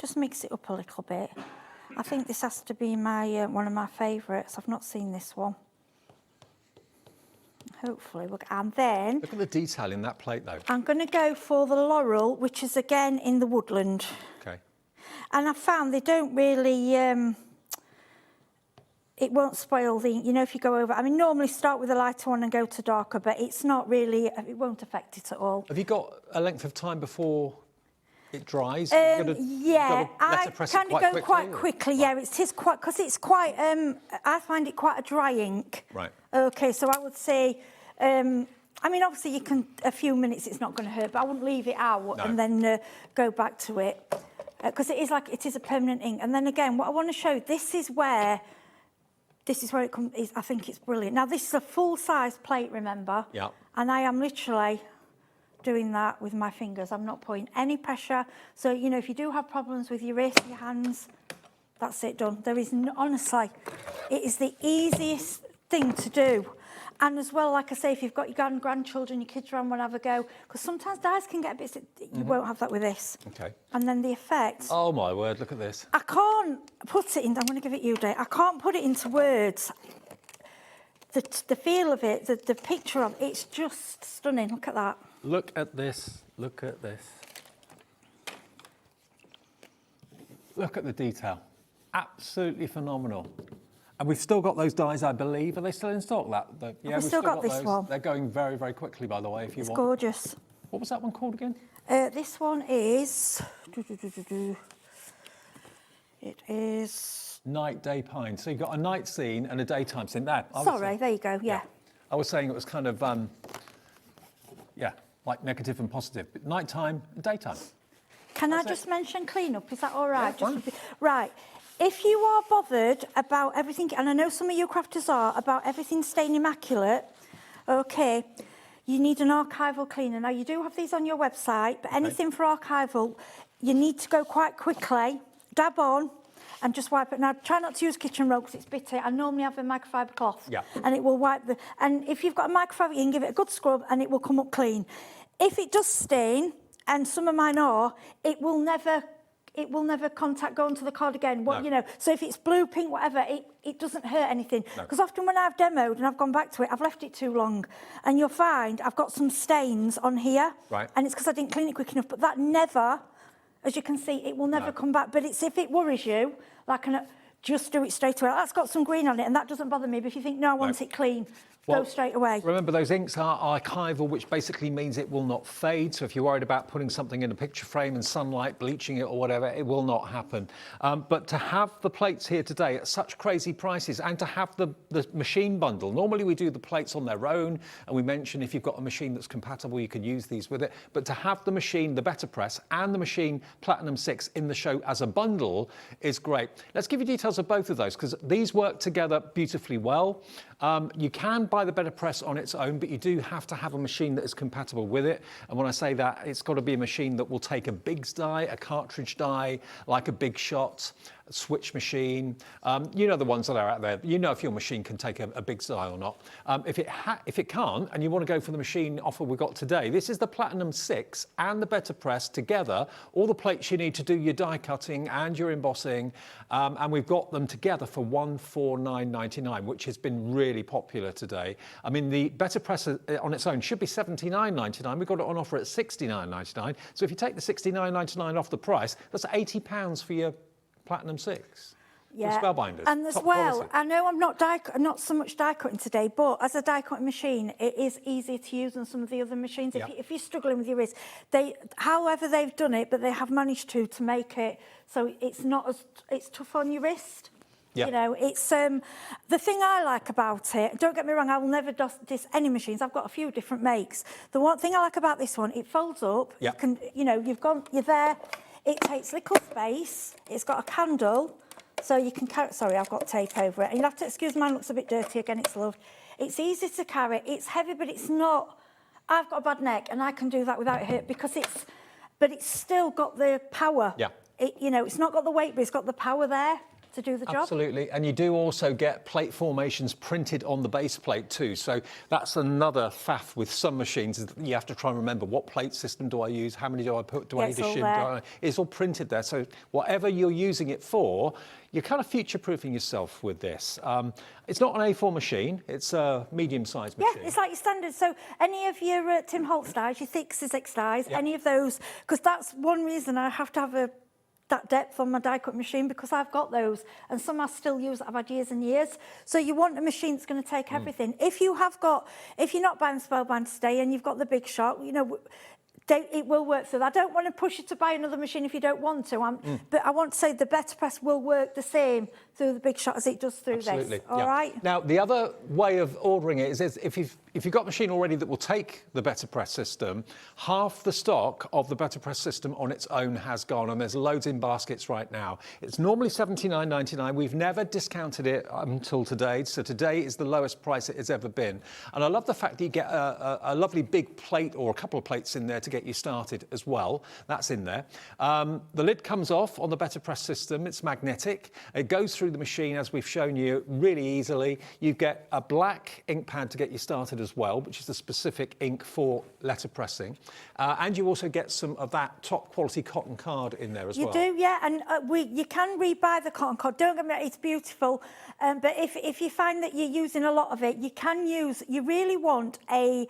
Just mix it up a little bit. I think this has to be my one of my favourites. I've not seen this one. Hopefully, and then... Look at the detail in that plate, though. I'm going to go for the laurel, which is, again, in the woodland. Okay. And I found they don't really... it won't spoil the... You know, if you go over... I mean, normally start with a lighter one and go to darker, but it's not really... It won't affect it at all. Have you got a length of time before it dries? Yeah, I kind of go quite quickly. Yeah, it is quite... Because it's quite... I find it quite a dry ink. Right. Okay, so I would say... I mean, obviously, you can... A few minutes, it's not going to hurt, but I wouldn't leave it out and then go back to it. Because it is a permanent ink. And then again, what I want to show, this is where it comes. I think it's brilliant. Now, this is a full-size plate, remember? Yeah. And I am literally doing that with my fingers. I'm not putting any pressure. So, you know, if you do have problems with your wrist, your hands, that's it done. There is, honestly, it is the easiest thing to do. And as well, like I say, if you've got your grandchildren, your kids around, want to have a go, because sometimes dyes can get a bit... You won't have that with this. Okay. And then the effect... Oh, my word, look at this. I can't put it in... I'm going to give it you, Dave. I can't put it into words. The feel of it, the picture of it, it's just stunning. Look at that. Look at this. Look at this. Look at the detail. Absolutely phenomenal. And we've still got those dies, I believe. Are they still in stock? Yeah, we've still got this those. one. They're going very, very quickly, by the way, if you want. It's gorgeous. What was that one called again? This one is... It is... Night, day, pine. So you've got a night scene and a daytime scene. There you go, yeah. I was saying it was kind of, like negative and positive. But nighttime and daytime. Can I just mention clean-up? Is that all right? Yeah, right. If you are bothered about everything, and I know some of you crafters are, about everything staying immaculate, okay, you need an archival cleaner. Now, you do have these on your website, but anything for archival, you need to go quite quickly, dab on, and just wipe it. Now, try not to use kitchen roll because it's bitter. I normally have a microfiber cloth, and it will wipe the... And if you've got a microfiber, you can give it a good scrub, and it will come up clean. If it does stain, and some of mine are, it will never go onto the card again. You know, so if it's blue, pink, whatever, it doesn't hurt anything. Because often when I've demoed and I've gone back to it, I've left it too long. And you'll find I've got some stains on here. Right. And it's because I didn't clean it quick enough. But that never, as you can see, it will never come back. But it's if it worries you, just do it straight away. That's got some green on it and that doesn't bother me. But if you think, no, I want it clean, go straight away. Remember, those inks are archival, which basically means it will not fade. So if you're worried about putting something in a picture frame and sunlight, bleaching it or whatever, it will not happen. But to have the plates here today at such crazy prices and to have the machine bundle, normally we do the plates on their own, and we mention if you've got a machine that's compatible, you can use these with it. But to have the machine, the BetterPress, and the machine Platinum 6 in the show as a bundle is great. Let's give you details of both of those, because these work together beautifully well. You can buy the BetterPress on its own, but you do have to have a machine that is compatible with it. And when I say that, it's got to be a machine that will take a Biggs die, a cartridge die, like a Big Shot, switch machine. You know the ones that are out there. You know if your machine can take a big die or not. If it can't, and you want to go for the machine offer we've got today, this is the Platinum 6 and the BetterPress together. All the plates you need to do your die cutting and your embossing, and we've got them together for $149.99, which has been really popular today. I mean, the BetterPress on its own should be $79.99. We've got it on offer at $69.99. So if you take the $69.99 off the price, that's £80 for your Platinum 6. Yeah, Spellbinders. and as top well, quality. I know I'm not so much die cutting today, but as a die cutting machine, it is easier to use than some of the other machines. Yeah. If you're struggling with your wrist, however they've done it, but they have managed to make it so it's not as it's tough on your wrist. Yeah. You know, it's the thing I like about it. Don't get me wrong, I will never diss any machines. I've got a few different makes. The one thing I like about this one, it folds up. Yeah. You're there. It takes little space. It's got a candle. So you can carry, sorry, I've got tape over it. And you'll have to excuse mine, looks a bit dirty again, it's loved. It's easy to carry, it's heavy, but it's not, I've got a bad neck and I can do that without it hurt because it's still got the power. Yeah. It's not got the weight, but it's got the power there to do the job. Absolutely, and you do also get plate formations printed on the base plate too. So that's another faff with some machines. You have to try and remember what plate system do I use, how many do I put, do I need to shim? It's all printed there. So whatever you're using it for, you're kind of future-proofing yourself with this. It's not an A4 machine, it's a medium-sized machine. Yeah, it's like your standard. So any of your Tim Holtz dies, your thick Sizzix dies, any of those, because that's one reason I have to have that depth on my die cut machine because I've got those and some I still use that I've had years and years. So you want a machine that's going to take everything. If you're not buying Spellbinders today and you've got the big shot, it will work through that. I don't want to push you to buy another machine if you don't want to. But I want to say the BetterPress will work the same through the big shot as it does through this. All right? Now, the other way of ordering it is if you've got a machine already that will take the BetterPress system, half the stock of the BetterPress system on its own has gone, and there's loads in baskets right now. It's normally $79.99. We've never discounted it until today, so today is the lowest price it has ever been. And I love the fact that you get a lovely big plate or a couple of plates in there to get you started as well. That's in there. The lid comes off on the BetterPress system. It's magnetic. It goes through the machine, as we've shown you, really easily. You get a black ink pad to get you started as well, which is the specific ink for letterpressing. And you also get some of that top quality cotton card in there as well. You do, yeah, and you can rebuy the cotton card. Don't get me wrong, it's beautiful. But if you find that you're using a lot of it, you really want a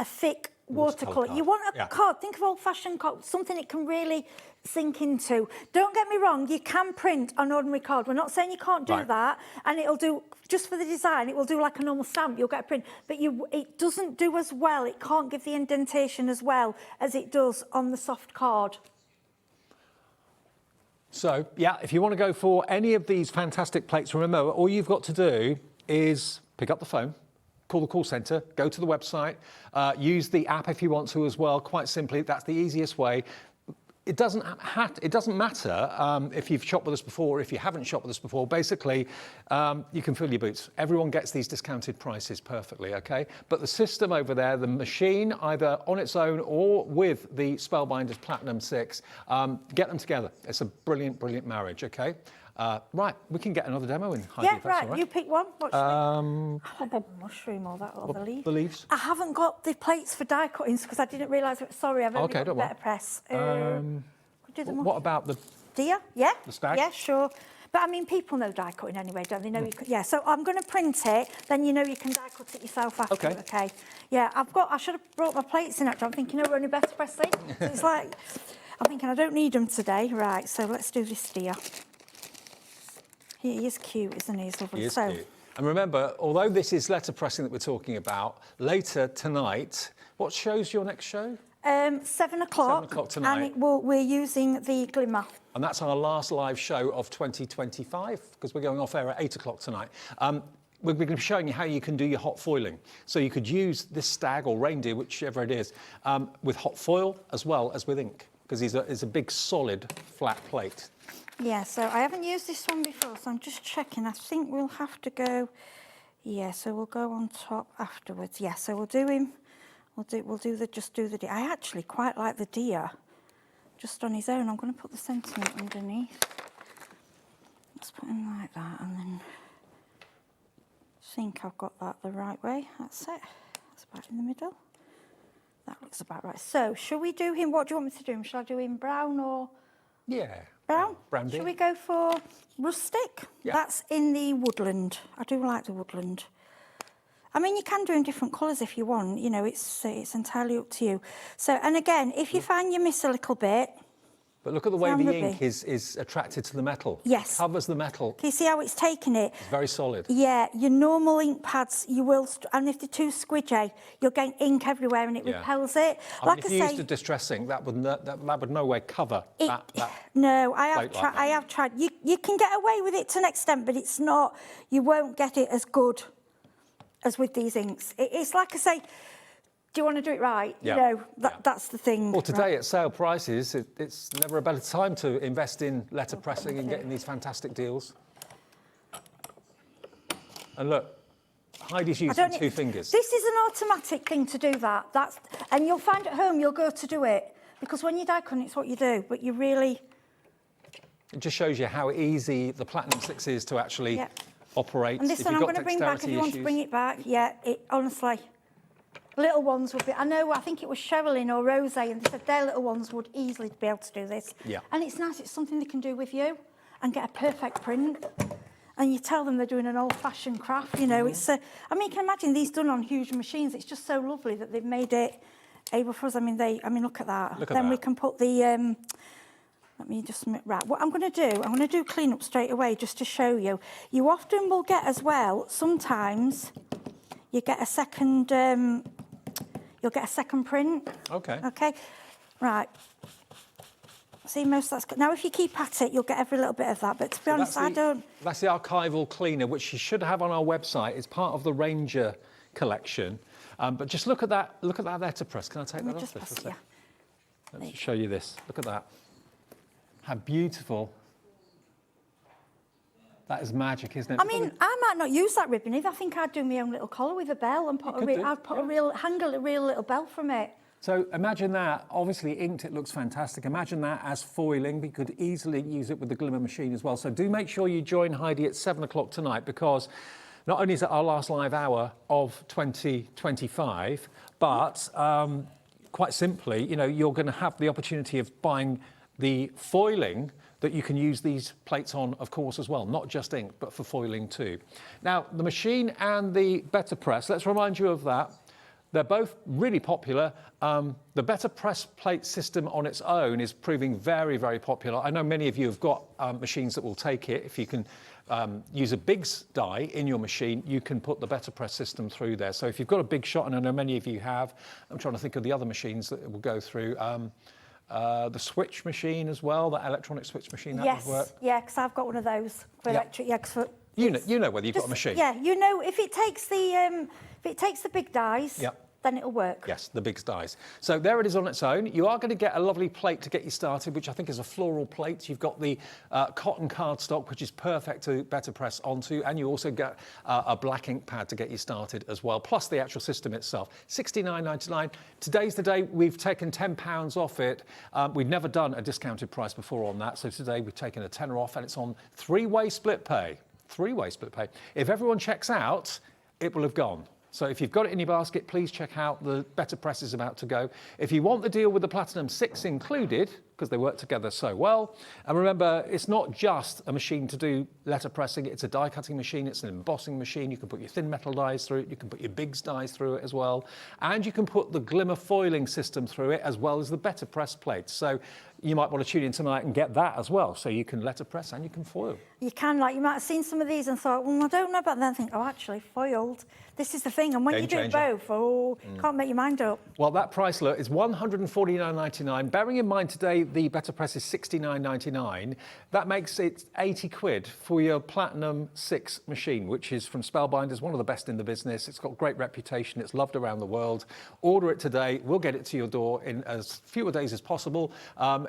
thick watercolour. You want a card, think of old-fashioned card, something it can really sink into. Don't get me wrong, you can print on ordinary card. We're not saying you can't do that, and it'll do, just for the design, it will do like a normal stamp, you'll get a print, but it doesn't do as well, it can't give the indentation as well as it does on the soft card. So, yeah, if you want to go for any of these fantastic plates, remember, all you've got to do is pick up the phone, call the call centre, go to the website, use the app if you want to as well. Quite simply, that's the easiest way. It doesn't matter if you've shopped with us before or if you haven't shopped with us before. Basically, you can fill your boots. Everyone gets these discounted prices perfectly, okay? But the system over there, the machine, either on its own or with the Spellbinders Platinum 6, get them together. It's a brilliant, brilliant marriage, okay? Right, we can get another demo in, Heidi, if that's all right. You pick one. What's the mushroom or that or the leaf? The leaves. I haven't got the plates for die cuttings because I didn't realise. Sorry, I've only got the BetterPress. What about the deer? Yeah. The stag? Yeah, sure. But I mean, people know die cutting anyway, don't they? Know you could, yeah. So I'm going to print it. Then you know you can die cut it yourself after. Okay. Yeah, I should have brought my plates in. Actually, I'm thinking, we're only BetterPress thing. So it's like, I'm thinking I don't need them today. Right. So let's do this deer. He is cute, isn't he? He's lovely. He is cute. And remember, although this is letterpressing that we're talking about, later tonight, what show's your next show? 7 o'clock. 7 o'clock tonight. And we're using the glimmer. And that's our last live show of 2025, because we're going off air at 8 o'clock tonight. We're going to be showing you how you can do your hot foiling. So you could use this stag or reindeer, whichever it is, with hot foil as well as with ink, because it's a big, solid, flat plate. Yeah, so I haven't used this one before, so I'm just checking. I think we'll have to go, yeah, so we'll go on top afterwards. Yeah, so we'll do him, just do the deer. I actually quite like the deer, just on his own. I'm going to put the sentiment underneath. Something like that, and then think I've got that the right way. That's it. That's about in the middle. That looks about right. So, shall we do him? What do you want me to do him? Shall I do him brown or? Yeah. Brown? Brandy. Shall we go for rustic? Yeah. That's in the woodland. I do like the woodland. I mean, you can do in different colours if you want. You know, it's entirely up to you. So, and again, if you find you miss a little bit. But look at the way the ink is attracted to the metal. Yes. It covers the metal. Can you see how it's taken it? It's very solid. Yeah, your normal ink pads, you will, and if they're too squidgy, you'll get ink everywhere and it repels it. I mean, if you used a distress ink, that would no way cover that. No, I have plate like tried. I have tried. You can get away with it to an extent, but it's not. You won't get it as good as with these inks. It's like I say. Do you want to do it right? Yeah. You know, that's the thing. Well, today at sale prices, it's never a better time to invest in letterpressing and getting these fantastic deals. And look, Heidi's using 2 fingers. This is an automatic thing to do that. And you'll find at home you'll go to do it because when you die cutting, it's what you do. But you really. It just shows you how easy the Platinum 6 is to actually operate. And this one I'm going to bring back if you want to bring it back. Yeah, honestly. Little ones would be, I think it was Sherilyn or Rose, and they said their little ones would easily be able to do this. Yeah. And it's nice, it's something they can do with you and get a perfect print. And you tell them they're doing an old-fashioned craft, you know. It's, I mean, you can imagine these done on huge machines. It's just so lovely that they've made it able for us. I mean, look at that. We can put the, let me just, right, what I'm going to do clean up straight away just to show you. You often will get as well, sometimes you get a second, you'll get a second print. Okay. Okay. Right. See, most of that's good. Now, if you keep at it, you'll get every little bit of that. But to be honest, I don't. That's the archival cleaner, which you should have on our website. It's part of the Ranger collection. But just look at that. Look at that letterpress. Can I take that off there for a second? Let me show you this. Look at that. How beautiful. That is magic, isn't it? I mean, I might not use that ribbon either. I think I'd do my own little collar with a bell and I'd put a real little bell from it. So imagine that. Obviously inked, it looks fantastic. Imagine that as foiling. We could easily use it with the glimmer machine as well. So do make sure you join Heidi at 7 o'clock tonight, because not only is it our last live hour of 2025, but quite simply, you know, you're going to have the opportunity of buying the foiling that you can use these plates on, of course, as well. Not just ink, but for foiling too. Now, the machine and the BetterPress, let's remind you of that. They're both really popular. The BetterPress plate system on its own is proving very, very popular. I know many of you have got machines that will take it. If you can use a Biggs die in your machine, you can put the BetterPress system through there. So if you've got a big shot, and I know many of you have, I'm trying to think of the other machines that it will go through. The switch machine as well, that electronic switch machine, that would work. Yeah, because I've got one of those for electric. Yeah, you know whether you've got a machine. Yeah, you know, if it takes the big dies, then it'll work. Yes, the Biggs dies. So there it is on its own. You are going to get a lovely plate to get you started, which I think is a floral plate. You've got the cotton cardstock, which is perfect to BetterPress onto, and you also get a black ink pad to get you started as well, plus the actual system itself. $69.99. Today's the day we've taken £10 off it. We've never done a discounted price before on that, so today we've taken a tenner off, and it's on three-way split pay. Three-way split pay. If everyone checks out, it will have gone. So if you've got it in your basket, please check out. The BetterPress is about to go. If you want the deal with the Platinum 6 included, because they work together so well, and remember, it's not just a machine to do letterpressing, it's a die cutting machine, it's an embossing machine. You can put your thin metal dies through it, you can put your Biggs dies through it as well, and you can put the glimmer foiling system through it, as well as the BetterPress plates. So you might want to tune in tonight and get that as well, so you can letterpress and you can foil. You can, like, you might have seen some of these and thought, well, I don't know about that, and think, oh, actually, foiled. This is the thing, and when you do both, can't make your mind up. Well, that price, look, is $149.99. Bearing in mind today the BetterPress is $69.99. That makes it 80 quid for your Platinum 6 machine, which is from Spellbinders, one of the best in the business. It's got great reputation. It's loved around the world. Order it today. We'll get it to your door in as few days as possible.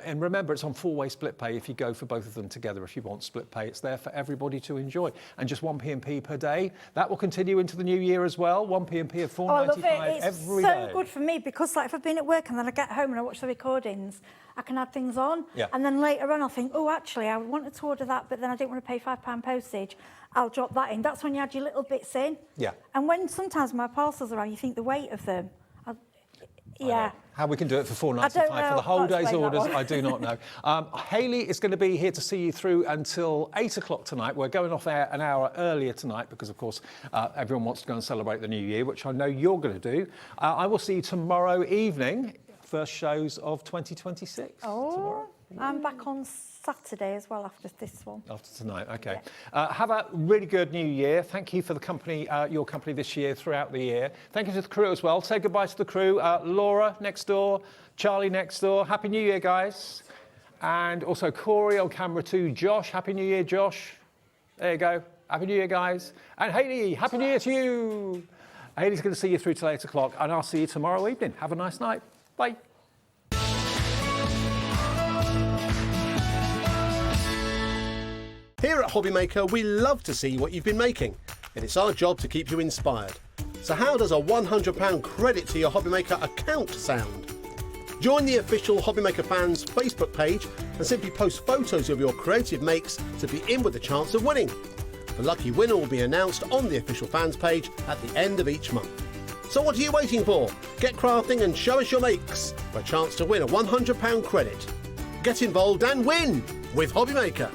And remember, it's on 4-way split pay if you go for both of them together. If you want split pay, it's there for everybody to enjoy. And just 1 P&P per day. That will continue into the new year as well. 1 P&P of I love $4.95 it. It's every so day. good for me because, like, if I've been at work and then I get home and I watch the recordings, I can add things on. Yeah. And then later on I'll think, oh, actually, I wanted to order that, but then I didn't want to pay £5 postage. I'll drop that in. That's when you add your little bits in. Yeah. And when sometimes my parcels are around, you think the weight of them. Yeah. How we can do it for I don't $4.95 know. for the whole Can't day's explain that orders, one. I do not know. Hayley is going to be here to see you through until 8 o'clock tonight. We're going off air an hour earlier tonight because, of course, everyone wants to go and celebrate the new year, which I know you're going to do. I will see you tomorrow evening, first shows of 2026. Oh, tomorrow. I'm back on Saturday as well after this one. After tonight, okay. Have a really good new year. Thank you for the company, your company this year, throughout the year. Thank you to the crew as well. Say goodbye to the crew. Laura next door, Charlie next door. Happy New Year, guys. And also Corey on camera 2. Josh, Happy New Year, Josh. There you go. Happy New Year, guys. And Hayley, Happy New Year to you. Hayley's going to see you through till 8 o'clock, and I'll see you tomorrow evening. Have a nice night. Bye. Here at Hobbymaker, we love to see what you've been making, and it's our job to keep you inspired. So how does a £100 credit to your Hobbymaker account sound? Join the official Hobbymaker fans Facebook page and simply post photos of your creative makes to be in with a chance of winning. The lucky winner will be announced on the official fans page at the end of each month. So what are you waiting for? Get crafting and show us your makes for a chance to win a £100 credit. Get involved and win with Hobbymaker.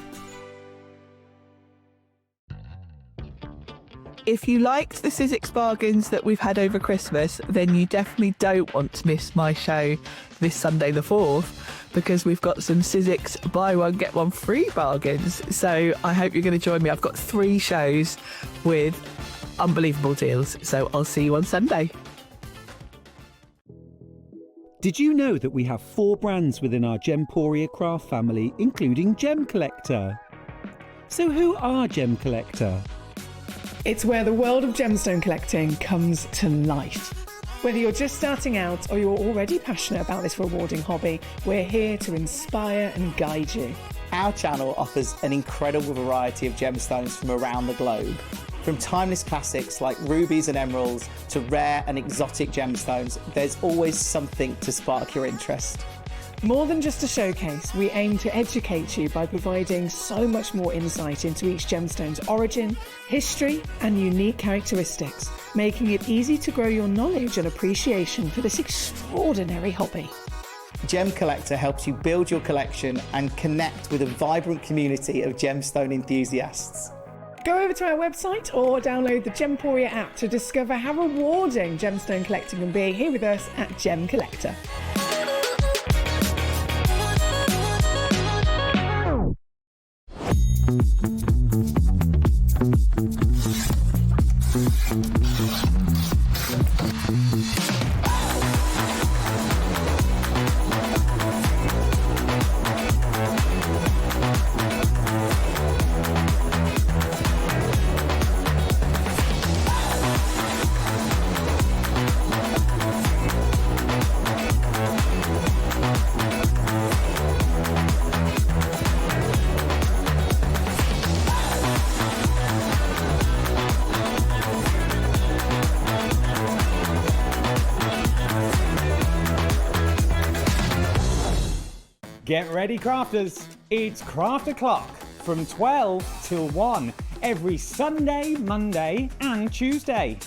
If you liked the Sizzix bargains that we've had over Christmas, then you definitely don't want to miss my show this Sunday the 4th, because we've got some Sizzix buy one, get one free bargains. So I hope you're going to join me. I've got 3 shows with unbelievable deals. So I'll see you on Sunday. Did you know that we have 4 brands within our Gemporia craft family, including Gem Collector? So who are Gem Collector? It's where the world of gemstone collecting comes to life. Whether you're just starting out or you're already passionate about this rewarding hobby, we're here to inspire and guide you. Our channel offers an incredible variety of gemstones from around the globe. From timeless classics like rubies and emeralds to rare and exotic gemstones, there's always something to spark your interest. More than just a showcase, we aim to educate you by providing so much more insight into each gemstone's origin, history, and unique characteristics, making it easy to grow your knowledge and appreciation for this extraordinary hobby. Gem Collector helps you build your collection and connect with a vibrant community of gemstone enthusiasts. Go over to our website or download the Gemporia app to discover how rewarding gemstone collecting can be here with us at Gem Collector. Get ready, crafters. It's Craft O'Clock from 12 till 1 every Sunday, Monday and Tuesday.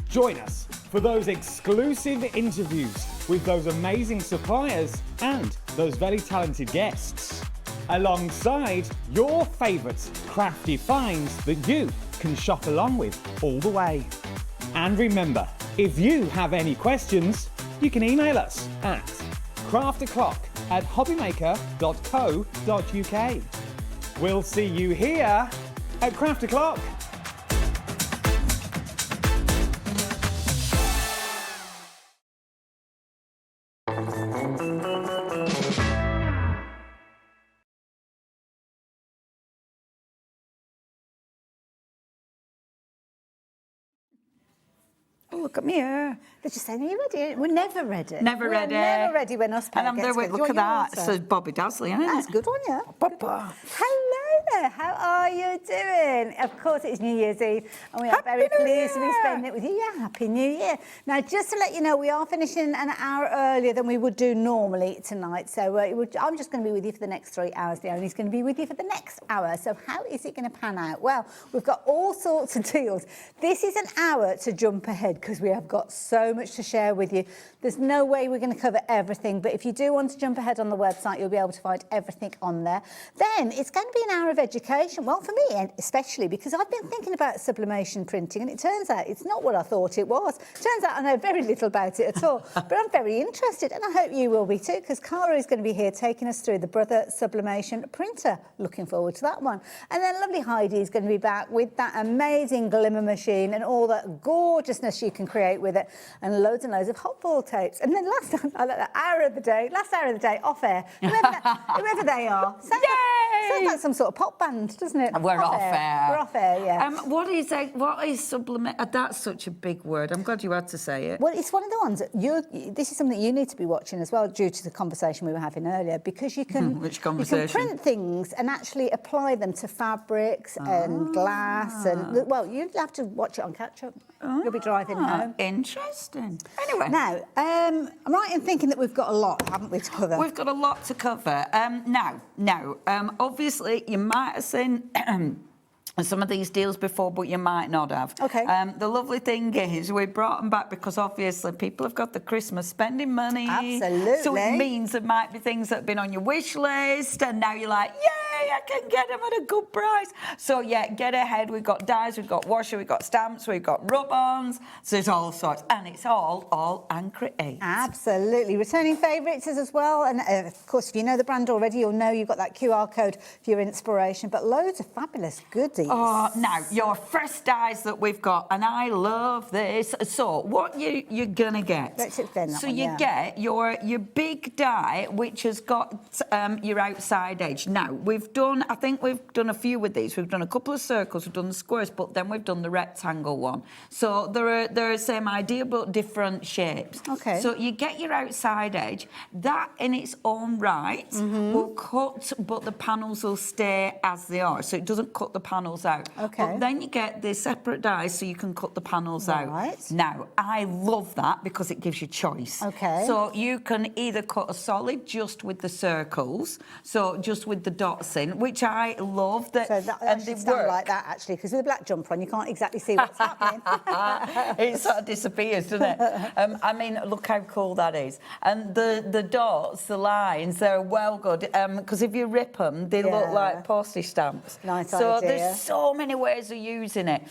Join us for those exclusive interviews with those amazing suppliers and those very talented guests, alongside your favourite crafty finds that you can shop along with all the way. And remember, if you have any questions, you can email us at crafto'clock@hobbymaker.co.uk. We'll see you here at Craft O'Clock. Oh, look at me here. They're just saying, are you ready? We're never ready. Never ready. We're never ready when us And I'm there with, look at that. It says Bobby Dazzly, isn't it? That's a good one, yeah. Papa. Hello there. How are you doing? Of course, it's New Year's Eve, and we are very pleased to be spending it with you. Yeah, Happy New Year. Now, just to let you know, we are finishing an hour earlier than we would do normally tonight. So I'm just going to be with you for the next 3 hours. Leonie's going to be with you for the next hour. So how is it going to pan out? Well, we've got all sorts of deals. This is an hour to jump ahead because we have got so much to share with you. There's no way we're going to cover everything, but if you do want to jump ahead on the website, you'll be able to find everything on there. Then it's going to be an hour of education. Well, for me, and especially because I've been thinking about sublimation printing, and it turns out it's not what I thought it was. Turns out I know very little about it at all, but I'm very interested, and I hope you will be too, because Cara is going to be here taking us through the Brother sublimation printer. Looking forward to that one. And then lovely Heidi is going to be back with that amazing glimmer machine and all that gorgeousness you can create with it, and loads of hot ball tapes. And then last hour of the day, off air, whoever they are. Sounds like some sort of pop band, doesn't it? We're off air. We're off air, yeah. What is sublimate? That's such a big word. I'm glad you had to say it. Well, it's one of the ones that this is something you need to be watching as well, due to the conversation we were having earlier, because you can Which conversation? You can print things and actually apply them to fabrics and glass, and well, you'd have to watch it on catch up. You'll be driving home. Interesting. Anyway, now I'm right in thinking that we've got a lot, haven't we, to cover? We've got a lot to cover. Obviously, you might have seen some of these deals before, but you might not have. Okay. The lovely thing is we brought them back because obviously people have got the Christmas spending money. Absolutely. So it means there might be things that have been on your wish list, and now you're like, yay, I can get them at a good price. So yeah, get ahead. We've got dies, we've got washi, we've got stamps, we've got rub-ons. So there's all sorts, and it's all and Create. Absolutely. Returning favourites as well, and of course, if you know the brand already, you'll know you've got that QR code for your inspiration, but loads of fabulous goodies. Oh, now, your first dies that we've got, and I love this. So, what you're going to get? Let's explain that so one, you get your big die, which has got your outside edge. Now, I think we've done a few with these. We've done a couple of circles, we've done the squares, but then we've done the rectangle one. So, they're the same idea, but different shapes. Okay. So, you get your outside edge. That, in its own right, will cut, but the panels will stay as they are. So, it doesn't cut the panels out. Okay. But then you get the separate dies so you can cut the panels out. Right. Now, I love that because it gives you choice. Okay. So you can either cut a solid just with the circles, so just with the dots in, which I love. So that should stand like that, actually, because with a black jumper on, you can't exactly see what's happening. It sort of disappears, doesn't it? I mean, look how cool that is. And the dots, the lines, they're well good, because if you rip them, they look like postage stamps. Nice so idea. There's so many ways of using it.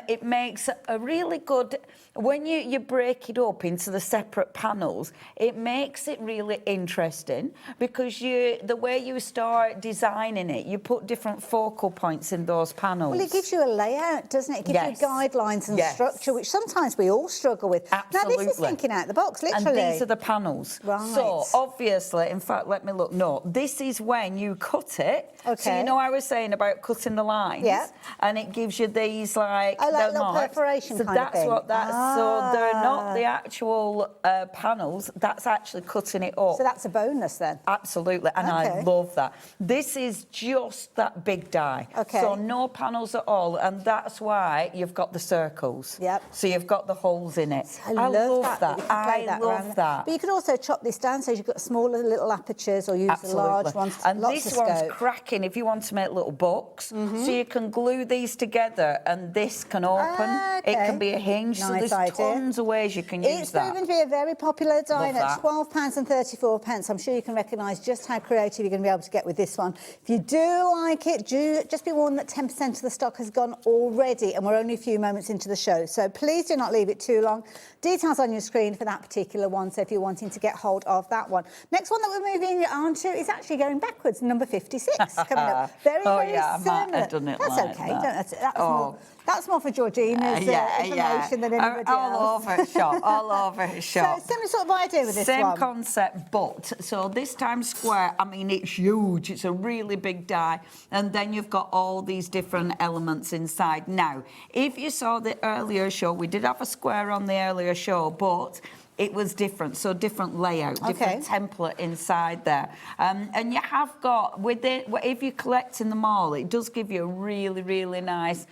It makes a really good, when you break it up into the separate panels, it makes it really interesting because the way you start designing it, you put different focal points in those panels. Well, it gives you a layout, doesn't it? It gives you guidelines and structure, which sometimes we all struggle with. Absolutely. Now, this is thinking out the box, literally. And these are the panels. Right. So, obviously, in fact, let me look. No, this is when you cut it. Okay. So, you know I was saying about cutting the lines? Yeah. And it gives you these, like little marks. perforation so kind of that's thing. what that's. So, they're not the actual panels. That's actually cutting it up. So that's a bonus then? Absolutely. And I love that. This is just that big die. Okay. So, no panels at all. And that's why you've got the circles. Yep. So, you've got the holes in it. I love that. You can play I that love around. that. But you could also chop this down so you've got smaller little apertures or use the large ones. And Lots this of one's scope. cracking if you want to make little books. So you can glue these together and this can open. It can be a hinge. So there's tons of ways you can use It's that. proven to be a very popular die Love at that. £12.34. I'm sure you can recognise just how creative you're going to be able to get with this one. If you do like it, just be warned that 10% of the stock has gone already, and we're only a few moments into the show. So please do not leave it too long. Details on your screen for that particular one, so if you're wanting to get hold of that one. Next one that we're moving on to is actually going backwards, number 56, coming up. Very Oh, very yeah, I similar. might have done it That's like okay. that. That's more for Georgina's information than anybody all else. over his shop, all over his shop. So similar sort of idea with this Same one. concept, but so this time square. I mean, it's huge. It's a really your big die, and then you've got all these different elements inside. Now, if you saw the earlier show, we did have a square on the earlier show, but it was different, so different layout, different template inside there. And you have got, with it, if you collect in them all, it does give you a really, really nice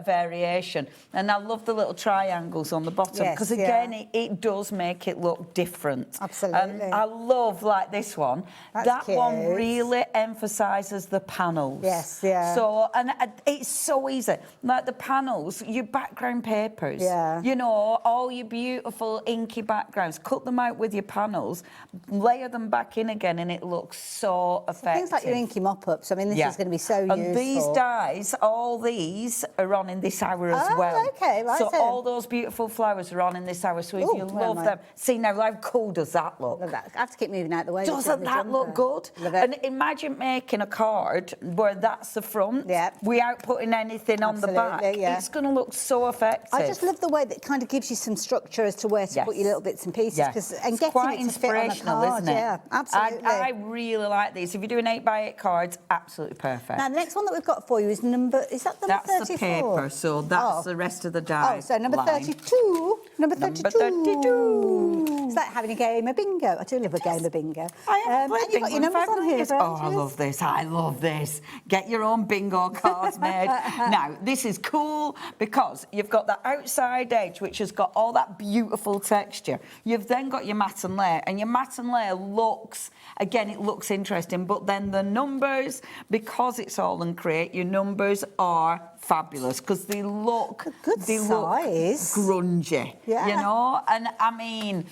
variation. And I love the little triangles on the bottom, because again, it does make it look different. Absolutely. I love, like this one. That one really emphasises the panels. Yes, yeah. So, and it's so easy. Like the panels, your background papers, you know, all your beautiful inky backgrounds, cut them out with your panels, layer them back in again, and it looks so effective. Things like your inky mop-ups, I mean, this is going to be so useful. And these dies, all these are on in this hour as well. Okay, right. So all those beautiful flowers are on in this hour, so if you love them... See, now, how cool does that look? Love that. I have to keep moving out the way. Doesn't that look good? Love it. And imagine making a card where that's the front, without putting anything on the back. It's going to look so effective. I just love the way that it kind of gives you some structure as to where to put your little bits and pieces. And it's getting quite it to fit on a inspirational, card, isn't it? Yeah, absolutely. I really like these. If you're doing 8x8 cards, absolutely perfect. Now, the next one that we've got for you is number 34? That's the paper, so that's the rest of the die. Oh, so number 32. Number 32. It's like having a game of bingo. I do love a game of bingo. I haven't played and you've got your numbers on here. Oh, I love this. I love this. Get your own bingo cards made. Now, this is cool because you've got the outside edge, which has got all that beautiful texture. You've then got your matte and layer, and your matte and layer looks, again, it looks interesting, but then the numbers, because it's all in Create, your numbers are fabulous because they look good size, look grungy, you know. And I mean,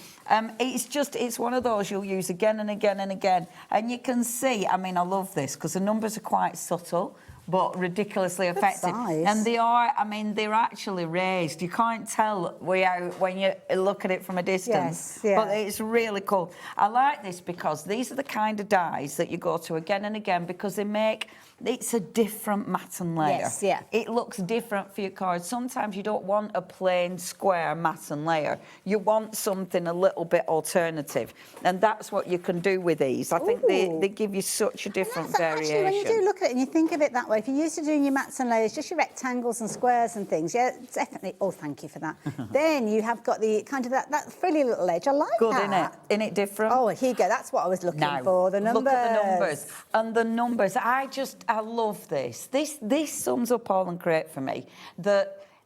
it's one of those you'll use again and again and again, and you can see. I mean, I love this because the numbers are quite subtle but ridiculously effective. And they are, I mean, they're actually raised. You can't tell when you look at it from a distance. But it's really cool. I like this because these are the kind of dies that you go to again and again because they make, it's a different matte and layer. It looks different for your cards. Sometimes you don't want a plain square matte and layer. You want something a little bit alternative. And that's what you can do with these. I think they give you such a different variation. Actually, when you do look at it and you think of it that way, if you're used to doing your mats and layers, just your rectangles and squares and things, definitely. Oh, thank you for that. Then you have got the kind of that frilly little edge. I like that. Good, innit? Isn't it different? Oh, here you go. That's what I was looking for. The numbers. Look at the numbers. And the numbers, I love this. This sums up all and Create for me.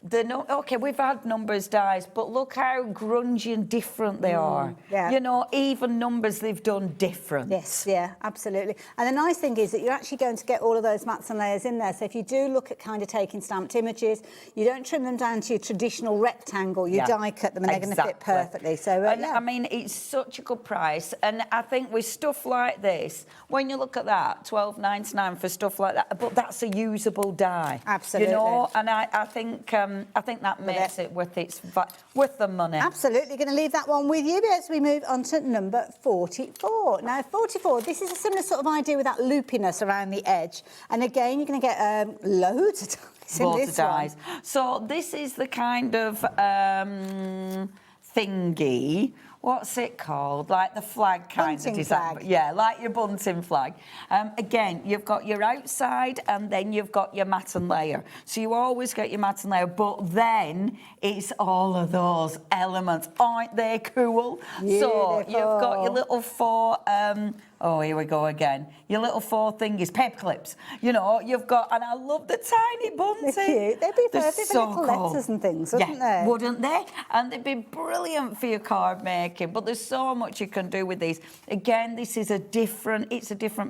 Okay, we've had numbers dies, but look how grungy and different they are. You know, even numbers they've done different. Yes, yeah, absolutely. And the nice thing is that you're actually going to get all of those mats and layers in there. So if you do look at kind of taking stamped images, you don't trim them down to your traditional rectangle. You die cut them and they're going to fit perfectly. So, I mean, it's such a good price. And I think with stuff like this, when you look at that, $12.99 for stuff like that, but that's a usable die. Absolutely. You know, and I think that makes it worth the money. Absolutely. Going to leave that one with you as we move on to number 44. Now, 44, this is a similar sort of idea with that loopiness around the edge. And again, you're going to get loads of dies in this one. So this is the kind of thingy. What's it called? Like the flag kind of design. Flag. Yeah, like your bunting flag. Again, you've got your outside and then you've got your matte and layer. So you always get your matte and layer, but then it's all of those elements. Aren't they cool? Beautiful. So you've got your little four... oh, here we go again. Your little four thingies, paper clips. You know, you've got... And I love the tiny bunting. They're cute. They'd be perfect for so little cool. letters and things, wouldn't they? Wouldn't they? And they'd be brilliant for your card making. But there's so much you can do with these. Again, this is a different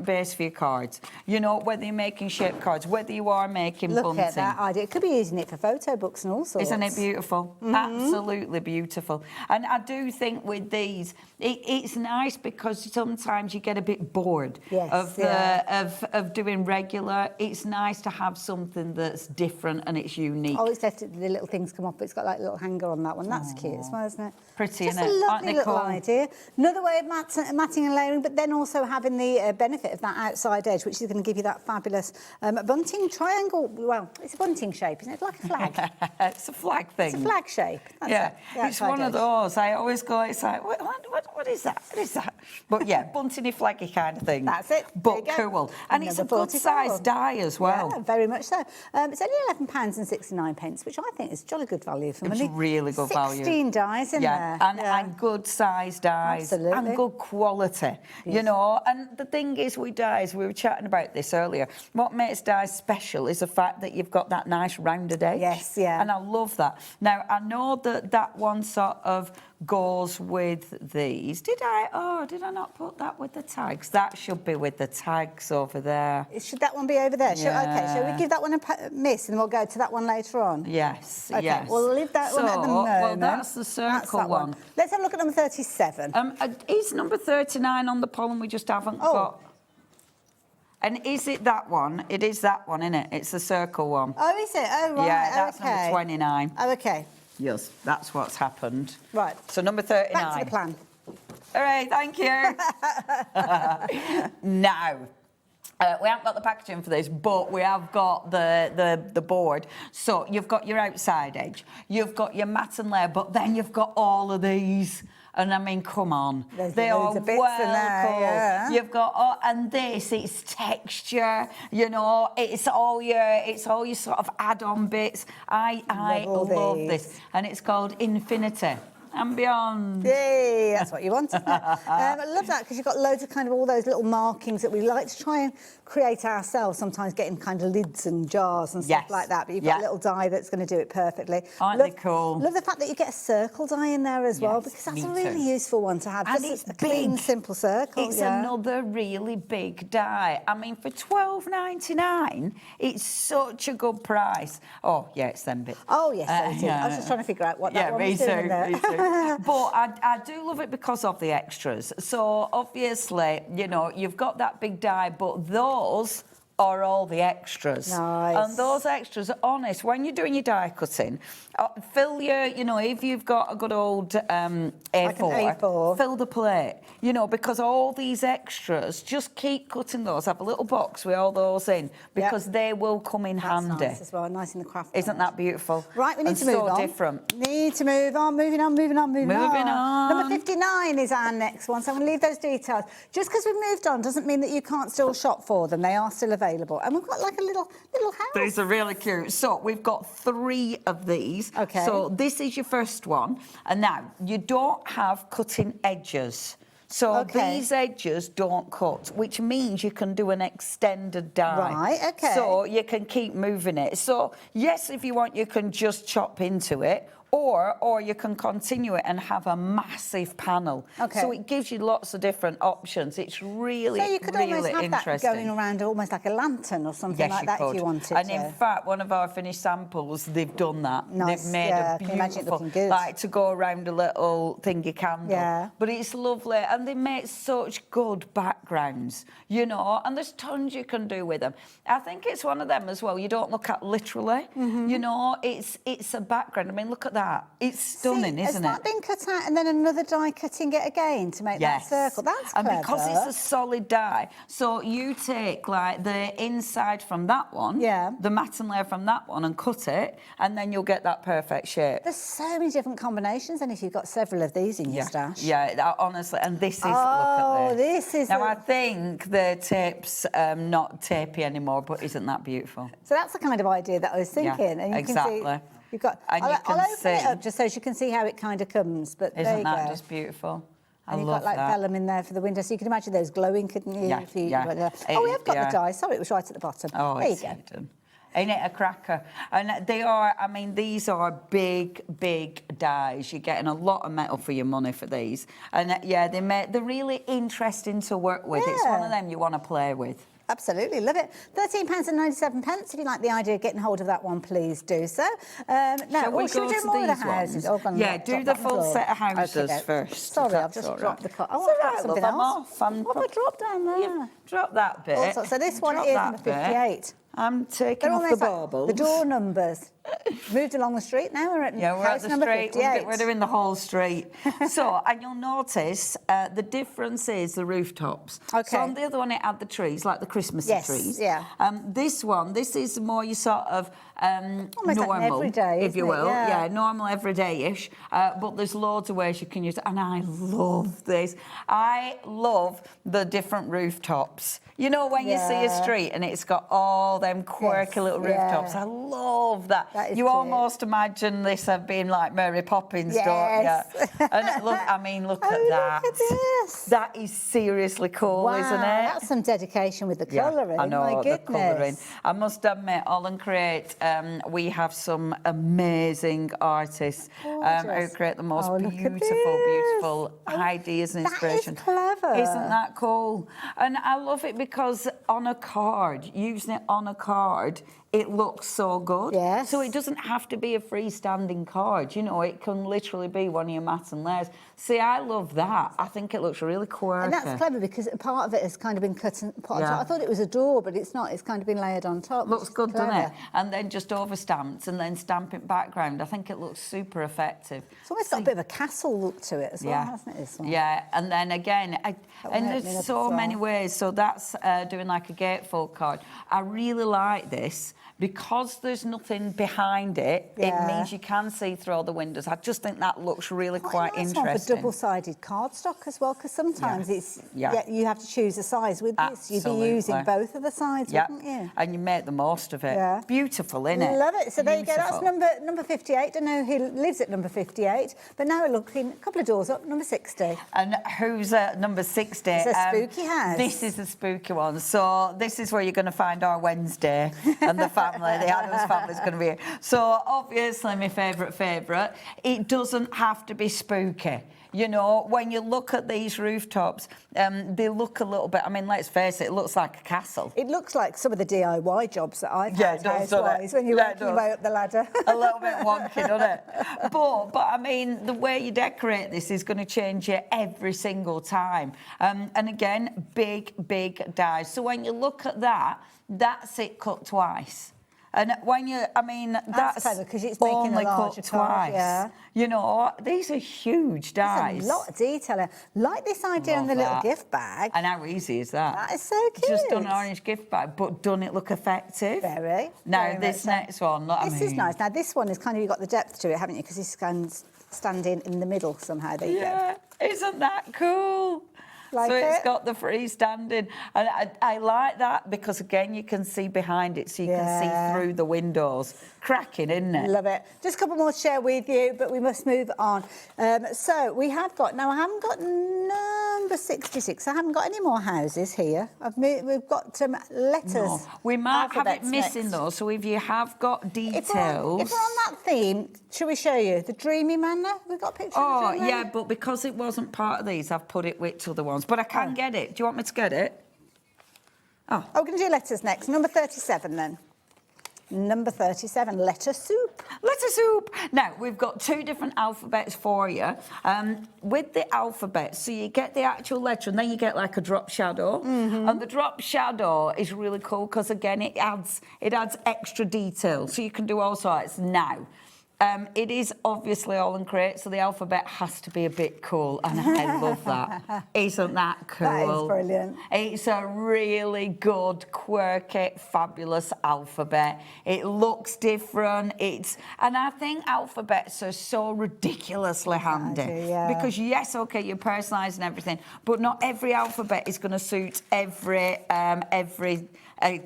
base for your cards. You know, whether you're making shaped cards, whether you are making bunting. Look at that idea. Could be using it for photo books and all sorts. Isn't it beautiful? Absolutely beautiful. And I do think with these, it's nice because sometimes you get a bit bored of doing regular. It's nice to have something that's different and it's unique. Oh, it's left the little things come up. It's got like a little hanger on that one. That's cute as well, isn't it? Pretty, Just isn't a it? lovely little idea. Another way of matting and layering, but then also having the benefit of that outside edge, which is going to give you that fabulous bunting triangle. Well, it's a bunting shape, isn't it? Like a flag. It's a flag thing. It's a flag shape. That's it's one of those. I always go, it's like, what is that? What is that? But yeah, bunting flag taggy kind of thing. That's it. But cool. And it's a good sized die as well. Yeah, very much so. It's only £11.69, which I think is jolly good value for money. It's really good value. 16 dies in there. And good sized dies. Absolutely. And good quality. You know, and the thing is with dies, we were chatting about this earlier, what makes dies special is the fact that you've got that nice rounded edge. Yes, yeah. And I love that. Now, I know that one sort of goes with these. Did I not put that with the tags? That should be with the tags over there. Should that one be over there? Yeah. Okay, shall we give that one a miss and we'll go to that one later on? Yes, okay, yes. we'll leave that one at the moment. Well, that's the circle one. Let's have a look at number 37. Is number 39 on the pollen we just haven't got? And is it that one? It is that one, isn't it? It's the circle one. Oh, is it? Oh, right. Yeah, that's number 29. Oh, okay. Yes, that's what's happened. Right. So number 39. Back to the plan. All right, thank you. Now, we haven't got the packaging for this, but we have got the board. So you've got your outside edge, you've got your matten layer, but then you've got all of these. And I mean, come on, they are well cool. Yeah. You've got and this, it's texture. You know, it's all your sort of add-on bits. I love this, and it's called Infinity and Beyond. Yay, that's what you want, isn't it? I love that because you've got loads of kind of all those little markings that we like to try and create ourselves, sometimes getting kind of lids and jars and stuff like that, but you've got a little die that's going to do it perfectly. Aren't they cool? Love the fact that you get a circle die in there as well, because that's a really useful one to have. And just it's a clean, big. simple circle. It's another really big die. I mean, for $12.99, it's such a good price. Oh, yeah, it's them bits. Oh, yes, so it is. I was just trying to figure out what that one was doing in there. Me too. But I do love it because of the extras. So, obviously, you know, you've got that big die, but those are all the extras. Nice. And those extras are honest. When you're doing your die cutting, fill your, you know, if you've got a good old A4, like an A4, fill the plate, you know, because all these extras, just keep cutting those. Have a little box with all those in, because they will come in handy. Nice as well, nice in the craft. Isn't that beautiful? Right, we need to move on. So different. Need to move on, moving on. Moving on. Number 59 is our next one, so I'm going to leave those details. Just because we've moved on doesn't mean that you can't still shop for them. They are still available. And we've got like a little house. These are really cute. So we've got 3 of these. Okay. So this is your first one. And now, you don't have cutting edges. So these edges don't cut, which means you can do an extended die. Right, okay. So you can keep moving it. So, yes, if you want, you can just chop into it, or you can continue it and have a massive panel. Okay. So it gives you lots of different options. It's really, so you could really almost have interesting. that going around almost like a lantern or something like that if you wanted and to. in fact, one of our finished samples, they've done that. Nice. They've made Yeah, a I can imagine it beautiful, looking good. like to go around a little thingy candle. Yeah. But it's lovely, and they make such good backgrounds, you know, and there's tons you can do with them. I think it's one of them as well, you don't look at literally, you know, it's a background. I mean, look at that. It's stunning, isn't it? Has that been cut out and then another die cutting it again to make that circle? That's clever. And because it's a solid die, so you take like the inside from that one, the matten layer from that one, and cut it, and then you'll get that perfect shape. There's so many different combinations, and if you've got several of these in your stash. Yeah, honestly, and this is, look Oh, at this. this is... Now, I think the tape's not tapey anymore, but isn't that beautiful? So that's the kind of idea that I was thinking. Yeah, and you exactly. Can see, you've got, And I'll open see. it up just so you can see how it kind of comes, but there Isn't you that go. just beautiful? And you've love got like that. vellum in there for the window, so you can imagine those glowing, couldn't you? Yeah, yeah. Oh, we have got the die. Sorry, it was right at the bottom. Oh, there you it's go. hidden. Ain't it a cracker? And they are, I mean, these are big, big dies. You're getting a lot of metal for your money for these. And yeah, they're really interesting to work with. It's one of them you want to play with. Absolutely, love it. £13.97. If you like the idea of getting hold of that one, please do so. Now, should we do more of the houses? Yeah, do the full set of houses first. Sorry, I've just dropped the cut. Oh, I've dropped something else. What have I dropped down there? Drop that bit. So this one is number 58. I'm taking off the baubles. The door numbers. Moved along the street now. We're at we're at house the number street. 58. We're doing the whole street. So, and you'll notice the difference is the rooftops. Okay. So on the other one, it had the trees, like the Christmassy Yes, trees. yeah. This is more your sort of Almost like an normal, everyday, if you isn't it? will. Yeah. Normal, everyday-ish. But there's loads of ways you can use it, and I love this. I love the different rooftops. You know, when you see a street and it's got all them quirky little rooftops, I love that. You almost imagine this being like Mary Poppins, don't you? And look, I mean, look at that. Look at this. That is seriously cool, Wow, isn't it? that's some dedication with the colouring. I know, My the goodness. colouring. I must admit, AALL Create, we have some amazing artists who create the most beautiful ideas and inspiration. That is clever. Isn't that cool? And I love it because on a card, using it on a card, it looks so good. Yes. So it doesn't have to be a freestanding card, you know, it can literally be one of your mats and layers. See, I love that. I think it looks really quirky. And that's clever because part of it has kind of been cut and put on top. I thought it was a door, but it's not. It's kind of been layered on top. Looks good, doesn't it? And then just over stamped and then stamping background. I think it looks super effective. It's almost got a bit of a castle look to it as well, hasn't it, this one? Yeah, and then again, and there's so many ways. So that's doing like a gatefold card. I really like this. Because there's nothing behind it, it means you can see through all the windows. I just think that looks really quite nice interesting. One for double-sided cardstock as well, because sometimes you have to choose a size with this. You'd be using both of the sides, wouldn't you? And you make the most of it. Yeah. Beautiful, isn't it? Love it. So there you go. That's number 58. Don't know who lives at number 58, but now we're looking a couple of doors up, number 60. And who's at number 60? It's a spooky house. This is the spooky one. So this is where you're going to find our Wednesday and the family. The Adams family's going to be here. So obviously my favourite. It doesn't have to be spooky. You know, when you look at these rooftops, they look a little bit, I mean, let's face it, it looks like a castle. It looks like some of the DIY jobs that I've had does, when you're working your way up the ladder. A little bit wonky, doesn't it? But I mean, the way you decorate this is going to change it every single time. And again, big dies. So when you look at that, that's it cut twice. And when you, I mean, that's clever because it's making only a larger cut card, twice. You know, these are huge dies. There's a lot of detail. Like this idea on the little gift bag. And how easy is that? That is so cute. Just done an orange gift bag, but done it look effective. Very. Now, this next one, this is nice. Now, this one is kind of, you've got the depth to it, haven't you? Because this stands standing in the middle somehow. There you go. Isn't that cool? Like so it's it? got the freestanding, and I like that because again you can see behind it, so you can see through the windows. Cracking, isn't it? Love it. Just a couple more to share with you, but we must move on. So we have got, now I haven't got number 66. I haven't got any more houses here. We've got letters. No. We might have it missing next. though, so if you have got details. If we're on that theme, shall we show you the Dreamy Manor? We've got a picture of the Dreamy yeah, Manor. but because it wasn't part of these, I've put it with other ones. But I can get it. Do you want me to get it? Oh, we're going to do letters next. Number 37 then. Number 37, letter soup. Letter soup. Now, we've got two different alphabets for you. With the alphabet, so you get the actual letter and then you get like a drop shadow. And the drop shadow is really cool because, again, it adds extra detail. So you can do all sorts. Now, it is obviously AALL Create, so the alphabet has to be a bit cool, and I love that. Isn't that cool? That is brilliant. It's a really good, quirky, fabulous alphabet. It looks different. And I think alphabets are so ridiculously handy. Because yes, okay, you're personalising everything, but not every alphabet is going to suit every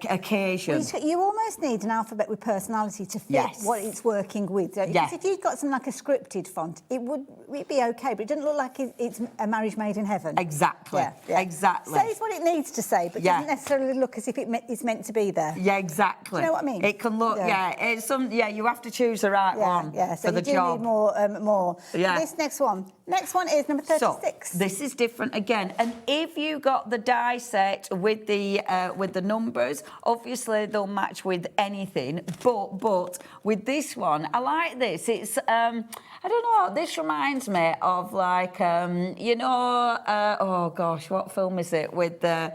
occasion. You almost need an alphabet with personality to fit what it's working with. Because if you've got something like a scripted font, it'd be okay, but it doesn't look like it's a marriage made in heaven. Exactly. Exactly. Says what it needs to say, but doesn't necessarily look as if it's meant to be there. Yeah, exactly. Do you know what I mean? It can look, you have to choose the right one so for the you do job. Need more. Yeah. This next one is number 36. So, this is different again. And if you got the die set with the numbers, obviously they'll match with anything. But with this one, I like this. It's I don't know. This reminds me of like oh gosh, what film is it with the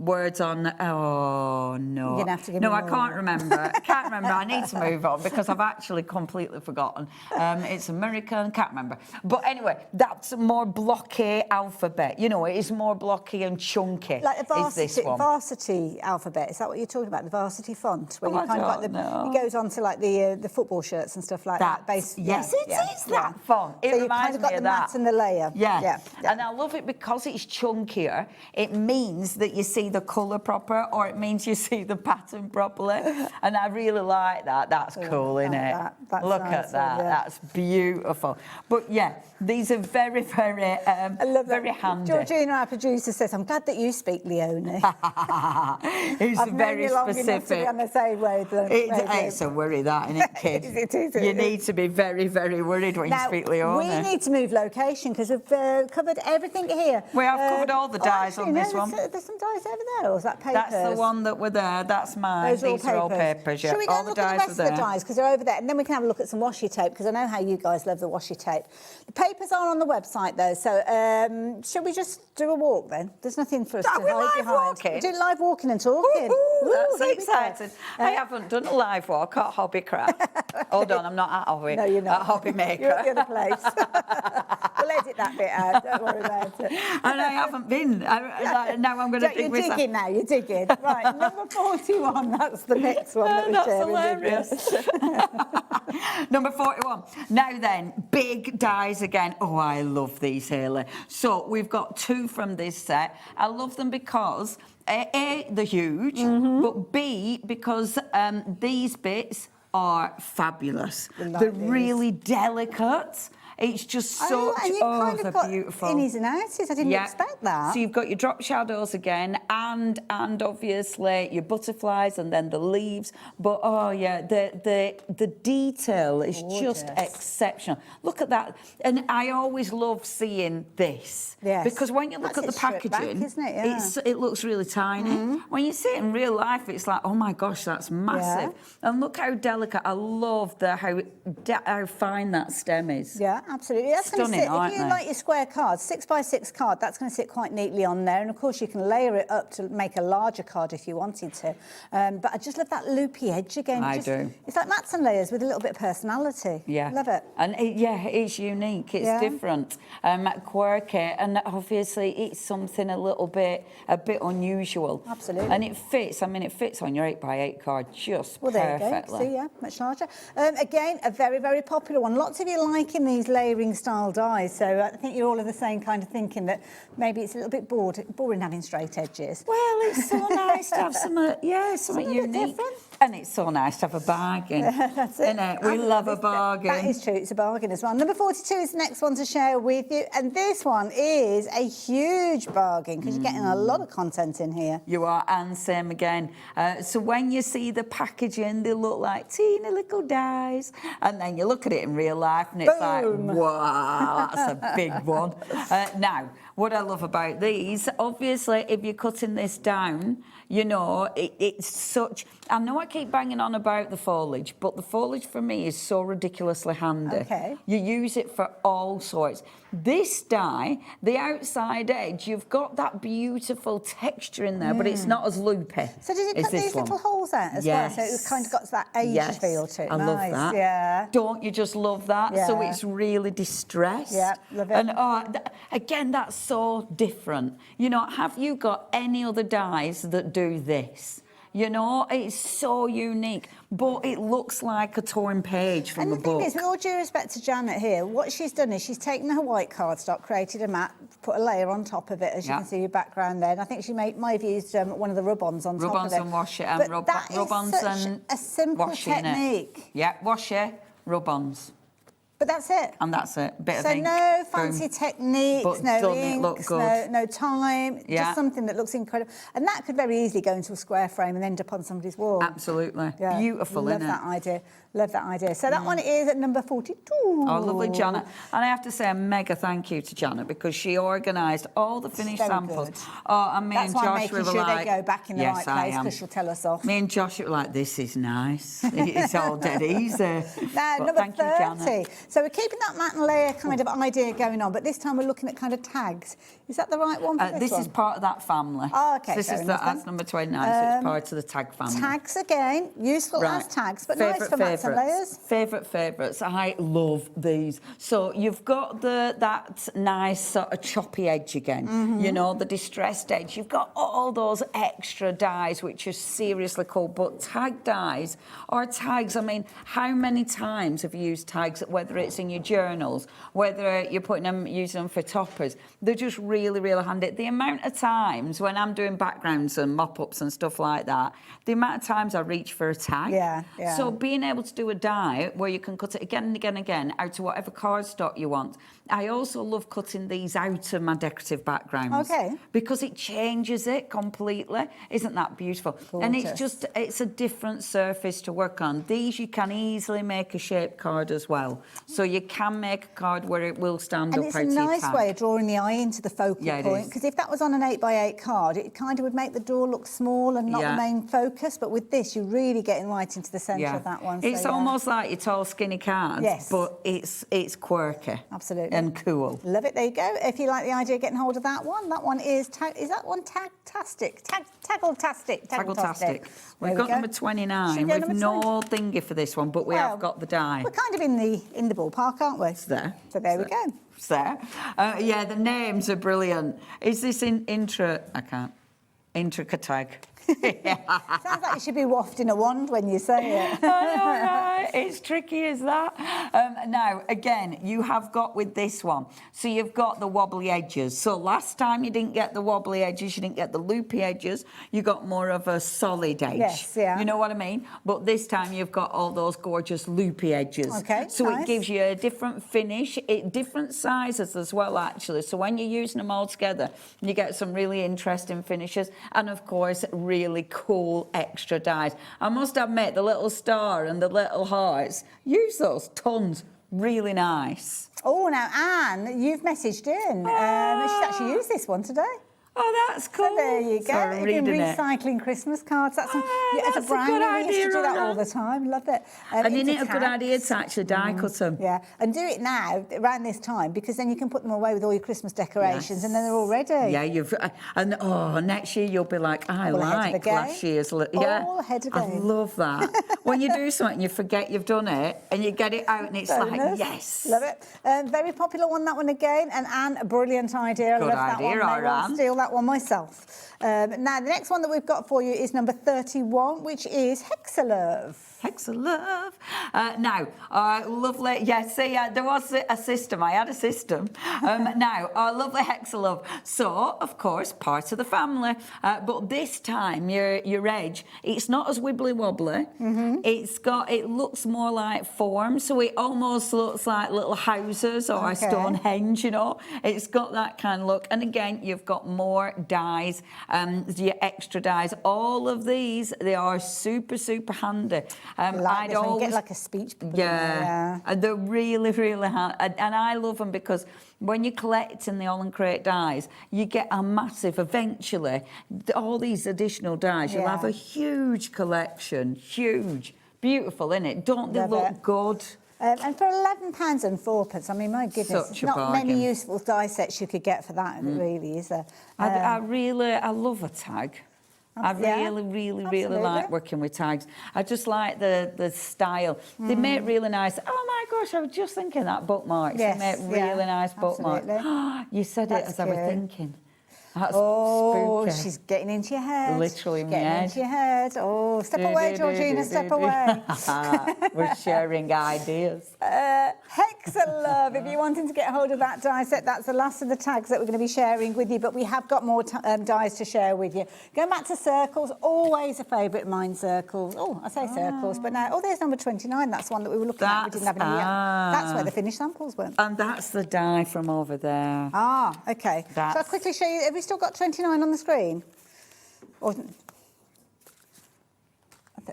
words on. Oh no! You're gonna have to give no, me I more. can't remember. I can't remember. I need to move on because I've actually completely forgotten. It's American. Can't remember. But anyway, that's a more blocky alphabet. You know, it is more blocky and chunky. Like the is this one? varsity alphabet, is that what you're talking about? The varsity font, where Oh, you kind of like know. it goes on to like the football shirts and stuff like that. Yes, it is that font. It so you've reminds kind of got me the of that. mat and the layer. Yeah. And I love it because it's chunkier. It means that you see the colour proper, or it means you see the pattern properly. And I really like that. That's cool, isn't it? Look at that. That's beautiful. But yeah, these are very, very, very handy. Georgina, our producer, says, "I'm glad that you speak Leone." It's I've very known you long enough to be specific. on the same wavelength. It's a worry, that, isn't it, kid? It is. You need to be very, very worried when Now, you speak Leone. we need to move location because we've covered everything here. We have covered all the dyes actually, on this no, one. There's some dyes over there, or is that papers? That's the one that were there. That's mine. Those These are all papers. Yeah, Shall we go all and the look at dyes the rest are of there. the dyes because they're over there, and then we can have a look at some washi tape because I know how you guys love the washi tape. The papers are on the website though, so shall we just do a walk then? There's nothing for us to hide behind. Walking? We do live walking and talking. That's here we go. exciting. I haven't done a live walk at Hobbycraft. Hold on, I'm not at Hobby. No, you're not. At Hobby Maker. You're at the other place. We'll edit that bit out. Don't worry about it. And I haven't been. Now I'm going to dig You're myself. digging now. You're digging. Right, number 41. That's the next one that we're That's sharing with hilarious. Number 41. Now then, big dies again. Oh, I love these, Hayley. So we've got two from this set. I love them because A, they're huge, but B, because these bits are fabulous. They're really delicate. It's just so and you've kind of got beautiful. innies and outies. I didn't expect that. So you've got your drop shadows again, and obviously your butterflies, and then the leaves. But oh yeah, the detail is just exceptional. Look at that, and I always love seeing this. Yes. Because when you look at the packaging, back, isn't it? Yeah. it looks really tiny. When you see it in real life, it's like, oh my gosh, that's massive. And look how delicate. I love how fine that stem is. Yeah, absolutely. That's going to Stunning, sit, aren't if you they? like your square card, 6x6 card, that's going to sit quite neatly on there. And of course, you can layer it up to make a larger card if you wanted to. But I just love that loopy edge again. I do. It's like mats and layers with a little bit of personality. Yeah. Love it. And it's unique, it's different, quirky, and obviously it's something a bit unusual. Absolutely. And it fits, it fits on your 8x8 card just There perfectly. you go. See, yeah, much larger. Again, a very, very popular one. Lots of you liking these layering style dies, so I think you're all of the same kind of thinking that maybe it's a little bit boring having straight edges. Well, it's so nice to have something unique. And it's so nice to have a bargain. That's it. Isn't it? We love a bargain. That is true, it's a bargain as well. Number 42 is the next one to share with you, and this one is a huge bargain because you're getting a lot of content in here. You are, and same again. So when you see the packaging, they look like teeny little dies, and then you look at it in real life, and it's like, wow, that's a big one. Now, what I love about these, obviously, if you're cutting this down, you know, it's such... I know I keep banging on about the foliage, but the foliage for me is so ridiculously handy. Okay. You use it for all sorts. This die, the outside edge, you've got that beautiful texture in there, but it's not as loopy. So does it cut these little holes out as well? So it's kind of got that age feel to it. I love that. Yeah. Don't you just love that? Yeah. So it's really distressed. Yeah, love it. And again, that's so different. You know, have you got any other dies that do this? You know, it's so unique, but it looks like a torn page from a book. And the thing is, with all due respect to Janet here, what she's done is she's taken her white cardstock, created a mat, put a layer on top of it, as you can see your background there. And I think she might have used one of the rub-ons on top of it. Rub-ons and washi, and rub-ons and a simple washi in it. technique. Yeah, washi, rub-ons. But that's it. And that's it. Bit of So ink. no fancy Boom. techniques, But no doesn't it inks, look good? no time, Yeah. just something that looks incredible. And that could very easily go into a square frame and end up on somebody's wall. Absolutely. Yeah. Beautiful, Love isn't that it? idea. Love that idea. So that one is at number 42. Oh, lovely, Janet. And I have to say a mega thank you to Janet because she organised all the finished Very samples. good. Oh, and me That's and why I'm Josh making were sure like... they go back in the Yes, right I place am. because she'll tell us off. Me and Josh were like, this is nice. It's all dead easy. Now, But number thank you, 30. Janet. So we're keeping that matte layer kind of idea going on, but this time we're looking at kind of tags. Is that the right one for This one? is part of that family. Oh, okay. So this is that's number 29, so it's part of the tag family. Tags again, useful as tags, but nice for mats and layers. Favourites. I love these. So you've got that nice sort of choppy edge again, you know, the distressed edge. You've got all those extra dies, which are seriously cool. But tag dies or tags, I mean, how many times have you used tags, whether it's in your journals, whether you're using them for toppers? They're just really, really handy. The amount of times when I'm doing backgrounds and mop-ups and stuff like that, the amount of times I reach for a tag. Yeah. So being able to do a die where you can cut it again and again and again out to whatever cardstock you want. I also love cutting these out of my decorative backgrounds. Okay. Because it changes it completely. Isn't that beautiful? Gorgeous. And it's a different surface to work on. These you can easily make a shaped card as well. So you can make a card where it will stand up out of your And it's a nice tag. way of drawing the eye into the focal point, because if that was on an 8x8 card, it kind of would make the door look small and not the main focus. But with this, you're really getting right into the centre of that one. It's almost like your tall, skinny cards, but it's quirky. Absolutely. And cool. Love it. There you go. If you like the idea of getting hold of that one is that one tag-tastic? Taggle-tastic. Taggle-tastic. We've got number 29. We've We've no thingy for this one, but we have got the die. We're kind of in the ballpark, aren't we? It's there. So there we go. It's there. Yeah, the names are brilliant. Is this intricate tag? Sounds like you should be wafting a wand when you say it. I know, right? It's tricky as that. Now, again, you have got with this one, so you've got the wobbly edges. So last time you didn't get the wobbly edges, you didn't get the loopy edges, you got more of a solid edge. Yes, yeah. You know what I mean? But this time you've got all those gorgeous loopy edges. Okay, so nice. it gives you a different finish, different sizes as well, actually. So when you're using them all together, you get some really interesting finishes, and of course, really cool extra dies. I must admit, the little star and the little hearts, use those tons. Really nice. Oh, now, Anne, you've messaged in. She's actually used this one today. Oh, that's cool. So there you go. Sorry, You've been reading it. recycling Christmas cards. That's as a that's a brand, good we used to do idea, that all Anna. the time. Love it. And isn't into it a good tags. idea to actually die cut them? Yeah, and do it now, around this time, because then you can put them away with all your Christmas decorations and then they're all ready. Yeah, next year you'll be like, I All ahead of the like game. last year's. All ahead of I game. love that. When you do something, you forget you've done it and you get it out and it's like, Bonus. yes. Love it. Very popular one, that one again. And Anne, a brilliant idea. I Good love that idea, one. May all well right. steal that one myself. Now, the next one that we've got for you is number 31, which is Hexalove. Hexalove. Now, lovely. Yeah, see, there was a system. I had a system. Now, our lovely Hexalove. So, of course, part of the family. But this time, your edge, it's not as wibbly wobbly. It looks more like form. So it almost looks like little houses or a Stonehenge, you know. It's got that kind of look. And again, you've got more dies, your extra dies. All of these, they are super, super handy. Like this one, you get like a speech bubble. Yeah, and they're really, really handy. And I love them because when you're collecting the AALL Create dies, you get a massive, eventually, all these additional dies. You'll have a huge collection, huge. Beautiful, innit? Don't they look good? And for £11 and 4p, I mean, my goodness, Such a not bargain. many useful die sets you could get for that, really, is there? I love a tag. I really like working with tags. I just like the style. They make really nice. Oh my gosh, I was just thinking that bookmarks. Yes, they make really nice bookmarks. You said it as I was thinking. That's spooky. She's getting into your head. Literally in my getting head. into your head. Oh, step away, Georgina, step away. We're sharing ideas. Hexalove, if you're wanting to get hold of that die set, that's the last of the tags that we're going to be sharing with you, but we have got more dies to share with you. Going back to circles, always a favourite of mine, circles. Oh, I say circles, but now, there's number 29. That's one that we were looking at. We didn't have any yet. That's where the finished samples were. And that's the die from over there. Ah, OK. So I'll quickly show you. Have we still got 29 on the screen? Or...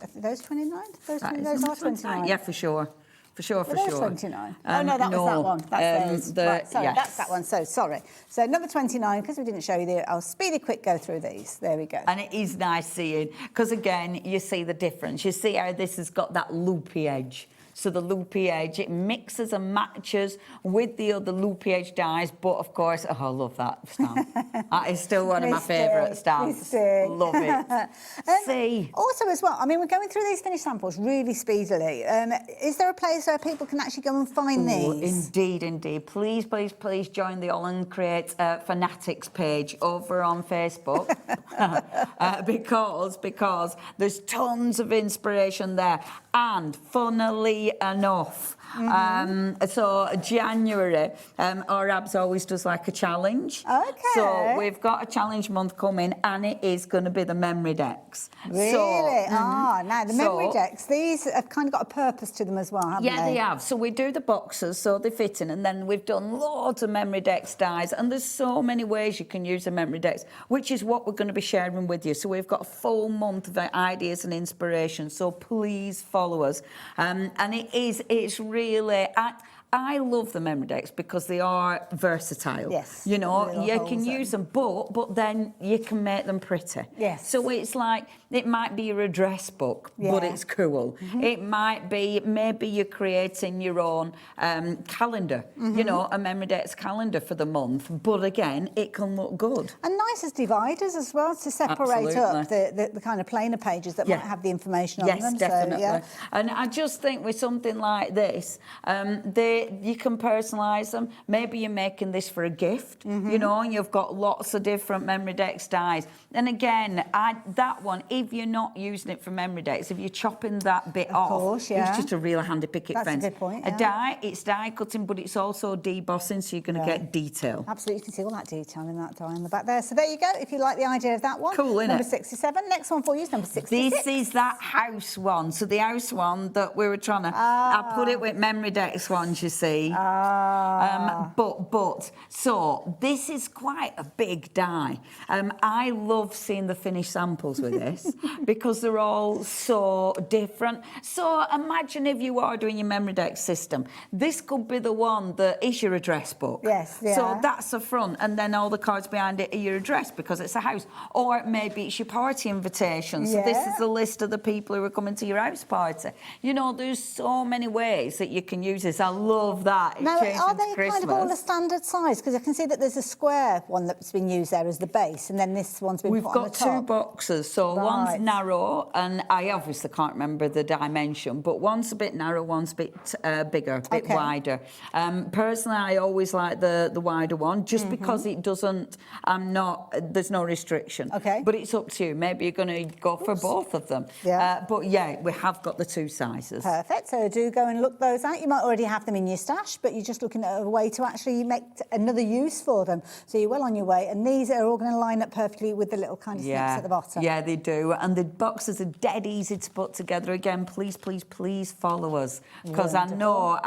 Are those 29? Those are 29. Yeah, for sure. For sure. Those 29. no, that was that one. That's those. Right, sorry, that's that one. So, sorry. So, number 29, because we didn't show you I'll speedy quick go through these. There we go. And it is nice seeing, because again, you see the difference. You see how this has got that loopy edge. So the loopy edge, it mixes and matches with the other loopy edge dies. But of course, oh, I love that stamp. That is still one of my favourite stamps. Love it. See. Also as well, I mean, we're going through these finished samples really speedily. Is there a place where people can actually go and find these? Indeed. Please join the AALL Create Fanatics page over on Facebook because there's tons of inspiration there. And funnily enough, so January, our Abs always does like a challenge. Okay. So we've got a challenge month coming, and it is going to be the memory decks. Really? Now the memory decks, these have kind of got a purpose to them as well, haven't they? Yeah, they have. So we do the boxes, so they fit in, and then we've done loads of memory decks dies, and there's so many ways you can use the memory decks, which is what we're going to be sharing with you. So we've got a full month of ideas and inspiration, so please follow us. And it's really... I love the memory decks because they are versatile. Yes. You know, you can use them, but then you can make them pretty. Yes. So it's like, it might be your address book, but it's cool. It might be, maybe you're creating your own calendar, you know, a memory decks calendar for the month. But again, it can look good. And nice as dividers as well, to separate up the kind of plainer pages that might have the information on them. Yes, definitely. So, And I just think with something like this, you can personalise them. Maybe you're making this for a gift, you know, and you've got lots of different memory decks dies. And again, that one, if you're not using it for memory decks, if you're chopping that bit off, it's just a real handy picket fence. That's a good point, A die, it's die cutting, but it's also debossing, so you're going to get detail. Absolutely, you can see all that detail in that die in the back there. So there you go, if you like the idea of that one. Cool, isn't Number it? 67. Next one for you is number 66. This is that house one. So the house one that we were trying to... I put it with memory decks ones, you see. So this is quite a big die. I love seeing the finished samples with this because they're all so different. So imagine if you are doing your memory deck system. This could be the one that is your address book. Yes, yeah. So that's the front, and then all the cards behind it are your address because it's a house. Or maybe it's your party invitation. So this is the list of the people who are coming to your house party. You know, there's so many ways that you can use this. I love that. Now, are they kind of all a standard size? Because I can see that there's a square one that's been used there as the base, and then this one's been put on the top. We've got two boxes, so one's narrow, and I obviously can't remember the dimension, but one's a bit narrow, one's a bit bigger, a bit wider. Personally, I always like the wider one, just because it doesn't, there's no restriction. Okay. But it's up to you. Maybe you're going to go for both of them. Yeah. But yeah, we have got the two sizes. Perfect. So do go and look those out. You might already have them in your stash, but you're just looking at a way to actually make another use for them. So you're well on your way. And these are all going to line up perfectly with the little kind of snips at the bottom. Yeah, they do. And the boxes are dead easy to put together. Again, please follow us. Because I know,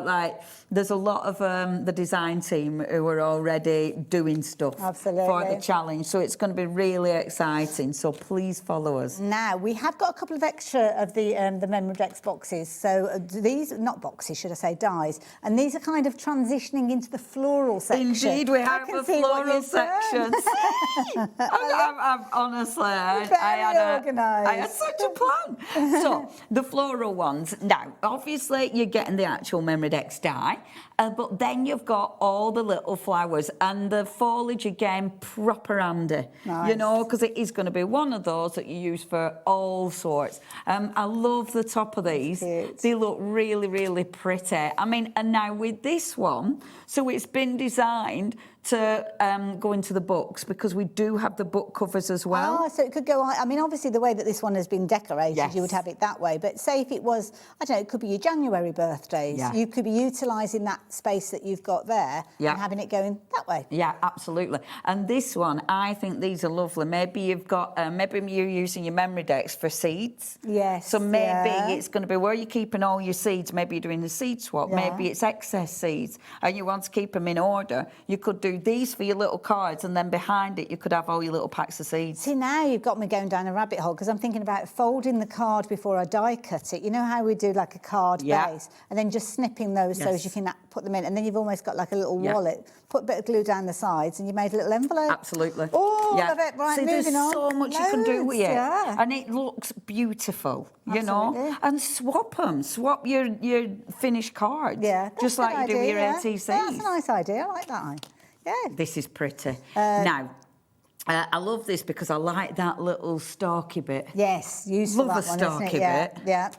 like, there's a lot of the design team who are already doing stuff for the challenge. So it's going to be really exciting. So please follow us. Now, we have got a couple of extra of the memory decks boxes. So these, not boxes, should I say, dies. And these are kind of transitioning into the floral section. Indeed, we have a floral section. Honestly, I had such a plan. So, the floral ones. Now, obviously, you're getting the actual memory decks die, but then you've got all the little flowers and the foliage, again, proper handy. Nice. You know, because it is going to be one of those that you use for all sorts. I love the top of these. They look really, really pretty. I mean, and now with this one, so it's been designed to go into the books because we do have the book covers as well. Oh, so it could go on. I mean, obviously, the way that this one has been decorated, you would have it that way. But say if it was, I don't know, it could be your January birthdays. Yeah. You could be utilising that space that you've got there and having it going that way. Yeah, absolutely. And this one, I think these are lovely. Maybe you've got, maybe you're using your memory decks for seeds. Yes. So maybe it's going to be where you're keeping all your seeds. Maybe you're doing the seed swap. Maybe it's excess seeds and you want to keep them in order. You could do do these for your little cards, and then behind it you could have all your little packs of seeds. See, now you've got me going down a rabbit hole because I'm thinking about folding the card before I die cut it. You know how we do like a card base, and then just snipping those so as you can put them in, and then you've almost got like a little wallet. Put a bit of glue down the sides, and you made a little envelope. Absolutely. Oh, love it. Right, See, moving there's on. so much you can do with it, Yeah. and it looks beautiful. You know, and swap them. Swap your finished cards. Yeah, just like you do with your ATCs. Yeah, that's a nice idea. I like that. Yeah. This is pretty. Now, I love this because I like that little stalky bit. Yes, useful. Love that a one, stalky isn't it? bit. Yeah.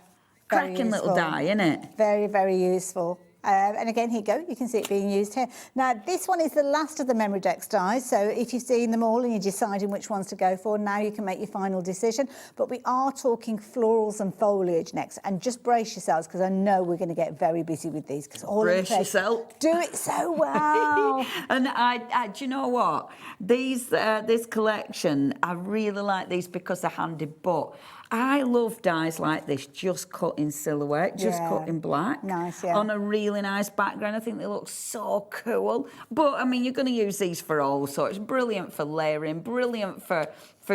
Cracking little die, isn't it? Very, very useful. And again, here you go. You can see it being used here. Now, this one is the last of the Memory Decks dies. So if you've seen them all and you're deciding which ones to go for, now you can make your final decision. But we are talking florals and foliage next. And just brace yourselves, because I know we're going to get very busy with these. Brace yourself. Do it so well. And I, do you know what? This collection, I really like these because they're handy, but I love dies like this, just cut in silhouette, just cut in black. Nice, yeah. On a really nice background. I think they look so cool. But, I mean, you're going to use these for all sorts. Brilliant for layering, brilliant for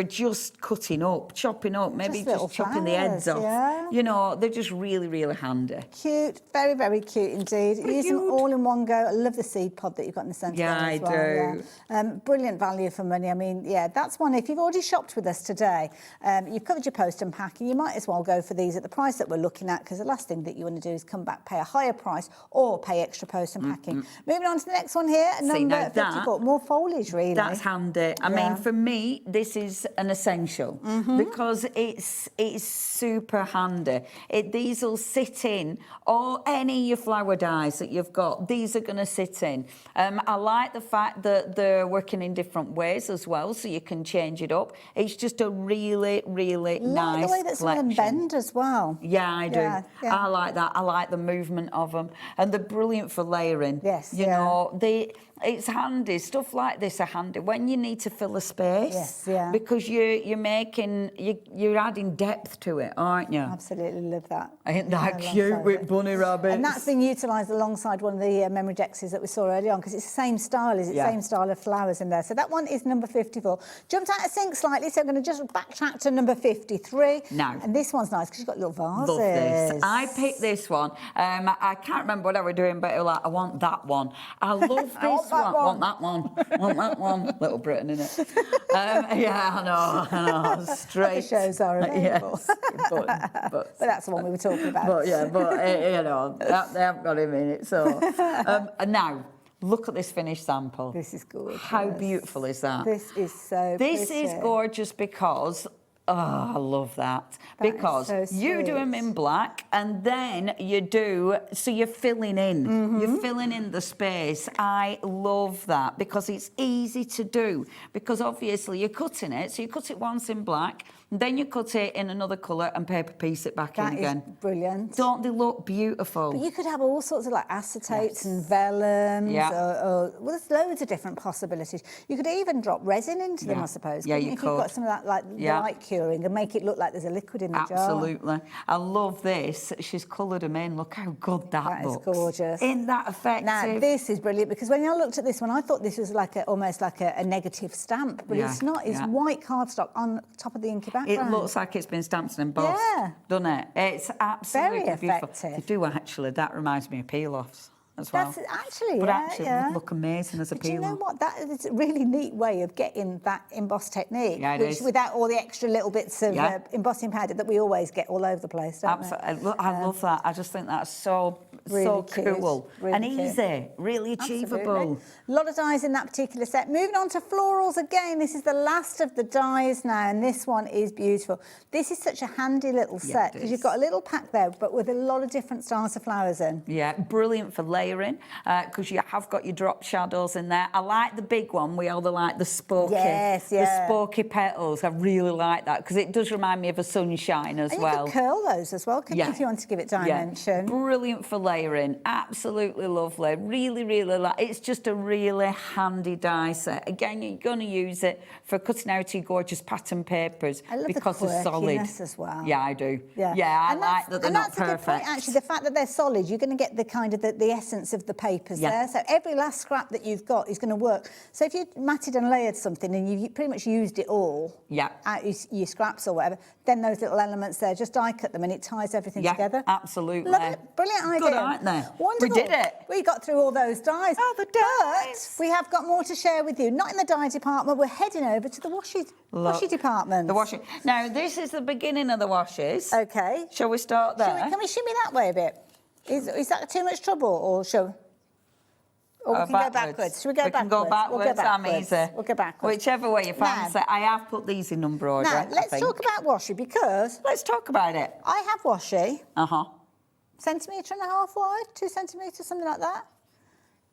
just cutting up, chopping up, maybe just chopping the heads off. Yeah. You know, they're just really, really handy. Cute, very, very cute indeed. Use them all in one go. I love the seed pod that you've got in the centre there as well. do. Yeah. Brilliant value for money. I mean, yeah, that's one. If you've already shopped with us today, you've covered your post and packing, you might as well go for these at the price that we're looking at, because the last thing that you want to do is come back, pay a higher price or pay extra post and packing. Moving on to the next one here, number 54. More foliage, really. That's handy. I mean, for me, this is an essential because it's super handy. These will sit in, or any of your flower dies that you've got, these are going to sit in. I like the fact that they're working in different ways as well, so you can change it up. It's just a really, really nice the way that some of them bend as well. Yeah, I do. Yeah. I like that. I like the movement of them, and they're brilliant for layering. Yes, you know, it's handy. Stuff like this are handy when you need to fill a space. Yes, yeah. Because you're adding depth to it, aren't you? Absolutely love that. Ain't that cute with bunny rabbits? And that's been utilised alongside one of the memory decks that we saw earlier on, because it's the same style, same style of flowers in there. So that one is number 54. Jumped out of sync slightly, so I'm going to just backtrack to number 53. Now. And this one's nice because you've got little vases. Love this. I picked this one. I can't remember what I was doing, but it was like, I want that one. I love this one. Want that one. Want that one. Little Britain, innit? Yeah, I know. Straight. The shows are available. Yes, but that's the one we were talking about. But you know, they haven't got him in it. So and now, look at this finished sample. This is gorgeous. How beautiful is that? This is so This pretty. is gorgeous because I love that. Because you do them in black, and then so you're filling in. You're filling in the space. I love that because it's easy to do. Because obviously you're cutting it, so you cut it once in black, then you cut it in another colour and paper piece it back in again. That is brilliant. Don't they look beautiful? But you could have all sorts of like acetates and vellums. Or there's loads of different possibilities. You could even drop resin into them, I suppose. Yeah, If you you've could. got some of that like light curing and make it look like there's a liquid in the jar. Absolutely. I love this. She's coloured them in. Look how good that looks. That is gorgeous. Isn't that effective? Now, this is brilliant because when I looked at this one, I thought this was like almost like a negative stamp, but it's not. It's white cardstock on top of the inky background. It looks like it's been stamped and embossed, doesn't it? It's absolutely very beautiful. effective. They do actually. That reminds me of peel-offs as well. That's actually, but actually, it would look amazing as a But you peel-off. know what? That is a really neat way of getting that embossed technique, Yeah, it which is. without all the extra little bits of embossing powder that we always get all over the place, don't we? Absolutely. I love that. I just think that's so Really cute, cool really and cute. easy, really achievable. Absolutely. A lot of dies in that particular set. Moving on to florals again. This is the last of the dies now, and this one is beautiful. This is such a handy little set because you've got a little pack there, but with a lot of different styles of flowers in. Yeah, brilliant for layering because you have got your drop shadows in there. I like the big one with all the spooky, the spooky petals. I really like that because it does remind me of a sunshine as and well. You could curl those as well, couldn't you, if you want to give it dimension. Brilliant for layering. layering, absolutely lovely. Really, really it's just a really handy die set. Again, you're going to use it for cutting out your gorgeous pattern papers I love because the they're solid. as well. Yeah, I do. Yeah, I and like that they're and not that's a good perfect. point, actually. The fact that they're solid, you're going to get the kind of the essence of the papers there. So every last scrap that you've got is going to work. So if you matted and layered something and you pretty much used it all, out your scraps or whatever, then those little elements there, just die cut them and it ties everything together. Absolutely. Love it. Brilliant idea. Good, aren't they? Wonderful. We did it. We got through all those dies. Oh, the dies. But we have got more to share with you. Not in the die department. We're heading over to the washi department. The washi. Now, this is the beginning of the washes. Okay. Shall we start there? Can we shimmy that way a bit? Is that too much trouble, or shall? Or we can go backwards. Should we go backwards? We can go backwards. We'll go backwards. I'm easy. We'll go backwards. Whichever way you fancy. I have put these in number order. Now, let's talk about washi because... Let's talk about it. I have washi. Uh-huh. 1.5 centimetres wide, 2 centimetres, something like that.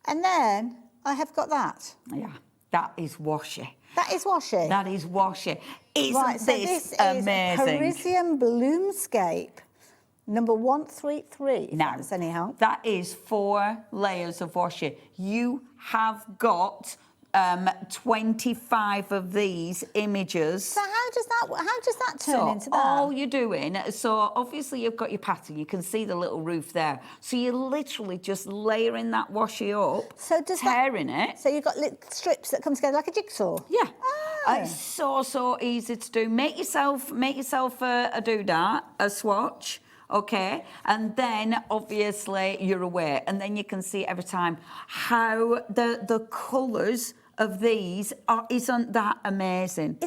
And then I have got that. Yeah, that is washi. That is washi? That is washi. Isn't right, so this is amazing? Parisian Bloomscape, number 133, now, that's any help. That is 4 layers of washi. You have got 25 of these images. So how does that turn into that? All you're doing, so obviously you've got your pattern, you can see the little roof there. So you're literally just layering that washi up, tearing it. So you've got little strips that come together like a jigsaw? Yeah. It's so easy to do. Make yourself a doodad, a swatch. Okay, and then obviously you're aware, and then you can see every time how the colours of these isn't that amazing?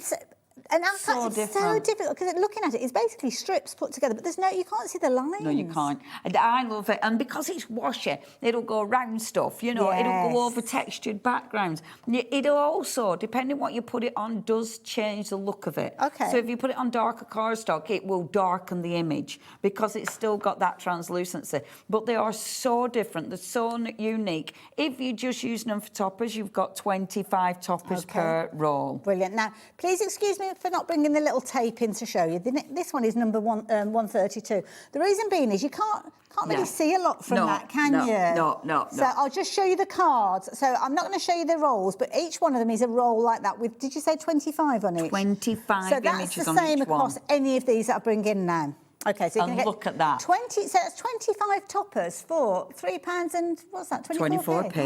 And that's so difficult because looking at it, it's basically strips put together, but you can't see the lines. No, you can't. And I love it. And because it's washi, it'll go around stuff, it'll go over textured backgrounds. It'll also, depending what you put it on, does change the look of it. Okay. So if you put it on darker cardstock, it will darken the image because it's still got that translucency. But they are so different. They're so unique. If you're just using them for toppers, you've got 25 toppers per roll. Brilliant. Now, please excuse me for not bringing the little tape in to show you. This one is number 132. The reason being is you can't really see a lot from that, can you? No. So I'll just show you the cards. So I'm not going to show you the rolls, but each one of them is a roll like that with, did you say 25 on each? 25 images on each one. So that's the same across any of these that I bring in now. Okay, so you can get look at that. 20. So that's 25 toppers for £3 and what's that? 24p.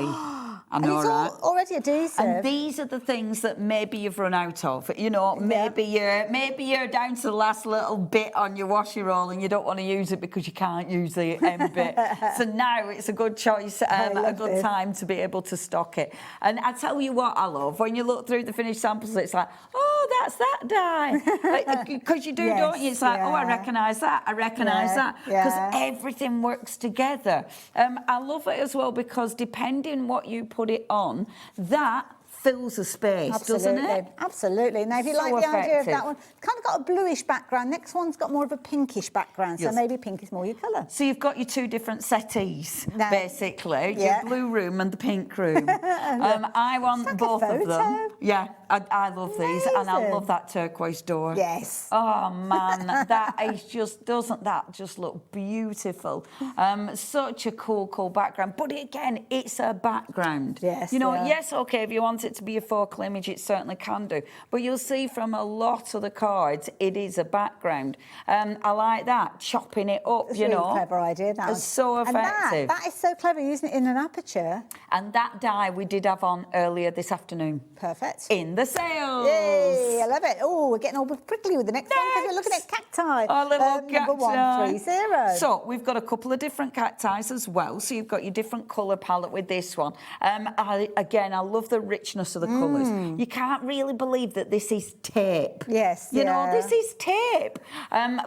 I And know, it's right? already adhesive. And these are the things that maybe you've run out of. Maybe you're down to the last little bit on your washi roll and you don't want to use it because you can't use the end bit. So now it's a good choice, a good time to be able to stock it. And I tell you what I love, when you look through the finished samples, it's like, oh, that's that die. Because you do, don't you? It's like, oh, I recognise that. I recognise that. Because everything works together. I love it as well because depending what you put it on, that fills a space, doesn't it? Absolutely. Now, if you like the idea of that one, it's kind of got a bluish background. Next one's got more of a pinkish background, so maybe pink is more your colour. So you've got your 2 different settees, basically, your blue room and the pink room. I want both of them. Yeah, I love these, and I love that turquoise door. Yes. Oh man, that is doesn't that just look beautiful? Such a cool background. But again, it's a background. Yes. Yes, okay, if you want it to be a focal image, it certainly can do. But you'll see from a lot of the cards, it is a background. I like that, chopping it up, It's a really clever idea, that. It's so effective. And that is so clever, using it in an aperture. And that die we did have on earlier this afternoon. Perfect. In the sales. Yay, I love it. Oh, we're getting all prickly with the next one because we're looking at cacti. Our little cacti. Number 130. So we've got a couple of different cacti as well. So you've got your different colour palette with this one. Again, I love the richness of the colours. You can't really believe that this is tape. Yes. You know, this is tape. And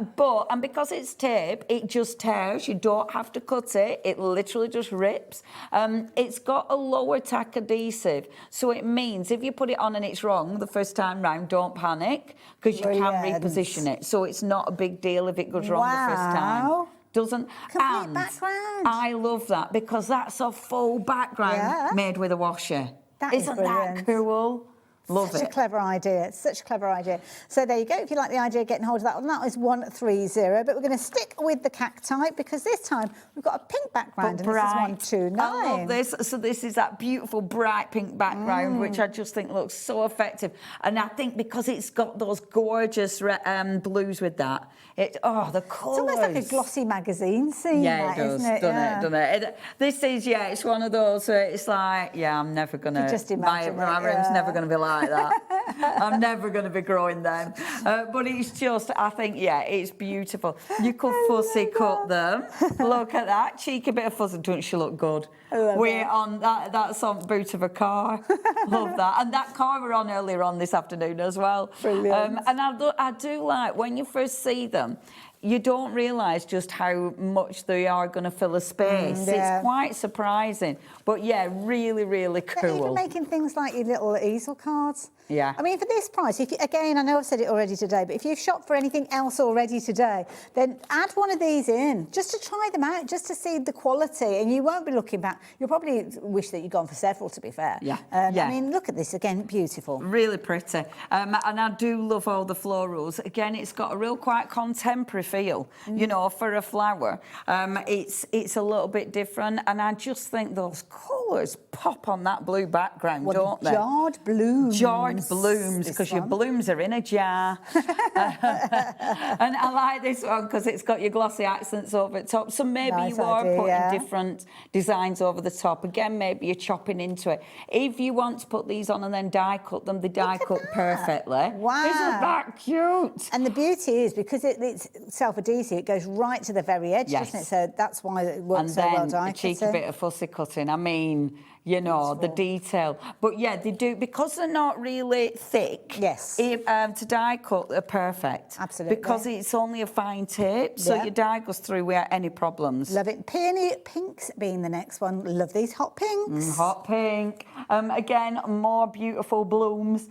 because it's tape, it just tears. You don't have to cut it. It literally just rips. It's got a lower tack adhesive. So it means if you put it on and it's wrong the first time round, don't panic because you can reposition it. So it's not a big deal if it goes wrong the first time. Doesn't. Complete background. I love that because that's a full background made with a washer. Isn't that cool? Love Such it. a clever idea. Such a clever idea. So there you go. If you like the idea of getting hold of that one, that was 130. But we're going to stick with the cacti because this time we've got a pink background, and this is 129. I love this. So this is that beautiful bright pink background, which I just think looks so effective. And I think because it's got those gorgeous blues with that, the colours. It's almost like a glossy magazine scene. Yeah, it does, doesn't it? This is, it's one of those where it's like, I'm never going to... Just imagine my room's never going to be like that. I'm never going to be growing them. But it's just, I think, it's beautiful. You could fussy cut them. Look at that. Cheeky bit of fussy. Don't she look good? We're on, that's on the boot of a car. Love that. And that car we're on earlier on this afternoon as well. Brilliant. And I do like, when you first see them, you don't realise just how much they are going to fill a space. It's quite surprising. But really, really cool. They're even making things like your little easel cards. Yeah. I mean, for this price, if you, again, I know I've said it already today, but if you've shopped for anything else already today, then add one of these in, just to try them out, just to see the quality, and you won't be looking back. You'll probably wish that you'd gone for several, to be fair. I mean, look at this again, beautiful. Really pretty. And I do love all the florals. Again, it's got a real quite contemporary feel, you know, for a flower. It's a little bit different, and I just think those colours pop on that blue background, don't they? Jarred blooms. Jarred blooms, because your blooms are in a jar. And I like this one because it's got your glossy accents over the top. So maybe you are putting different designs over the top. Again, maybe you're chopping into it. If you want to put these on and then die cut them, they die cut perfectly. Wow. Isn't that cute? And the beauty is, because it's self-adhesive, it goes right to the very edge, doesn't it? So that's why it works so well die a cheeky bit of fussy cutting. I mean, you know, the detail. But they do, because they're not really thick. Yes. To die cut, they're perfect. Absolutely. Because it's only a fine tape, so your die goes through without any problems. Love it. Peony pinks being the next one. Love these hot pinks. Hot pink. Again, more beautiful blooms,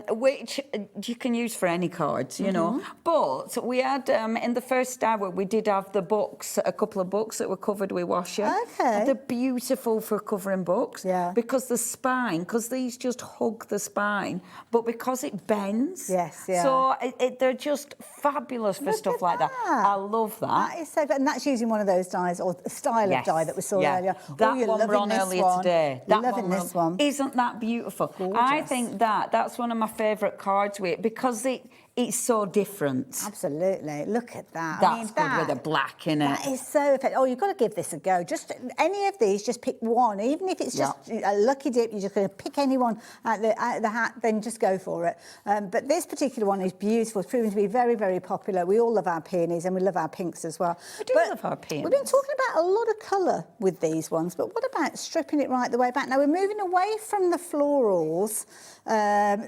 which you can use for any cards, you know. But we had, in the first hour, we did have the books, a couple of books that were covered with washi. Okay. They're beautiful for covering books. Yeah. Because the spine, because these just hug the spine, but because it bends. Yes, yeah. So they're just fabulous for stuff like that. I love that. That is so good. And that's using one of those dyes, or style of dye that we saw earlier. That you're one we're on loving this earlier one. today. You're loving this one. Isn't that beautiful? Gorgeous. I think that's one of my favourite cards with it, because it's so different. Absolutely. Look at that. That's good with the black in it. That is so effective. Oh, you've got to give this a go. Just any of these, just pick one. Even if it's just a lucky dip, you're just going to pick any one out of the hat, then just go for it. But this particular one is beautiful. It's proven to be very, very popular. We all love our peonies, and we love our pinks as well. We do love our peonies. We've been talking about a lot of colour with these ones, but what about stripping it right the way back? Now, we're moving away from the florals.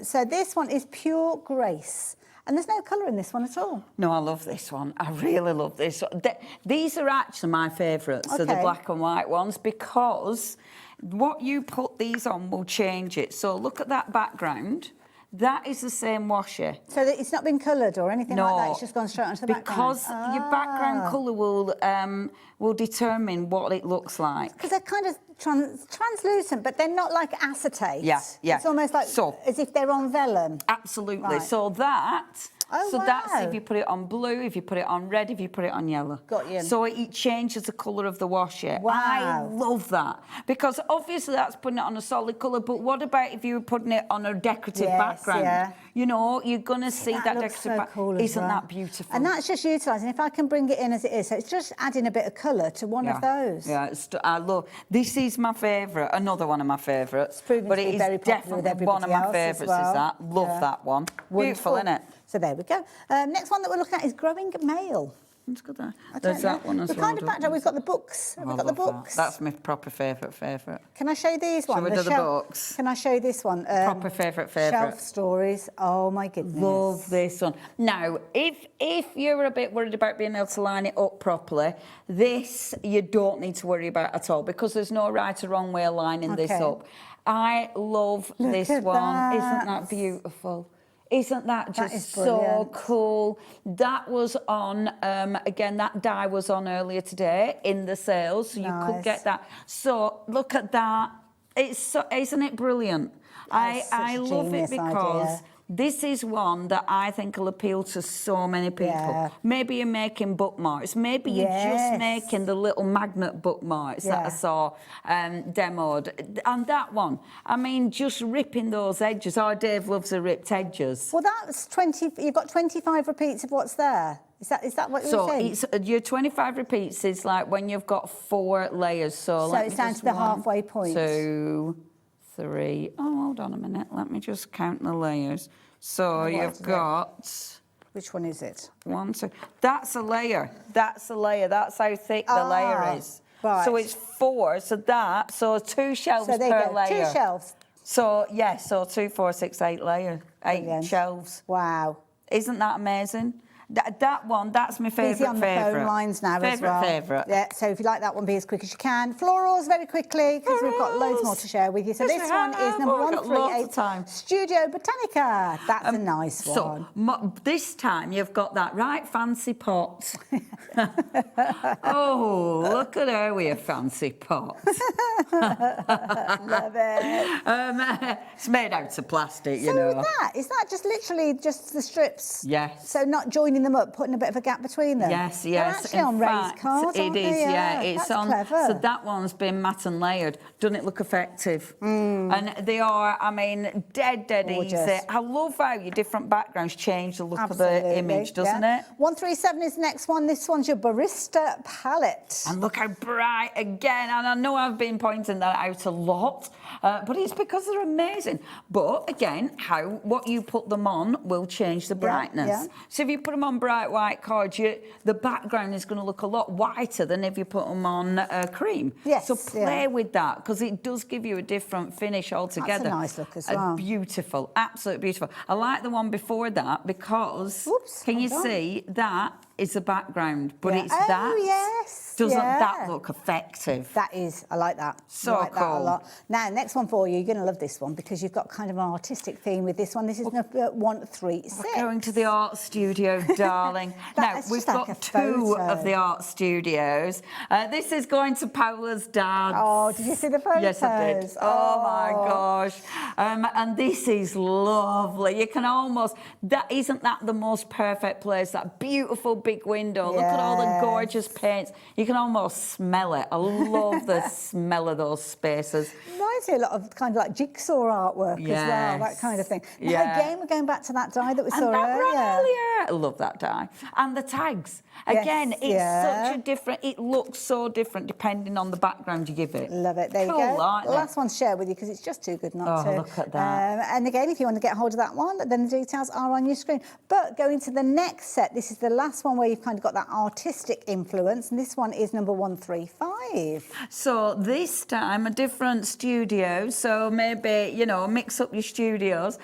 So this one is pure grace. And there's no colour in this one at all. No, I love this one. I really love this one. These are actually my favourites, so the black and white ones, because what you put these on will change it. So look at that background. That is the same washi. So that it's not been coloured or anything like that? It's just gone straight onto the background? Because your background colour will determine what it looks like. Because they're kind of translucent, but they're not like acetate. Yeah. It's almost like as if they're on vellum. Absolutely. Right. So that's wow. if you put it on blue, if you put it on red, if you put it on yellow. Got you. So it changes the colour of the washi. Wow. I love that. Because obviously that's putting it on a solid colour, but what about if you were putting it on a decorative background? Yeah. You know, you're going to see that looks decorative so background. cool as Isn't well. that beautiful? And that's just utilising, if I can bring it in as it is, so it's just adding a bit of colour to one of those. Yeah, I love. This is my favourite, another one of my favourites. Proven But to be it is very popular with definitely one of my everybody else as favourites. Is well. that? Love that one. Beautiful, isn't it? So there we go. Next one that we're looking at is growing male. Let's go there. There's that one as the well. kind of backdrop, we've got the books. We've got the books. That's my proper favourite. Can I show you these ones? Shall we do the books? Can I show you this one? Proper favourite. Shelf stories. Oh my goodness. Love this one. Now, if you're a bit worried about being able to line it up properly, this you don't need to worry about at all, because there's no right or wrong way of lining this up. I love this one. Isn't that beautiful? Isn't that just so cool? That was on, again, that die was on earlier today in the sales, so you could get that. So look at that. It's so, isn't it brilliant? I love it genius because idea. this is one that I think will appeal to so many people. Yeah. Maybe you're making bookmarks. Maybe you're just making the little magnet bookmarks that I saw demoed. And that one, I mean, just ripping those edges. Oh, Dave loves the ripped edges. Well, that's 20. You've got 25 repeats of what's there. Is that what you're saying? So your 25 repeats is like when you've got 4 layers. So it's down to the halfway point. 2, 3. Oh, hold on a minute. Let me just count the layers. So you've got... Which one is it? 1, 2. That's a layer. That's a layer. That's how thick the layer is. Right. So it's 4. So 2 shelves so there per you go. layer. 2 shelves. So, so 2, 4, 6, 8 layers. 8 shelves. Wow. Isn't that amazing? That one, that's my favourite. Busy on the phone lines now as well. Favourite. Yeah, so if you like that one, be as quick as you can. Florals, very quickly, because we've got loads more to share with you. So this one is number 138, Studio Botanica. That's a nice one. So this time you've got that right fancy pot. Oh, look at her with a fancy pot. Love it. It's made out of plastic, you know. So is that just literally just the strips? Yes. So not joining them up, putting a bit of a gap between them? Yes, They're yes. actually In on fact, raised cards, it aren't is, they? yeah. It's that's on. clever. So that one's been matte and layered. Doesn't it look effective? And they are, I mean, dead Gorgeous. easy. I love how your different backgrounds change the look of the image, doesn't it? 137 is the next one. This one's your Barista palette. And look how bright again. And I know I've been pointing that out a lot, but it's because they're amazing. But again, what you put them on will change the brightness. Yeah. So if you put them on bright white cards, the background is going to look a lot whiter than if you put them on cream. Yes. So play with that because it does give you a different finish altogether. That's a nice look as well. Beautiful, absolutely beautiful. I like the one before that because can you see that is the background, but it's that. Yes. Doesn't that look effective? That is. I like that. So I like cool. that a lot. Now, next one for you. You're going to love this one because you've got kind of an artistic theme with this one. This is number 136. We're going to the art studio, darling. Now, we've got 2 of the art studios. This is going to Paula's dad. Oh, did you see the photos? Yes, I did. Oh, my gosh. And this is lovely. You can almost... Isn't that the most perfect place? That beautiful big window. Look at all the gorgeous paints. You can almost smell it. I love the smell of those spaces. Reminds me a lot of kind of like jigsaw artwork as well, that kind of thing. Now, again, we're going back to that die that we saw earlier. I love that die. And the tags. Again, it's such a different... It looks so different depending on the background you give it. Love it. There you go. The last one to share with you because it's just too good not to. Oh, look at that. And again, if you want to get hold of that one, then the details are on your screen. But going to the next set, this is the last one where you've kind of got that artistic influence, and this one is number 135. So this time a different studio, so maybe, mix up your studios.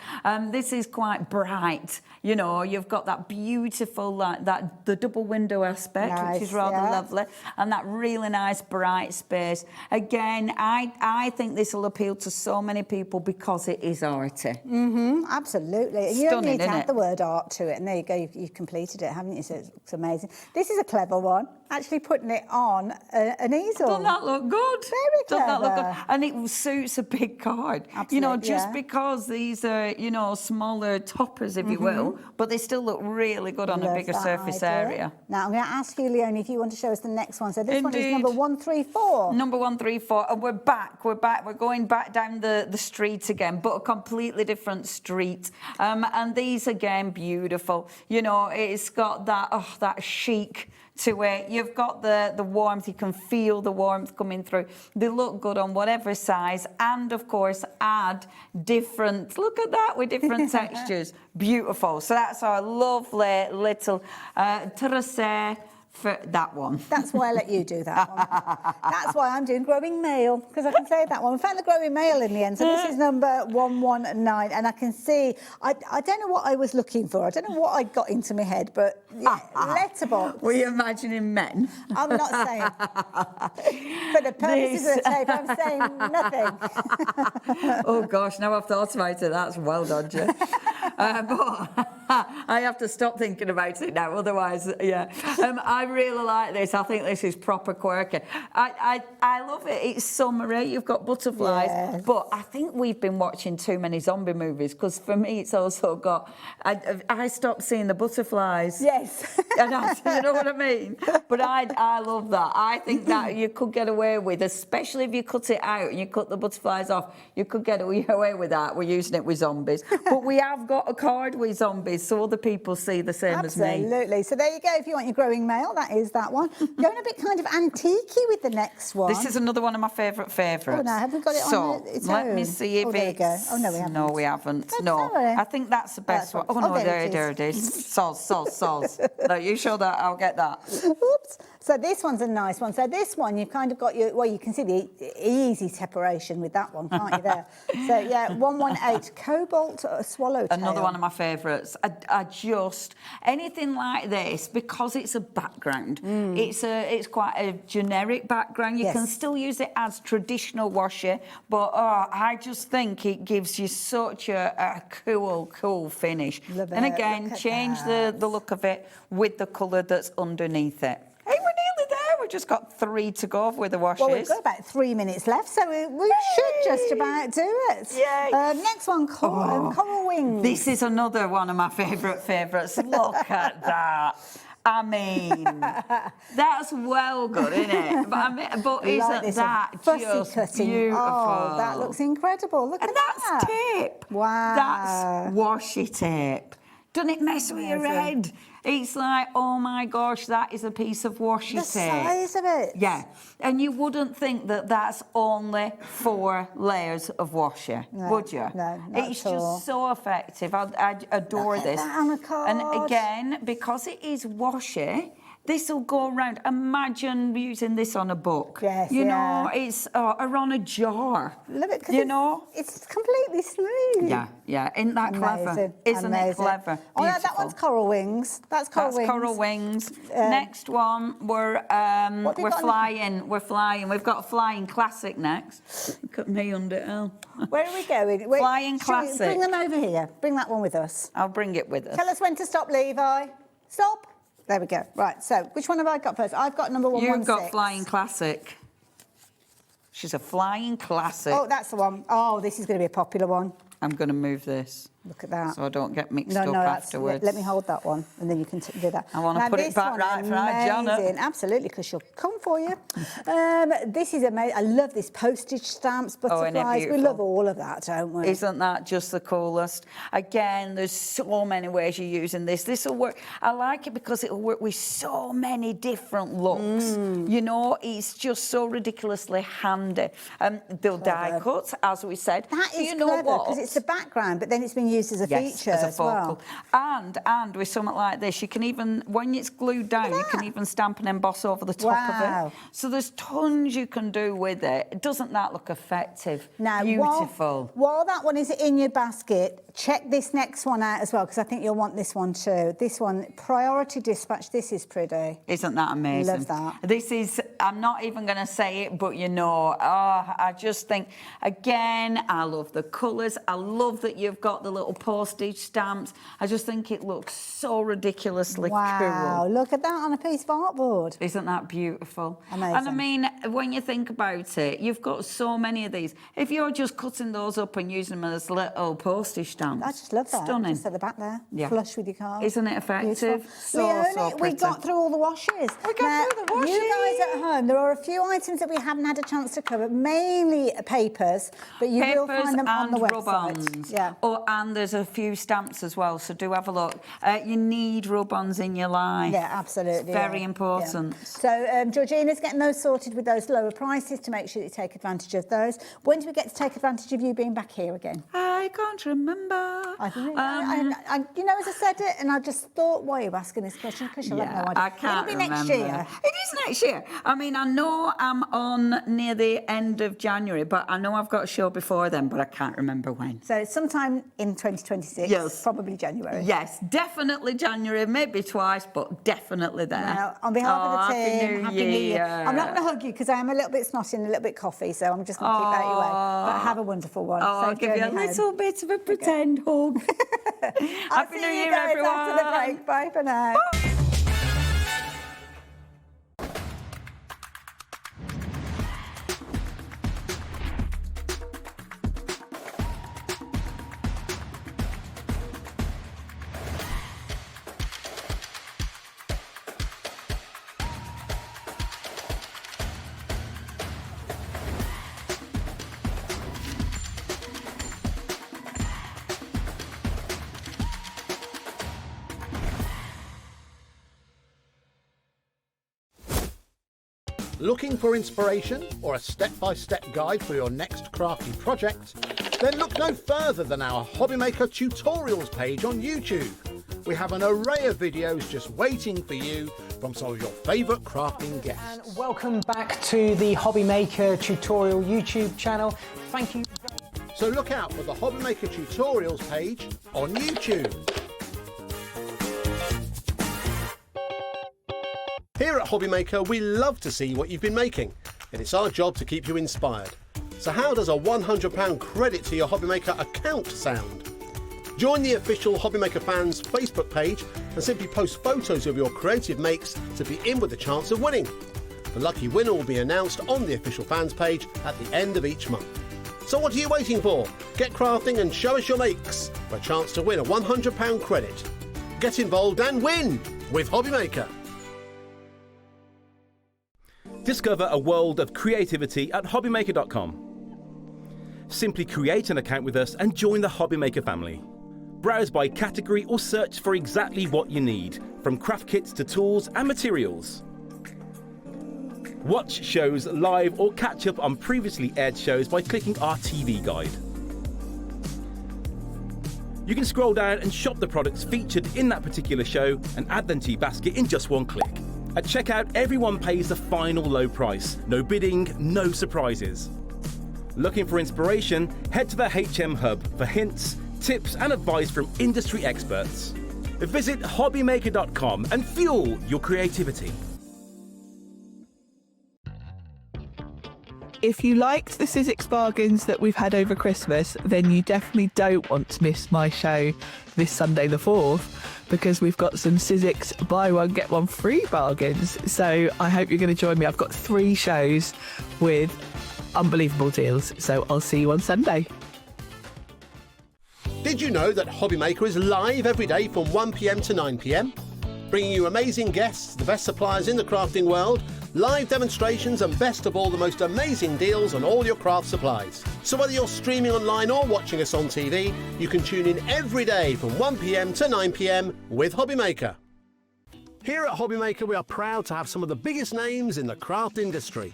This is quite bright, you've got that beautiful, the double window aspect, which is rather lovely, and that really nice bright space. Again, I think this will appeal to so many people because it is arty. Absolutely. Stunning, you don't need to innit? add the word art to it, and there you go, you've completed it, haven't you? So it's amazing. This is a clever one, actually putting it on an easel. Doesn't that look good? Very clever. Doesn't that look good? And it suits a big card. Absolutely, just because these are, smaller toppers, if you will, but they still look really good on a bigger surface area. Now, I'm going to ask you, Leonie, if you want to show us the next one. So this one is Indeed. number 134. Number 134, and we're back. We're going back down the street again, but a completely different street. And these again, beautiful. It's got that chic to it. You've got the warmth. You can feel the warmth coming through. They look good on whatever size, and of course add different. Look at that with different textures. Beautiful. So that's our lovely little terrace for that one. That's why I let you do that one. That's why I'm doing growing male, because I can say that one. We found the growing male in the end. So this is number 119, and I can see, I don't know what I was looking for. I don't know what I got into my head, but letterbox. Were you imagining men? I'm not saying. For the purposes of the tape, I'm saying nothing. Oh gosh, now I've thought about it. That's well done, Jim. But I have to stop thinking about it now, otherwise, yeah. I really like this. I think this is proper quirky. I love it. It's summery. You've got butterflies. Yes. But I think we've been watching too many zombie movies, because for me it's also got... I stopped seeing the butterflies. Yes. And you know what I mean? But I love that. I think that you could get away with, especially if you cut it out and you cut the butterflies off, you could get away with that. We're using it with zombies. But we have got a card with zombies, so other people see the same as me. Absolutely. So there you go. If you want your growing mail, that is that one. Going a bit kind of antique-y with the next one. This is another one of my favourites. Oh, no, have we got it on its let own? me see if there you go. Oh, no, we haven't. No, we haven't. Oh, No, sorry. I think that's the best one. Oh, no, there it is. Soz. No, you show that, I'll get that. Oops. So this one's a nice one. So this one, you've kind of got your... Well, you can see the easy separation with that one, can't you, there? So, yeah, 118 Cobalt Swallowtail. Another one of my favourites. I just... Anything like this, because it's a background, it's quite a generic background. You can still use it as traditional washi, but I just think it gives you such a cool finish. Love and it. again, change the look of it with the colour that's underneath it. Hey, we're nearly there. We've just got 3 to go with the washes. Well, we've got about 3 minutes left, so we should just about do it. Yay. Next one, Coral Wings. This is another one of my favourites. Look at that. I mean, that's well good, isn't it? But isn't that just cutting. beautiful? Oh, that looks incredible. Look at that. That's tape. Wow. That's washi tape. Doesn't it mess with your head? It's like, oh my gosh, that is a piece of washi tape. The size of it. Yeah, and you wouldn't think that that's only 4 layers of washi, would you? No, not it's at all. just so effective. I adore this. That on a card. And again, because it is washi, this will go around. Imagine using this on a book. Yes, you know, it's or on a jar. Love it, 'cause you know, it's completely smooth. Yeah. Isn't that clever? Amazing. Isn't it Amazing. clever? Oh, no, that Beautiful. one's Coral Wings. That's Coral Wings. Next one, we're what have you got flying. We're flying. We've got a flying classic next. Look at me under it. Where are we going? Flying Shall we classic. Bring them over here. Bring that one with us. I'll bring it with us. Tell us when to stop, Levi. Stop. There we go. Right, so which one have I got first? I've got number 116. You've got flying classic. She's a flying classic. Oh, that's the one. Oh, this is going to be a popular one. I'm going to move this. Look at that. So I don't get mixed up that's, afterwards. let me hold that one, and then you can do that. I want to put it back right for our Janet. Amazing, absolutely, because she'll come for you. This is amazing. I love this postage stamps, butterflies. We love all of that, don't we? Isn't that just the coolest? Again, there's so many ways you're using this. This will work. I like it because it will work with so many different looks. You know, it's just so ridiculously handy. They'll die cut, as we said. That is you know clever, what? because it's the background, but then it's been used as a feature as a as focal. well. And with something like this, you can even, when it's glued down, you can even stamp and emboss over the top of it. So there's tons you can do with it. Doesn't that look effective? Now, beautiful. While that one is in your basket, check this next one out as well, because I think you'll want this one too. This one, Priority Dispatch, this is pretty. Isn't that amazing? Love that. This is, I'm not even going to say it, but you know, I just think, again, I love the colours. I love that you've got the little postage stamps. I just think it looks so ridiculously cool. Wow, look at that on a piece of artboard. Isn't that beautiful? Amazing. And I mean, when you think about it, you've got so many of these. If you're just cutting those up and using them as little postage stamps, I just love that. Stunning. Just at the back there, Yeah. flush with your card. Isn't it effective? Beautiful. So Leonie, we pretty. got through all the washes. We got through the washes. You guys at home, there are a few items that we haven't had a chance to cover, mainly papers, but you will find them on the website. Rub-ons. Yeah. And there's a few stamps as well, so do have a look. You need rub-ons in your life. Yeah, absolutely. It's very yeah. important. Yeah. So Georgina's getting those sorted with those lower prices to make sure that you take advantage of those. When do we get to take advantage of you being back here again? I can't remember. You know, as I said it, and I just thought, why are you asking this question? Because you'll have no idea. I can't It'll be remember. next year. It is next year. I mean, I know I'm on near the end of January, but I know I've got a show before then, but I can't remember when. So sometime in 2026. Yes. Probably January. Yes, definitely January, maybe twice, but definitely there. Well, on behalf of the team, Happy New Year. I'm not going to hug you because I am a little bit snotty and a little bit coffee, so I'm just going to keep that away. But have a wonderful one. I'll Safe give you a journey home. little bit of a pretend hug. Happy New Year, everyone. After the break. Bye for now. Bye. Looking for inspiration or a step-by-step guide for your next crafty project? Then look no further than our Hobbymaker tutorials page on YouTube. We have an array of videos just waiting for you from some of your favourite crafting guests. And welcome back to the Hobbymaker tutorial YouTube channel. Thank you. So look out for the Hobbymaker tutorials page on YouTube. Here at Hobbymaker, we love to see what you've been making, and it's our job to keep you inspired. So how does a £100 credit to your Hobbymaker account sound? Join the official Hobbymaker fans Facebook page and simply post photos of your creative makes to be in with a chance of winning. The lucky winner will be announced on the official fans page at the end of each month. So what are you waiting for? Get crafting and show us your makes for a chance to win a £100 credit. Get involved and win with Hobbymaker. Discover a world of creativity at hobbymaker.com. Simply create an account with us and join the Hobbymaker family. Browse by category or search for exactly what you need, from craft kits to tools and materials. Watch shows live or catch up on previously aired shows by clicking our TV guide. You can scroll down and shop the products featured in that particular show and add them to your basket in just one click. At checkout, everyone pays the final low price. No bidding, no surprises. Looking for inspiration? Head to the HM Hub for hints, tips and advice from industry experts. Visit hobbymaker.com and fuel your creativity. If you liked the Sizzix bargains that we've had over Christmas, then you definitely don't want to miss my show this Sunday the 4th, because we've got some Sizzix buy one get one free bargains. So I hope you're going to join me. I've got 3 shows with unbelievable deals. So I'll see you on Sunday. Did you know that Hobbymaker is live every day from 1 p.m. to 9 p.m? Bringing you amazing guests, the best suppliers in the crafting world, live demonstrations and best of all, the most amazing deals on all your craft supplies. So whether you're streaming online or watching us on TV, you can tune in every day from 1 p.m. to 9 p.m. with Hobbymaker. Here at Hobbymaker, we are proud to have some of the biggest names in the craft industry.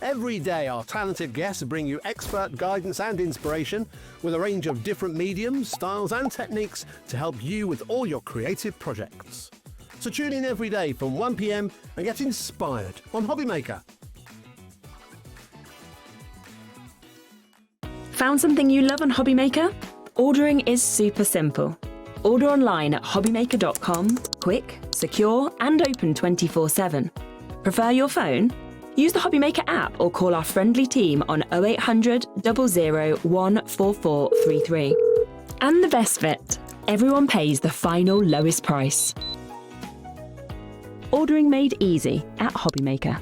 Every day, our talented guests bring you expert guidance and inspiration with a range of different mediums, styles and techniques to help you with all your creative projects. So tune in every day from 1 p.m. and get inspired on Hobbymaker. Found something you love on Hobbymaker? Ordering is super simple. Order online at hobbymaker.com, quick, secure and open 24/7. Prefer your phone? Use the Hobbymaker app or call our friendly team on 0800 00 14433. And the best bit, everyone pays the final lowest price. Ordering made easy at Hobbymaker.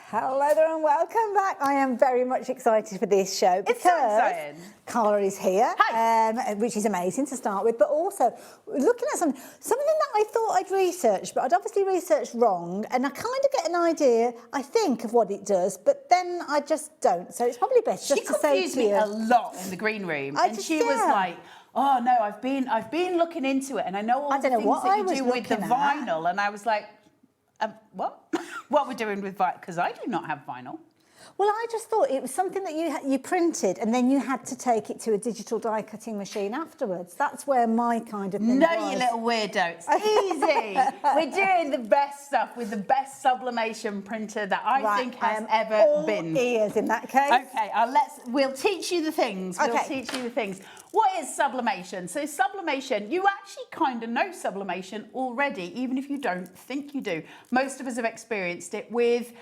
Hello there and welcome back. I am very much excited for this show because It's so exciting. Carla is here, which is amazing to start with, but also looking at something that I thought I'd researched, but I'd obviously researched wrong, and I kind of get an idea, I think, of what it does, but then I just don't. So it's probably best just to say to you. She confused me a lot in the green room, and she was like, "Oh no, I've been looking into it, and I know all the things that you do with the vinyl," and I was like, "What? What we're doing with vinyl? Because I do not have vinyl." Well, I just thought it was something that you printed and then you had to take it to a digital die cutting machine afterwards. That's where my kind of thing was. You little weirdo. It's easy. We're doing the best stuff with the best sublimation printer that I think has ever been. Ears in that case. Okay, we'll teach you the things. We'll teach you the things. What is sublimation? So sublimation, you actually kind of know sublimation already, even if you don't think you do. Most of us have experienced it with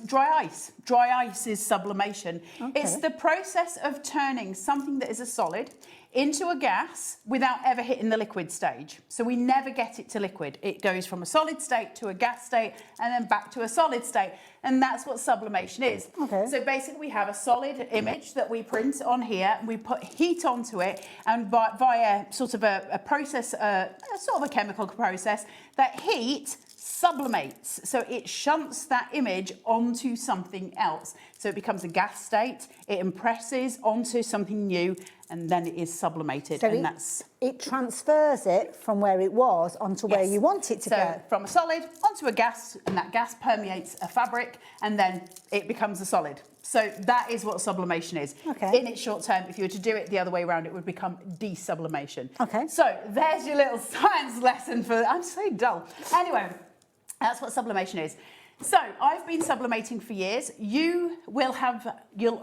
dry ice. Dry ice is sublimation. Okay. It's the process of turning something that is a solid into a gas without ever hitting the liquid stage. So we never get it to liquid. It goes from a solid state to a gas state and then back to a solid state. And that's what sublimation is. Okay. So basically we have a solid image that we print on here, we put heat onto it, and via sort of a process, sort of a chemical process, that heat sublimates. So it shunts that image onto something else. So it becomes a gas state, it impresses onto something new, and then it is sublimated. So and it transfers it from where it was onto where you want it to go. So from a solid onto a gas, and that gas permeates a fabric, and then it becomes a solid. So that is what sublimation is. Okay. In its short term, if you were to do it the other way around, it would become desublimation. Okay. So there's your little science lesson for, I'm so dull. Anyway, that's what sublimation is. So I've been sublimating for years. You'll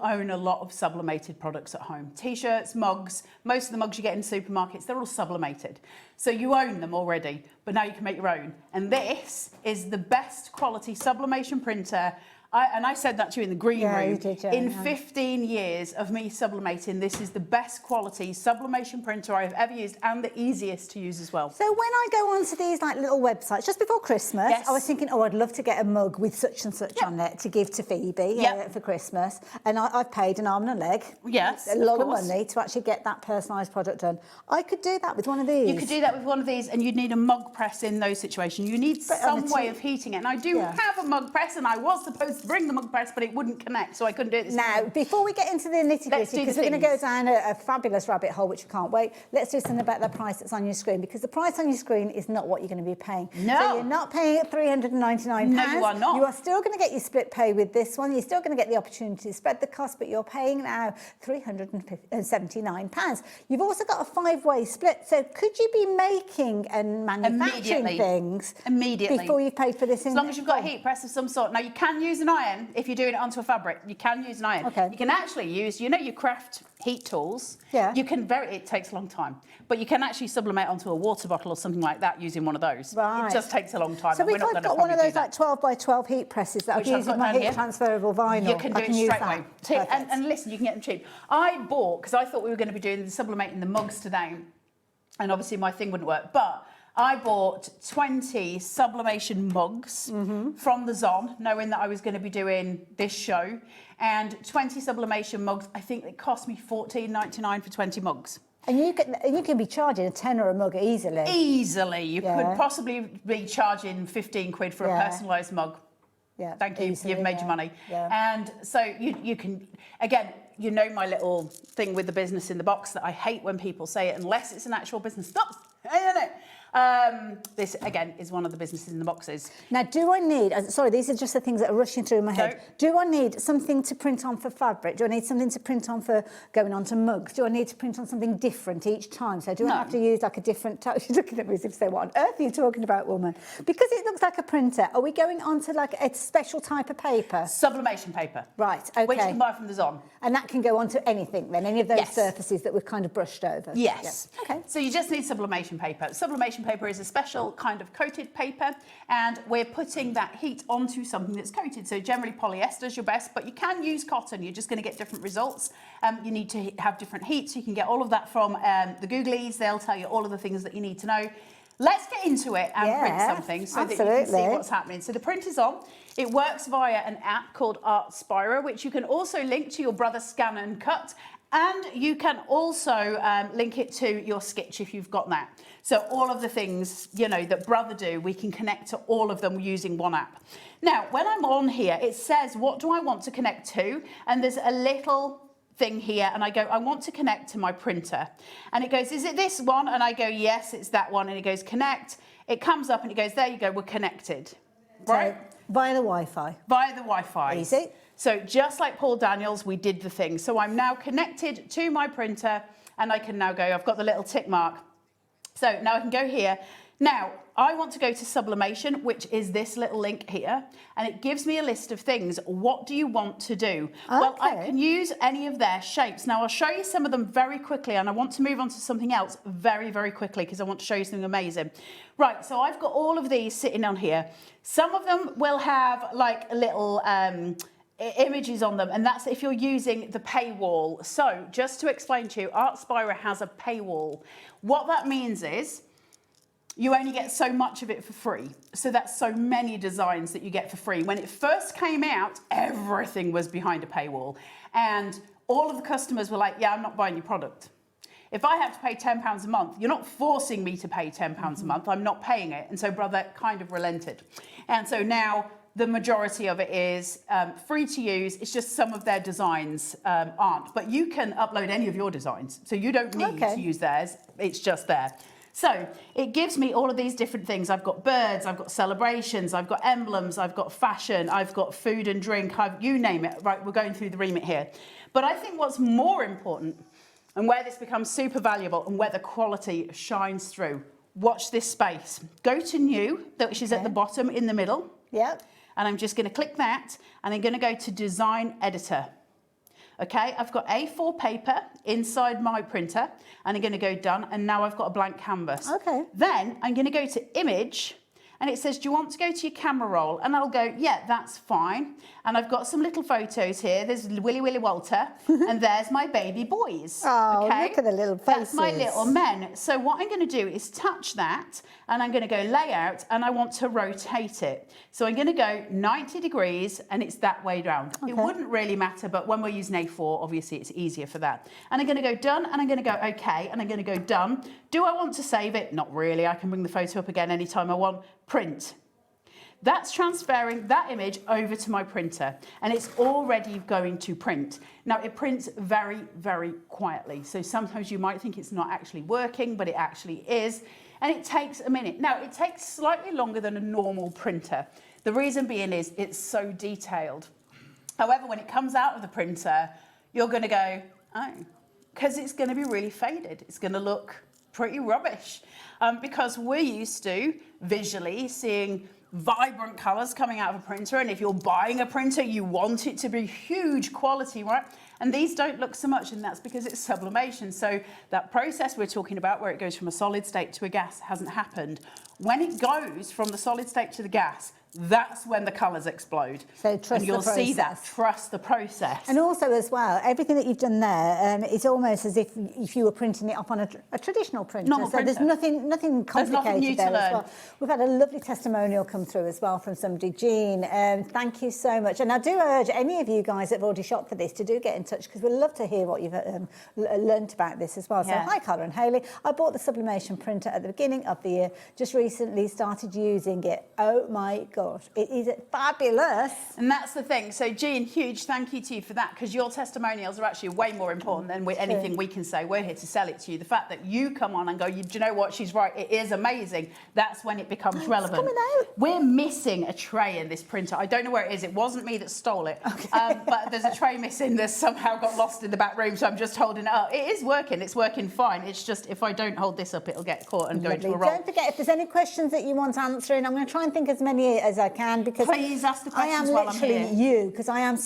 own a lot of sublimated products at home. T-shirts, mugs, most of the mugs you get in supermarkets, they're all sublimated. So you own them already, but now you can make your own. And this is the best quality sublimation printer. I said that to you in the green room. You did, yeah. In 15 years of me sublimating, this is the best quality sublimation printer I've ever used, and the easiest to use as well. So when I go onto these like little websites, just before Christmas, I was thinking, oh, I'd love to get a mug with such and such on it to give to Phoebe for Christmas. And I've paid an arm and a leg, a lot of money to actually get that personalised product done. I could do that with one of these. You could do that with one of these, and you'd need a mug press in those situations. You need some way of heating it. And I do have a mug press, and I was supposed to bring the mug press, but it wouldn't connect, so I couldn't do it this morning. Before we get into the nitty-gritty, because we're going to go down a fabulous rabbit hole, which I can't wait, let's do something about the price that's on your screen, because the price on your screen is not what you're going to be paying. No. So you're not paying £399. No, you are not. You are still going to get your split pay with this one. You're still going to get the opportunity to spread the cost, but you're paying now £379. You've also got a 5-way split, so could you be making and manufacturing things immediately before you've paid for this? As long as you've got a heat press of some sort. Now, you can use an iron if you're doing it onto a fabric. You can use an iron. Okay. You can actually use, your craft heat tools. Yeah. You can it takes a long time, but you can actually sublimate onto a water bottle or something like that using one of those. Right. It just takes a long time. So if I've got one of those like 12 by 12 heat presses that I've used with my heat transferable vinyl, you can do it straight away. And listen, you can get them cheap. I bought, because I thought we were going to be doing the sublimating the mugs today, and obviously my thing wouldn't work, but I bought 20 sublimation mugs from the Zon, knowing that I was going to be doing this show, and 20 sublimation mugs. I think it cost me $14.99 for 20 mugs. And you can be charging a tenner a mug easily. Easily. You could possibly be charging 15 quid for a personalised mug. Yeah. Thank you. Easily, you've made your money. Yeah. And so you can, again, you know my little thing with the business in the box that I hate when people say it unless it's an actual business. Stop saying it. This, again, is one of the businesses in the boxes. Now, do I need... Sorry, these are just the things that are rushing through my head. Do I need something to print on for fabric? Do I need something to print on for going on to mugs? Do I need to print on something different each time? So do I have to use like a different... She's looking at me as if to say, what on earth are you talking about, woman? Because it looks like a printer, are we going on to like a special type of paper? Sublimation paper. Right, okay. Which you can buy from the Zon. And that can go onto anything then, any of those surfaces that we've kind of brushed over? Yes. Okay. So you just need sublimation paper. Sublimation paper is a special kind of coated paper, and we're putting that heat onto something that's coated. So generally polyester is your best, but you can use cotton. You're just going to get different results. You need to have different heats. You can get all of that from the Googlies. They'll tell you all of the things that you need to know. Let's get into it and print something so that you can see what's happening. So the print is on. It works via an app called Artspira, which you can also link to your Brother Scan and Cut. And you can also link it to your Sketch if you've got that. So all of the things, you know, that Brother do, we can connect to all of them using one app. Now, when I'm on here, it says, what do I want to connect to? And there's a little thing here, and I go, I want to connect to my printer. And it goes, is it this one? And I go, yes, it's that one. And it goes, connect. It comes up and it goes, there you go, we're connected. Right? So, via the Wi-Fi. Via the Wi-Fi. Easy. So just like Paul Daniels, we did the thing. So I'm now connected to my printer, and I can now go, I've got the little tick mark. So now I can go here. Now, I want to go to sublimation, which is this little link here, and it gives me a list of things. What do you want to do? Okay. Well, I can use any of their shapes. Now, I'll show you some of them very quickly, and I want to move on to something else very, very quickly because I want to show you something amazing. Right, so I've got all of these sitting on here. Some of them will have like a little images on them, and that's if you're using the paywall. So just to explain to you, Artspira has a paywall. What that means is you only get so much of it for free. So that's so many designs that you get for free. When it first came out, everything was behind a paywall, and all of the customers were like, yeah, I'm not buying your product. If I have to pay £10 a month, you're not forcing me to pay £10 a month, I'm not paying it. And so Brother kind of relented. And so now the majority of it is free to use. It's just some of their designs aren't. But you can upload any of your designs. So you don't need to use theirs. It's just there. So it gives me all of these different things. I've got birds, I've got celebrations, I've got emblems, I've got fashion, I've got food and drink, you name it. Right, we're going through the remit here. But I think what's more important, and where this becomes super valuable and where the quality shines through, watch this space. Go to new, which is at the bottom in the middle. Yep. And I'm just going to click that, and I'm going to go to Design Editor. Okay, I've got A4 paper inside my printer, and I'm going to go done, and now I've got a blank canvas. Okay. Then I'm going to go to Image, and it says, do you want to go to your camera roll? And I'll go, yeah, that's fine. And I've got some little photos here. There's Willy Walter, and there's my baby boys. Oh, okay? look at the little faces. That's my little men. So what I'm going to do is touch that, and I'm going to go layout, and I want to rotate it. So I'm going to go 90 degrees, and it's that way round. Okay. It wouldn't really matter, but when we're using A4, obviously it's easier for that. And I'm going to go done, and I'm going to go okay, and I'm going to go done. Do I want to save it? Not really. I can bring the photo up again anytime I want. Print. That's transferring that image over to my printer, and it's already going to print. Now, it prints very, very quietly. So sometimes you might think it's not actually working, but it actually is. And it takes a minute. Now, it takes slightly longer than a normal printer. The reason being is it's so detailed. However, when it comes out of the printer, you're going to go, oh, because it's going to be really faded. It's going to look pretty rubbish because we're used to visually seeing vibrant colours coming out of a printer, and if you're buying a printer, you want it to be huge quality, right? And these don't look so much, and that's because it's sublimation. So that process we're talking about, where it goes from a solid state to a gas, hasn't happened. When it goes from the solid state to the gas, that's when the colours explode. So trust and you'll the process. see that. Trust the process. And also as well, everything that you've done there is almost as if you were printing it up on a traditional printer. Normal so there's nothing complicated There's nothing new to there as learn. well. We've had a lovely testimonial come through as well from somebody, Jean. Thank you so much. And I do urge any of you guys that have already shopped for this to do get in touch, because we'd love to hear what you've learnt about this as well. Yeah. So hi, Carla and Hayley. I bought the sublimation printer at the beginning of the year. Just recently started using it. Oh my gosh, it is fabulous. And that's the thing. So, Jean, huge thank you to you for that, because your testimonials are actually way more important than anything we can say. We're here to sell it to you. The fact that you come on and go, do you know what, she's right, it is amazing, that's when it becomes relevant. Coming out. We're missing a tray in this printer. I don't know where it is. It wasn't me that stole it. Okay. But there's a tray missing that's somehow got lost in the back room, so I'm just holding it up. It is working. It's working fine. It's just if I don't hold this up, it'll get caught and go into a roll. Don't forget, if there's any questions that you want answering, I'm going to try and think as many as I can, because please ask the questions I am while I'm literally here. you, because I am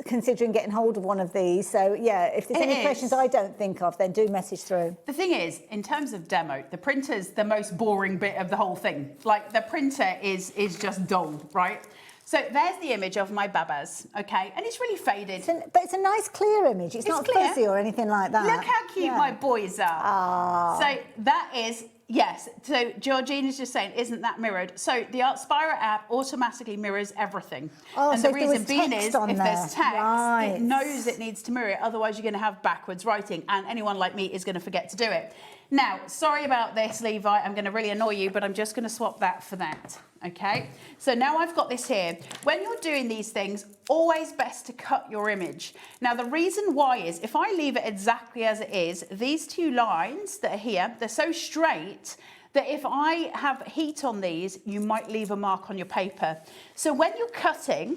considering getting hold of one of these. So yeah, if there's any questions I don't think of, then do message through. The thing is, in terms of demo, the printer's the most boring bit of the whole thing. Like, the printer is just dull, right? So there's the image of my babas, okay? And it's really faded. But it's a nice clear image. It's not clear. fuzzy or anything like that. Look how cute my boys are. Aww. So that is Yes, so Georgina's just saying, isn't that mirrored? So the Artspira app automatically mirrors everything. Oh, and so the if there reason was being text is, on if there. there's text, Right. it knows it needs to mirror it, otherwise you're going to have backwards writing, and anyone like me is going to forget to do it. Now, sorry about this, Levi, I'm going to really annoy you, but I'm just going to swap that for that, okay? So now I've got this here. When you're doing these things, always best to cut your image. Now, the reason why is, if I leave it exactly as it is, these two lines that are here, they're so straight that if I have heat on these, you might leave a mark on your paper. So when you're cutting,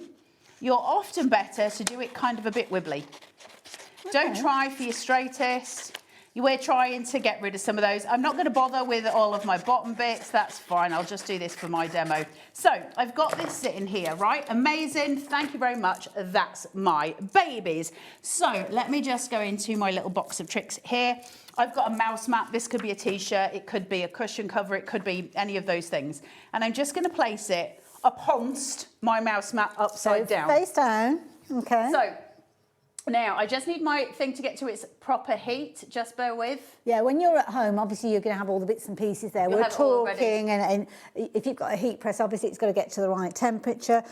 you're often better to do it kind of a bit wibbly. Okay. Don't try for your straightest. We're trying to get rid of some of those. I'm not going to bother with all of my bottom bits. That's fine. I'll just do this for my demo. So I've got this sitting here, right? Amazing. Thank you very much. That's my babies. So let me just go into my little box of tricks here. I've got a mouse mat. This could be a t-shirt. It could be a cushion cover. It could be any of those things. And I'm just going to place it upon my mouse mat upside down. Face down. Okay. So now, I just need my thing to get to its proper heat. Just bear with. Yeah, when you're at home, obviously you're going to have all the bits and pieces there. You'll We're have it all talking, and if you've got a heat press, obviously it's got to get to the right temperature.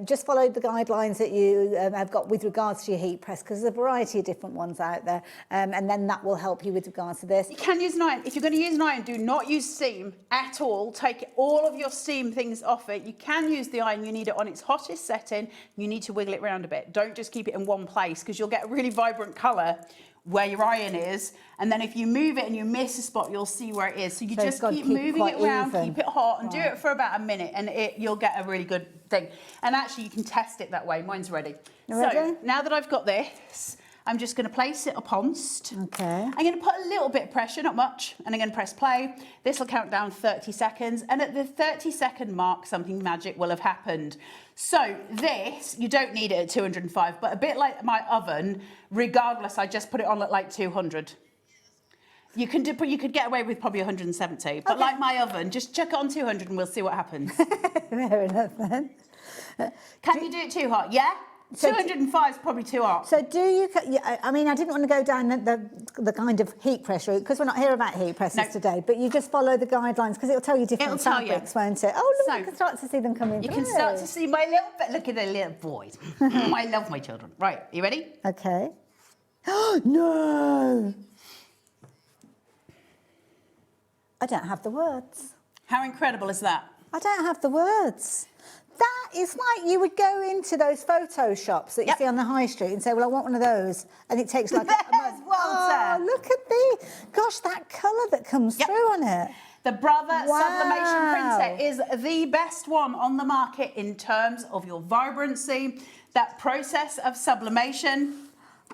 Just follow the guidelines that you have got with regards to your heat press, because there's a variety of different ones out there, and then that will help you with regards to this. You can use an iron. If you're going to use an iron, do not use steam at all. Take all of your steam things off it. You can use the iron. You need it on its hottest setting. You need to wiggle it around a bit. Don't just keep it in one place, because you'll get a really vibrant colour where your iron is, and then if you move it and you miss a spot, you'll see where it is. So you just keep moving it around, keep it hot, and do it for about a minute, and you'll get a really good thing. And actually, you can test it that way. Mine's ready. So now that I've got this, I'm just going to place it upon-st. Okay. I'm going to put a little bit of pressure, not much, and I'm going to press play. This will count down 30 seconds, and at the 30-second mark, something magic will have happened. So this, you don't need it at 205, but a bit like my oven, regardless, I just put it on at like 200. You can do, you could get away with probably 170, but like my oven, just chuck it on 200 and we'll see what happens. Fair enough then. Can you do it too hot? Yeah? So 205 is probably too hot. So do you, I mean, I didn't want to go down the kind of heat press route, because we're not here about heat presses today, but you just follow the guidelines, because it'll tell you different fabrics, won't it? Oh, look, you can start to see them coming through. You can start to see my little bit. Look at the little boys. I love my children. Right, you ready? Okay. Oh, no! I don't have the words. How incredible is that? I don't have the words. That is like you would go into those photo shops that you see on the high street and say, well, I want one of those. And it takes like a month. Oh, look at gosh, that colour that comes through on it. The Brother Sublimation Printer is the best one on the market in terms of your vibrancy, that process of sublimation.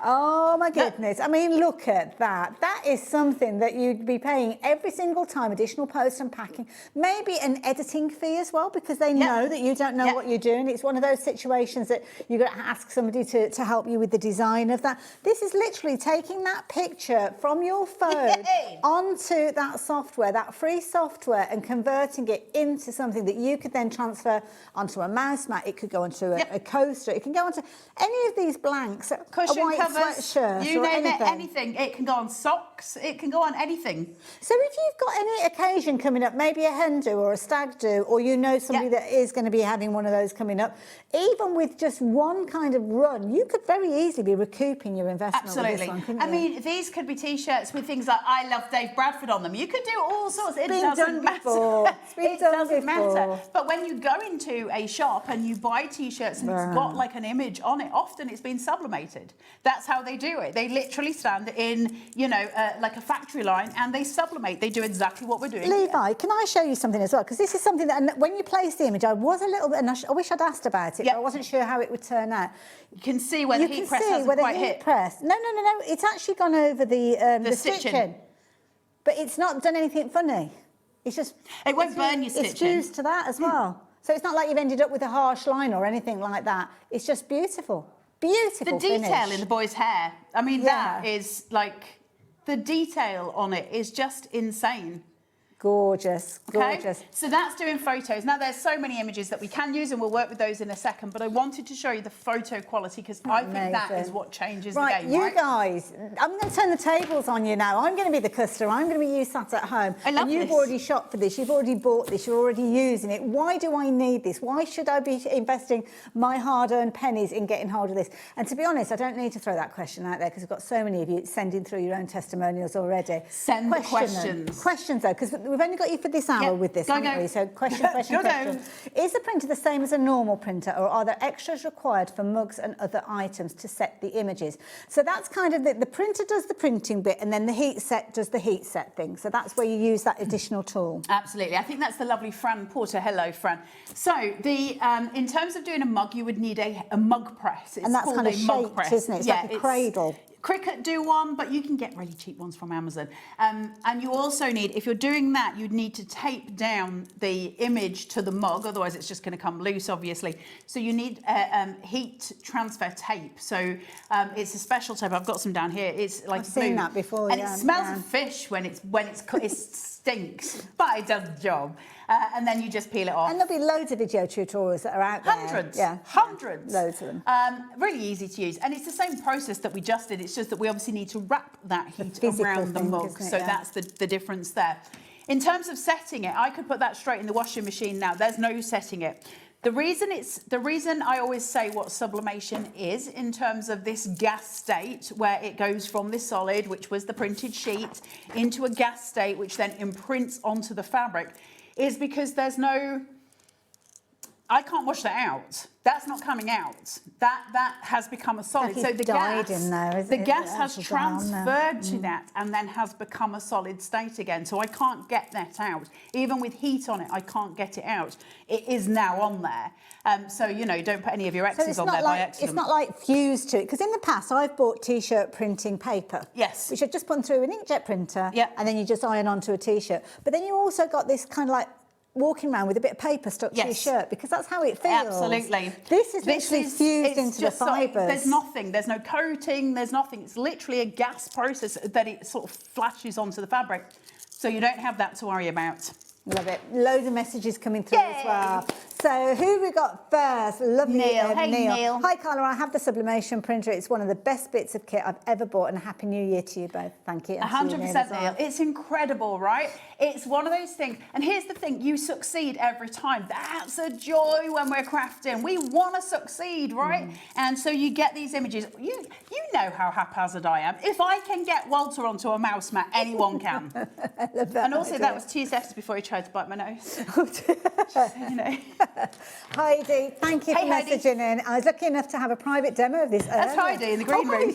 Oh my goodness. I mean, look at that. That is something that you'd be paying every single time, additional post and packing. Maybe an editing fee as well, because they know that you don't know what you're doing. It's one of those situations that you're going to ask somebody to help you with the design of that. This is literally taking that picture from your phone onto that software, that free software, and converting it into something that you could then transfer onto a mouse mat. It could go onto a coaster. It can go onto any of these blanks. Cushion a white covers, sweatshirt, you or name anything. it can go on socks, it can go on anything. So if you've got any occasion coming up, maybe a hen do or a stag do, or you know somebody that is going to be having one of those coming up, even with just one kind of run, you could very easily be recouping your investment. Absolutely. With this one, couldn't I you? mean, these could be t-shirts with things like "I love Dave Bradford" on them. You could do all sorts. It doesn't matter. It doesn't matter. But when you go into a shop and you buy t-shirts and it's got like an image on it, often it's been sublimated. That's how they do it. They literally stand in, you know, like a factory line, and they sublimate. They do exactly what we're doing. Levi, can I show you something as well? Because this is something that, when you placed the image, I was a little bit, and I wish I'd asked about it, but I wasn't sure how it would turn out. You can see where the heat press hasn't quite hit. No, it's actually gone over the stitching. But it's not done anything funny. It's just... It won't burn your stitching. It's fused to that as well. So it's not like you've ended up with a harsh line or anything like that. It's just beautiful. Beautiful The detail finish. in the boy's hair. I mean, that is like... The detail on it is just insane. Gorgeous, Okay, gorgeous. so that's doing photos. Now there's so many images that we can use and we'll work with those in a second, but I wanted to show you the photo quality because I think that is what changes the game, you right? guys, I'm going to turn the tables on you now. I'm going to be the customer. I'm going to be you sat at home. I love and you've this. already shopped for this. You've already bought this. You're already using it. Why do I need this? Why should I be investing my hard-earned pennies in getting hold of this? And to be honest, I don't need to throw that question out there because we've got so many of you sending through your own testimonials already. Send the questions. Questions, though, because we've only got you for this hour with this, haven't we? So question. Is the printer the same as a normal printer, or are there extras required for mugs and other items to set the images? So that's kind of the printer does the printing bit, and then the heat set does the heat set thing. So that's where you use that additional tool. Absolutely. I think that's the lovely Fran Porter. Hello, Fran. So the in terms of doing a mug, you would need a mug press. It's and that's called kind of a mug shaped, press. isn't it? It's like a cradle. Cricut do one, but you can get really cheap ones from Amazon. And you also need, if you're doing that, you'd need to tape down the image to the mug, otherwise it's just going to come loose, obviously. So you need heat transfer tape. So it's a special tape. I've got some down here. It's like I've seen that before, and it smells of fish when it stinks, but it does the job. And then you just peel it off. And there'll be loads of video tutorials that are out there. Hundreds. Yeah. Hundreds. Loads of them. Really easy to use. And it's the same process that we just did. It's just that we obviously need to wrap that heat around the mug. So that's the difference there. In terms of setting it, I could put that straight in the washing machine now. There's no setting it. The reason I always say what sublimation is in terms of this gas state, where it goes from this solid, which was the printed sheet, into a gas state, which then imprints onto the fabric, is because I can't wash that out. That's not coming out. That has become a solid. So the gas has transferred to that and then has become a solid state again. So I can't get that out. Even with heat on it, I can't get it out. It is now on there. So, don't put any of your X's on there by accident. It's not like fused to it. Because in the past, I've bought T-shirt printing paper. Yes. Which I've just put through an inkjet printer. Yeah. And then you just iron onto a T-shirt. But then you also got this kind of like walking around with a bit of paper stuck to your shirt, because that's how it feels. Absolutely. This is literally fused into the fibres. There's nothing. There's no coating. There's nothing. It's literally a gas process that it sort of flashes onto the fabric. So you don't have that to worry about. Love it. Loads of messages coming through as well. So who have we got first? Lovely Neil. Hey, Neil. Hi, Carla. I have the sublimation printer. It's one of the best bits of kit I've ever bought, and a happy new year to you both. Thank you. 100%, Neil. It's incredible, right? It's one of those things. And here's the thing, you succeed every time. That's a joy when we're crafting. We want to succeed, right? And so you get these images. You know how haphazard I am. If I can get Walter onto a mouse mat, anyone can. I love that. And also that was 2 seconds before he tried to bite my nose. Heidi, thank you for messaging in. I was lucky enough to have a private demo of this earlier. That's Heidi in the green room.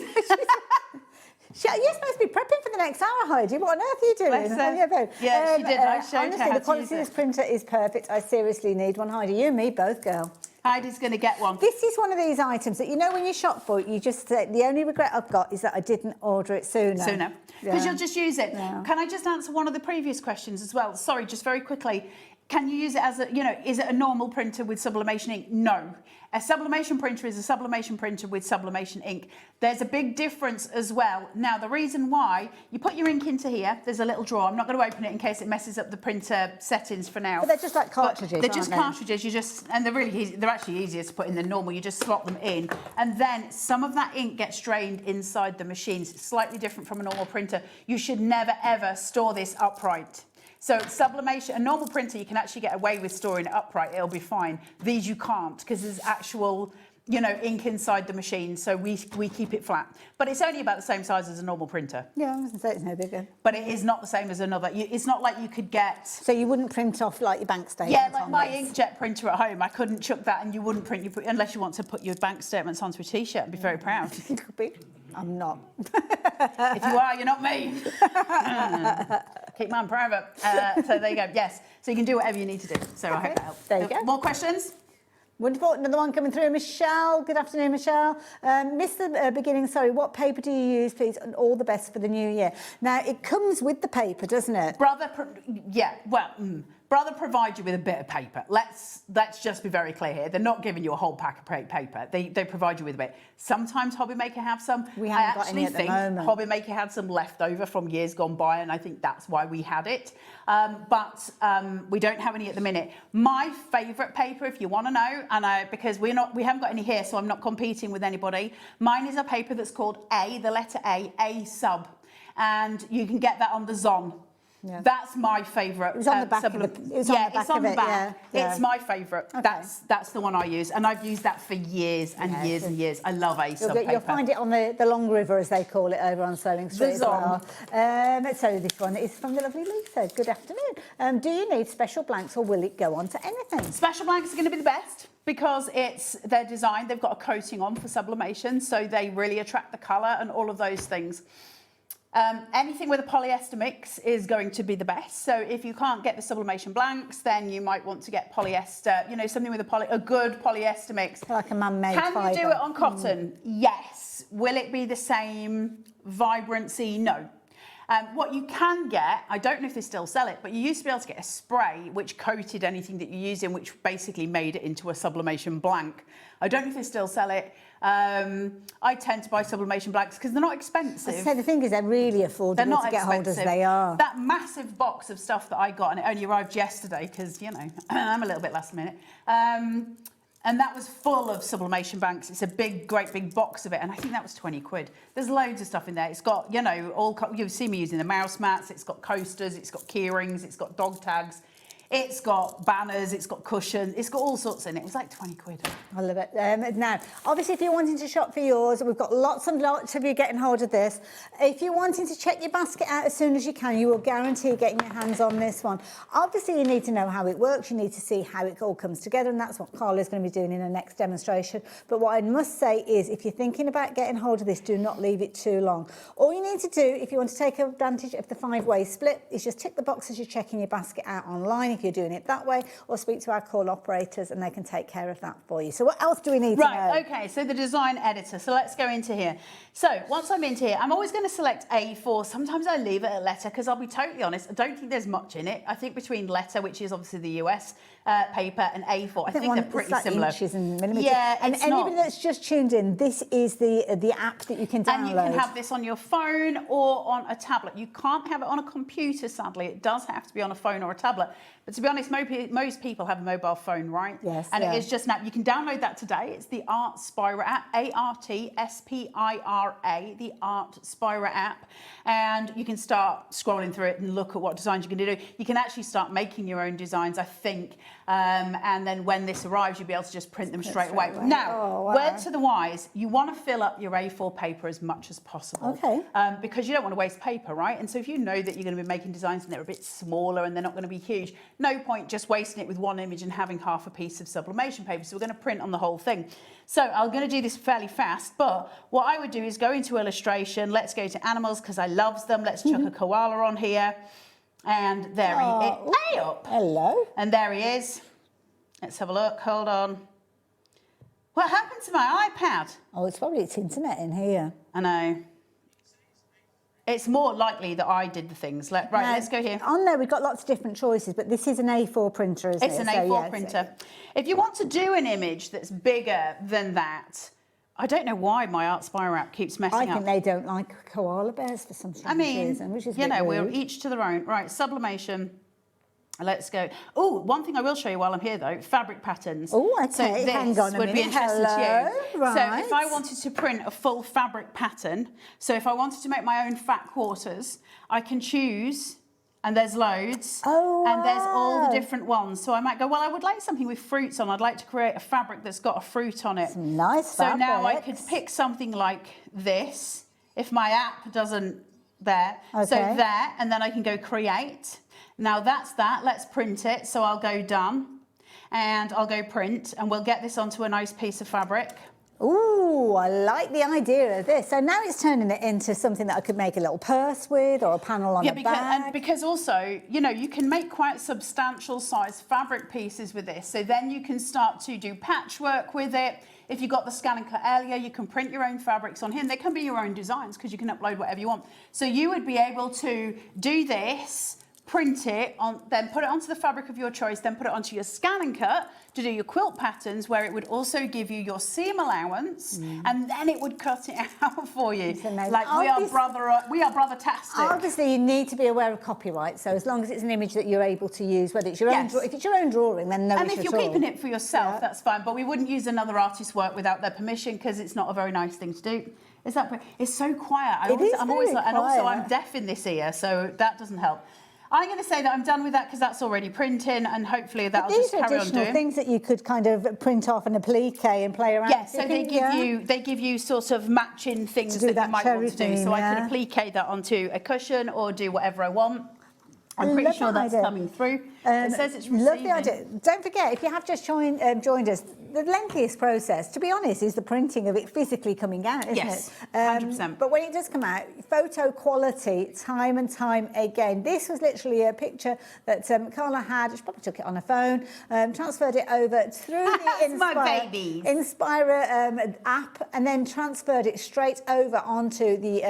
You're supposed to be prepping for the next hour, Heidi. What on earth are you doing? Bless her. Yeah, she did. I showed honestly, her how the to quality use of this it. printer is perfect. I seriously need one, Heidi. You and me both, girl. Heidi's going to get one. This is one of these items that, when you shop for it, you just say, the only regret I've got is that I didn't order it sooner. Because you'll just use it. Yeah. Can I just answer one of the previous questions as well? Sorry, just very quickly. Can you use it as is it a normal printer with sublimation ink? No. A sublimation printer is a sublimation printer with sublimation ink. There's a big difference as well. Now, the reason why, you put your ink into here, there's a little drawer. I'm not going to open it in case it messes up the printer settings for now. But they're just like cartridges, They're just cartridges. And they're really easy. They're actually easier to put in than normal. You just slot them in. And then some of that ink gets drained inside the machines. It's slightly different from a normal printer. You should never, ever store this upright. So sublimation, a normal printer, you can actually get away with storing it upright. It'll be fine. These you can't, because there's actual, ink inside the machine. So we keep it flat. But it's only about the same size as a normal printer. Yeah, I was going to say it's no bigger. But it is not the same as another. It's not like you could get... So you wouldn't print off like your bank statements? Yeah, like my inkjet printer at home. I couldn't chuck that, and you wouldn't print unless you want to put your bank statements onto a T-shirt and be very proud. You could be. I'm not. If you are, you're not me. Keep mine private. So there you go. Yes. So you can do whatever you need to do. So I hope that helps. There you go. More questions? Wonderful. Another one coming through. Michelle. Good afternoon, Michelle. Missed the beginning. Sorry. What paper do you use, please? And all the best for the new year. Now, it comes with the paper, doesn't it? Brother Brother provides you with a bit of paper. Let's just be very clear here. They're not giving you a whole pack of paper. They provide you with a bit. Sometimes Hobby Maker have some. We haven't got any at the moment. Hobby Maker had some left over from years gone by, and I think that's why we had it. But we don't have any at the minute. My favourite paper, if you want to know, and because we haven't got any here, so I'm not competing with anybody. Mine is a paper that's called A, the letter A sub, and you can get that on the Zon. Yeah. That's my favourite. It was on the back of it. It's on the back. Yeah. It's my favourite. Okay. That's the one I use, and I've used that for years and years and years. I love A sub paper. You'll find it on the Long River, as they call it, over on Sewing Street as well. So this one is from the lovely Lisa. Good afternoon. Do you need special blanks, or will it go on to anything? Special blanks are going to be the best, because it's their design. They've got a coating on for sublimation, so they really attract the colour and all of those things. Anything with a polyester mix is going to be the best. So if you can't get the sublimation blanks, then you might want to get polyester, something with a good polyester mix. Like a man-made fibre. Can you do it on cotton? Yes. Will it be the same vibrancy? No. What you can get, I don't know if they still sell it, but you used to be able to get a spray which coated anything that you used in, which basically made it into a sublimation blank. I don't know if they still sell it. I tend to buy sublimation blanks because they're not expensive. So the thing is, they're really affordable to get hold of as they are. That massive box of stuff that I got, and it only arrived yesterday because, I'm a little bit last minute. And that was full of sublimation blanks. It's a great big box of it, and I think that was 20 quid. There's loads of stuff in there. It's got, you've seen me using the mouse mats. It's got coasters. It's got key rings. It's got dog tags. It's got banners, it's got cushions, it's got all sorts in it. It was like 20 quid. I love it. Now, obviously, if you're wanting to shop for yours, we've got lots and lots of you getting hold of this. If you're wanting to check your basket out as soon as you can, you will guarantee getting your hands on this one. Obviously, you need to know how it works. You need to see how it all comes together, and that's what Carla's going to be doing in her next demonstration. But what I must say is, if you're thinking about getting hold of this, do not leave it too long. All you need to do, if you want to take advantage of the 5-way split, is just tick the box as you're checking your basket out online, if you're doing it that way, or speak to our call operators and they can take care of that for you. So what else do we need to know? Right, okay, so the design editor. So let's go into here. So once I'm into here, I'm always going to select A4. Sometimes I leave it at letter because I'll be totally honest, I don't think there's much in it. I think between letter, which is obviously the US paper, and A4, I think they're pretty similar. Inches and millimetres. Yeah, and anybody that's just tuned in, this is the app that you can download. And you can have this on your phone or on a tablet. You can't have it on a computer, sadly. It does have to be on a phone or a tablet. But to be honest, most people have a mobile phone, right? Yes. And it is just an app. You can download that today. It's the Art Spira app, ARTSPIRA, the Art Spira app. And you can start scrolling through it and look at what designs you can do. You can actually start making your own designs, I think. And then when this arrives, you'll be able to just print them straight away. Now, word to the wise, you want to fill up your A4 paper as much as possible. Okay. Because you don't want to waste paper, right? And so if you know that you're going to be making designs and they're a bit smaller and they're not going to be huge, no point just wasting it with one image and having half a piece of sublimation paper. So we're going to print on the whole thing. So I'm going to do this fairly fast, but what I would do is go into illustration. Let's go to animals because I love them. Let's chuck a koala on here. And there he is. Hey up. Hello. And there he is. Let's have a look. Hold on. What happened to my iPad? Oh, it's probably its internet in here. I know. It's more likely that I did the things. Let's go here. On there, we've got lots of different choices, but this is an A4 printer, isn't it? It's an A4 printer. If you want to do an image that's bigger than that, I don't know why my Art Spire app keeps messing up. I think they don't like koala bears for some strange reason, which is we're each to their own. Right, sublimation. Let's go. Oh, one thing I will show you while I'm here, though, fabric patterns. Oh, okay. So this Hang on a would be minute. interesting to you. Right. So if I wanted to print a full fabric pattern, so if I wanted to make my own fat quarters, I can choose, and there's loads, and there's all the different ones. So I might go, well, I would like something with fruits on. I'd like to create a fabric that's got a fruit on it. Some nice fabrics. So now I could pick something like this, if my app doesn't there. Okay. So there, and then I can go create. Now that's that, let's print it. So I'll go done and I'll go print and we'll get this onto a nice piece of fabric. Ooh, I like the idea of this. So now it's turning it into something that I could make a little purse with or a panel on the bag. Because also, you can make quite substantial size fabric pieces with this. So then you can start to do patchwork with it. If you've got the scan and cut earlier, you can print your own fabrics on here. They can be your own designs because you can upload whatever you want. So you would be able to do this, print it on, then put it onto the fabric of your choice, then put it onto your scan and cut to do your quilt patterns, where it would also give you your seam allowance, and then it would cut it out for you. Like we are brother-tastic. Obviously, you need to be aware of copyright. So as long as it's an image that you're able to use, whether it's your own, if it's your own drawing, then no issue at all. And if you're keeping it for yourself, that's fine. But we wouldn't use another artist's work without their permission, because it's not a very nice thing to do. It's so quiet. I'm always like, and also I'm deaf in this ear, so that doesn't help. I'm going to say that I'm done with that because that's already printing, and hopefully that'll just carry on doing. These are additional things that you could kind of print off an applique and play around. Yes, so they give you sort of matching things that you might want to do. So I could applique that onto a cushion or do whatever I want. I'm pretty sure that's coming through. It says it's receiving. Love the idea. Don't forget, if you have just joined us, the lengthiest process, to be honest, is the printing of it physically coming out, isn't it? 100%. But when it does come out, photo quality, time and time again. This was literally a picture that Carla had. She probably took it on her phone, transferred it over through the Inspira app, and then transferred it straight over onto the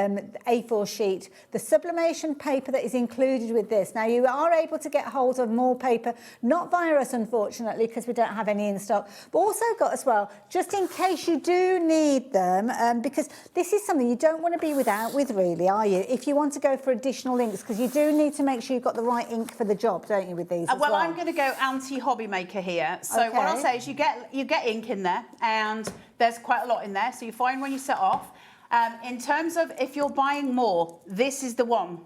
A4 sheet. The sublimation paper that is included with this. Now, you are able to get hold of more paper, not via us, unfortunately, because we don't have any in stock, but also got as well, just in case you do need them, because this is something you don't want to be without with, really, are you? If you want to go for additional inks, because you do need to make sure you've got the right ink for the job, don't you, with these as well? I'm going to go anti-hobby maker here. So what I'll say is you get ink in there, and there's quite a lot in there, so you find when you set off. In terms of if you're buying more, this is the one.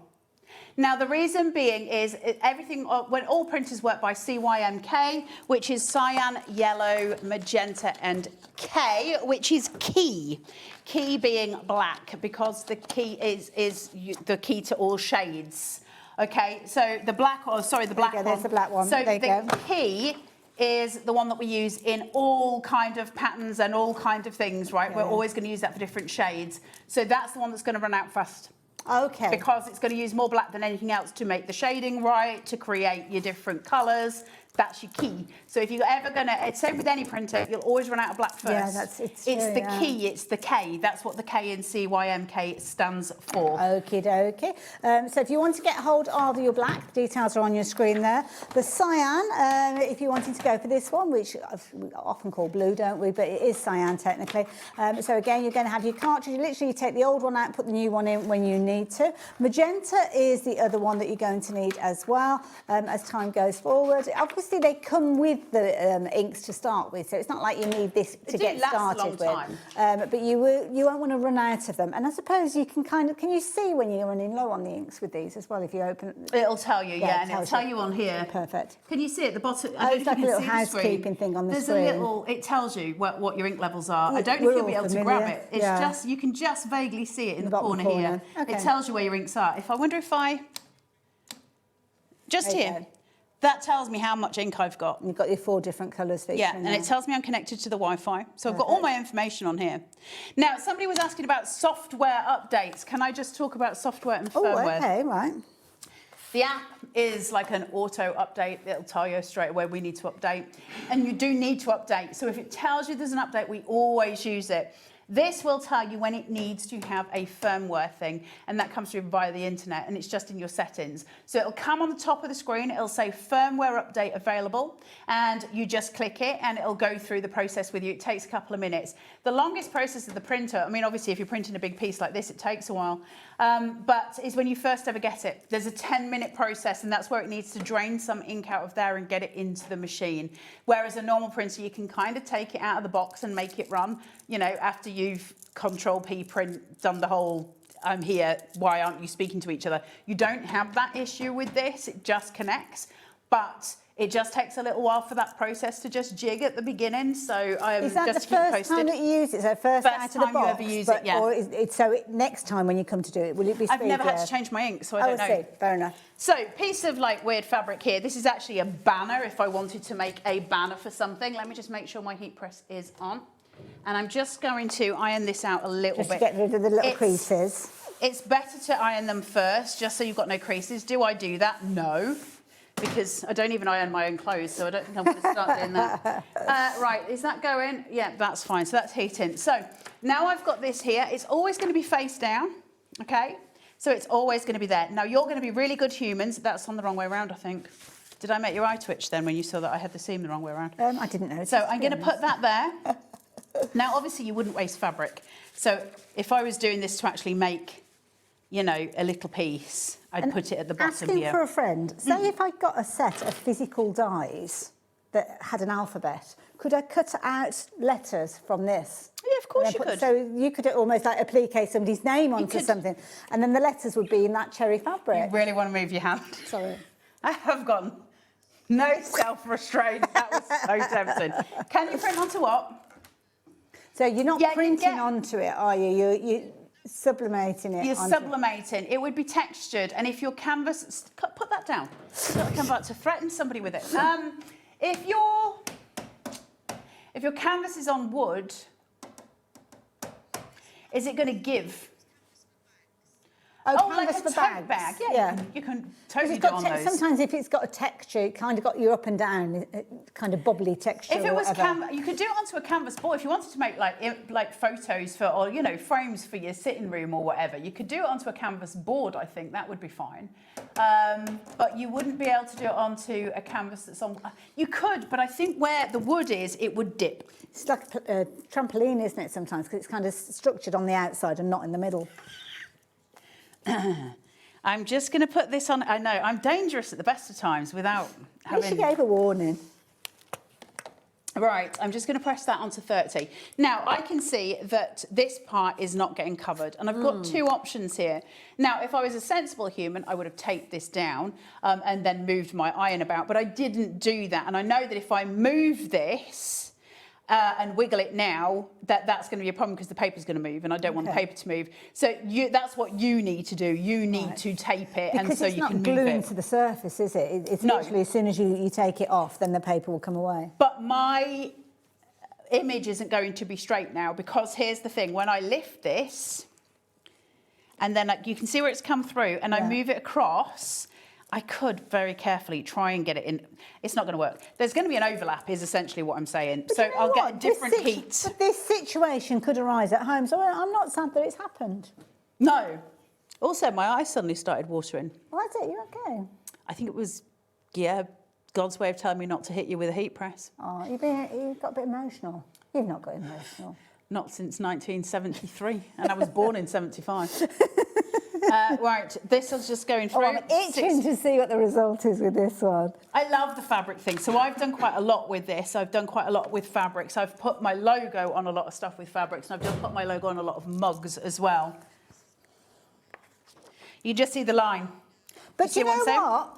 Now, the reason being is when all printers work by CYMK, which is cyan, yellow, magenta, and K, which is key. Key being black, because the key is the key to all shades. Okay, so the black, the black one. There's the black one. So there you go. the key is the one that we use in all kind of patterns and all kind of things, right? We're always going to use that for different shades. So that's the one that's going to run out fast. Okay. Because it's going to use more black than anything else to make the shading right, to create your different colours. That's your key. So if you're ever going to, same with any printer, you'll always run out of black first. Yeah, it's the key, it's the K. That's what the K in CYMK stands for. Okie dokie. So if you want to get hold of your black, the details are on your screen there. The cyan, if you're wanting to go for this one, which we often call blue, don't we? But it is cyan technically. So again, you're going to have your cartridge. Literally, you take the old one out, put the new one in when you need to. Magenta is the other one that you're going to need as well as time goes forward. Obviously, they come with the inks to start with, so it's not like you need this to get started with. But you won't want to run out of them. And I suppose you can can you see when you're running low on the inks with these as well if you open? It'll tell you, and it'll tell you on here. Perfect. Can you see at the bottom? It's like a little housekeeping thing on the screen. There's a little, it tells you what your ink levels are. I don't know if you'll be able to grab it. It's just, you can just vaguely see it in the corner here. Okay. It tells you where your inks are. I wonder if just here. That tells me how much ink I've got. You've got your 4 different colours. And it tells me I'm connected to the Wi-Fi. So I've got all my information on here. Now, somebody was asking about software updates. Can I just talk about software and firmware? Oh, okay, right. The app is like an auto update. It'll tell you straight away we need to update. And you do need to update. So if it tells you there's an update, we always use it. This will tell you when it needs to have a firmware thing, and that comes through via the internet, and it's just in your settings. So it'll come on the top of the screen, it'll say firmware update available, and you just click it and it'll go through the process with you. It takes a couple of minutes. The longest process of the printer, I mean, obviously if you're printing a big piece like this, it takes a while, but is when you first ever get it. There's a 10-minute process, and that's where it needs to drain some ink out of there and get it into the machine. Whereas a normal printer, you can kind of take it out of the box and make it run, after you've Control-P print, done the whole, I'm here, why aren't you speaking to each other? You don't have that issue with this, it just connects, but it just takes a little while for that process to just jig at the beginning, so is that just the first time that you use it? So first out of the box? First time you ever use it, yeah. Or next time when you come to do it, will it be speedier? I've never had to change my ink, so I don't know. See, fair enough. So, piece of weird fabric here. This is actually a banner if I wanted to make a banner for something. Let me just make sure my heat press is on. And I'm just going to iron this out a little bit. Just to get rid of the little creases. It's better to iron them first, just so you've got no creases. Do I do that? No, because I don't even iron my own clothes, so I don't think I'm going to start doing that. Right, is that going? Yeah, that's fine. So that's heating. So now I've got this here. It's always going to be face down, okay? So it's always going to be there. Now, you're going to be really good humans. That's on the wrong way around, I think. Did I make your eye twitch then when you saw that I had the seam the wrong way around? I didn't know. So I'm going to put that there. Now, obviously, you wouldn't waste fabric. So if I was doing this to actually make, you know, a little piece, I'd put it at the bottom here. Asking for a friend, say if I got a set of physical dies that had an alphabet, could I cut out letters from this? Yeah, of course you could. So you could almost like applique somebody's name onto something, and then the letters would be in that cherry fabric. You really want to move your hand? Sorry. I have gotten no self-restraint. That was so tempting. Can you print onto what? So you're not printing onto it, are you? You're sublimating it. You're sublimating. It would be textured, and if your canvas, put that down. I'm about to threaten somebody with it. If your canvas is on wood, is it going to give? Oh, like canvas a for tote bags. bag. Yeah. You can totally It's do got on those. sometimes if it's got a texture, it kind of got you up and down, kind of bubbly texture. If it or was whatever. you could do it onto a canvas board. If you wanted to make like photos for, or you know, frames for your sitting room or whatever, you could do it onto a canvas board. I think that would be fine. But you wouldn't be able to do it onto a canvas that's on. You could, but I think where the wood is, it would dip. It's like a trampoline, isn't it? Sometimes because it's kind of structured on the outside and not in the middle. I'm just going to put this on. I know I'm dangerous at the best of times without having. She gave a warning. Right, I'm just going to press that onto 30. Now, I can see that this part is not getting covered, and I've got two options here. Now, if I was a sensible human, I would have taped this down and then moved my iron about, but I didn't do that. And I know that if I move this and wiggle it now, that's going to be a problem because the paper's going to move, and I don't want the paper to move. So that's what you need to do. You need to tape it, Because and so you can move it. it's not gluing to the surface, is it? It's literally as soon as you take it off, then the paper will come away. But my image isn't going to be straight now, because here's the thing. When I lift this, and then you can see where it's come through, and I move it across, I could very carefully try and get it in. It's not going to work. There's going to be an overlap, is essentially what I'm saying. But so you know I'll what? get a different heat. But this situation could arise at home, so I'm not sad that it's happened. No. Also, my eye suddenly started watering. Why is it? You okay? I think it was, God's way of telling me not to hit you with a heat press. Oh, you got a bit emotional. You've not got emotional. Not since 1973, and I was born in 75. Right, this is just going through. Oh, I'm itching to see what the result is with this one. I love the fabric thing. So I've done quite a lot with this. I've done quite a lot with fabrics. I've put my logo on a lot of stuff with fabrics, and I've just put my logo on a lot of mugs as well. You just see the line. But you know what?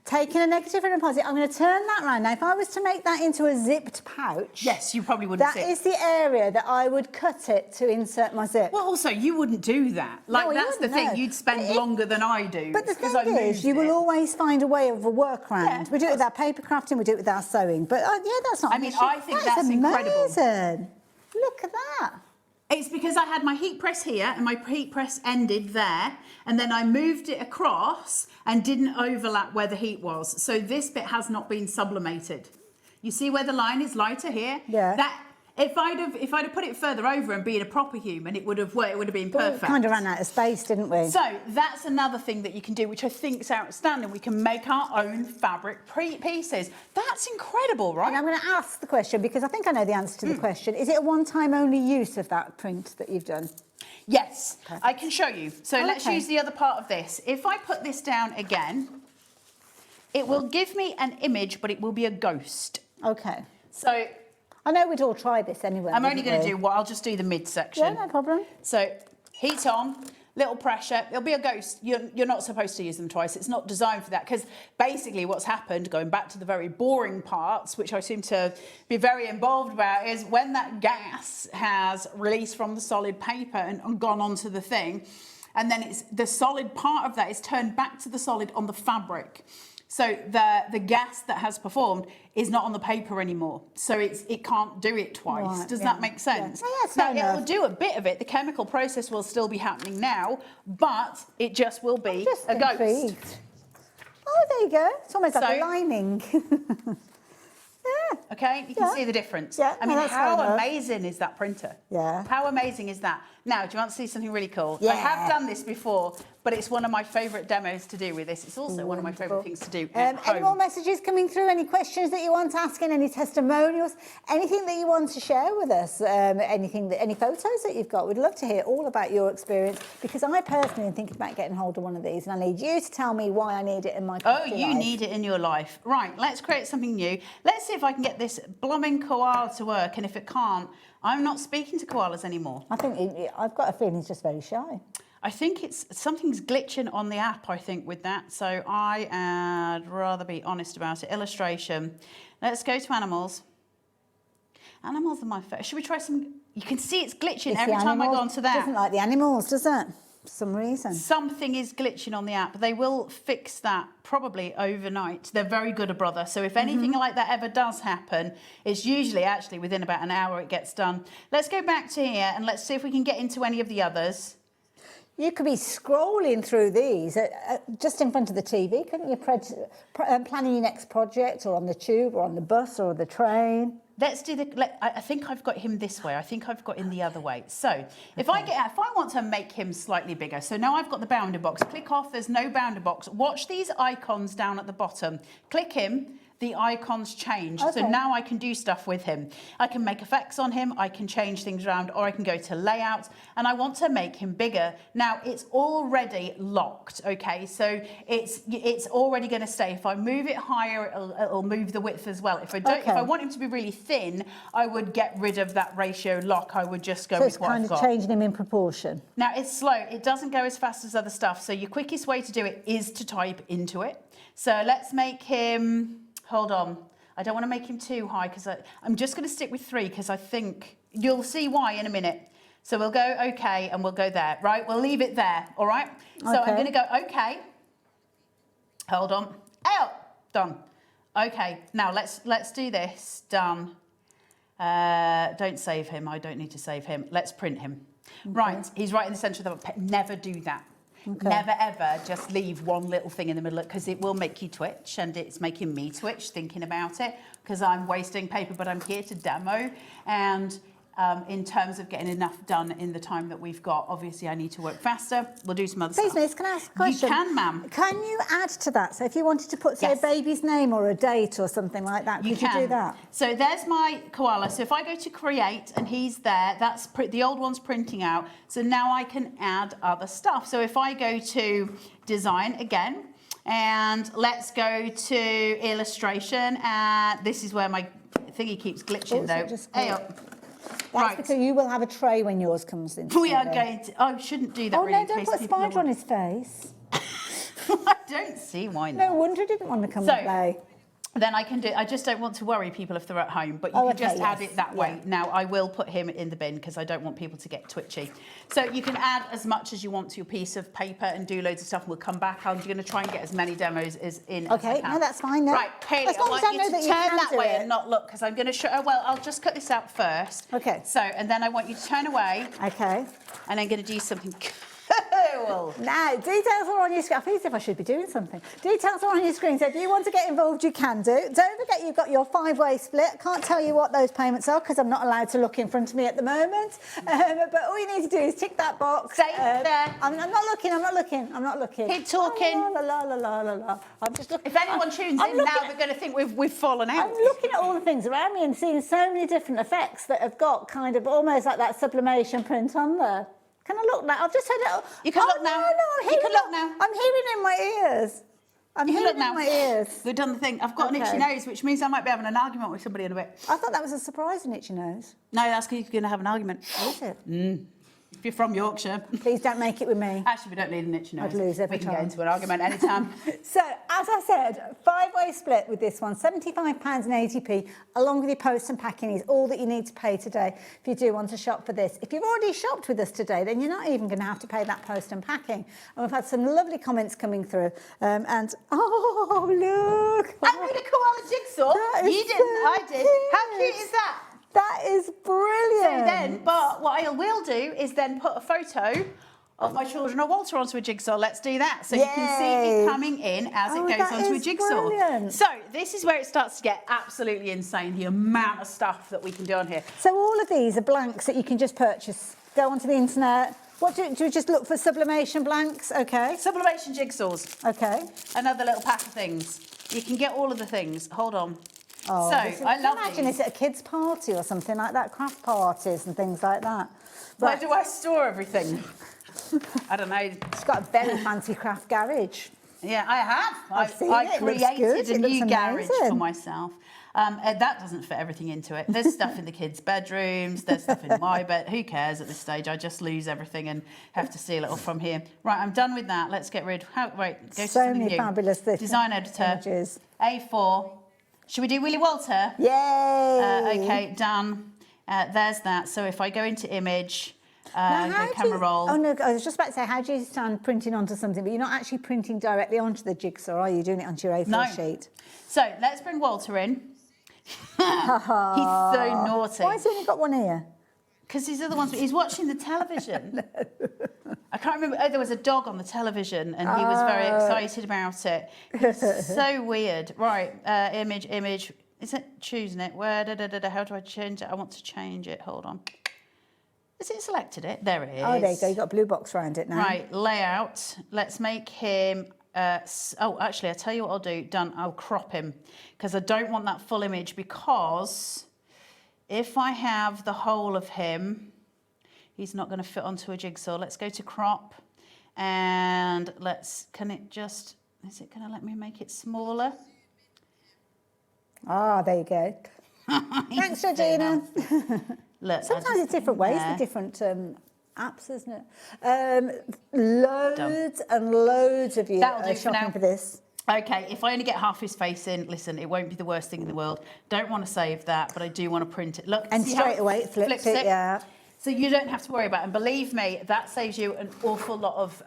Taking a negative and a positive, I'm going to turn that round. Now, if I was to make that into a zipped pouch... Yes, you probably wouldn't That is the area that I would cut it to insert my zip. Well, also, you wouldn't do that. Like, No, that's the wouldn't, thing. no. You'd spend longer than I do. But the because I thing is, moved you will it. always find a way of a workaround. We do it with our paper crafting, we do it with our sewing. But, that's not I an mean, issue. I think That that's is incredible. amazing. Look at that. It's because I had my heat press here and my heat press ended there, and then I moved it across and didn't overlap where the heat was. So this bit has not been sublimated. You see where the line is lighter here? Yeah. That if I'd have put it further over and being a proper human, it would have been perfect. We kind of ran out of space, didn't we? So that's another thing that you can do, which I think is outstanding. We can make our own fabric pieces. That's incredible, right? And I'm going to ask the question, because I think I know the answer to the question. Is it a one-time only use of that print that you've done? Yes, I can show you. So let's Okay. use the other part of this. If I put this down again, it will give me an image, but it will be a ghost. Okay. So I know we'd all try this anyway. I'm only wouldn't going to we? do what I'll just do the mid section. Yeah, no problem. So heat on, little pressure. It'll be a ghost. You're not supposed to use them twice. It's not designed for that, because basically what's happened, going back to the very boring parts, which I seem to be very involved about, is when that gas has released from the solid paper and gone onto the thing, and then it's the solid part of that is turned back to the solid on the fabric. So the gas that has performed is not on the paper anymore. So it can't do it twice. Right, Does yeah. that make sense? Yeah. Oh, yes, now, fair it will enough. do a bit of it. The chemical process will still be happening now, but it just will be a ghost. Intrigued. Oh, there you go. It's almost like a So- lining. Okay, you can see the difference. Yeah, I mean, that's how fair enough. amazing is that printer? Yeah. How amazing is that? Now, do you want to see something really cool? Yeah. I have done this before, but it's one of my favourite demos to do with this. It's also one of my favourite things to do at home. Any more messages coming through? Any questions that you want asking? Any testimonials? Anything that you want to share with us? Any photos that you've got? We'd love to hear all about your experience, because I personally am thinking about getting hold of one of these, and I need you to tell me why I need it in my crafty you life. need it in your life. Right, let's create something new. Let's see if I can get this blooming koala to work, and if it can't, I'm not speaking to koalas anymore. I think I've got a feeling he's just very shy. I think something's glitching on the app, I think, with that. So I'd rather be honest about it. Illustration. Let's go to animals. Animals are my favourite. Should we try some? You can see it's glitching every time I go onto that. Doesn't like the animals, does it? For some reason. Something is glitching on the app. They will fix that probably overnight. They're very good at Brother. So if anything like that ever does happen, it's usually actually within about an hour it gets done. Let's go back to here and let's see if we can get into any of the others. You could be scrolling through these just in front of the TV, couldn't you? Planning your next project, or on the tube, or on the bus, or the train. Let's do I think I've got him this way. I think I've got him the other way. So if I want to make him slightly bigger, so now I've got the bounding box. Click off, there's no bounding box. Watch these icons down at the bottom. Click him. The icons change. Okay. So now I can do stuff with him. I can make effects on him, I can change things around, or I can go to layout, and I want to make him bigger. Now it's already locked, okay? So it's already gonna stay. If I move it higher, it'll move the width as well. If I want him to be really thin, I would get rid of that ratio lock. I would just go with what I've got. So it's kind of changing him in proportion. Now it's slow, it doesn't go as fast as other stuff. So your quickest way to do it is to type into it. So let's make him, hold on, I don't want to make him too high, because I'm just going to stick with 3, because I think you'll see why in a minute. So we'll go okay, and we'll go there, right? We'll leave it there, all right? So I'm going to go okay. Hold on. Done. Okay, now let's do this. Done. Don't save him. I don't need to save him. Let's print him. Okay. Right, he's right in the centre of the... Never do that. Okay. Never ever just leave one little thing in the middle, because it will make you twitch, and it's making me twitch thinking about it, because I'm wasting paper, but I'm here to demo. And in terms of getting enough done in the time that we've got, obviously I need to work faster. We'll do some other stuff. Please, miss, can I ask a question? You can, ma'am. Can you add to that? So if you wanted to put, say, a baby's name or a date or something like that, could you do that? So there's my koala. So if I go to create and he's there, that's the old one's printing out. So now I can add other stuff. So if I go to design again, and let's go to illustration, and this is where my thingy keeps glitching That's because you will have a tray when yours comes in. We are going to... I shouldn't do that. Oh, really, no, don't put a spider on his face. I don't see why not. No wonder he didn't want to come and play. Then I can do... I just don't want to worry people if they're at home, but you can just add it that way. Now, I will put him in the bin, because I don't want people to get twitchy. So you can add as much as you want to your piece of paper and do loads of stuff, and we'll come back. I'm going to try and get as many demos as I can. No, that's fine. No. Right, Hayley, I want you to turn that way and not look, because I'm going to show... Oh, well, I'll just cut this out first. Okay. So, and then I want you to turn away. Okay. And I'm going to do something... Now, details are on your screen. I feel as if I should be doing something. Details are on your screen, so if you want to get involved, you can do. Don't forget you've got your 5-way split. I can't tell you what those payments are, because I'm not allowed to look in front of me at the moment. But all you need to do is tick that box. Stay there. I'm not looking. Keep talking. I'm just looking. If anyone tunes in now, they're going to think we've fallen out. I'm looking at all the things around me and seeing so many different effects that have got kind of almost like that sublimation print on there. Can I look now? I've just heard it. You can look now. No, I'm hearing look now. I'm hearing in my ears. I'm you can hearing look now. in my ears. We've done the thing. I've got an itchy nose, which means I might be having an argument with somebody in a bit. I thought that was a surprise, an itchy nose. No, that's because you're going to have an argument. Is it? If you're from Yorkshire. Please don't make it with me. Actually, we don't need an itchy nose. I'd lose every time. We time. can get into an argument anytime. So, as I said, 5-way split with this one, £75.80, along with your post and packing is all that you need to pay today if you do want to shop for this. If you've already shopped with us today, then you're not even going to have to pay that post and packing. And we've had some lovely comments coming through. Oh, look. I made a koala jigsaw. You didn't, I did. How cute is that? That is brilliant. So then, but what I will do is then put a photo of my children or Walter onto a jigsaw. Let's do that. So you can see it coming in as it goes onto a jigsaw. Brilliant. So this is where it starts to get absolutely insane, the amount of stuff that we can do on here. So all of these are blanks that you can just purchase. Go onto the internet. What do we just look for? Sublimation blanks? Okay. Sublimation jigsaws. Okay. Another little pack of things. You can get all of the things. Hold on. Oh, so I love imagine it's at a kids' party or something like that, craft parties and things like that. Where do I store everything? I don't know. It's got a very fancy craft garage. Yeah, I have. I've seen I it. It looks good. created a It looks new garage amazing. for myself. That doesn't fit everything into it. There's stuff in the kids' bedrooms. There's stuff in my bed. Who cares at this stage? I just lose everything and have to steal it all from here. Right, I'm done with that. Let's get rid. Go to So something many new. fabulous Design editor. images. A4. Should we do Willy Walter? Yay! Okay, done. There's that. So if I go into image, Now, go how do camera you- roll. Oh no, I was just about to say, how do you stand printing onto something, but you're not actually printing directly onto the jigsaw, are you? Doing it onto your A4 sheet? So let's bring Walter in. He's so naughty. Why has he only got one ear? Because these are the ones. He's watching the television. I can't remember. Oh, there was a dog on the television, and he was very excited about it. It's so weird. Right, image. Is it choosing it? Where? How do I change it? I want to change it. Hold on. Has it selected it? There it is. Oh, there you go. You've got a blue box around it now. Right, layout. Let's make him. Actually, I'll tell you what I'll do. Done. I'll crop him because I don't want that full image, because if I have the whole of him, he's not going to fit onto a jigsaw. Let's go to crop, and is it going to let me make it smaller? Ah, there you go. Thanks, Georgina. Look, sometimes it's different ways for different apps, isn't it? Loads and loads of you That'll are do for shopping now. for this. Okay, if I only get half his face in, listen, it won't be the worst thing in the world. Don't want to save that, but I do want to print it. Look, And see how straight away it flips it, yeah. So you don't have to worry about it. And believe me, that saves you an awful lot of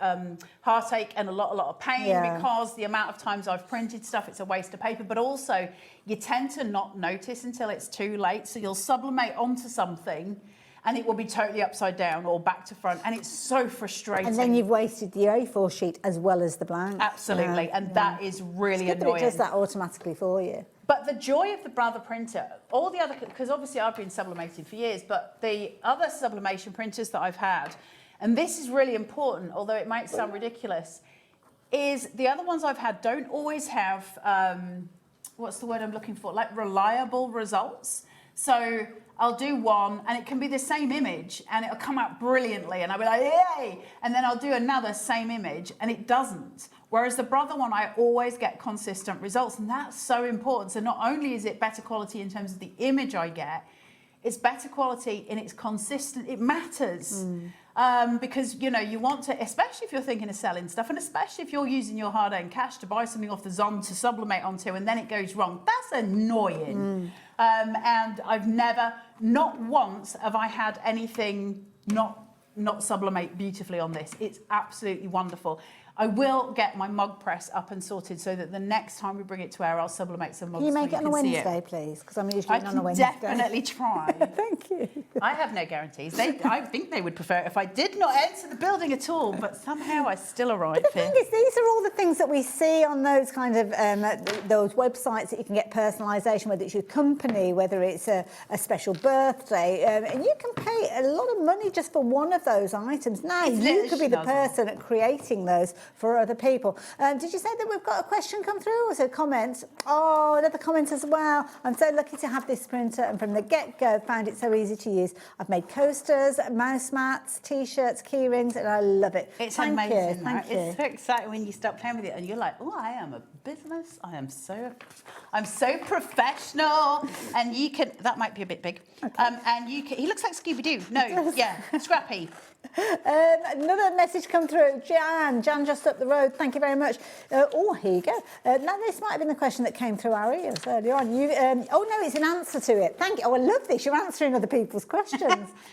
heartache and a lot of pain, because the amount of times I've printed stuff, it's a waste of paper. But also, you tend to not notice until it's too late. So you'll sublimate onto something, and it will be totally upside down or back to front, and it's so frustrating. And then you've wasted the A4 sheet as well as the blank. Absolutely, and that is really it's good annoying. that it does that automatically for you. But the joy of the Brother printer, all the other, because obviously I've been sublimating for years, but the other sublimation printers that I've had, and this is really important, although it might sound ridiculous, is the other ones I've had don't always have, what's the word I'm looking for, like reliable results. So I'll do one and it can be the same image and it'll come out brilliantly and I'll be like, yay! And then I'll do another same image and it doesn't. Whereas the Brother one, I always get consistent results, and that's so important. So not only is it better quality in terms of the image I get, it's better quality in its consistent, it matters. Because, you know, you want to, especially if you're thinking of selling stuff, and especially if you're using your hard-earned cash to buy something off the Zon to sublimate onto and then it goes wrong, that's annoying. And I've never, not once have I had anything not sublimate beautifully on this. It's absolutely wonderful. I will get my mug press up and sorted so that the next time we bring it to air, I'll sublimate some mugs. Can you make so it on a can see Wednesday, please? Because I'm usually in on a Wednesday. I can definitely try. Thank you. I have no guarantees. I think they would prefer it if I did not enter the building at all, but somehow I still arrive But the here. thing is, these are all the things that we see on those kind of those websites that you can get personalisation, whether it's your company, whether it's a special birthday, and you can pay a lot of money just for one of those items. Now, you could be the person at creating those for other people. Did you say that we've got a question come through, or so comments? Oh, another comment as well. I'm so lucky to have this printer, and from the get-go found it so easy to use. I've made coasters, mouse mats, T-shirts, key rings, and I love it. It's Thank amazing. you. Thank you. It's so exciting when you start playing with it and you're like, oh, I am a business. I'm so professional. And you can, that might be a bit big. Okay. And you can, he looks like Scooby-Doo. No, yeah, Scrappy. Another message come through. Jan just up the road. Thank you very much. Oh, here you go. Now, this might have been the question that came through our ears earlier on. Oh, no, it's an answer to it. Thank you. Oh, I love this. You're answering other people's questions.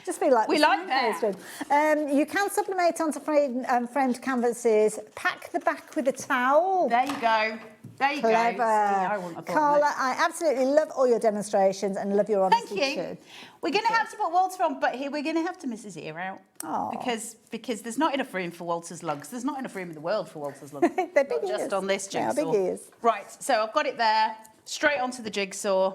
Just feel like we like that. You can sublimate onto framed canvases. Pack the back with a towel. There you go. There you Clever. go. See, I wouldn't have thought Carla, that. I absolutely love all your demonstrations and love your honesty Thank you. too. We're going to have to put Walter on, but here we're going to have to miss his ear out. Aw. Because there's not enough room for Walter's lugs. There's not enough room in the world for Walter's lugs. They're big Not just ears. on this They are jigsaw. big ears. Right, so I've got it there. Straight onto the jigsaw.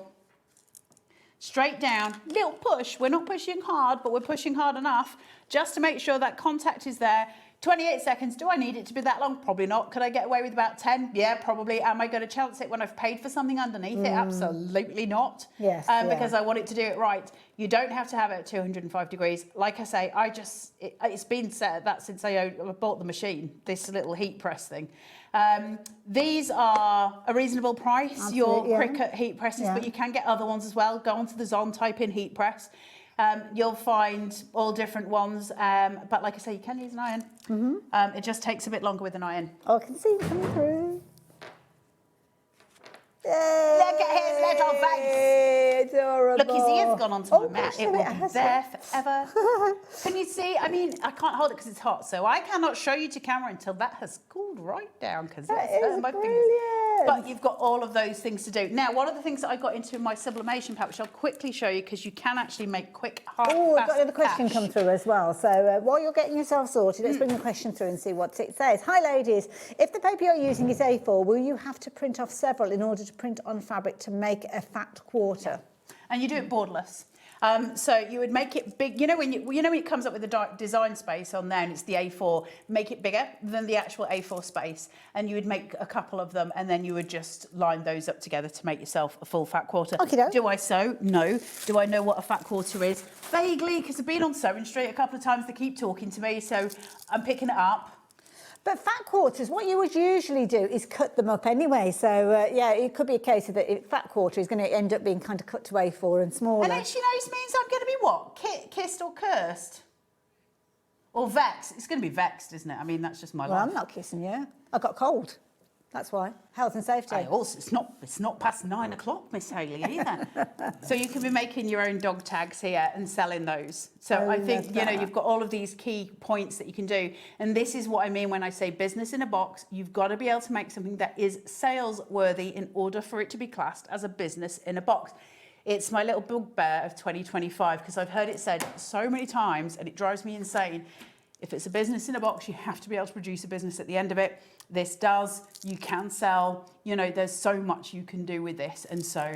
Straight down. Little push. We're not pushing hard, but we're pushing hard enough just to make sure that contact is there. 28 seconds. Do I need it to be that long? Probably not. Could I get away with about 10? Yeah, probably. Am I going to chance it when I've paid for something underneath it? Absolutely not. Yes, Because I want it to do it right. You don't have to have it at 205 degrees. Like I say, it's been set at that since I bought the machine, this little heat press thing. These are a reasonable price, your Cricut heat presses, but you can get other ones as well. Go onto the Zon, type in heat press. You'll find all different ones, but like I say, you can use an iron. It just takes a bit longer with an iron. Oh, I can see it coming through. Yay! Look at his little face. Adorable. Look, his ear's gone onto my mat. gosh, It look, will it be has there forever. Can you see? I mean, I can't hold it because it's hot, so I cannot show you to camera until that has cooled right down because it's hurting my fingers. But you've got all of those things to do. Now, one of the things that I got into my sublimation pack, which I'll quickly show you because you can actually make quick, hard, Oh, I've got fast another question cash. come through as well. So while you're getting yourself sorted, let's bring the question through and see what it says. Hi, ladies. If the paper you're using is A4, will you have to print off several in order to print on fabric to make a fat quarter? And you do it borderless. So you would make it big. You know when it comes up with the design space on there, and it's the A4. Make it bigger than the actual A4 space, and you would make a couple of them, and then you would just line those up together to make yourself a full fat quarter. Do I sew? No. Do I know what a fat quarter is? Vaguely, because I've been on Sewing Street a couple of times. They keep talking to me, so I'm picking it up. But fat quarters, what you would usually do is cut them up anyway. So, yeah, it could be a case of that fat quarter is going to end up being kind of cut to A4 and smaller. And actually, this means I'm going to be what? Kissed or cursed? Or vexed? It's going to be vexed, isn't it? I mean, that's just my life. I'm not kissing you. I got cold. That's why. Health and safety. Also, it's not past 9 o'clock, Miss Haley, either. So you can be making your own dog tags here and selling those. So I think, you've got all of these key points that you can do. And this is what I mean when I say business in a box. You've got to be able to make something that is sales worthy in order for it to be classed as a business in a box. It's my little bugbear of 2025 because I've heard it said so many times and it drives me insane. If it's a business in a box, you have to be able to produce a business at the end of it. This does, you can sell, there's so much you can do with this. And so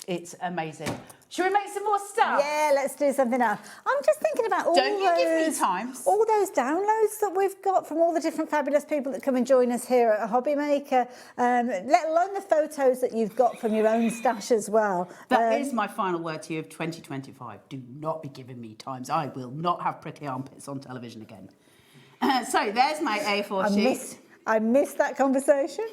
it's amazing. Should we make some more stuff? Yeah, let's do something else. I'm just thinking about all Don't you give me time. All those downloads that we've got from all the different fabulous people that come and join us here at Hobby Maker, let alone the photos that you've got from your own stash as well. That is my final word to you of 2025. Do not be giving me times. I will not have prickly armpits on television again. So there's my A4 sheet. I missed that conversation.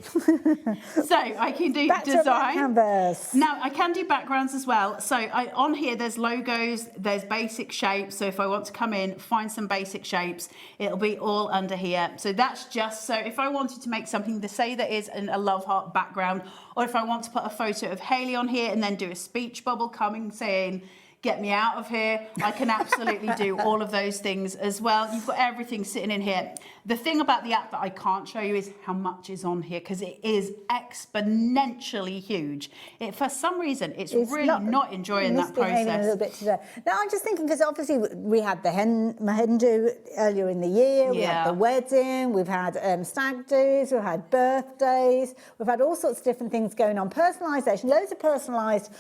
So I can do Back to design. canvas. Now I can do backgrounds as well. So on here there's logos, there's basic shapes. So if I want to come in, find some basic shapes, it'll be all under here. So that's just so if I wanted to make something to say that is a love heart background, or if I want to put a photo of Haley on here and then do a speech bubble coming saying, get me out of here. I can absolutely do all of those things as well. You've got everything sitting in here. The thing about the app that I can't show you is how much is on here because it is exponentially huge. For some reason, it's really not enjoying that process. A little bit today. Now, I'm just thinking because obviously we had the Hindu earlier in the year. We had the wedding. We've had stag do's. We've had birthdays. We've had all sorts of different things going on. Personalisation, loads of personalised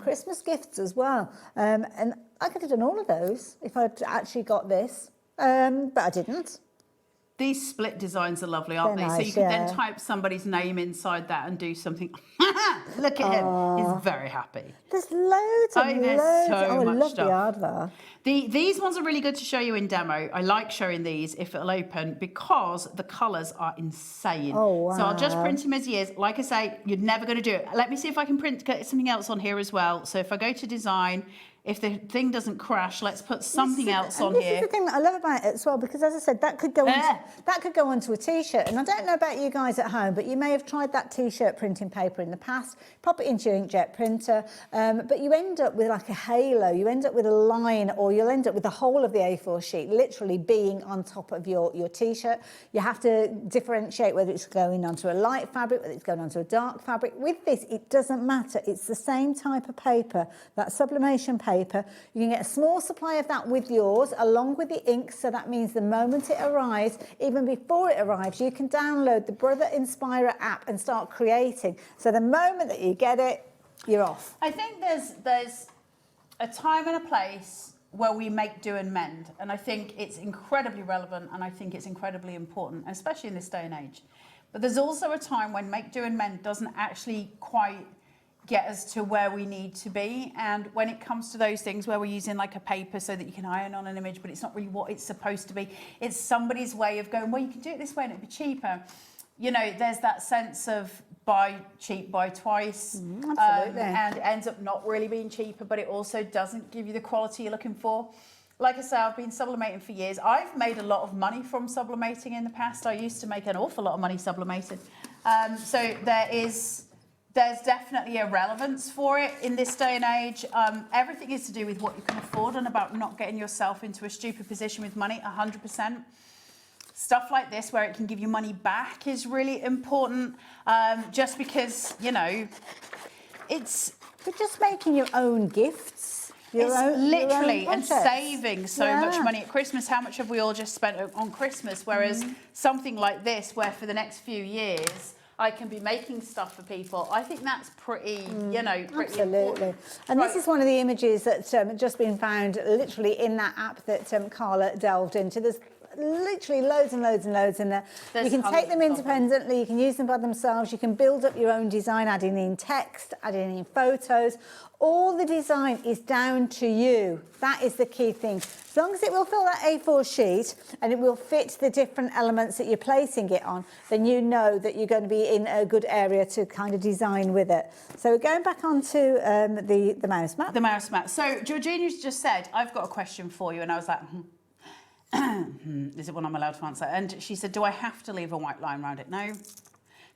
Christmas gifts as well. And I could have done all of those if I'd actually got this, but I didn't. These split designs are lovely, aren't they? Nice, so you can then type somebody's name inside that and do something. Look at him. He's very happy. There's loads and there's loads. so I much love stuff. the aardvark. These ones are really good to show you in demo. I like showing these if it'll open because the colours are insane. Oh, wow. So I'll just print him as he is. Like I say, you're never going to do it. Let me see if I can get something else on here as well. So if I go to design If the thing doesn't crash, let's put something else on this here. is the thing that I love about it as well, because as I said, that could go onto a T-shirt. And I don't know about you guys at home, but you may have tried that T-shirt printing paper in the past. Pop it into your inkjet printer, but you end up with like a halo. You end up with a line, or you'll end up with the whole of the A4 sheet literally being on top of your T-shirt. You have to differentiate whether it's going onto a light fabric, whether it's going onto a dark fabric. With this, it doesn't matter. It's the same type of paper, that sublimation paper. You can get a small supply of that with yours, along with the ink, so that means the moment it arrives, even before it arrives, you can download the Brother Inspirer app and start creating. So the moment that you get it, you're off. I think there's a time and a place where we make, do and mend, and I think it's incredibly relevant, and I think it's incredibly important, especially in this day and age. But there's also a time when make, do and mend doesn't actually quite get us to where we need to be. And when it comes to those things where we're using like a paper so that you can iron on an image, but it's not really what it's supposed to be, it's somebody's way of going, well, you can do it this way and it'd be cheaper. You know, there's that sense of buy cheap, buy twice. Absolutely. And it ends up not really being cheaper, but it also doesn't give you the quality you're looking for. Like I say, I've been sublimating for years. I've made a lot of money from sublimating in the past. I used to make an awful lot of money sublimated. So there's definitely a relevance for it in this day and age. Everything is to do with what you can afford and about not getting yourself into a stupid position with money, 100%. Stuff like this, where it can give you money back, is really important. Just because, you know, it's... But just making your own gifts. Literally, and saving so much money at Christmas. How much have we all just spent on Christmas? Whereas something like this, where for the next few years, I can be making stuff for people. I think that's pretty, you know, pretty important. And this is one of the images that's just been found literally in that app that Carla delved into. There's literally loads and loads and loads in there. You can take them independently, you can use them by themselves, you can build up your own design, adding in text, adding in photos. All the design is down to you. That is the key thing. As long as it will fill that A4 sheet and it will fit the different elements that you're placing it on, then you know that you're going to be in a good area to kind of design with it. So we're going back onto the mouse mat. The mouse mat. So Georgina's just said, I've got a question for you. And I was like, is it one I'm allowed to answer? And she said, do I have to leave a white line around it? No.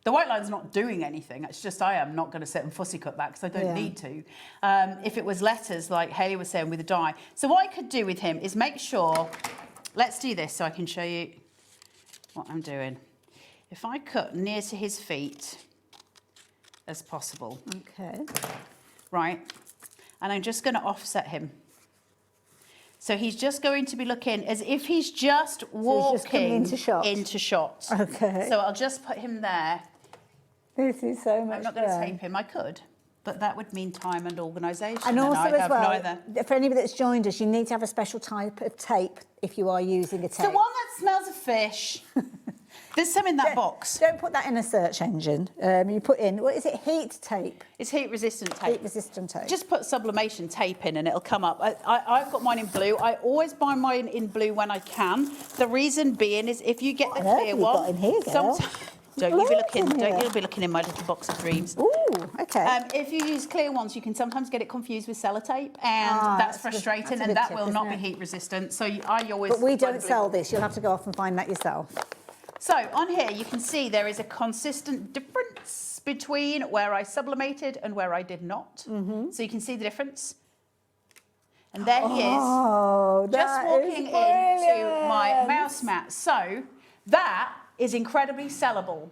The white line's not doing anything. It's just I am not going to sit and fussy cut that because I don't need to. If it was letters, like Hayley was saying, with a die. So what I could do with him is make sure, let's do this so I can show you what I'm doing. If I cut near to his feet as possible. Okay. Right. And I'm just going to offset him. So he's just going to be looking as if he's just walking into shot. Okay. So I'll just put him there. This is so much I'm not going to tape him. I could, but that would mean time and organisation. And also as well, neither. for anybody that's joined us, you need to have a special type of tape if you are using a tape. The one that smells of fish. There's some in that box. Don't put that in a search engine. You put in, what is it, heat tape? It's heat-resistant tape. Heat-resistant tape. Just put sublimation tape in and it'll come up. I've got mine in blue. I always buy mine in blue when I can. The reason being is if you get the clear one... Got in here, girl. Don't you be looking in my little box of dreams. Ooh, okay. If you use clear ones, you can sometimes get it confused with sellotape, and that's frustrating, and that will not be heat resistant. So I always. But we don't sell this. You'll have to go off and find that yourself. So on here, you can see there is a consistent difference between where I sublimated and where I did not. So you can see the difference. And there he is, just walking into my mouse mat. So that is incredibly sellable.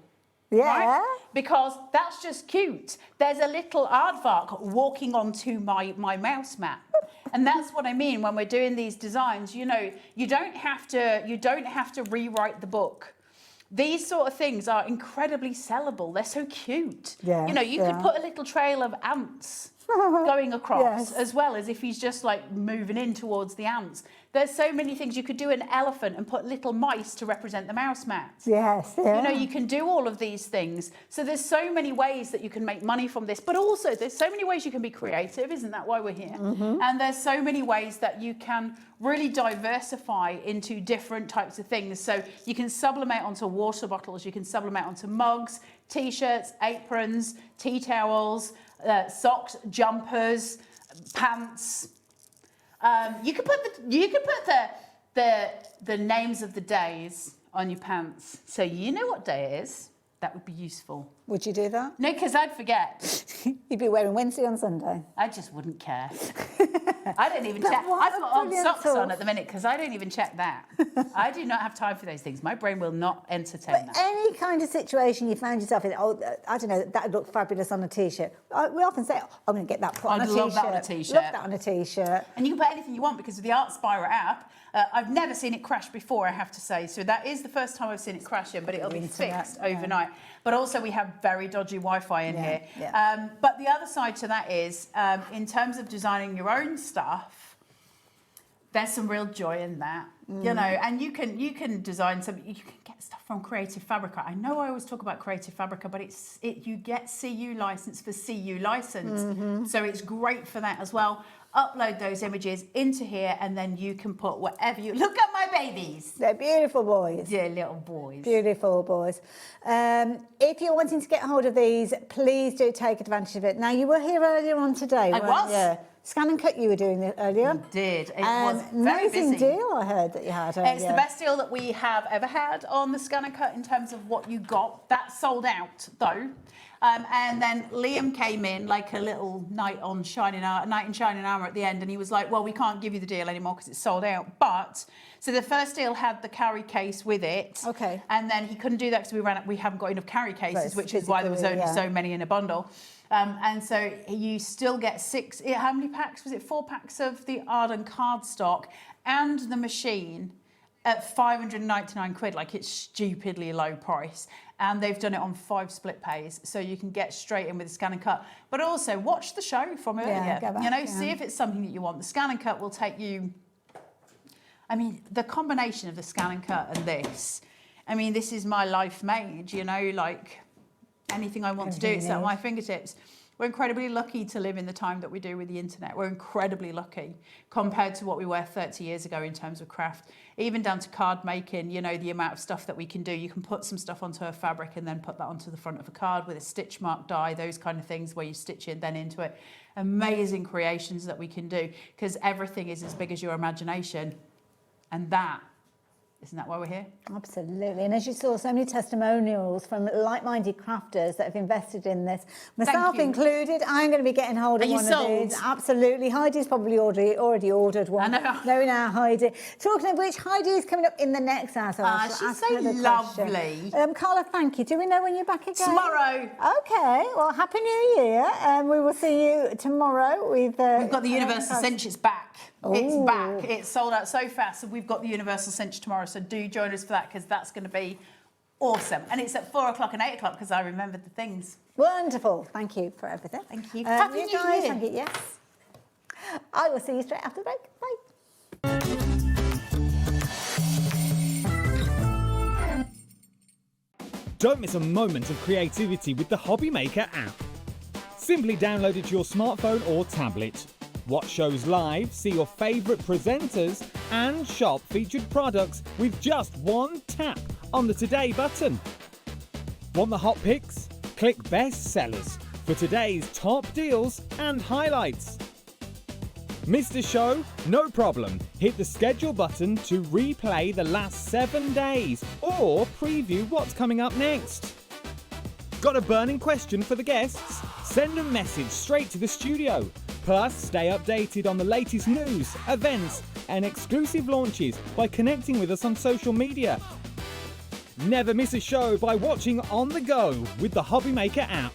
Yeah. Right? Because that's just cute. There's a little aardvark walking onto my mouse mat. And that's what I mean when we're doing these designs. You know, you don't have to rewrite the book. These sort of things are incredibly sellable. They're so cute. Yeah, you know, you could put a little trail of ants going across, as well as if he's just like moving in towards the ants. There's so many things. You could do an elephant and put little mice to represent the mouse mats. Yes, yeah. You know, you can do all of these things. So there's so many ways that you can make money from this, but also there's so many ways you can be creative. Isn't that why we're here? And there's so many ways that you can really diversify into different types of things. So you can sublimate onto water bottles, you can sublimate onto mugs, t-shirts, aprons, tea towels, socks, jumpers, pants, You could put the names of the days on your pants, so you know what day it is. That would be useful. Would you do that? No, because I'd forget. You'd be wearing Wednesday on Sunday. I just wouldn't care. I don't even check. I've got old socks on at the minute because I don't even check that. I do not have time for those things. My brain will not entertain that. Any kind of situation you found yourself in, oh, I don't know, that would look fabulous on a T-shirt. We often say, oh, I'm going to get that put on a T-shirt. I'd love that on a T-shirt. Love that on a T-shirt. And you can put anything you want because of the Art Spira app. I've never seen it crash before, I have to say. So that is the first time I've seen it crashing, but it'll be fixed overnight. But also we have very dodgy Wi-Fi in here. Yeah. But the other side to that is, in terms of designing your own stuff, there's some real joy in that, you know, and you can design some, you can get stuff from Creative Fabrica. I know I always talk about Creative Fabrica, but you get CU license for CU license. So it's great for that as well. Upload those images into here and then you can put whatever you... Look at my babies. They're beautiful boys. They're little boys. Beautiful boys. If you're wanting to get hold of these, please do take advantage of it. Now, you were here earlier on today, weren't was. you? Scan and Cut you were doing it earlier. I did. It was very amazing busy. deal I heard that you had earlier. It's the best deal that we have ever had on the Scan and Cut in terms of what you got. That sold out, though. And then Liam came in like a little knight in shining armour at the end, and he was like, well, we can't give you the deal anymore because it's sold out. But, so the first deal had the carry case with it. Okay. And then he couldn't do that because we haven't got enough carry cases, which is why there was only so many in a bundle. And so you still get how many packs? Was it 4 packs of the Arden cardstock and the machine at 599 quid, like it's stupidly low price. And they've done it on 5 split pays, so you can get straight in with the Scan and Cut. But also watch the show from earlier. See if it's something that you want. The Scan and Cut will take you. I mean, the combination of the Scan and Cut and this. I mean, this is my life made. You know, like anything I want to do, it's at my fingertips. We're incredibly lucky to live in the time that we do with the internet. We're incredibly lucky compared to what we were 30 years ago in terms of craft. Even down to card making, you know, the amount of stuff that we can do. You can put some stuff onto a fabric and then put that onto the front of a card with a stitch mark die, those kind of things where you stitch it then into it. Amazing creations that we can do because everything is as big as your imagination. And isn't that why we're here? Absolutely. And as you saw, so many testimonials from like-minded crafters that have invested in this, myself included. I'm going to be getting hold of one of these. Absolutely. Heidi's probably already ordered one. I know. No, now, Heidi. Talking of which, Heidi is coming up in the next hour. So she's so lovely. Carla, thank you. Do we know when you're back again? Tomorrow. Okay. Well, Happy New Year. We will see you tomorrow. We've got the Universal Cinches back. It's back. It's sold out so fast. So we've got the Universal Cinch tomorrow. So do join us for that because that's going to be awesome. And it's at 4 o'clock and 8 o'clock because I remembered the things. Wonderful. Thank you for everything. Thank you. Happy New Year. Thank you. Yes. I will see you straight after the break. Bye. Don't miss a moment of creativity with the Hobby Maker app. Simply download it to your smartphone or tablet. Watch shows live, see your favourite presenters, and shop featured products with just one tap on the Today button. Want the hot picks? Click Best Sellers for today's top deals and highlights. Missed a show? No problem. Hit the schedule button to replay the last 7 days or preview what's coming up next. Got a burning question for the guests? Send a message straight to the studio. Plus, stay updated on the latest news, events, and exclusive launches by connecting with us on social media. Never miss a show by watching on the go with the Hobby Maker app.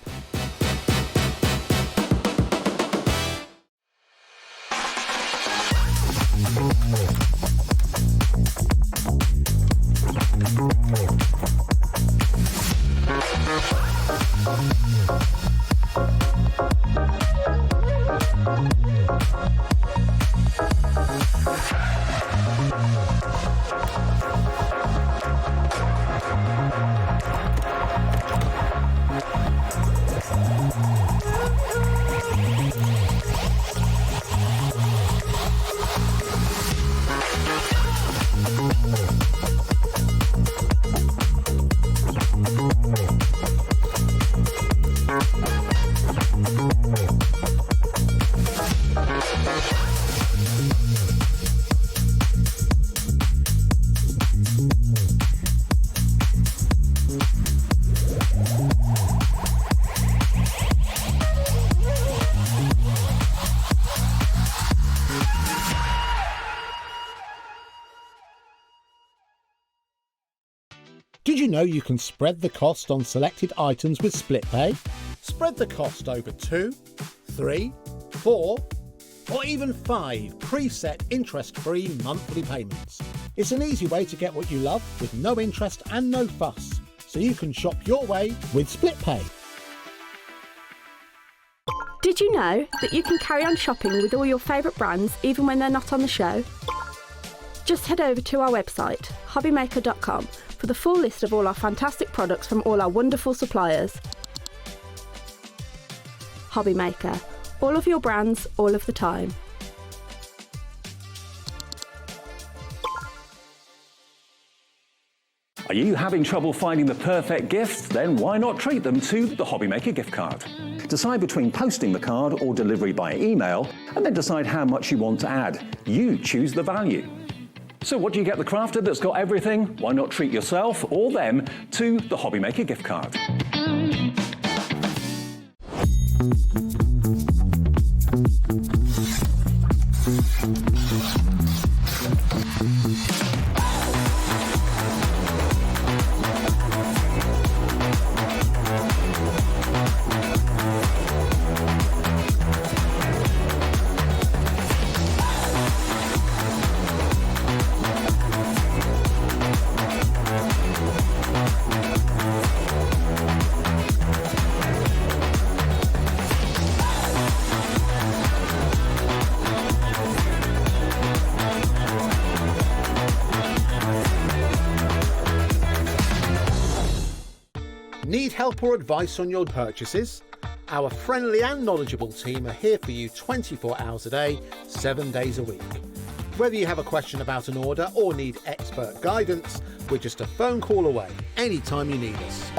Did you know you can spread the cost on selected items with split pay? Spread the cost over 2, 3, 4, or even 5 preset interest-free monthly payments. It's an easy way to get what you love with no interest and no fuss, so you can shop your way with split pay. Did you know that you can carry on shopping with all your favourite brands even when they're not on the show? Just head over to our website, hobbymaker.com, for the full list of all our fantastic products from all our wonderful suppliers. Hobbymaker. All of your brands, all of the time. Are you having trouble finding the perfect gift? Then why not treat them to the Hobbymaker gift card? Decide between posting the card or delivery by email, and then decide how much you want to add. You choose the value. So what do you get the crafter that's got everything? Why not treat yourself or them to the Hobbymaker gift card? Need help or advice on your purchases? Our friendly and knowledgeable team are here for you 24 hours a day, 7 days a week. Whether you have a question about an order or need expert guidance, we're just a phone call away anytime you need us.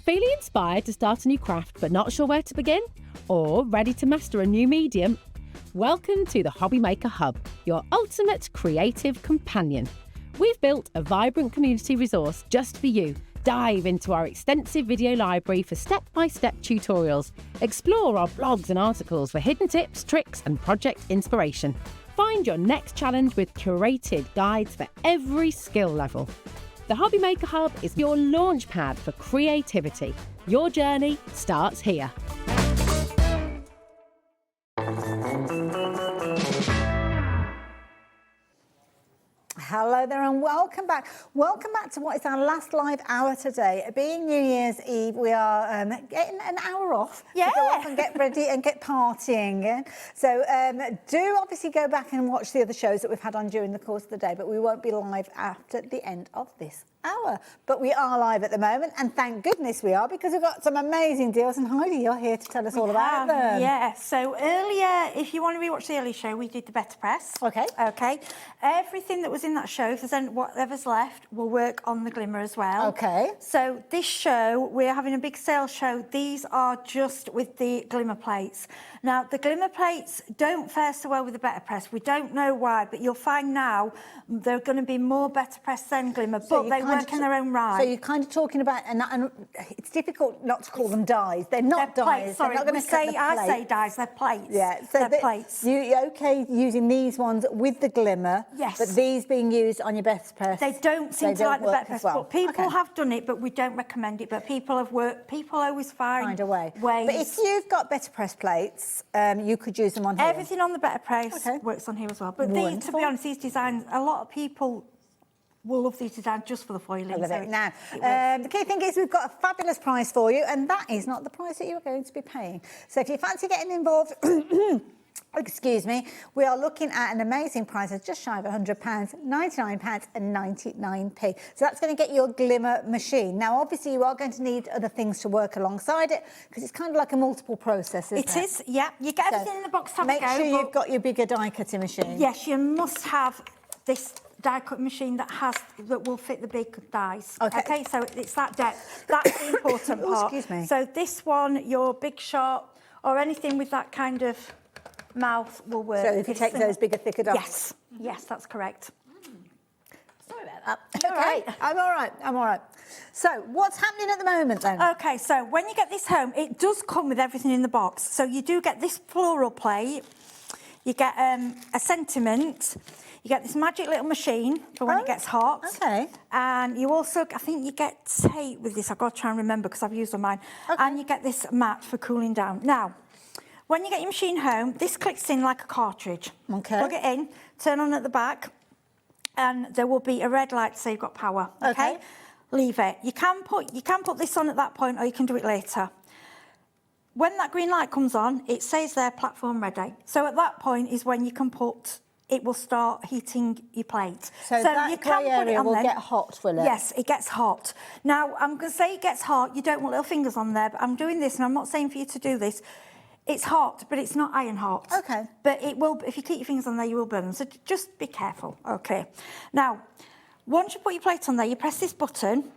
Feeling inspired to start a new craft but not sure where to begin? Or ready to master a new medium? Welcome to the Hobbymaker Hub, your ultimate creative companion. We've built a vibrant community resource just for you. Dive into our extensive video library for step-by-step tutorials. Explore our blogs and articles for hidden tips, tricks and project inspiration. Find your next challenge with curated guides for every skill level. The Hobbymaker Hub is your launch pad for creativity. Your journey starts here. Hello there and welcome back. Welcome back to what is our last live hour today. Being New Year's Eve, we are getting an hour off to go off and get ready and get partying. So do obviously go back and watch the other shows that we've had on during the course of the day, but we won't be live after the end of this hour. But we are live at the moment, and thank goodness we are, because we've got some amazing deals, and Heidi, you're here to tell us all about them. Yeah, so earlier, if you want to rewatch the early show, we did the BetterPress. Okay. Everything that was in that show, if there's whatever's left, will work on the glimmer as well. Okay. So this show, we're having a big sale show. These are just with the glimmer plates. Now, the glimmer plates don't fare so well with the BetterPress. We don't know why, but you'll find now they're going to be more BetterPress than glimmer, but they work in their own right. So you're kind of talking about, and it's difficult not to call them dyes. They're not dyes. Plates, sorry, they're not going to say I say dyes. They're plates. Yeah, so they're plates. You're okay using these ones with the glimmer. Yes. But these being used on your BetterPress. They don't seem to like the BetterPress. Well. But people have done it, but we don't recommend it. But people have worked. People always find a way. ways. But if you've got BetterPress plates, you could use them on here. Everything on the BetterPress works on here as well. But these, to be honest, these designs, a lot of people will love these designs just for the foiling. I love it. Now, the key thing is we've got a fabulous price for you, and that is not the price that you're going to be paying. So if you fancy getting involved, excuse me, we are looking at an amazing price of just shy of £100, £99.99. So that's going to get your glimmer machine. Now, obviously, you are going to need other things to work alongside it, because it's kind of like a multiple process, isn't it? It is, yeah. You get everything in the box to have a go. Make sure you've got your bigger die cutting machine. Yes, you must have this die cut machine that will fit the big dies. Okay, so it's that depth. That's the important part. Excuse me. So this one, your Big Shot, or anything with that kind of mouth will work. So if you take those bigger, thicker dies. Yes, that's correct. Sorry about that. Okay, I'm all right. So what's happening at the moment then? Okay, so when you get this home, it does come with everything in the box. So you do get this floral plate, you get a sentiment, You get this magic little machine for when it gets hot. Okay. And you also, I think you get tape with this. I've got to try and remember because I've used on mine. Okay. And you get this mat for cooling down. Now, when you get your machine home, this clicks in like a cartridge. Okay. Plug it in, turn on at the back, and there will be a red light to say you've got power. Okay. Leave it. You can put this on at that point, or you can do it later. When that green light comes on, it says there platform ready. So at that point is when you can put. It will start heating your plate. So that you can grey put it area on will then. get hot, will it? Yes, it gets hot. Now, I'm going to say it gets hot. You don't want little fingers on there, but I'm doing this, and I'm not saying for you to do this. It's hot, but it's not iron hot. Okay. But it will, if you keep your fingers on there, you will burn them. So just be careful. Okay. Now, once you put your plate on there, you press this button,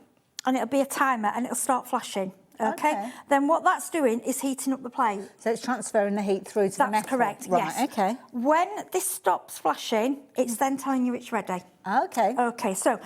and it'll be a timer, and it'll start flashing. Okay. Then what that's doing is heating up the plate. So it's transferring the heat through to the metal. That's correct, right, yes. Okay. When this stops flashing, it's then telling you it's ready. Okay. Okay, so...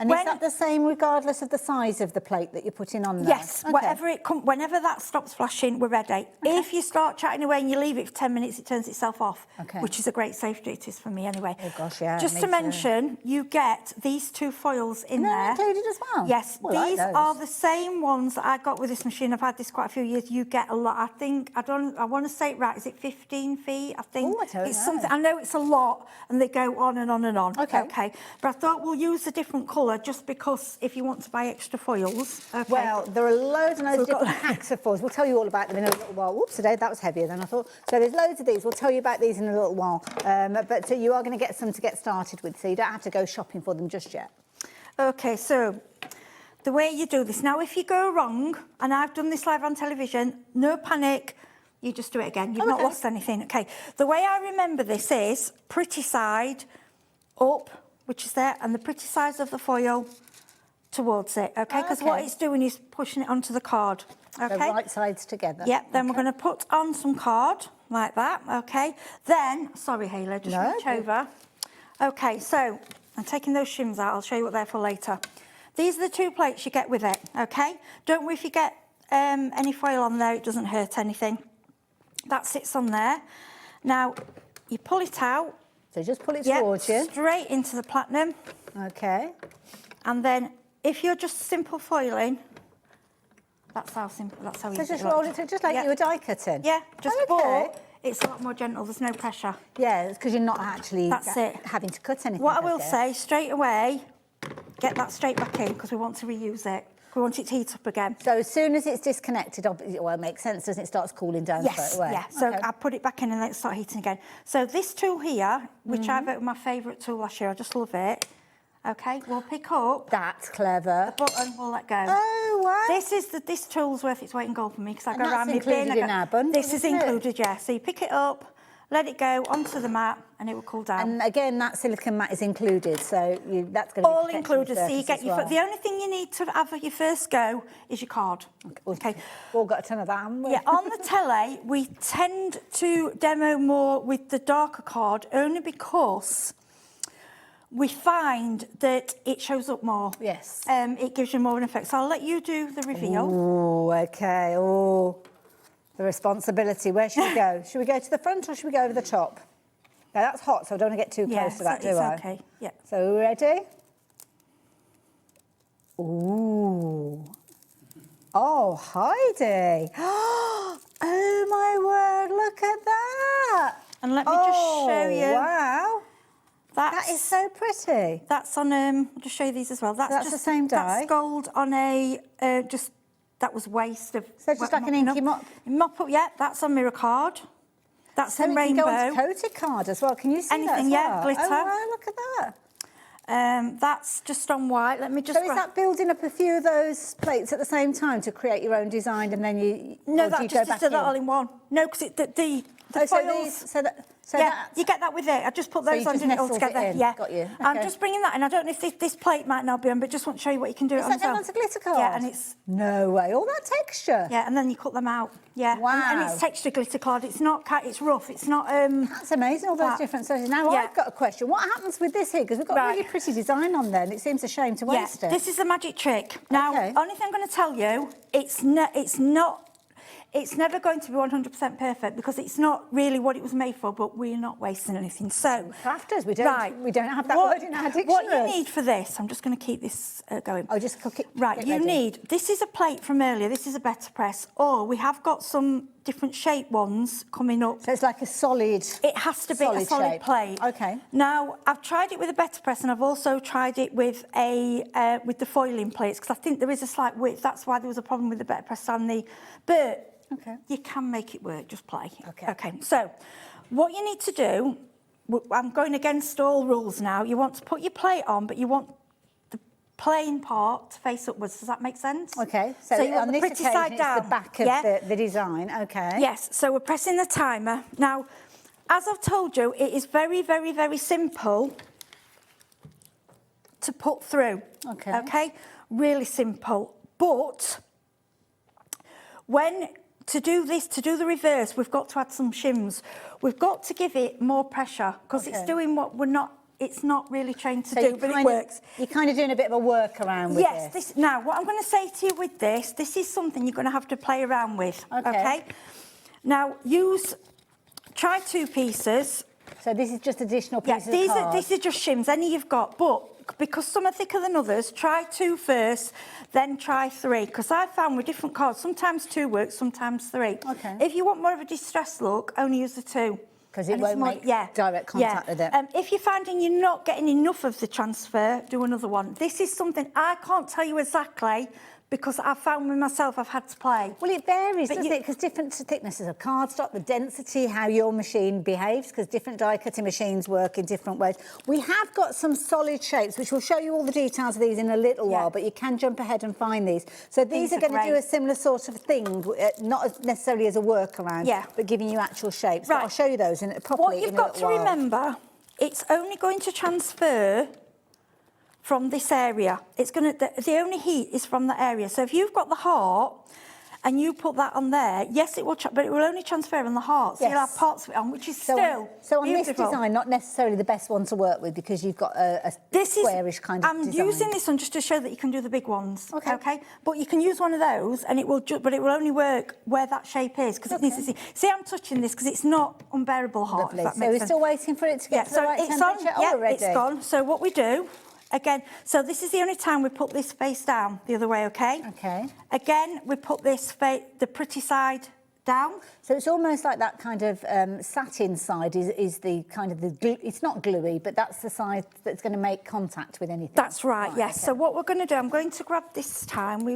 And is that the same regardless of the size of the plate that you're putting on there? Yes, whenever that stops flashing, we're ready. If you start chatting away and you leave it for 10 minutes, it turns itself off, which is a great safety it is for me anyway. Oh gosh, yeah. Just to mention, you get these 2 foils in there. Included as well? Yes, Well, these like are the same ones that I got with this machine. I've had this quite a few years. You get a lot. I want to say it right. Is it 15 feet? I think I don't it's know. something. I know it's a lot, and they go on and on and on. Okay. But I thought we'll use a different colour just because if you want to buy extra foils. Okay. Well, there are loads and loads of different packs of foils. We'll tell you all about them in a little while. Whoops, today that was heavier than I thought. So there's loads of these. We'll tell you about these in a little while. But you are going to get some to get started with, so you don't have to go shopping for them just yet. Okay, so the way you do this. Now, if you go wrong, and I've done this live on television, no panic. You just do it again. You've not lost anything. Okay. The way I remember this is pretty side up, which is there, and the pretty sides of the foil towards it, okay? Because what it's doing is pushing it onto the card, okay? The right sides together. Yep, then we're going to put on some card, like that, okay? Then, sorry, Hayley, just reach over. Okay, so I'm taking those shims out. I'll show you what they're for later. These are the 2 plates you get with it, okay? Don't worry if you get any foil on there, it doesn't hurt anything. That sits on there. Now, you pull it out. So just pull it towards you. Straight into the platinum. Okay. And then if you're just simple foiling, that's how simple, that's how easy So just it looks. roll it, just like you were die cutting? Yeah, just but it's a lot more gentle, there's no pressure. Yeah, it's because you're not actually having to cut anything. What I will say, straight away, get that straight back in because we want to reuse it. We want it to heat up again. So as soon as it's disconnected, well, it makes sense, doesn't it? It starts cooling down straight away. Yeah, so I put it back in and let it start heating again. So this tool here, which I voted my favourite tool last year, I just love it. Okay, we'll pick up. That's clever. The button, we'll let go. Oh, wow. This tool's worth its weight in gold for me because I go that's around my bin. included in our bundle, This is isn't it? included, yeah. So you pick it up, let it go onto the mat, and it will cool down. And again, that silicone mat is included, so that's going to be all included. So you get your. The only thing you need to have at your first go is your card. Okay. We've all got a ton of that, haven't we? Yeah, on the telly, we tend to demo more with the darker card only because we find that it shows up more. Yes. It gives you more of an effect. So I'll let you do the reveal. Oh, okay. Oh, the responsibility. Where should we go? Should we go to the front or should we go over the top? Now, that's hot, so I don't want to get too close to that, do I? It's okay. Yeah. So, are we ready? Ooh. Oh, Heidi. Oh, my word, look at that. And let me just show you. Wow. That is so pretty. That's on, I'll just show you these as well. That's just the same die? That's gold on a, that was waste of... So just like an inky mop? Mop up, yeah, that's on mirror card. That's so in rainbow. Can go on coated card as well. Can you see anything, that as yeah, well? glitter. Oh, wow, look at that. That's just on white. Let me just... So is that building up a few of those plates at the same time to create your own design and then you... No, that just did that all in one. No, because the foils... You get that with it. I just put those on it all together. Yeah, got you. Okay. I'm just bringing that in. I don't know if this plate might not be on, but just want to show you what you can do. Is that done onto glitter card? Yeah, and it's... No way. All that texture. Yeah, and then you cut them out. Yeah. Wow. And it's texture glitter card. It's not... It's rough. It's not... That's amazing, all those different sizes. Now, I've got a question. What happens with this here? Because we've got a really pretty design on there, and it seems a shame to waste it. This is the magic trick. Now, only thing I'm going to tell you, it's not... It's never going to be 100% perfect because it's not really what it was made for, but we're not wasting anything. So, crafters, we don't have that word in our dictionary. What you need for this, I'm just going to keep this going. Oh, just cook it. Right, you need, this is a plate from earlier, this is a BetterPress, or we have got some different shape ones coming up. So it's like a solid. It has to be a solid shape. plate. Okay. Now, I've tried it with a BetterPress and I've also tried it with with the foiling plates because I think there is a slight width. That's why there was a problem with the BetterPress and the... But you can make it work, just play. Okay, so what you need to do, I'm going against all rules now. You want to put your plate on, but you want the plain part to face upwards. Does that make sense? Okay, so you want on the this pretty occasion, side it's down. the back of the design, okay. Yes, so we're pressing the timer. Now, as I've told you, it is very, very, very simple to put through. Okay? Really simple. But to do this, to do the reverse, we've got to add some shims. We've got to give it more pressure because it's doing what it's not really trained to do, but it works. You're kind of doing a bit of a workaround with this. Now, what I'm going to say to you with this is something you're going to have to play around with. Okay? Now, try 2 pieces. So this is just additional pieces of card. These are just shims, any you've got, but because some are thicker than others, try 2 first, then try 3, because I found with different cards, sometimes 2 works, sometimes 3. Okay. If you want more of a distressed look, only use the 2. Because it won't make direct contact with it. If you're finding you're not getting enough of the transfer, do another one. This is something I can't tell you exactly, because I found with myself I've had to play. Well, it varies, doesn't it? Because different thicknesses of cardstock, the density, how your machine behaves, because different die cutting machines work in different ways. We have got some solid shapes, which we'll show you all the details of these in a little while, but you can jump ahead and find these. So these are going to do a similar sort of thing, not necessarily as a workaround, but giving you actual shapes. Right. But I'll show you those properly What you've got to remember, it's only going to transfer from this area. It's going to, the only heat is from that area. So if you've got the heart and you put that on there, yes, it will, but it will only transfer on the heart. So you'll have parts of it on, which is still So on beautiful. this design, not necessarily the best one to work with because you've got a squarish kind of design. I'm using this one just to show that you can do the big ones. Okay. But you can use one of those, and it will, but it will only work where that shape is because it needs to see. See, I'm touching this because it's not unbearable hot. Lovely. So we're still waiting for it to get to the right temperature. Yeah, it's gone. So what we do. Again, so this is the only time we put this face down the other way, okay? Okay. Again, we put this the pretty side down. So it's almost like that kind of satin side is the kind of it's not gluey, but that's the side that's going to make contact with anything. That's right, yes. Okay. So what we're going to do, I'm going to grab this time,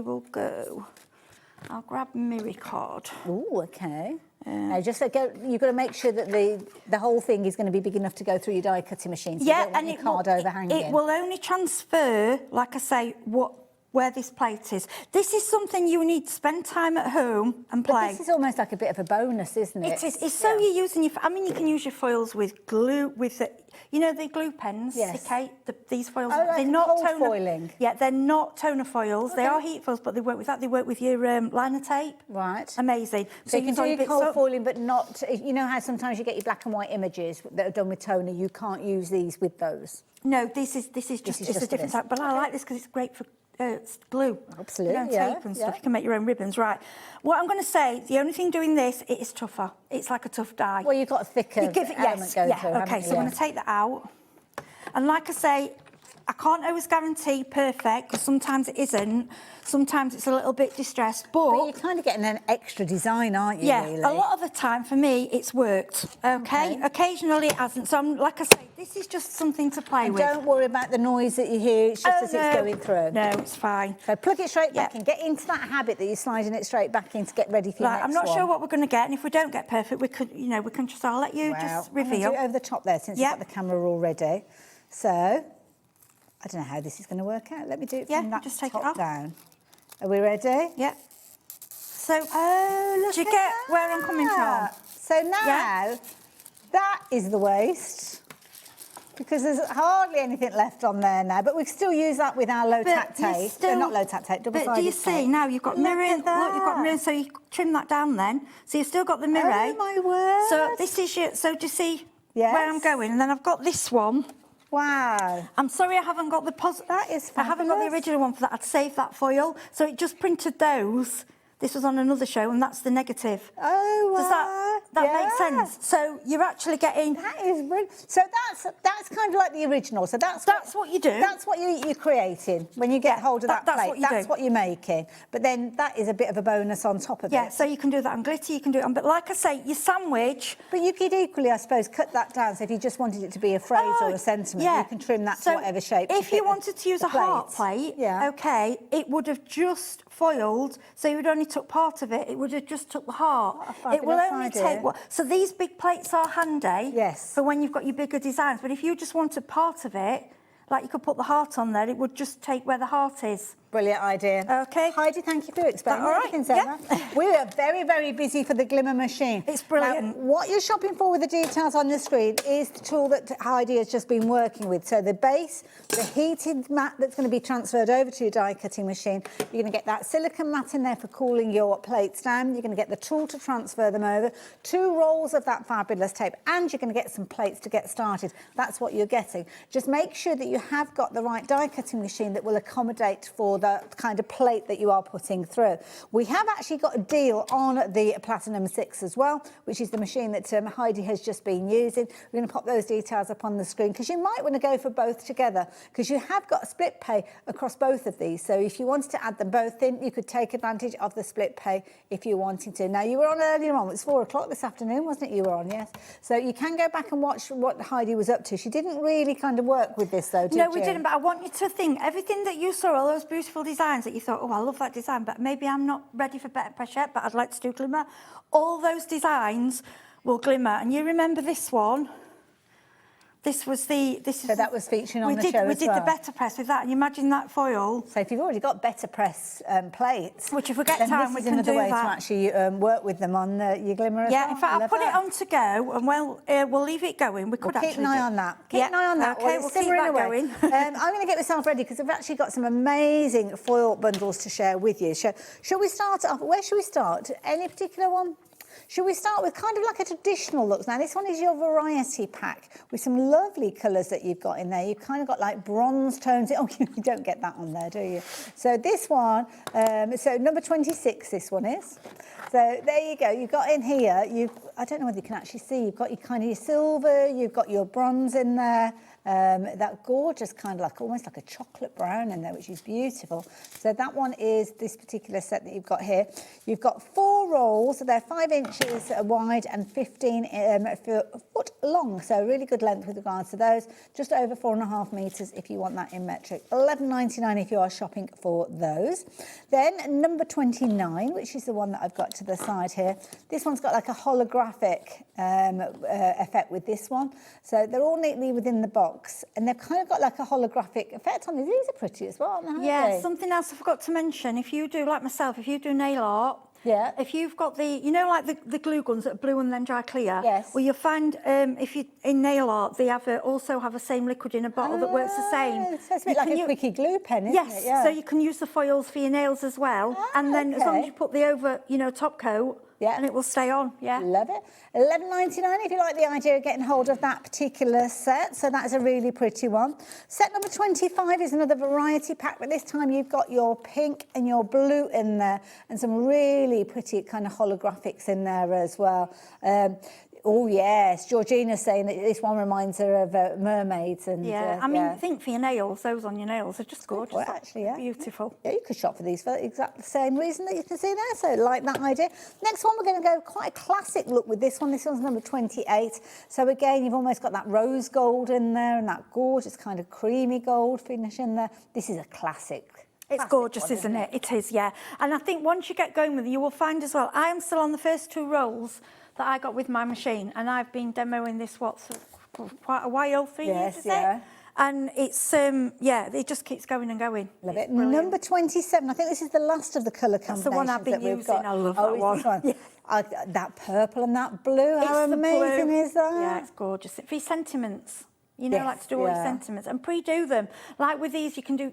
I'll grab mirror card. Oh, okay. Now, just you've got to make sure that the whole thing is going to be big enough to go through your die cutting machine. So you don't want your card overhanging. It will only transfer, like I say, where this plate is. This is something you need to spend time at home and play. But this is almost like a bit of a bonus, isn't it? It is. It's so you're using your... I mean, you can use your foils with glue, you know the glue pens? Yes. Okay, these foils. Oh, like they're not cold foiling. Yeah, they're not toner foils. Okay. They are heat foils, but they work with that. They work with your liner tape. Right. Amazing. So you can do your cold foiling, but not... You know how sometimes you get your black and white images that are done with toner? You can't use these with those. No, this is just a different type. But I like this because it's great for... glue. Absolutely, tape and stuff. You can make your own ribbons, right? What I'm going to say, the only thing doing this, it is tougher. It's like a tough die. Well, you've got a thicker element going through. Okay, so I'm going to take that out. And like I say, I can't always guarantee perfect because sometimes it isn't. Sometimes it's a little bit distressed, but you're kind of getting an extra design, aren't you? Yeah, really? a lot of the time for me it's worked. Okay, occasionally it hasn't. So like I say, this is just something to play with. Don't worry about the noise that you hear. It's just as it's going through. No, it's fine. So plug it straight back and get into that habit that you're sliding it straight back in to get ready for your next I'm not sure what we're going to get, and if we don't get perfect, we could, we can just. I'll let you just reveal. I'm gonna do it over the top there since you've got the camera all ready. So I don't know how this is going to work out. Let me do it from that just take top it off. down. Are we ready? Yeah. So, do you get where I'm coming from? So now, that is the waist, because there's hardly anything left on there now, but we can still use that with our low-tack tape. Not low-tack tape, double-sided tape. But do you see, now you've got mirror, look, you've got mirror, so you trim that down then. So you've still got the mirror. Oh, my word. So this is so do you see where I'm going? And then I've got this one. Wow. I'm sorry I haven't got the That is fabulous. I haven't got the original one for that. I'd saved that foil. So it just printed those. this was on another show, and that's the negative. Oh, does that make sense? So you're actually getting... That is brilliant. So that's kind of like the original. So that's what you do. That's what you're creating when you get hold of that that's plate. what you That's do. what you're making. But then that is a bit of a bonus on top of it. Yeah, so you can do that on glitter, you can do it on... But like I say, your sandwich... But you could equally, I suppose, cut that down. So if you just wanted it to be a phrase or a sentiment, you can trim that to whatever shape. If you wanted to use a heart plate, okay, it would have just foiled, so you would only took part of it, it would have just took the heart. It will only take... So these big plates are handy for when you've got your bigger designs, but if you just wanted part of it, like you could put the heart on there, it would just take where the heart is. Brilliant idea. Okay. Heidi, thank you for explaining. All right. We are very, very busy for the Glimmer machine. It's brilliant. Now, what you're shopping for with the details on the screen is the tool that Heidi has just been working with. So the base, the heated mat that's going to be transferred over to your die cutting machine. You're going to get that silicone mat in there for cooling your plates down. You're going to get the tool to transfer them over, 2 rolls of that fabulous tape, and you're going to get some plates to get started. That's what you're getting. Just make sure that you have got the right die cutting machine that will accommodate for the kind of plate that you are putting through. We have actually got a deal on the Platinum 6 as well, which is the machine that Heidi has just been using. We're going to pop those details up on the screen because you might want to go for both together because you have got a split pay across both of these. So if you wanted to add them both in, you could take advantage of the split pay if you wanted to. Now, you were on earlier on. It was 4 o'clock this afternoon, wasn't it? You were on, yes. So you can go back and watch what Heidi was up to. She didn't really kind of work with this, though, did you? No, we didn't, but I want you to think, everything that you saw, all those beautiful designs that you thought, oh, I love that design, but maybe I'm not ready for BetterPress yet, but I'd like to do glimmer. All those designs will glimmer. And you remember this one? This was the... So that was featuring on the show as well? We did the BetterPress with that. And you imagine that foil. So if you've already got BetterPress plates... Which if we get time, we can do that. This is another way to actually work with them on your glimmer as well. Yeah, in fact, I'll put it on to go, and we'll leave it going. We could keep an eye on that. Keep an eye on that. Okay, we'll keep that going. I'm going to get myself ready because I've actually got some amazing foil bundles to share with you. Shall we start off? Where should we start? Any particular one? Should we start with kind of like a traditional look? Now, this one is your variety pack with some lovely colours that you've got in there. You've kind of got like bronze tones. Oh, you don't get that on there, do you? So this one, so number 26, this one is. So there you go. You've got in here, I don't know whether you can actually see, you've got your kind of your silver, you've got your bronze in there. That gorgeous kind of like almost like a chocolate brown in there, which is beautiful. So that one is this particular set that you've got here. You've got 4 rolls, so they're 5 inches wide and 15 foot long, so really good length with regards to those. Just over 4.5 metres if you want that in metric. $11.99 if you are shopping for those. Then number 29, which is the one that I've got to the side here. This one's got like a holographic effect with this one. So they're all neatly within the box, and they've kind of got like a holographic effect on these. These are pretty as well, aren't they? Yeah, something else I forgot to mention. If you do, like myself, if you do nail art, if you've got the, you know, like the glue guns that are blue and then dry clear. Yes. Well, you'll find if you in nail art, they have also have the same liquid in a bottle that works the same. So it's a bit like a quickie glue pen, isn't it? Yes. So you can use the foils for your nails as well, and then as long as you put the over, top coat. Yeah, and it will stay on. Yeah, love it. $11.99 if you like the idea of getting hold of that particular set. So that is a really pretty one. Set number 25 is another variety pack, but this time you've got your pink and your blue in there, and some really pretty kind of holographics in there as well. Oh, yes. Georgina's saying that this one reminds her of mermaids. And I mean, think for your nails, those on your nails are just gorgeous. Well, actually, yeah. Beautiful. Yeah, you could shop for these for exactly the same reason that you can see there. So, like that idea. Next one, we're going to go quite a classic look with this one. This one's number 28. So, again, you've almost got that rose gold in there and that gorgeous kind of creamy gold finish in there. This is a classic. It's gorgeous, isn't it? It is, yeah. And I think once you get going with it, you will find as well, I am still on the first 2 rolls that I got with my machine, and I've been demoing this for quite a while, 3 years, is it? And it's, it just keeps going and going. Love it. Number 27, I think this is the last of the colour combinations. That's the one I've been using. I love that one. Yeah. That purple and that blue, how amazing is that? Yeah, it's gorgeous. For your sentiments. Like to do all your sentiments and pre-do them. Like with these, you can do,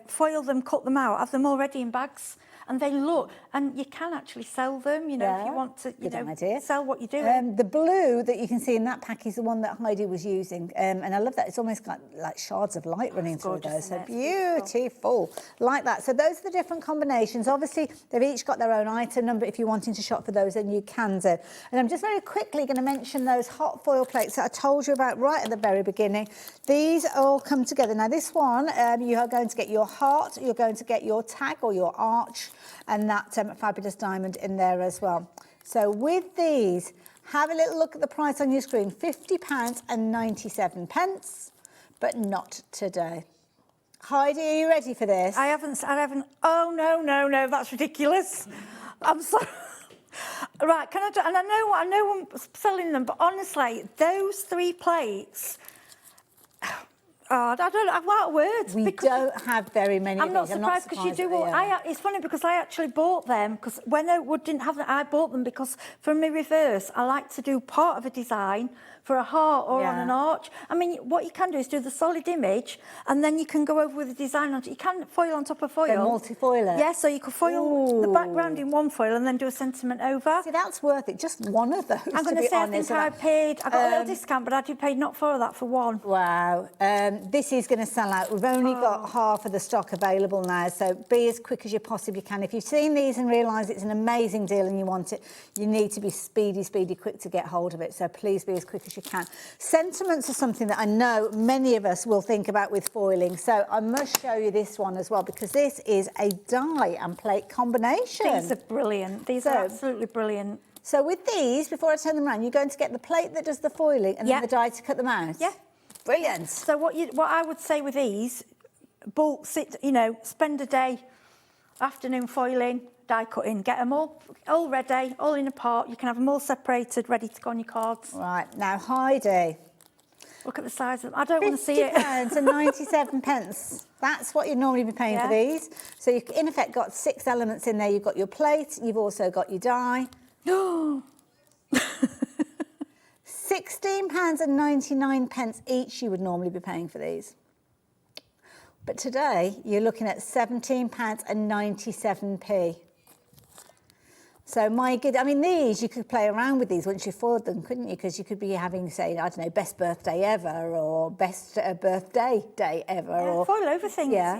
foil them, cut them out, have them all ready in bags, and they look, and you can actually sell them, you know, if you want to, you know, sell what you're doing. The blue that you can see in that pack is the one that Heidi was using, and I love that. It's almost got like shards of light running through those. So beautiful, like that. So those are the different combinations. Obviously, they've each got their own item number. If you're wanting to shop for those, then you can do. And I'm just very quickly going to mention those hot foil plates that I told you about right at the very beginning. These all come together. Now, this one, you are going to get your heart, you're going to get your tag or your arch, and that fabulous diamond in there as well. So with these, have a little look at the price on your screen, £50.97, but not today. Heidi, are you ready for this? I haven't, oh, no, that's ridiculous. I'm sorry. Right, can I do, and I know I'm selling them, but honestly, those 3 plates, I don't know, I'm out of words. We don't have very many of these. I'm not surprised because you do. It's funny because I actually bought them because when Oakwood didn't have them, I bought them because for my reverse, I like to do part of a design for a heart or on an arch. I mean, what you can do is do the solid image and then you can go over with the design on. You can foil on top of foil. So multi-foil it? Yeah, so you could foil the background in one foil and then do a sentiment over. See, that's worth it. Just one of those. I'm going to say I think I got a little discount, but I did pay not for that for one. Wow. This is going to sell out. We've only got half of the stock available now, so be as quick as you possibly can. If you've seen these and realise it's an amazing deal and you want it, you need to be speedy, quick to get hold of it. So please be as quick as you can. Sentiments are something that I know many of us will think about with foiling. So I must show you this one as well because this is a die and plate combination. These are brilliant. These are absolutely brilliant. So with these, before I turn them around, you're going to get the plate that does the foiling and then the die to cut them out? Yeah. Brilliant. So what I would say with these, spend a day, afternoon foiling, die cutting, get them all ready, all in a pot. You can have them all separated, ready to go on your cards. Right, now Heidi. Look at the size of them. I don't want to see it. £50.97. That's what you'd normally be paying for these. So you've in effect got 6 elements in there. You've got your plate, you've also got your die. £16.99 each you would normally be paying for these. But today, you're looking at £17.97. So these, you could play around with these once you foiled them, couldn't you? Because you could be having, say, I don't know, best birthday ever or best birthday day ever. Yeah, or foil over things. Yeah.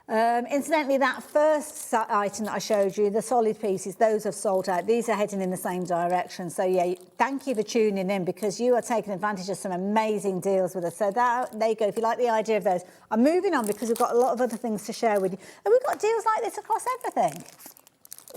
Incidentally, that first item that I showed you, the solid pieces, those have sold out. These are heading in the same direction. So, yeah, thank you for tuning in because you are taking advantage of some amazing deals with us. So there you go. If you like the idea of those. I'm moving on because we've got a lot of other things to share with you. And we've got deals like this across everything.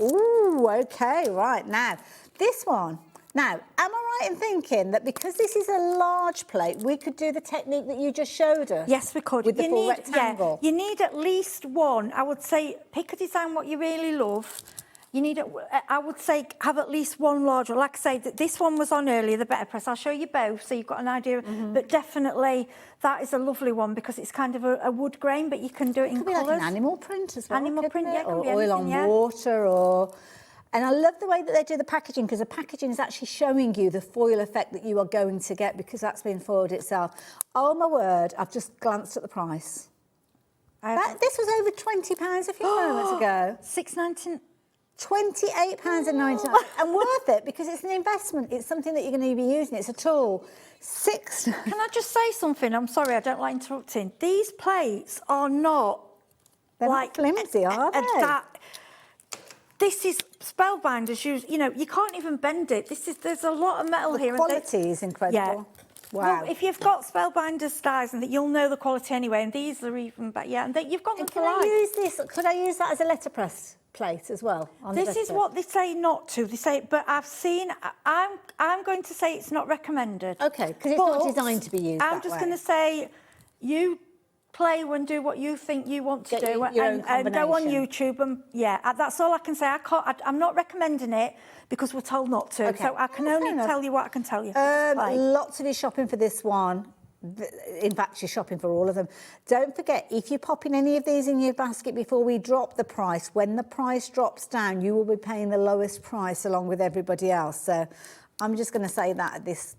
Ooh, OK, right. Now, this one. Now, am I right in thinking that because this is a large plate, we could do the technique that you just showed us? Yes, we could. With the full rectangle? Yeah, you need at least one. I would say pick a design what you really love. You need, I would say, have at least one large one. Like I say, this one was on earlier, the BetterPress. I'll show you both so you've got an idea. But definitely, that is a lovely one because it's kind of a wood grain, but you can do it in colours. It could be like an animal print as well, Animal print, yeah, or be oil anything, on water, or... And I love the way that they do the packaging because the packaging is actually showing you the foil effect that you are going to get because that's been foiled itself. Oh, my word, I've just glanced at the price. This was over £20 a few moments ago. £6.99. £28.99 and worth it because it's an investment. It's something that you're going to be using. It's a tool. Can I just say something? I'm sorry, I don't like interrupting. These plates are not not flimsy, are they? This is Spellbinders. You can't even bend it. There's a lot of metal here. The quality is incredible. Yeah. Wow. Well, if you've got Spellbinders dies, and you'll know the quality anyway, and these are even better. Yeah, and you've got them for life. Could I use that as a letterpress plate as well? This is what they say not to. They say, but I've seen. I'm going to say it's not recommended. Okay, because it's not designed to be used. I'm just going to say, you play and do what you think you want to do, and go on YouTube. And that's all I can say. I'm not recommending it because we're told not to. Okay. So I can only tell you what I can tell you. Lots of you shopping for this one. In fact, you're shopping for all of them. Don't forget, if you're popping any of these in your basket before we drop the price, when the price drops down, you will be paying the lowest price along with everybody else. So I'm just going to say that at this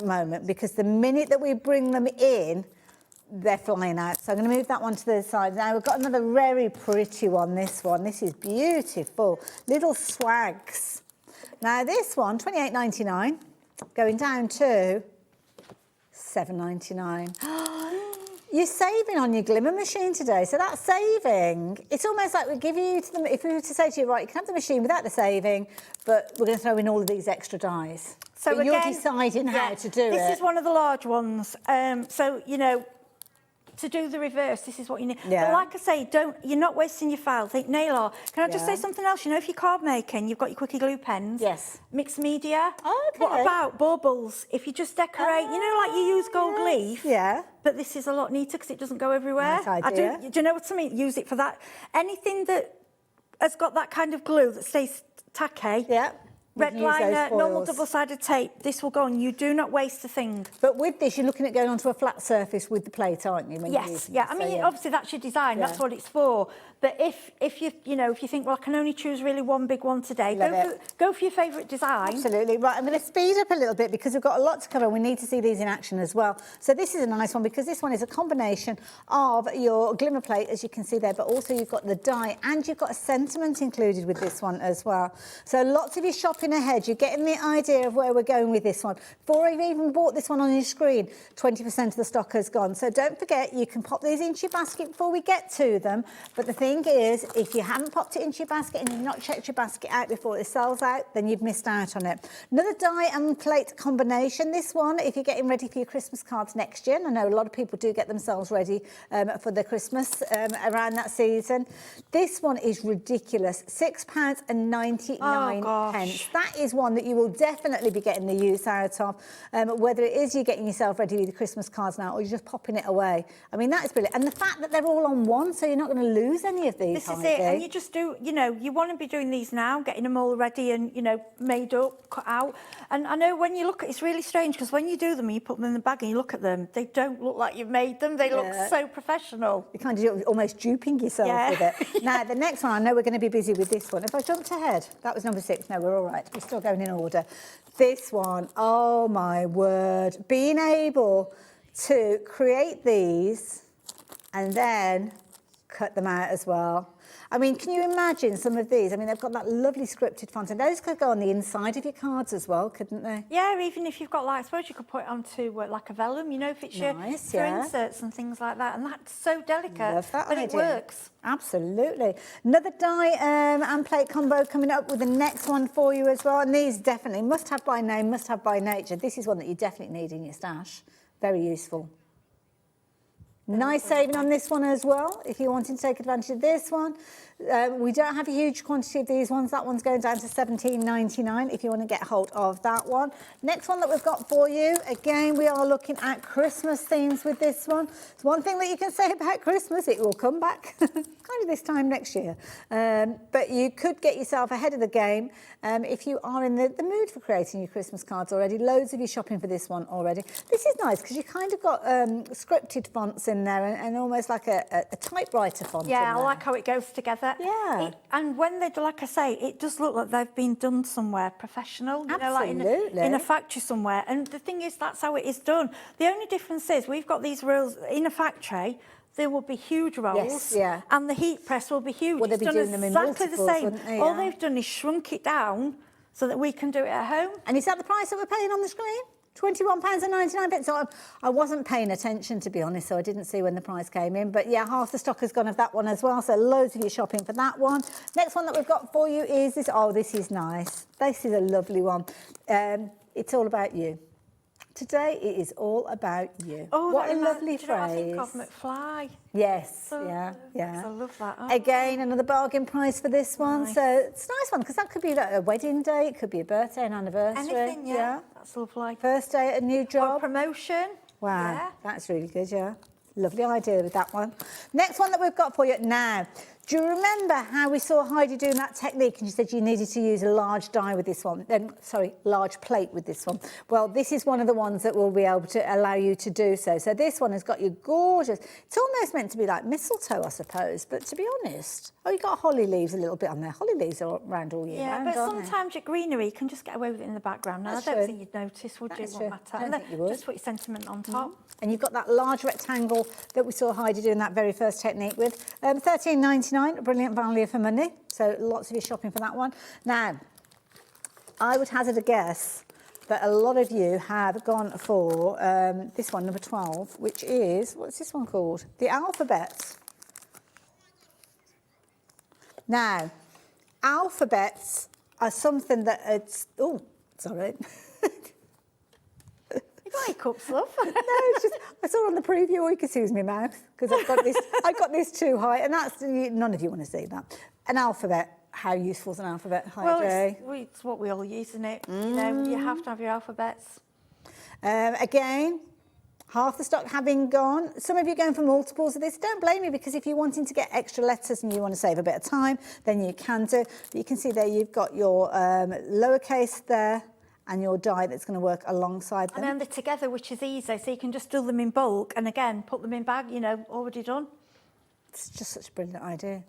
moment, because the minute that we bring them in, they're flying out. So I'm going to move that one to the side. Now we've got another very pretty one, this one. This is beautiful. Little swags. Now this one, $28.99, going down to $7.99. You're saving on your glimmer machine today, so that's saving. It's almost like we give you to them, if we were to say to you, right, you can have the machine without the saving, but we're going to throw in all of these extra dies. So but you're again, deciding how to do it. This is one of the large ones. So, you know, to do the reverse, this is what you need. Yeah. But like I say, you're not wasting your file. Think nail art. Can I just say something else? You know, if you're card making, you've got your quickie glue pens. Yes. Mixed media. Oh, okay. What about baubles? If you just decorate, you know, like you use gold leaf. Yeah. But this is a lot neater because it doesn't go everywhere. Nice idea. Do you know what I mean? Use it for that. Anything that has got that kind of glue that stays tacky. Yeah. Red liner, normal double-sided tape. This will go on. You do not waste a thing. But with this, you're looking at going onto a flat surface with the plate, aren't you? Yes, yeah. I mean, obviously that's your design. That's what it's for. But if you think, well, I can only choose really one big one today, go for your favourite design. Absolutely. Right, I'm going to speed up a little bit because we've got a lot to cover. We need to see these in action as well. So this is a nice one because this one is a combination of your glimmer plate, as you can see there, but also you've got the die and you've got a sentiment included with this one as well. So lots of you shopping ahead. You're getting the idea of where we're going with this one. Before you've even bought this one on your screen, 20% of the stock has gone. So don't forget, you can pop these into your basket before we get to them. But the thing is, if you haven't popped it into your basket and you've not checked your basket out before it sells out, then you've missed out on it. Another die and plate combination. This one, if you're getting ready for your Christmas cards next year, and I know a lot of people do get themselves ready for the Christmas around that season. This one is ridiculous, £6.99. That is one that you will definitely be getting the use out of, whether it is you're getting yourself ready with the Christmas cards now or you're just popping it away. I mean, that is brilliant. And the fact that they're all on one, so you're not going to lose any of these. This is it, and you just do, you know, you want to be doing these now, getting them all ready and, you know, made up, cut out. And I know when you look at it's really strange because when you do them and you put them in the bag and you look at them, they don't look like you've made them. They look so professional. You're kind of almost duping yourself with it. Now, the next one, I know we're going to be busy with this one. If I jumped ahead, that was number 6. No, we're all right. We're still going in order. This one, oh my word. Being able to create these and then cut them out as well. I mean, can you imagine some of these? I mean, they've got that lovely scripted font, and those could go on the inside of your cards as well, couldn't they? Yeah, even if you've got, like, I suppose you could put it onto like a vellum, you know, if it's your inserts and things like that, and that's so delicate. Love that but idea. It works. Absolutely. Another die and plate combo coming up with the next one for you as well, and these definitely must have by name, must have by nature. This is one that you definitely need in your stash. Very useful. Nice saving on this one as well, if you're wanting to take advantage of this one. We don't have a huge quantity of these ones. That one's going down to $17.99 if you want to get hold of that one. Next one that we've got for you, again, we are looking at Christmas themes with this one. It's one thing that you can say about Christmas, it will come back kind of this time next year. But you could get yourself ahead of the game if you are in the mood for creating your Christmas cards already. Loads of you shopping for this one already. This is nice because you kind of got scripted fonts in there and almost like a typewriter font. Yeah, I like how it goes together. Yeah. And when they do, like I say, it does look like they've been done somewhere professional. You know, like in a factory somewhere. And the thing is, that's how it is done. The only difference is we've got these rolls in a factory. There will be huge rolls, and the heat press will be huge. Well, they'll be doing them in multiples, exactly the same. wouldn't they? All they've done is shrunk it down so that we can do it at home. And is that the price that we're paying on the screen? £21.99. So I wasn't paying attention, to be honest, so I didn't see when the price came in. But yeah, half the stock has gone of that one as well, so loads of you shopping for that one. Next one that we've got for you is this. Oh, this is nice. This is a lovely one. It's all about you. Today it is all about you. Oh, what a lovely phrase. I think of McFly. Yes, So yeah. I love that. Oh. Again, another bargain price for this one. So it's a nice one because that could be like a wedding day, it could be a birthday, an anniversary. Anything, yeah. That's lovely. First day at a new job. Or promotion. Wow, that's really good, yeah. Lovely idea with that one. Next one that we've got for you now. Do you remember how we saw Heidi doing that technique and she said you needed to use a large die with this one? Large plate with this one. Well, this is one of the ones that will be able to allow you to do so. So this one has got your gorgeous, it's almost meant to be like mistletoe, I suppose, but to be honest, you got holly leaves a little bit on there. Holly leaves are around all year round, but aren't they? sometimes your greenery can just get away with it in the background. Now, I don't think you'd notice, would you? It won't matter. I don't think you would. Just put your sentiment on top. And you've got that large rectangle that we saw Heidi doing that very first technique with. £13.99, a brilliant value for money. So lots of you shopping for that one. Now, I would hazard a guess that a lot of you have gone for this one, number 12, which is, what's this one called? The alphabets. Now, alphabets are something that it's, oh, sorry. Hiccups, love. No, it's just, I saw on the preview, oh, you can see my mouth, because I've got this too high, and that's, none of you want to see that. An alphabet. How useful is an alphabet, Heidi? Well, it's what we all use, isn't it? You know, you have to have your alphabets. Again, half the stock having gone. Some of you are going for multiples of this. Don't blame me, because if you're wanting to get extra letters and you want to save a bit of time, then you can do. But you can see there you've got your lowercase there and your die that's going to work alongside them. And then they're together, which is easy, so you can just do them in bulk and again, put them in bag, you know, already done. It's just such a brilliant idea.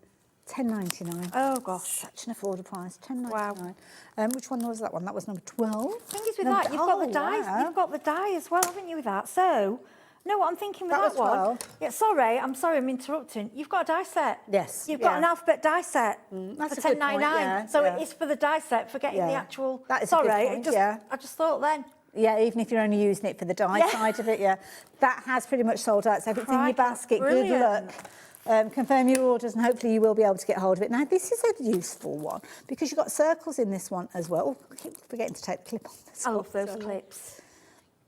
£10.99. Oh gosh, such an affordable price. £10.99. Wow. Which one was that one? That was number 12. The thing is with that, you've got the dies. Wow. You've got the die as well, haven't you? With that, so no, what I'm thinking with That that, was one. 12. Yeah, I'm sorry, I'm interrupting. You've got a die set. Yes. You've got an alphabet die set That's for a good point, £10.99. yeah, So yeah. it's for the die set for getting the actual. That is a good sorry, point, I just thought then. Yeah, even if you're only using it for the die side of it, that has pretty much sold out. So if it's in your basket, good luck. Confirm your orders and hopefully you will be able to get hold of it. Now, this is a useful one because you've got circles in this one as well. Oh, I keep forgetting to take the clip on this. I love those clips.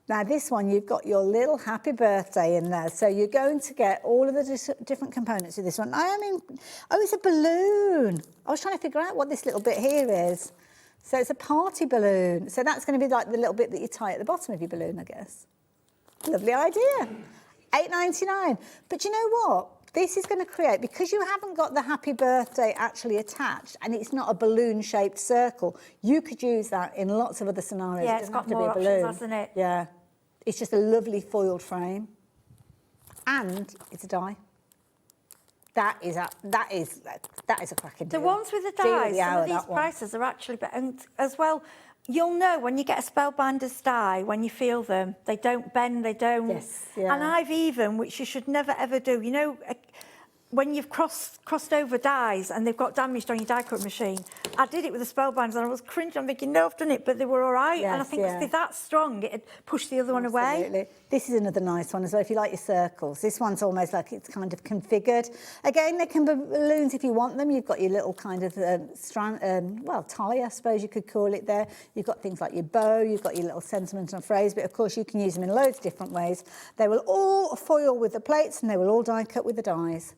Now, this one, you've got your little happy birthday in there. So you're going to get all of the different components of this one. I mean, oh, it's a balloon. I was trying to figure out what this little bit here is. So it's a party balloon. So that's going to be like the little bit that you tie at the bottom of your balloon, I guess. Lovely idea. £8.99. But you know what? This is going to create, because you haven't got the happy birthday actually attached and it's not a balloon-shaped circle, you could use that in lots of other scenarios. Yeah, it it's doesn't got have to more be a balloon. options, hasn't it? Yeah. It's just a lovely foiled frame. And it's a die. That is a cracking deal. The ones with the Deal of dies, the some hour, of these that one. prices are actually better. And as well, you'll know when you get a Spellbinders die, when you feel them, they don't bend, they don't. Yes, yeah. And I've even, which you should never ever do, you know, when you've crossed over dies and they've got damaged on your die cut machine, I did it with the Spellbinders and I was cringing. I'm thinking, no, I've done it, but they were all right. Yes, and I think if they're that strong, it'd push the other one away. Absolutely. This is another nice one as well, if you like your circles. This one's almost like it's kind of configured. Again, they can be balloons if you want them. You've got your little kind of tie, I suppose you could call it there. You've got things like your bow, you've got your little sentiment and phrase, but of course you can use them in loads of different ways. They will all foil with the plates and they will all die cut with the dies.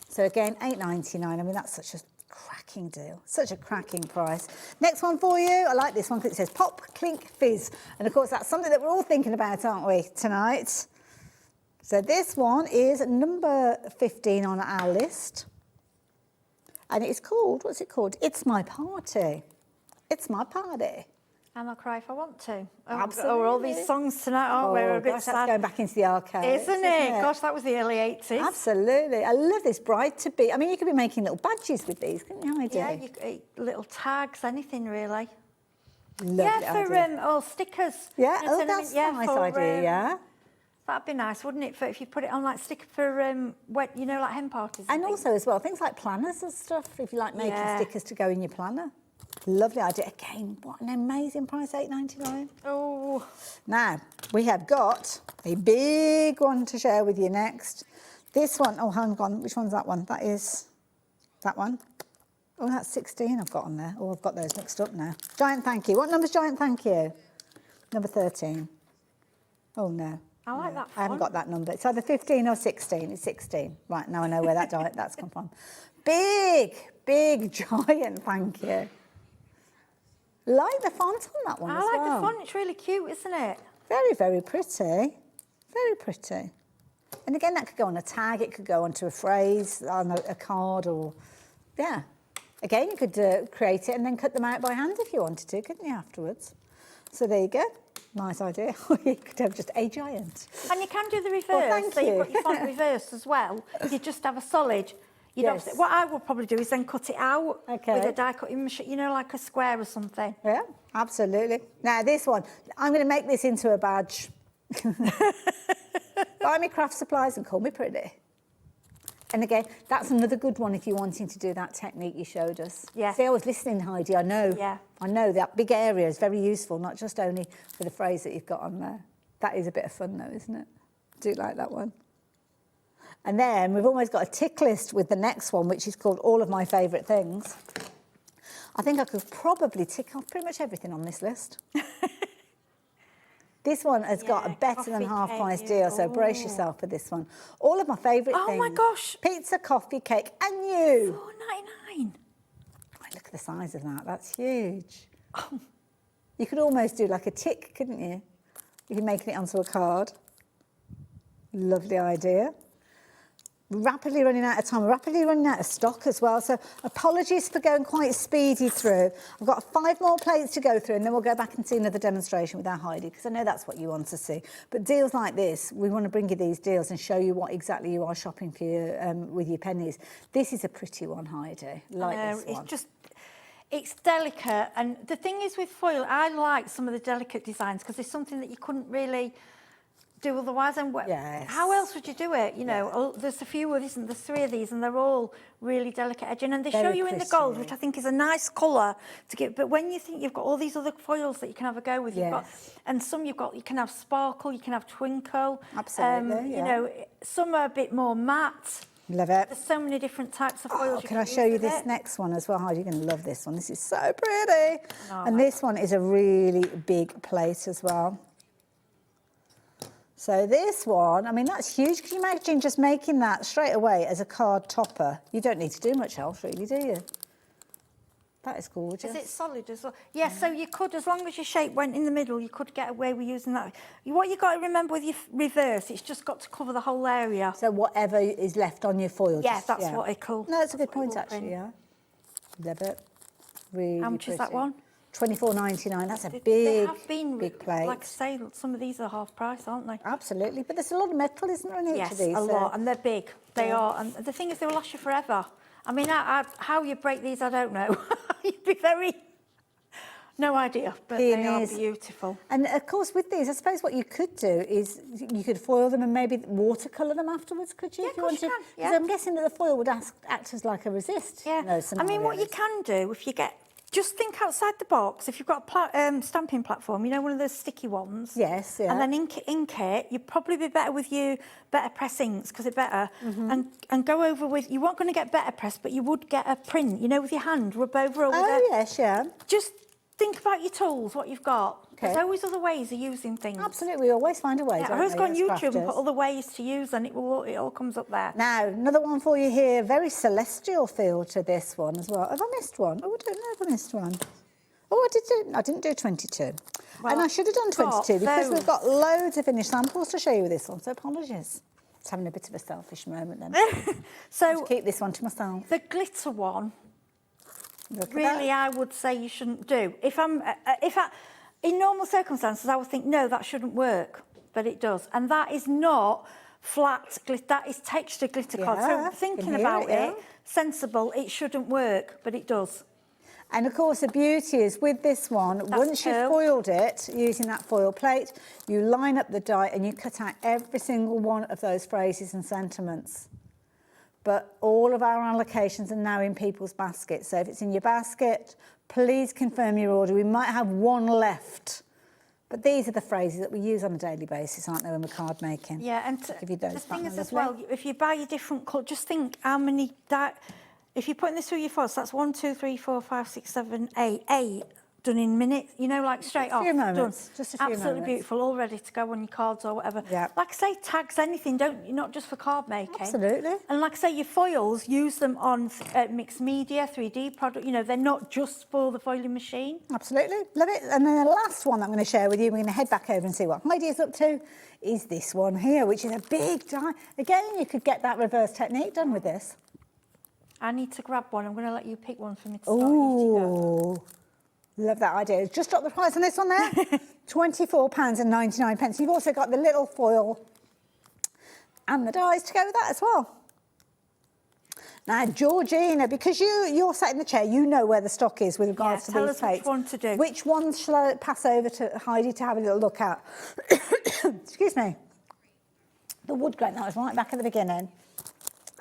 So again, £8.99. I mean, that's such a cracking deal, such a cracking price. Next one for you. I like this one because it says Pop, Clink, Fizz. And of course, that's something that we're all thinking about, aren't we, tonight? So this one is number 15 on our list. And it's called, what's it called? It's My Party. It's My Party. And I'll cry if I want to. Absolutely. Or all these songs tonight, aren't we? We're a bit gosh, sad. that's going back into the arcade. Isn't it? Gosh, that was the early 80s. Absolutely. I love this bride to be. I mean, you could be making little badges with these, couldn't you, Heidi? Yeah, you could, little tags, anything really. Lovely for stickers. Yeah, You know, oh, that's a nice for, idea, yeah. That'd be nice, wouldn't it? For if you put it on like sticker for you know, like hen parties. And also as well, things like planners and stuff, if you like making stickers to go in your planner. Lovely idea. Again, what an amazing price, £8.99. Oh. Now, we have got a big one to share with you next. This one, oh, hang on, which one's that one? That is that one. Oh, that's 16 I've got on there. Oh, I've got those mixed up now. Giant Thank You. What number's Giant Thank You? Number 13. Oh, no. I like that I haven't got that number. It's either 15 or 16. It's 16. Right, now I know where that's come from. Big, big Giant Thank You. Like the font on that one as well. I like the font. It's really cute, isn't it? Very, very pretty. Very pretty. And again, that could go on a tag. It could go onto a phrase, on a card or... Yeah. Again, you could create it and then cut them out by hand if you wanted to, couldn't you, afterwards? So there you go. Nice idea. You could have just a giant. And you can do the reverse. Well, thank so you. you've got your font reverse as well. You just have a solid. Yes. What I would probably do is then cut it out with Okay. a die cutting machine, you know, like a square or something. Yeah, absolutely. Now, this one, I'm going to make this into a badge. Buy me craft supplies and call me pretty. And again, that's another good one if you're wanting to do that technique you showed us. Yeah. See, I was listening, Heidi, I know. Yeah. I know that big area is very useful, not just only for the phrase that you've got on there. That is a bit of fun though, isn't it? Do like that one. And then we've almost got a tick list with the next one, which is called All of My Favourite Things. I think I could probably tick off pretty much everything on this list. This one has got a better than half price deal, so brace yourself for this one. All of my favourite things. Oh my gosh. Pizza, coffee, cake, and you. $4.99. Look at the size of that. That's huge. You could almost do like a tick, couldn't you? You could make it onto a card. Lovely idea. Rapidly running out of time, rapidly running out of stock as well. So apologies for going quite speedy through. I've got 5 more plates to go through and then we'll go back and see another demonstration with our Heidi, because I know that's what you want to see. But deals like this, we want to bring you these deals and show you what exactly you are shopping for your, with your pennies. This is a pretty one, Heidi, like this one. It's delicate, and the thing is with foil, I like some of the delicate designs because it's something that you couldn't really do otherwise. And how else would you do it? You know, there's a few of these and there's 3 of these, and they're all really delicate edging, and they show you in the gold, which I think is a nice colour to get. But when you think you've got all these other foils that you can have a go with, you've got, and some you can have sparkle, you can have twinkle. Absolutely, You know, some are a bit more matte. Love it. There's so many different types of foils. Can I show you this next one as well, Heidi? You're going to love this one. This is so pretty. And this one is a really big plate as well. So this one, I mean, that's huge. Can you imagine just making that straight away as a card topper? You don't need to do much else, really, do you? That is gorgeous. Is it solid as well? Yeah, so you could, as long as your shape went in the middle, you could get away with using that. What you've got to remember with your reverse, it's just got to cover the whole area. So whatever is left on your foil. Yeah, that's what I call. No, that's a good point, actually, yeah. Love it. Really How much is that one? $24.99. That's a They big, have been, big plate. like I say, some of these are half price, aren't they? Absolutely, but there's a lot of metal, isn't there, in each of these? Yes, a lot, and they're big. They are, and the thing is, they will last you forever. I mean, how you break these, I don't know. You'd be very... No idea, but they are beautiful. And of course, with these, I suppose what you could do is you could foil them and maybe watercolour them afterwards, could you? Yeah, if you want to. Yeah. So I'm guessing that the foil would act as like a resist. Yeah. In those I mean, what you scenarios. can do, if you get... Just think outside the box. If you've got a stamping platform, you know, one of those sticky ones. Yes, yeah. And then ink it, you'd probably be better with your BetterPress inks, because they're better. And go over with... You weren't going to get BetterPress, but you would get a print, you know, with your hand, rub over with yes, yeah. Just think about your tools, what you've got. Okay. There's always other ways of using things. Absolutely, we always find a way. Yeah, don't I always we, go on as YouTube and crafters? put other ways to use, and it all comes up there. Now, another one for you here. Very celestial feel to this one as well. Have I missed one? Oh, I don't know if I missed one. Oh, I didn't do 22. Well, and I should have done 22 because we've got loads of finished samples to show you with this one, so apologies. It's having a bit of a selfish moment then. So just keep this one to myself. The glitter one, Look really, I would say you shouldn't do. In normal circumstances, I would think, no, that shouldn't work, but it does. And that is not flat glitter, that is texture glitter card. So thinking about it, sensible, it shouldn't work, but it does. And of course, the beauty is with this one, once you've foiled it, using that foil plate, you line up the die and you cut out every single one of those phrases and sentiments. But all of our allocations are now in people's baskets. So if it's in your basket, please confirm your order. We might have one left. But these are the phrases that we use on a daily basis, aren't they, when we're card making? Yeah, and give you those the thing is back, as lovely. well, if you buy your different colours, just think how many... If you're putting this through your foils, that's 1, 2, 3, 4, 5, 6, 7, 8. 8 done in minutes, you know, like straight off. Just a few moments. Done. Just a few Absolutely moments. beautiful, all ready to go on your cards or whatever. Yeah. Like I say, tags anything, not just for card making. Absolutely. And like I say, your foils, use them on mixed media, 3D product, you know, they're not just for the foiling machine. Absolutely, love it. And then the last one that I'm going to share with you, we're going to head back over and see what Heidi is up to, is this one here, which is a big die. Again, you could get that reverse technique done with this. I need to grab one. I'm going to let you pick one for me to start. Ooh, love that idea. Just drop the price on this one there. £24.99. You've also got the little foil and the dies to go with that as well. Now, Georgina, because you're sat in the chair, you know where the stock is with regards to tell these us plates. which one to do. Which ones shall I pass over to Heidi to have a little look at? Excuse me. the wood grain that was right back at the beginning.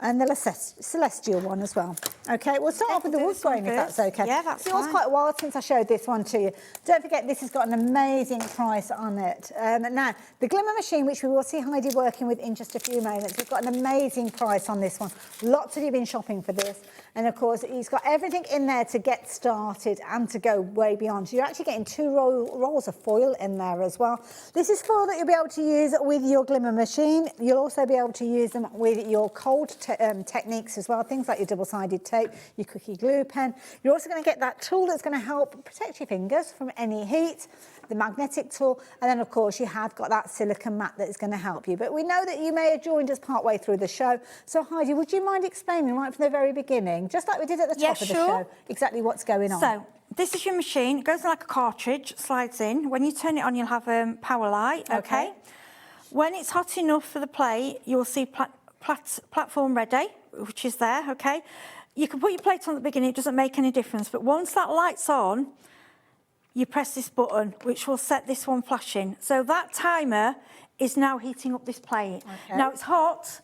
And the celestial one as well. Okay, we'll start off with the wood grain if that's okay. Yeah, that's It was fine. quite a while since I showed this one to you. Don't forget, this has got an amazing price on it. Now, the glimmer machine, which we will see Heidi working with in just a few moments, we've got an amazing price on this one. Lots of you have been shopping for this. And of course, he's got everything in there to get started and to go way beyond. So you're actually getting 2 rolls of foil in there as well. This is foil that you'll be able to use with your glimmer machine. You'll also be able to use them with your cold techniques as well, things like your double-sided tape, your cookie glue pen. You're also going to get that tool that's going to help protect your fingers from any heat, the magnetic tool, and then of course you have got that silicone mat that is going to help you. But we know that you may have joined us part way through the show, so Heidi, would you mind explaining right from the very beginning, just like we did at the top of the show, exactly what's going on? So this is your machine. It goes like a cartridge, slides in. When you turn it on, you'll have power light. Okay. When it's hot enough for the plate, you'll see platform ready, which is there. Okay. You can put your plate on at the beginning. It doesn't make any difference. But once that light's on, you press this button, which will set this one flashing. So that timer is now heating up this plate. Okay. Now it's hot.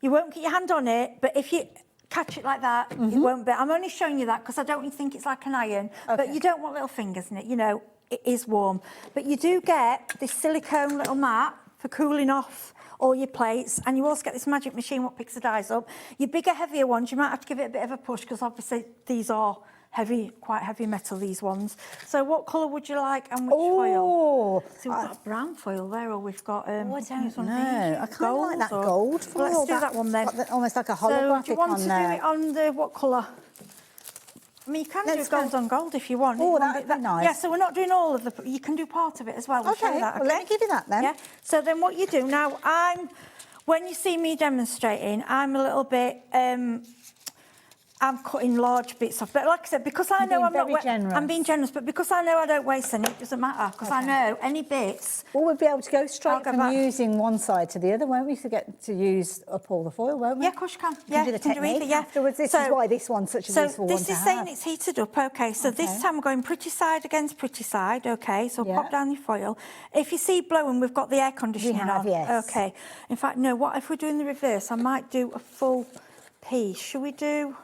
You won't get your hand on it, but if you catch it like that, it won't be. I'm only showing you that because I don't want you to think it's like an iron, but you don't want little fingers in it. You know, it is warm. But you do get this silicone little mat for cooling off all your plates, and you also get this magic machine what picks the dies up. Your bigger, heavier ones, you might have to give it a bit of a push because obviously these are heavy, quite heavy metal, these ones. So what colour would you like and which foil? So we've got brown foil there, or we've got... I don't know. I kind of like that gold foil. Well, let's do that one then. Almost like a holographic So do you want on to there. do it on the, what colour? I mean, you can do gold on gold if you want. Oh, that would be nice. Yeah, so we're not doing all of the... You can do part of it as well. We'll show you that, well, let me give you that then. Yeah. So then what you do, now when you see me demonstrating, I'm a little bit... I'm cutting large bits off, but like I said, because I know I'm not generous. I'm being generous, but because I know I don't waste any, it doesn't matter, because I know any bits. Well, we'll be able to go straight from using one side to the other, won't we? To get to use up all the foil, won't we? Yeah, of course you can. Yeah, do the technique afterwards. This is why this one's such a useful one to have. So this is saying it's heated up, okay. So this time we're going pretty side against pretty side, okay. So pop down your foil. If you see blowing, we've got the air conditioning on. Yes. Okay. In fact, no, what if we're doing the reverse? I might do a full piece. Should we do,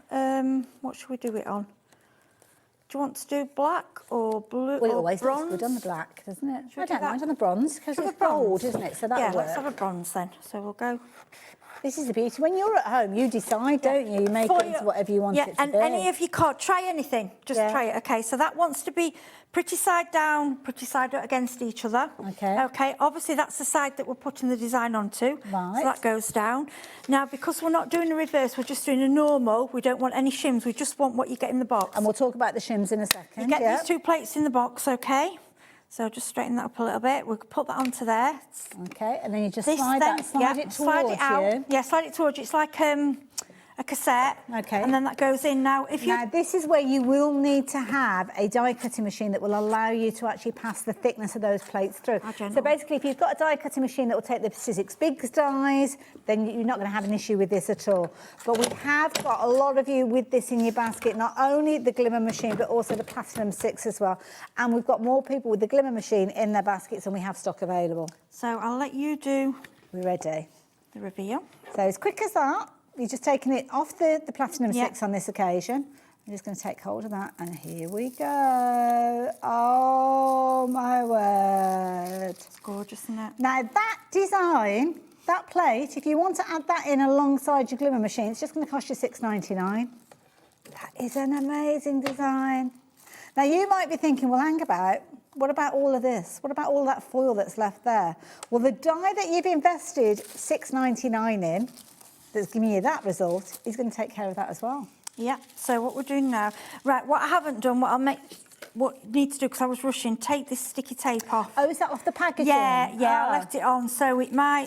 what should we do it on? Do you want to do black or blue well, it or always bronze? looks good on the black, doesn't it? Should we I do don't that? mind on the bronze, because it's gold, isn't it? So that'll work. Let's have a bronze then. So we'll go... This is the beauty. When you're at home, you decide, don't you? You make it into whatever you want it to be. Yeah, and any of you can't try anything. Just try it. Okay, so that wants to be pretty side down, pretty side against each other. Okay. Okay, obviously that's the side that we're putting the design onto. Right. So that goes down. Now, because we're not doing a reverse, we're just doing a normal. We don't want any shims. We just want what you get in the box. And we'll talk about the shims in a second. You get these 2 plates in the box, okay? So just straighten that up a little bit. We'll put that onto there. Okay, and then you just slide it towards you. Yeah, slide it towards you. It's like a cassette. Okay. And then that goes in. Now, Now, this is where you will need to have a die cutting machine that will allow you to actually pass the thickness of those plates through. So basically, if you've got a die cutting machine that will take the Sizzix Big dies, then you're not going to have an issue with this at all. But we have got a lot of you with this in your basket, not only the Glimmer machine, but also the Platinum 6 as well. And we've got more people with the Glimmer machine in their baskets than we have stock available. So I'll let you do... We're ready. The reveal. So as quick as that, you're just taking it off the Platinum 6 on this occasion. I'm just going to take hold of that, and here we go. Oh, my word. It's gorgeous, isn't it? Now, that design, that plate, if you want to add that in alongside your Glimmer machine, it's just going to cost you $6.99. That is an amazing design. Now, you might be thinking, well, hang about. What about all of this? What about all that foil that's left there? Well, the die that you've invested $6.99 in, that's giving you that result, is going to take care of that as well. Yeah, so what we're doing now, right, what I haven't done, what you need to do, because I was rushing, take this sticky tape off. Oh, is that off the packaging? Yeah, I left it on, so it might...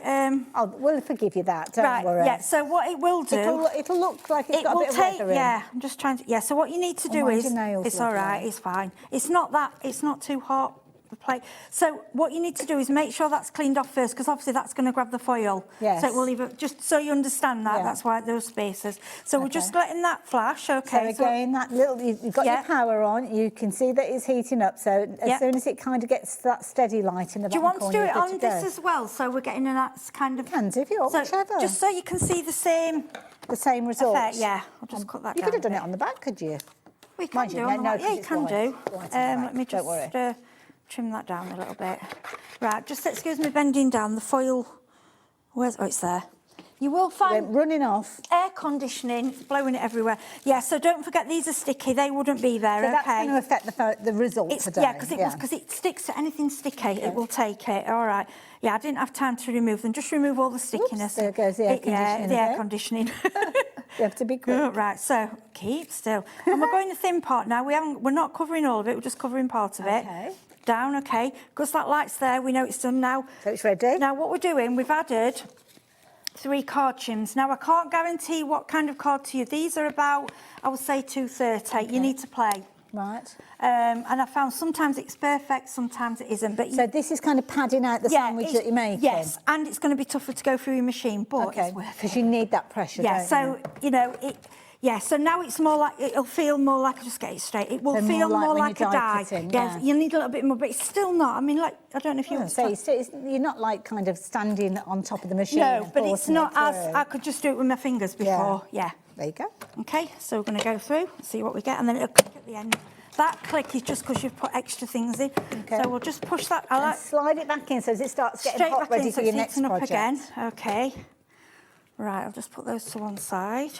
Oh, we'll forgive you that, don't worry. Yeah, so what it will do... It'll look like it's got a bit of weather in. Yeah, I'm just trying to... Yeah, so what you need to do is... It's all right, it's fine. It's not too hot. the plate. So what you need to do is make sure that's cleaned off first, because obviously that's going to grab the foil. Yes. So it will leave it, just so you understand that, that's why those spaces. So we're just letting that flash, okay. So again, that little, you've got your power on, you can see that it's heating up, so as soon as it kind of gets that steady light in the do you bottom want to do corner, it on this as well? So we're getting a nice kind of... Can do if you want, whichever. Just so you can see the same... The same result? Effect, yeah. I'll just cut that You down could have done a it on the back, could you? We can do. Yeah, you can do. Let me just trim that down a little bit. Right, just excuse me bending down. The foil, where's, oh, it's there. You will find running off. Air conditioning, blowing it everywhere. Yeah, so don't forget these are sticky. They wouldn't be there. So that's going to affect the result today. Yeah, because it sticks to anything sticky. It will take it. All right. Yeah, I didn't have time to remove them. Just remove all the stickiness. Oops, there goes the air conditioning. The air conditioning. You have to be quick. Oh, right, so keep still. And we're going the thin part now. We're not covering all of it. We're just covering part of it. Okay. Down, okay. Because that light's there, we know it's done now. So it's ready. Now what we're doing, we've added 3 card trims. Now I can't guarantee what kind of card to you. These are about, I would say, 230. Okay. You need to play. Right. And I found sometimes it's perfect, sometimes it isn't. But so this is kind of padding out the sandwich that you're making? Yes, and it's going to be tougher to go through your machine, but it's worth it. Because you need that pressure, don't you know, so now it's more like, it'll feel more like, just get it straight, it will feel more like a die. Yes, you need a little bit more, but it's still not. I mean, like, I don't know if you want to say, you're not like kind of standing on top of the machine. No, but it's not as, I could just do it with my fingers before, There you go. Okay, so we're going to go through, see what we get, and then it'll click at the end. That click is just because you've put extra things in. Okay. So we'll just push that. And slide it back in so as it starts getting hot, ready for your next project. Again. Okay. Right, I'll just put those to one side.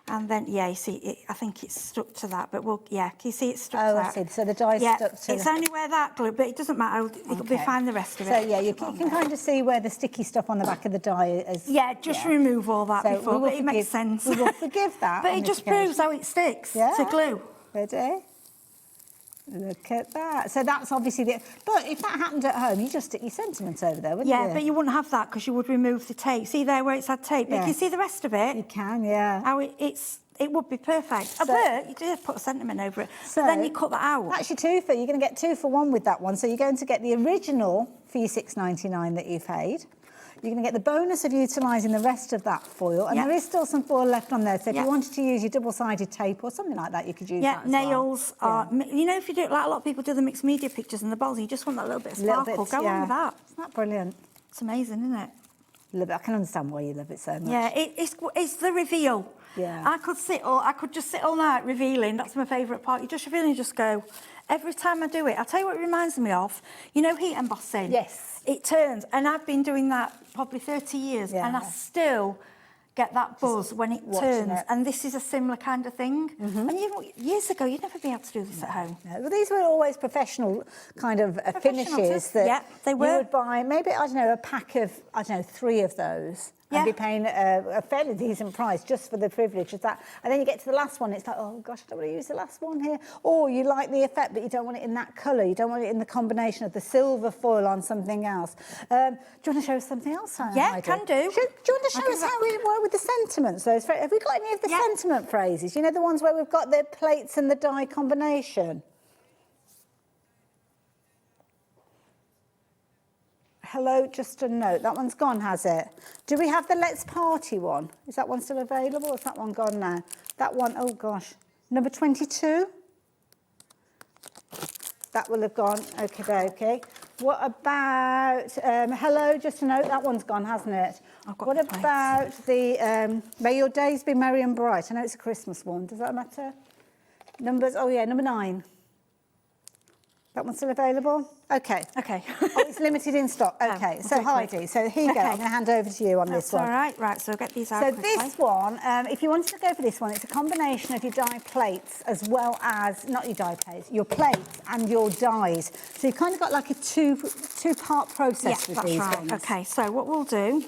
And then, you see, I think it's stuck to that, but can you see it's stuck to that? I see, so the die's stuck to it's only where that glue, but it doesn't matter, it'll be fine the rest of it. So, you can kind of see where the sticky stuff on the back of the die is. Yeah, just remove all that before, but it makes sense. We will forgive that. But it just proves how it sticks to glue. Ready? Look at that. So that's obviously but if that happened at home, you just stick your sentiments over there, wouldn't you? Yeah, but you wouldn't have that because you would remove the tape. See there where it's had tape? But you can see the rest of it? You can, yeah. How it would be perfect. But you do put a sentiment over it. So then you cut that out. That's your two for. You're going to get 2 for 1 with that one. So you're going to get the original for your $6.99 that you paid. You're going to get the bonus of utilising the rest of that foil, and there is still some foil left on there. So if you wanted to use your double-sided tape or something like that, you could use that as nails are. You know, if you do it like a lot of people do the mixed media pictures and the balls, you just want that little bit of sparkle. Go on with that. Isn't that brilliant? It's amazing, isn't it? Love it. I can understand why you love it so much. Yeah, it's the reveal. Yeah. I could just sit all night revealing. That's my favourite part. You just reveal and you just go. Every time I do it, I'll tell you what it reminds me of. You know heat embossing? Yes. It turns, and I've been doing that probably 30 years, and I still get that buzz when it turns. And this is a similar kind of thing. And years ago, you'd never be able to do this at home. No. Well, these were always professional kind of finishes that they were. You would buy maybe, I don't know, a pack of, 3 of those. And be paying a fairly decent price just for the privilege of that. And then you get to the last one, it's like, oh gosh, I don't want to use the last one here. Or you like the effect, but you don't want it in that colour. You don't want it in the combination of the silver foil on something else. Do you want to show us something else? Yeah, can do. Do you want to show us how we work with the sentiments? Have we got any of the sentiment phrases? You know, the ones where we've got the plates and the die combination? Hello, just a note. That one's gone, has it? Do we have the Let's Party one? Is that one still available? Or is that one gone now? That one, oh gosh. Number 22? That will have gone. Okay. What about, hello, just a note. That one's gone, hasn't it? What about the, May Your Days Be Merry and Bright? I know it's a Christmas one. Does that matter? Numbers, number 9. That one's still available? Okay. Oh, it's limited in stock. Okay, so Heidi, so here you go. I'm going to hand over to you on this one. All right, so get these out quickly. This one, if you wanted to go for this one, it's a combination of your die plates as well as, not your die plates, your plates and your dies. So you've kind of got like a two-part process with these things. Okay, so what we'll do...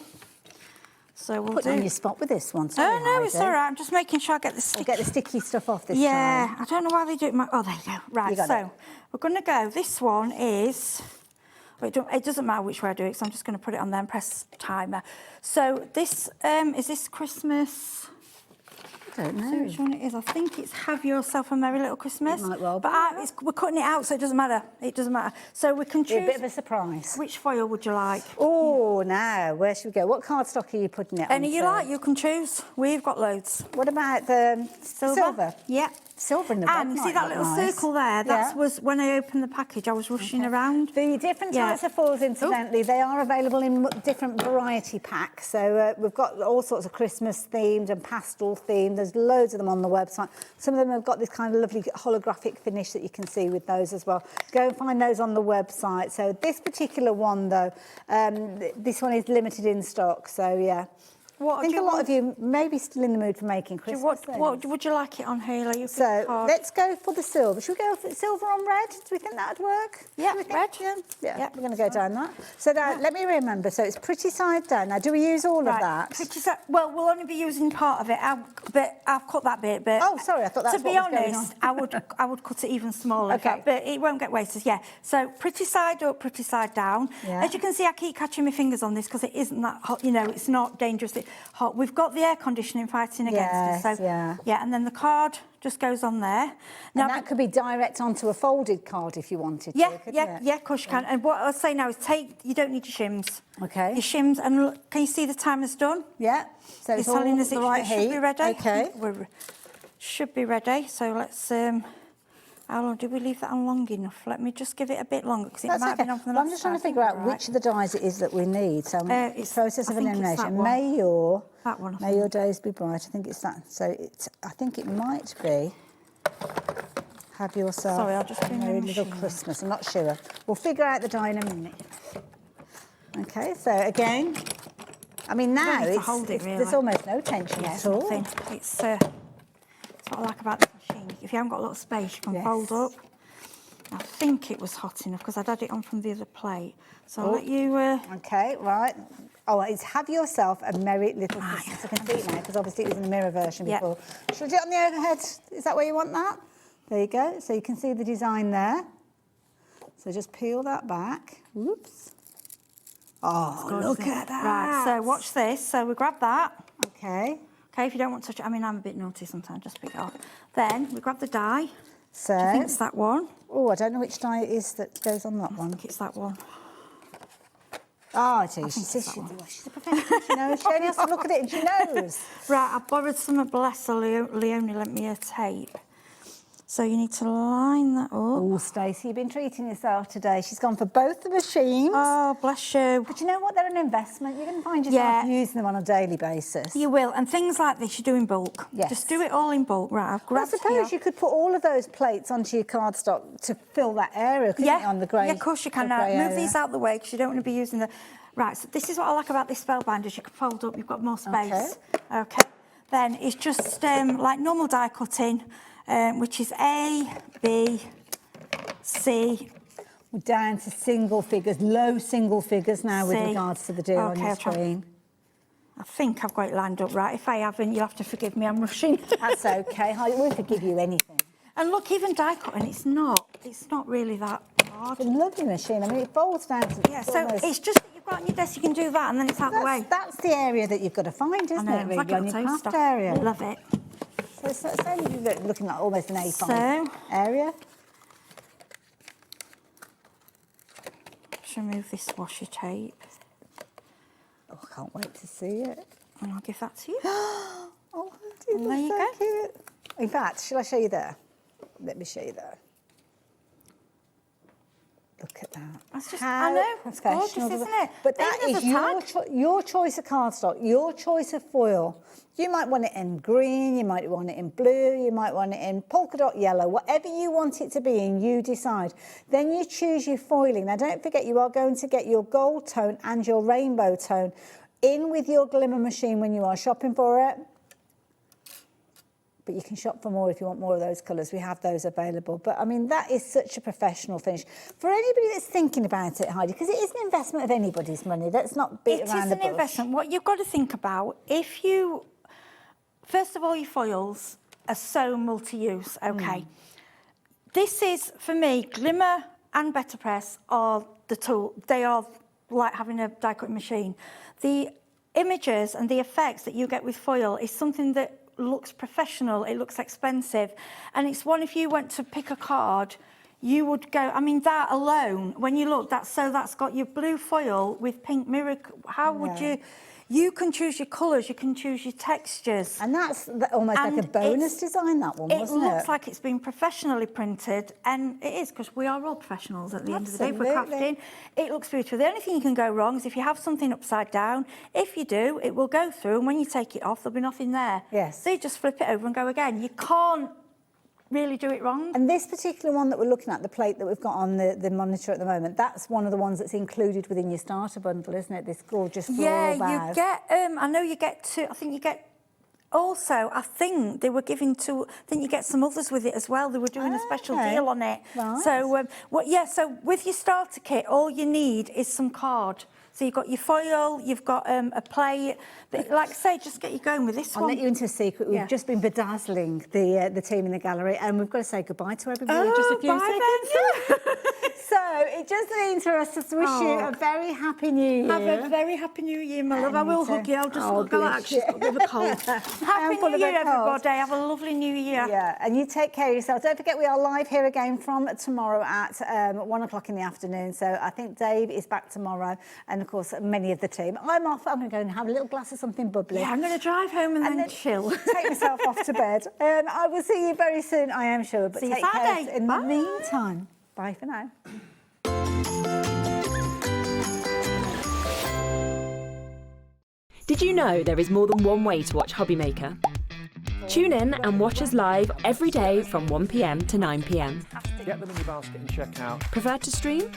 Put you on your spot with this one. Sorry, no, it's all right. I'm just making sure I get the sticky. Get the sticky stuff off this time. Yeah, I don't know why they do it. Oh, there you go. Right, so we're going to go. This one is... It doesn't matter which way I do it, so I'm just going to put it on there and press timer. So this, is this Christmas? don't know. See which one it is. I think it's Have Yourself a Merry Little Christmas. It might well be, but we're cutting it out, so it doesn't matter. It doesn't matter. So we can choose. A bit of a surprise. Which foil would you like? Oh, now, where should we go? What cardstock are you putting it on? Any you like, you can choose. We've got loads. What about the silver? Yeah. Silver in the red. And you see that little circle there? That was when I opened the package, I was rushing around. The different types of foils, incidentally, they are available in different variety packs. So we've got all sorts of Christmas themed and pastel themed. There's loads of them on the website. Some of them have got this kind of lovely holographic finish that you can see with those as well. Go and find those on the website. So this particular one, though, this one is limited in stock. So yeah. I think a lot of you may be still in the mood for making Christmas things. What would you like it on, Haley? So let's go for the silver. Should we go for silver on red? Do we think that would work? Yeah, red. Yeah, we're going to go down that. So now, let me remember. So it's pretty side down. Now, do we use all of that? Pretty side. Well, we'll only be using part of it. But I've cut that bit. But oh, sorry, I thought that's to be honest, I would cut it even smaller. Okay. But it won't get wasted. Yeah. So pretty side up, pretty side down. Yeah. As you can see, I keep catching my fingers on this because it isn't that hot. You know, it's not dangerously hot. We've got the air conditioning fighting against us. So yeah, and then the card just goes on there. Now and that could be direct onto a folded card if you wanted to. Yeah, of course you can. And what I'll say now is you don't need your shims. Okay. Your shims, and look, can you see the timer's done? Yeah. So it's telling us it should be ready. Okay. Should be ready. So let's. How long did we leave that on long enough? Let me just give it a bit longer because it might have been on from the last I'm just trying to figure out which of the dies it is that we need. So it's process of elimination. May your days be bright. I think it's that. So I think it might be Have Yourself a Merry Little Christmas. I'm not sure. We'll figure out the die in a minute. Okay. So again, I mean now there's almost no tension at all. Nothing. It's what I like about this machine. If you haven't got a lot of space, you can fold up. I think it was hot enough because I'd had it on from the other plate. So I'll let you... Okay, right. Oh, it's Have Yourself a Merry Little Christmas. I can see it now because obviously it was in the mirror version before. Should I do it on the overhead? Is that where you want that? There you go. So you can see the design there. So just peel that back. Whoops. Oh, look at that. Right, so watch this. So we grab that. Okay. Okay, if you don't want to touch it, I mean, I'm a bit naughty sometimes, just pick it off. Then we grab the die. So, I think it's that one. Oh, I don't know which die it is that goes on that one. I think it's that one. Oh, it is. She's a professional. She knows. She only has to look at it and she knows. Right, I borrowed some of Bless Leonie lent me a tape. So you need to line that up. Oh, Stacey, you've been treating yourself today. She's gone for both the machines. Oh, bless you. But you know what? They're an investment. You're going to find yourself using them on a daily basis. You will. And things like this, you do in bulk. Yes. Just do it all in bulk. Right, I've grabbed I suppose you could put all of those plates onto your cardstock to fill that area, couldn't you, on the grey? Yeah, of course you can. Now, move these out the way because you don't want to be using the... Right, so this is what I like about this Spellbinders. You can fold up, you've got more space. Okay. Then it's just like normal die cutting. Which is A, B, C. We're down to single figures, low single figures now with regards to the deal on your screen. I think I've got it lined up right. If I haven't, you'll have to forgive me, I'm rushing. That's okay, we'll forgive you anything. And look, even die cutting, it's not really that hard. It's a lovely machine. I mean, it folds down to... Yeah, so it's just that you've got on your desk, you can do that and then it's out the way. That's the area that you've got to find, isn't it, really, on your craft area? Love it. So it's only looking like almost an A5 area. Just remove this washi tape. Oh, I can't wait to see it. And I'll give that to you. Oh, there you go. Cute. In fact, shall I show you there? Let me show you there. Look at that. That's just, I know, it's gorgeous, isn't it? But that is your choice of cardstock, your choice of foil. You might want it in green, you might want it in blue, you might want it in polka dot yellow, whatever you want it to be in, you decide. Then you choose your foiling. Now, don't forget, you are going to get your gold tone and your rainbow tone in with your glimmer machine when you are shopping for it. But you can shop for more if you want more of those colours. We have those available. But, I mean, that is such a professional finish. For anybody that's thinking about it, Heidi, because it is an investment of anybody's money. Let's not beat around the bush. It is an investment. What you've got to think about, if you... First of all, your foils are so multi-use, okay? This is, for me, Glimmer and BetterPress are the tool. They are like having a die-cutting machine. The images and the effects that you get with foil is something that looks professional, it looks expensive. And it's one, if you went to pick a card, you would go, I mean, that alone, when you look, that's got your blue foil with pink mirror. How would you can choose your colours, you can choose your textures. And that's almost like a bonus design, that one, wasn't it? It looks like it's been professionally printed, and it is, because we are all professionals at the end of the day for crafting. It looks beautiful. The only thing you can go wrong is if you have something upside down. If you do, it will go through, and when you take it off, there'll be nothing there. Yes. So you just flip it over and go again. You can't really do it wrong. And this particular one that we're looking at, the plate that we've got on the monitor at the moment, that's one of the ones that's included within your starter bundle, isn't it? This gorgeous floral bag. You get, I know you get two, I think you get, also, I think they were giving I think you get some others with it as well. They were doing a special deal on it. Right. So, so with your starter kit, all you need is some card. So you've got your foil, you've got a plate. But like I say, just get you going with this one. I'll let you into a secret. We've just been bedazzling the team in the gallery, and we've got to say goodbye to everybody in just a few seconds. So it just means for us to wish you a very happy New Year. Have a very happy New Year, my love. I will hug you. I'll just go out. She's got a bit of a cold. Happy New Year, everybody. Have a lovely New Year. Yeah, and you take care of yourself. Don't forget, we are live here again from tomorrow at 1 o'clock in the afternoon. So I think Dave is back tomorrow, and of course, many of the team. I'm off. I'm going to go and have a little glass of something bubbly. Yeah, I'm going to drive home and then chill. Take myself off to bed. I will see you very soon, I am sure. But See you take care Friday. in the meantime. Bye for now. Did you know there is more than one way to watch Hobbymaker? Tune in and watch us live every day from 1 p.m. to 9 p.m. Get them in your basket and check out. Prefer to stream?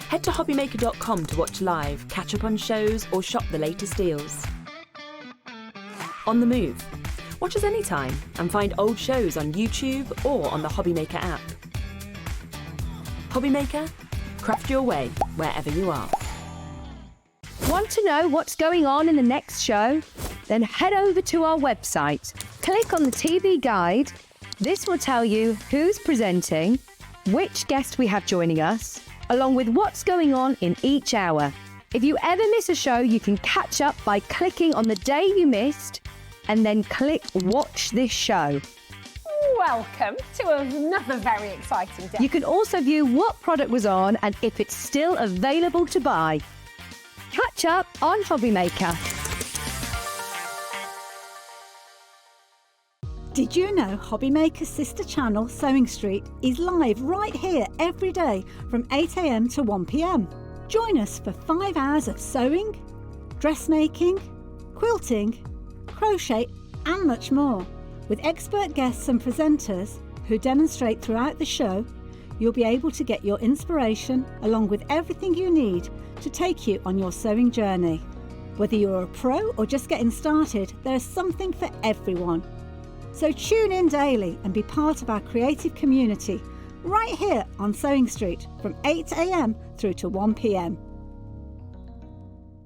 Head to hobbymaker.com to watch live, catch up on shows, or shop the latest deals. On the move? Watch us anytime and find old shows on YouTube or on the Hobbymaker app. Hobbymaker? Craft your way wherever you are. Want to know what's going on in the next show? Then head over to our website. Click on the TV guide. This will tell you who's presenting, which guest we have joining us, along with what's going on in each hour. If you ever miss a show, you can catch up by clicking on the day you missed and then click Watch This Show. Welcome to another very exciting day. You can also view what product was on and if it's still available to buy. Catch up on Hobbymaker. Did you know Hobbymaker's sister channel, Sewing Street, is live right here every day from 8 a.m. to 1 p.m. Join us for 5 hours of sewing, dressmaking, quilting, crochet and much more. With expert guests and presenters who demonstrate throughout the show, you'll be able to get your inspiration along with everything you need to take you on your sewing journey. Whether you're a pro or just getting started, there's something for everyone. So tune in daily and be part of our creative community right here on Sewing Street from 8 a.m. through to 1 p.m.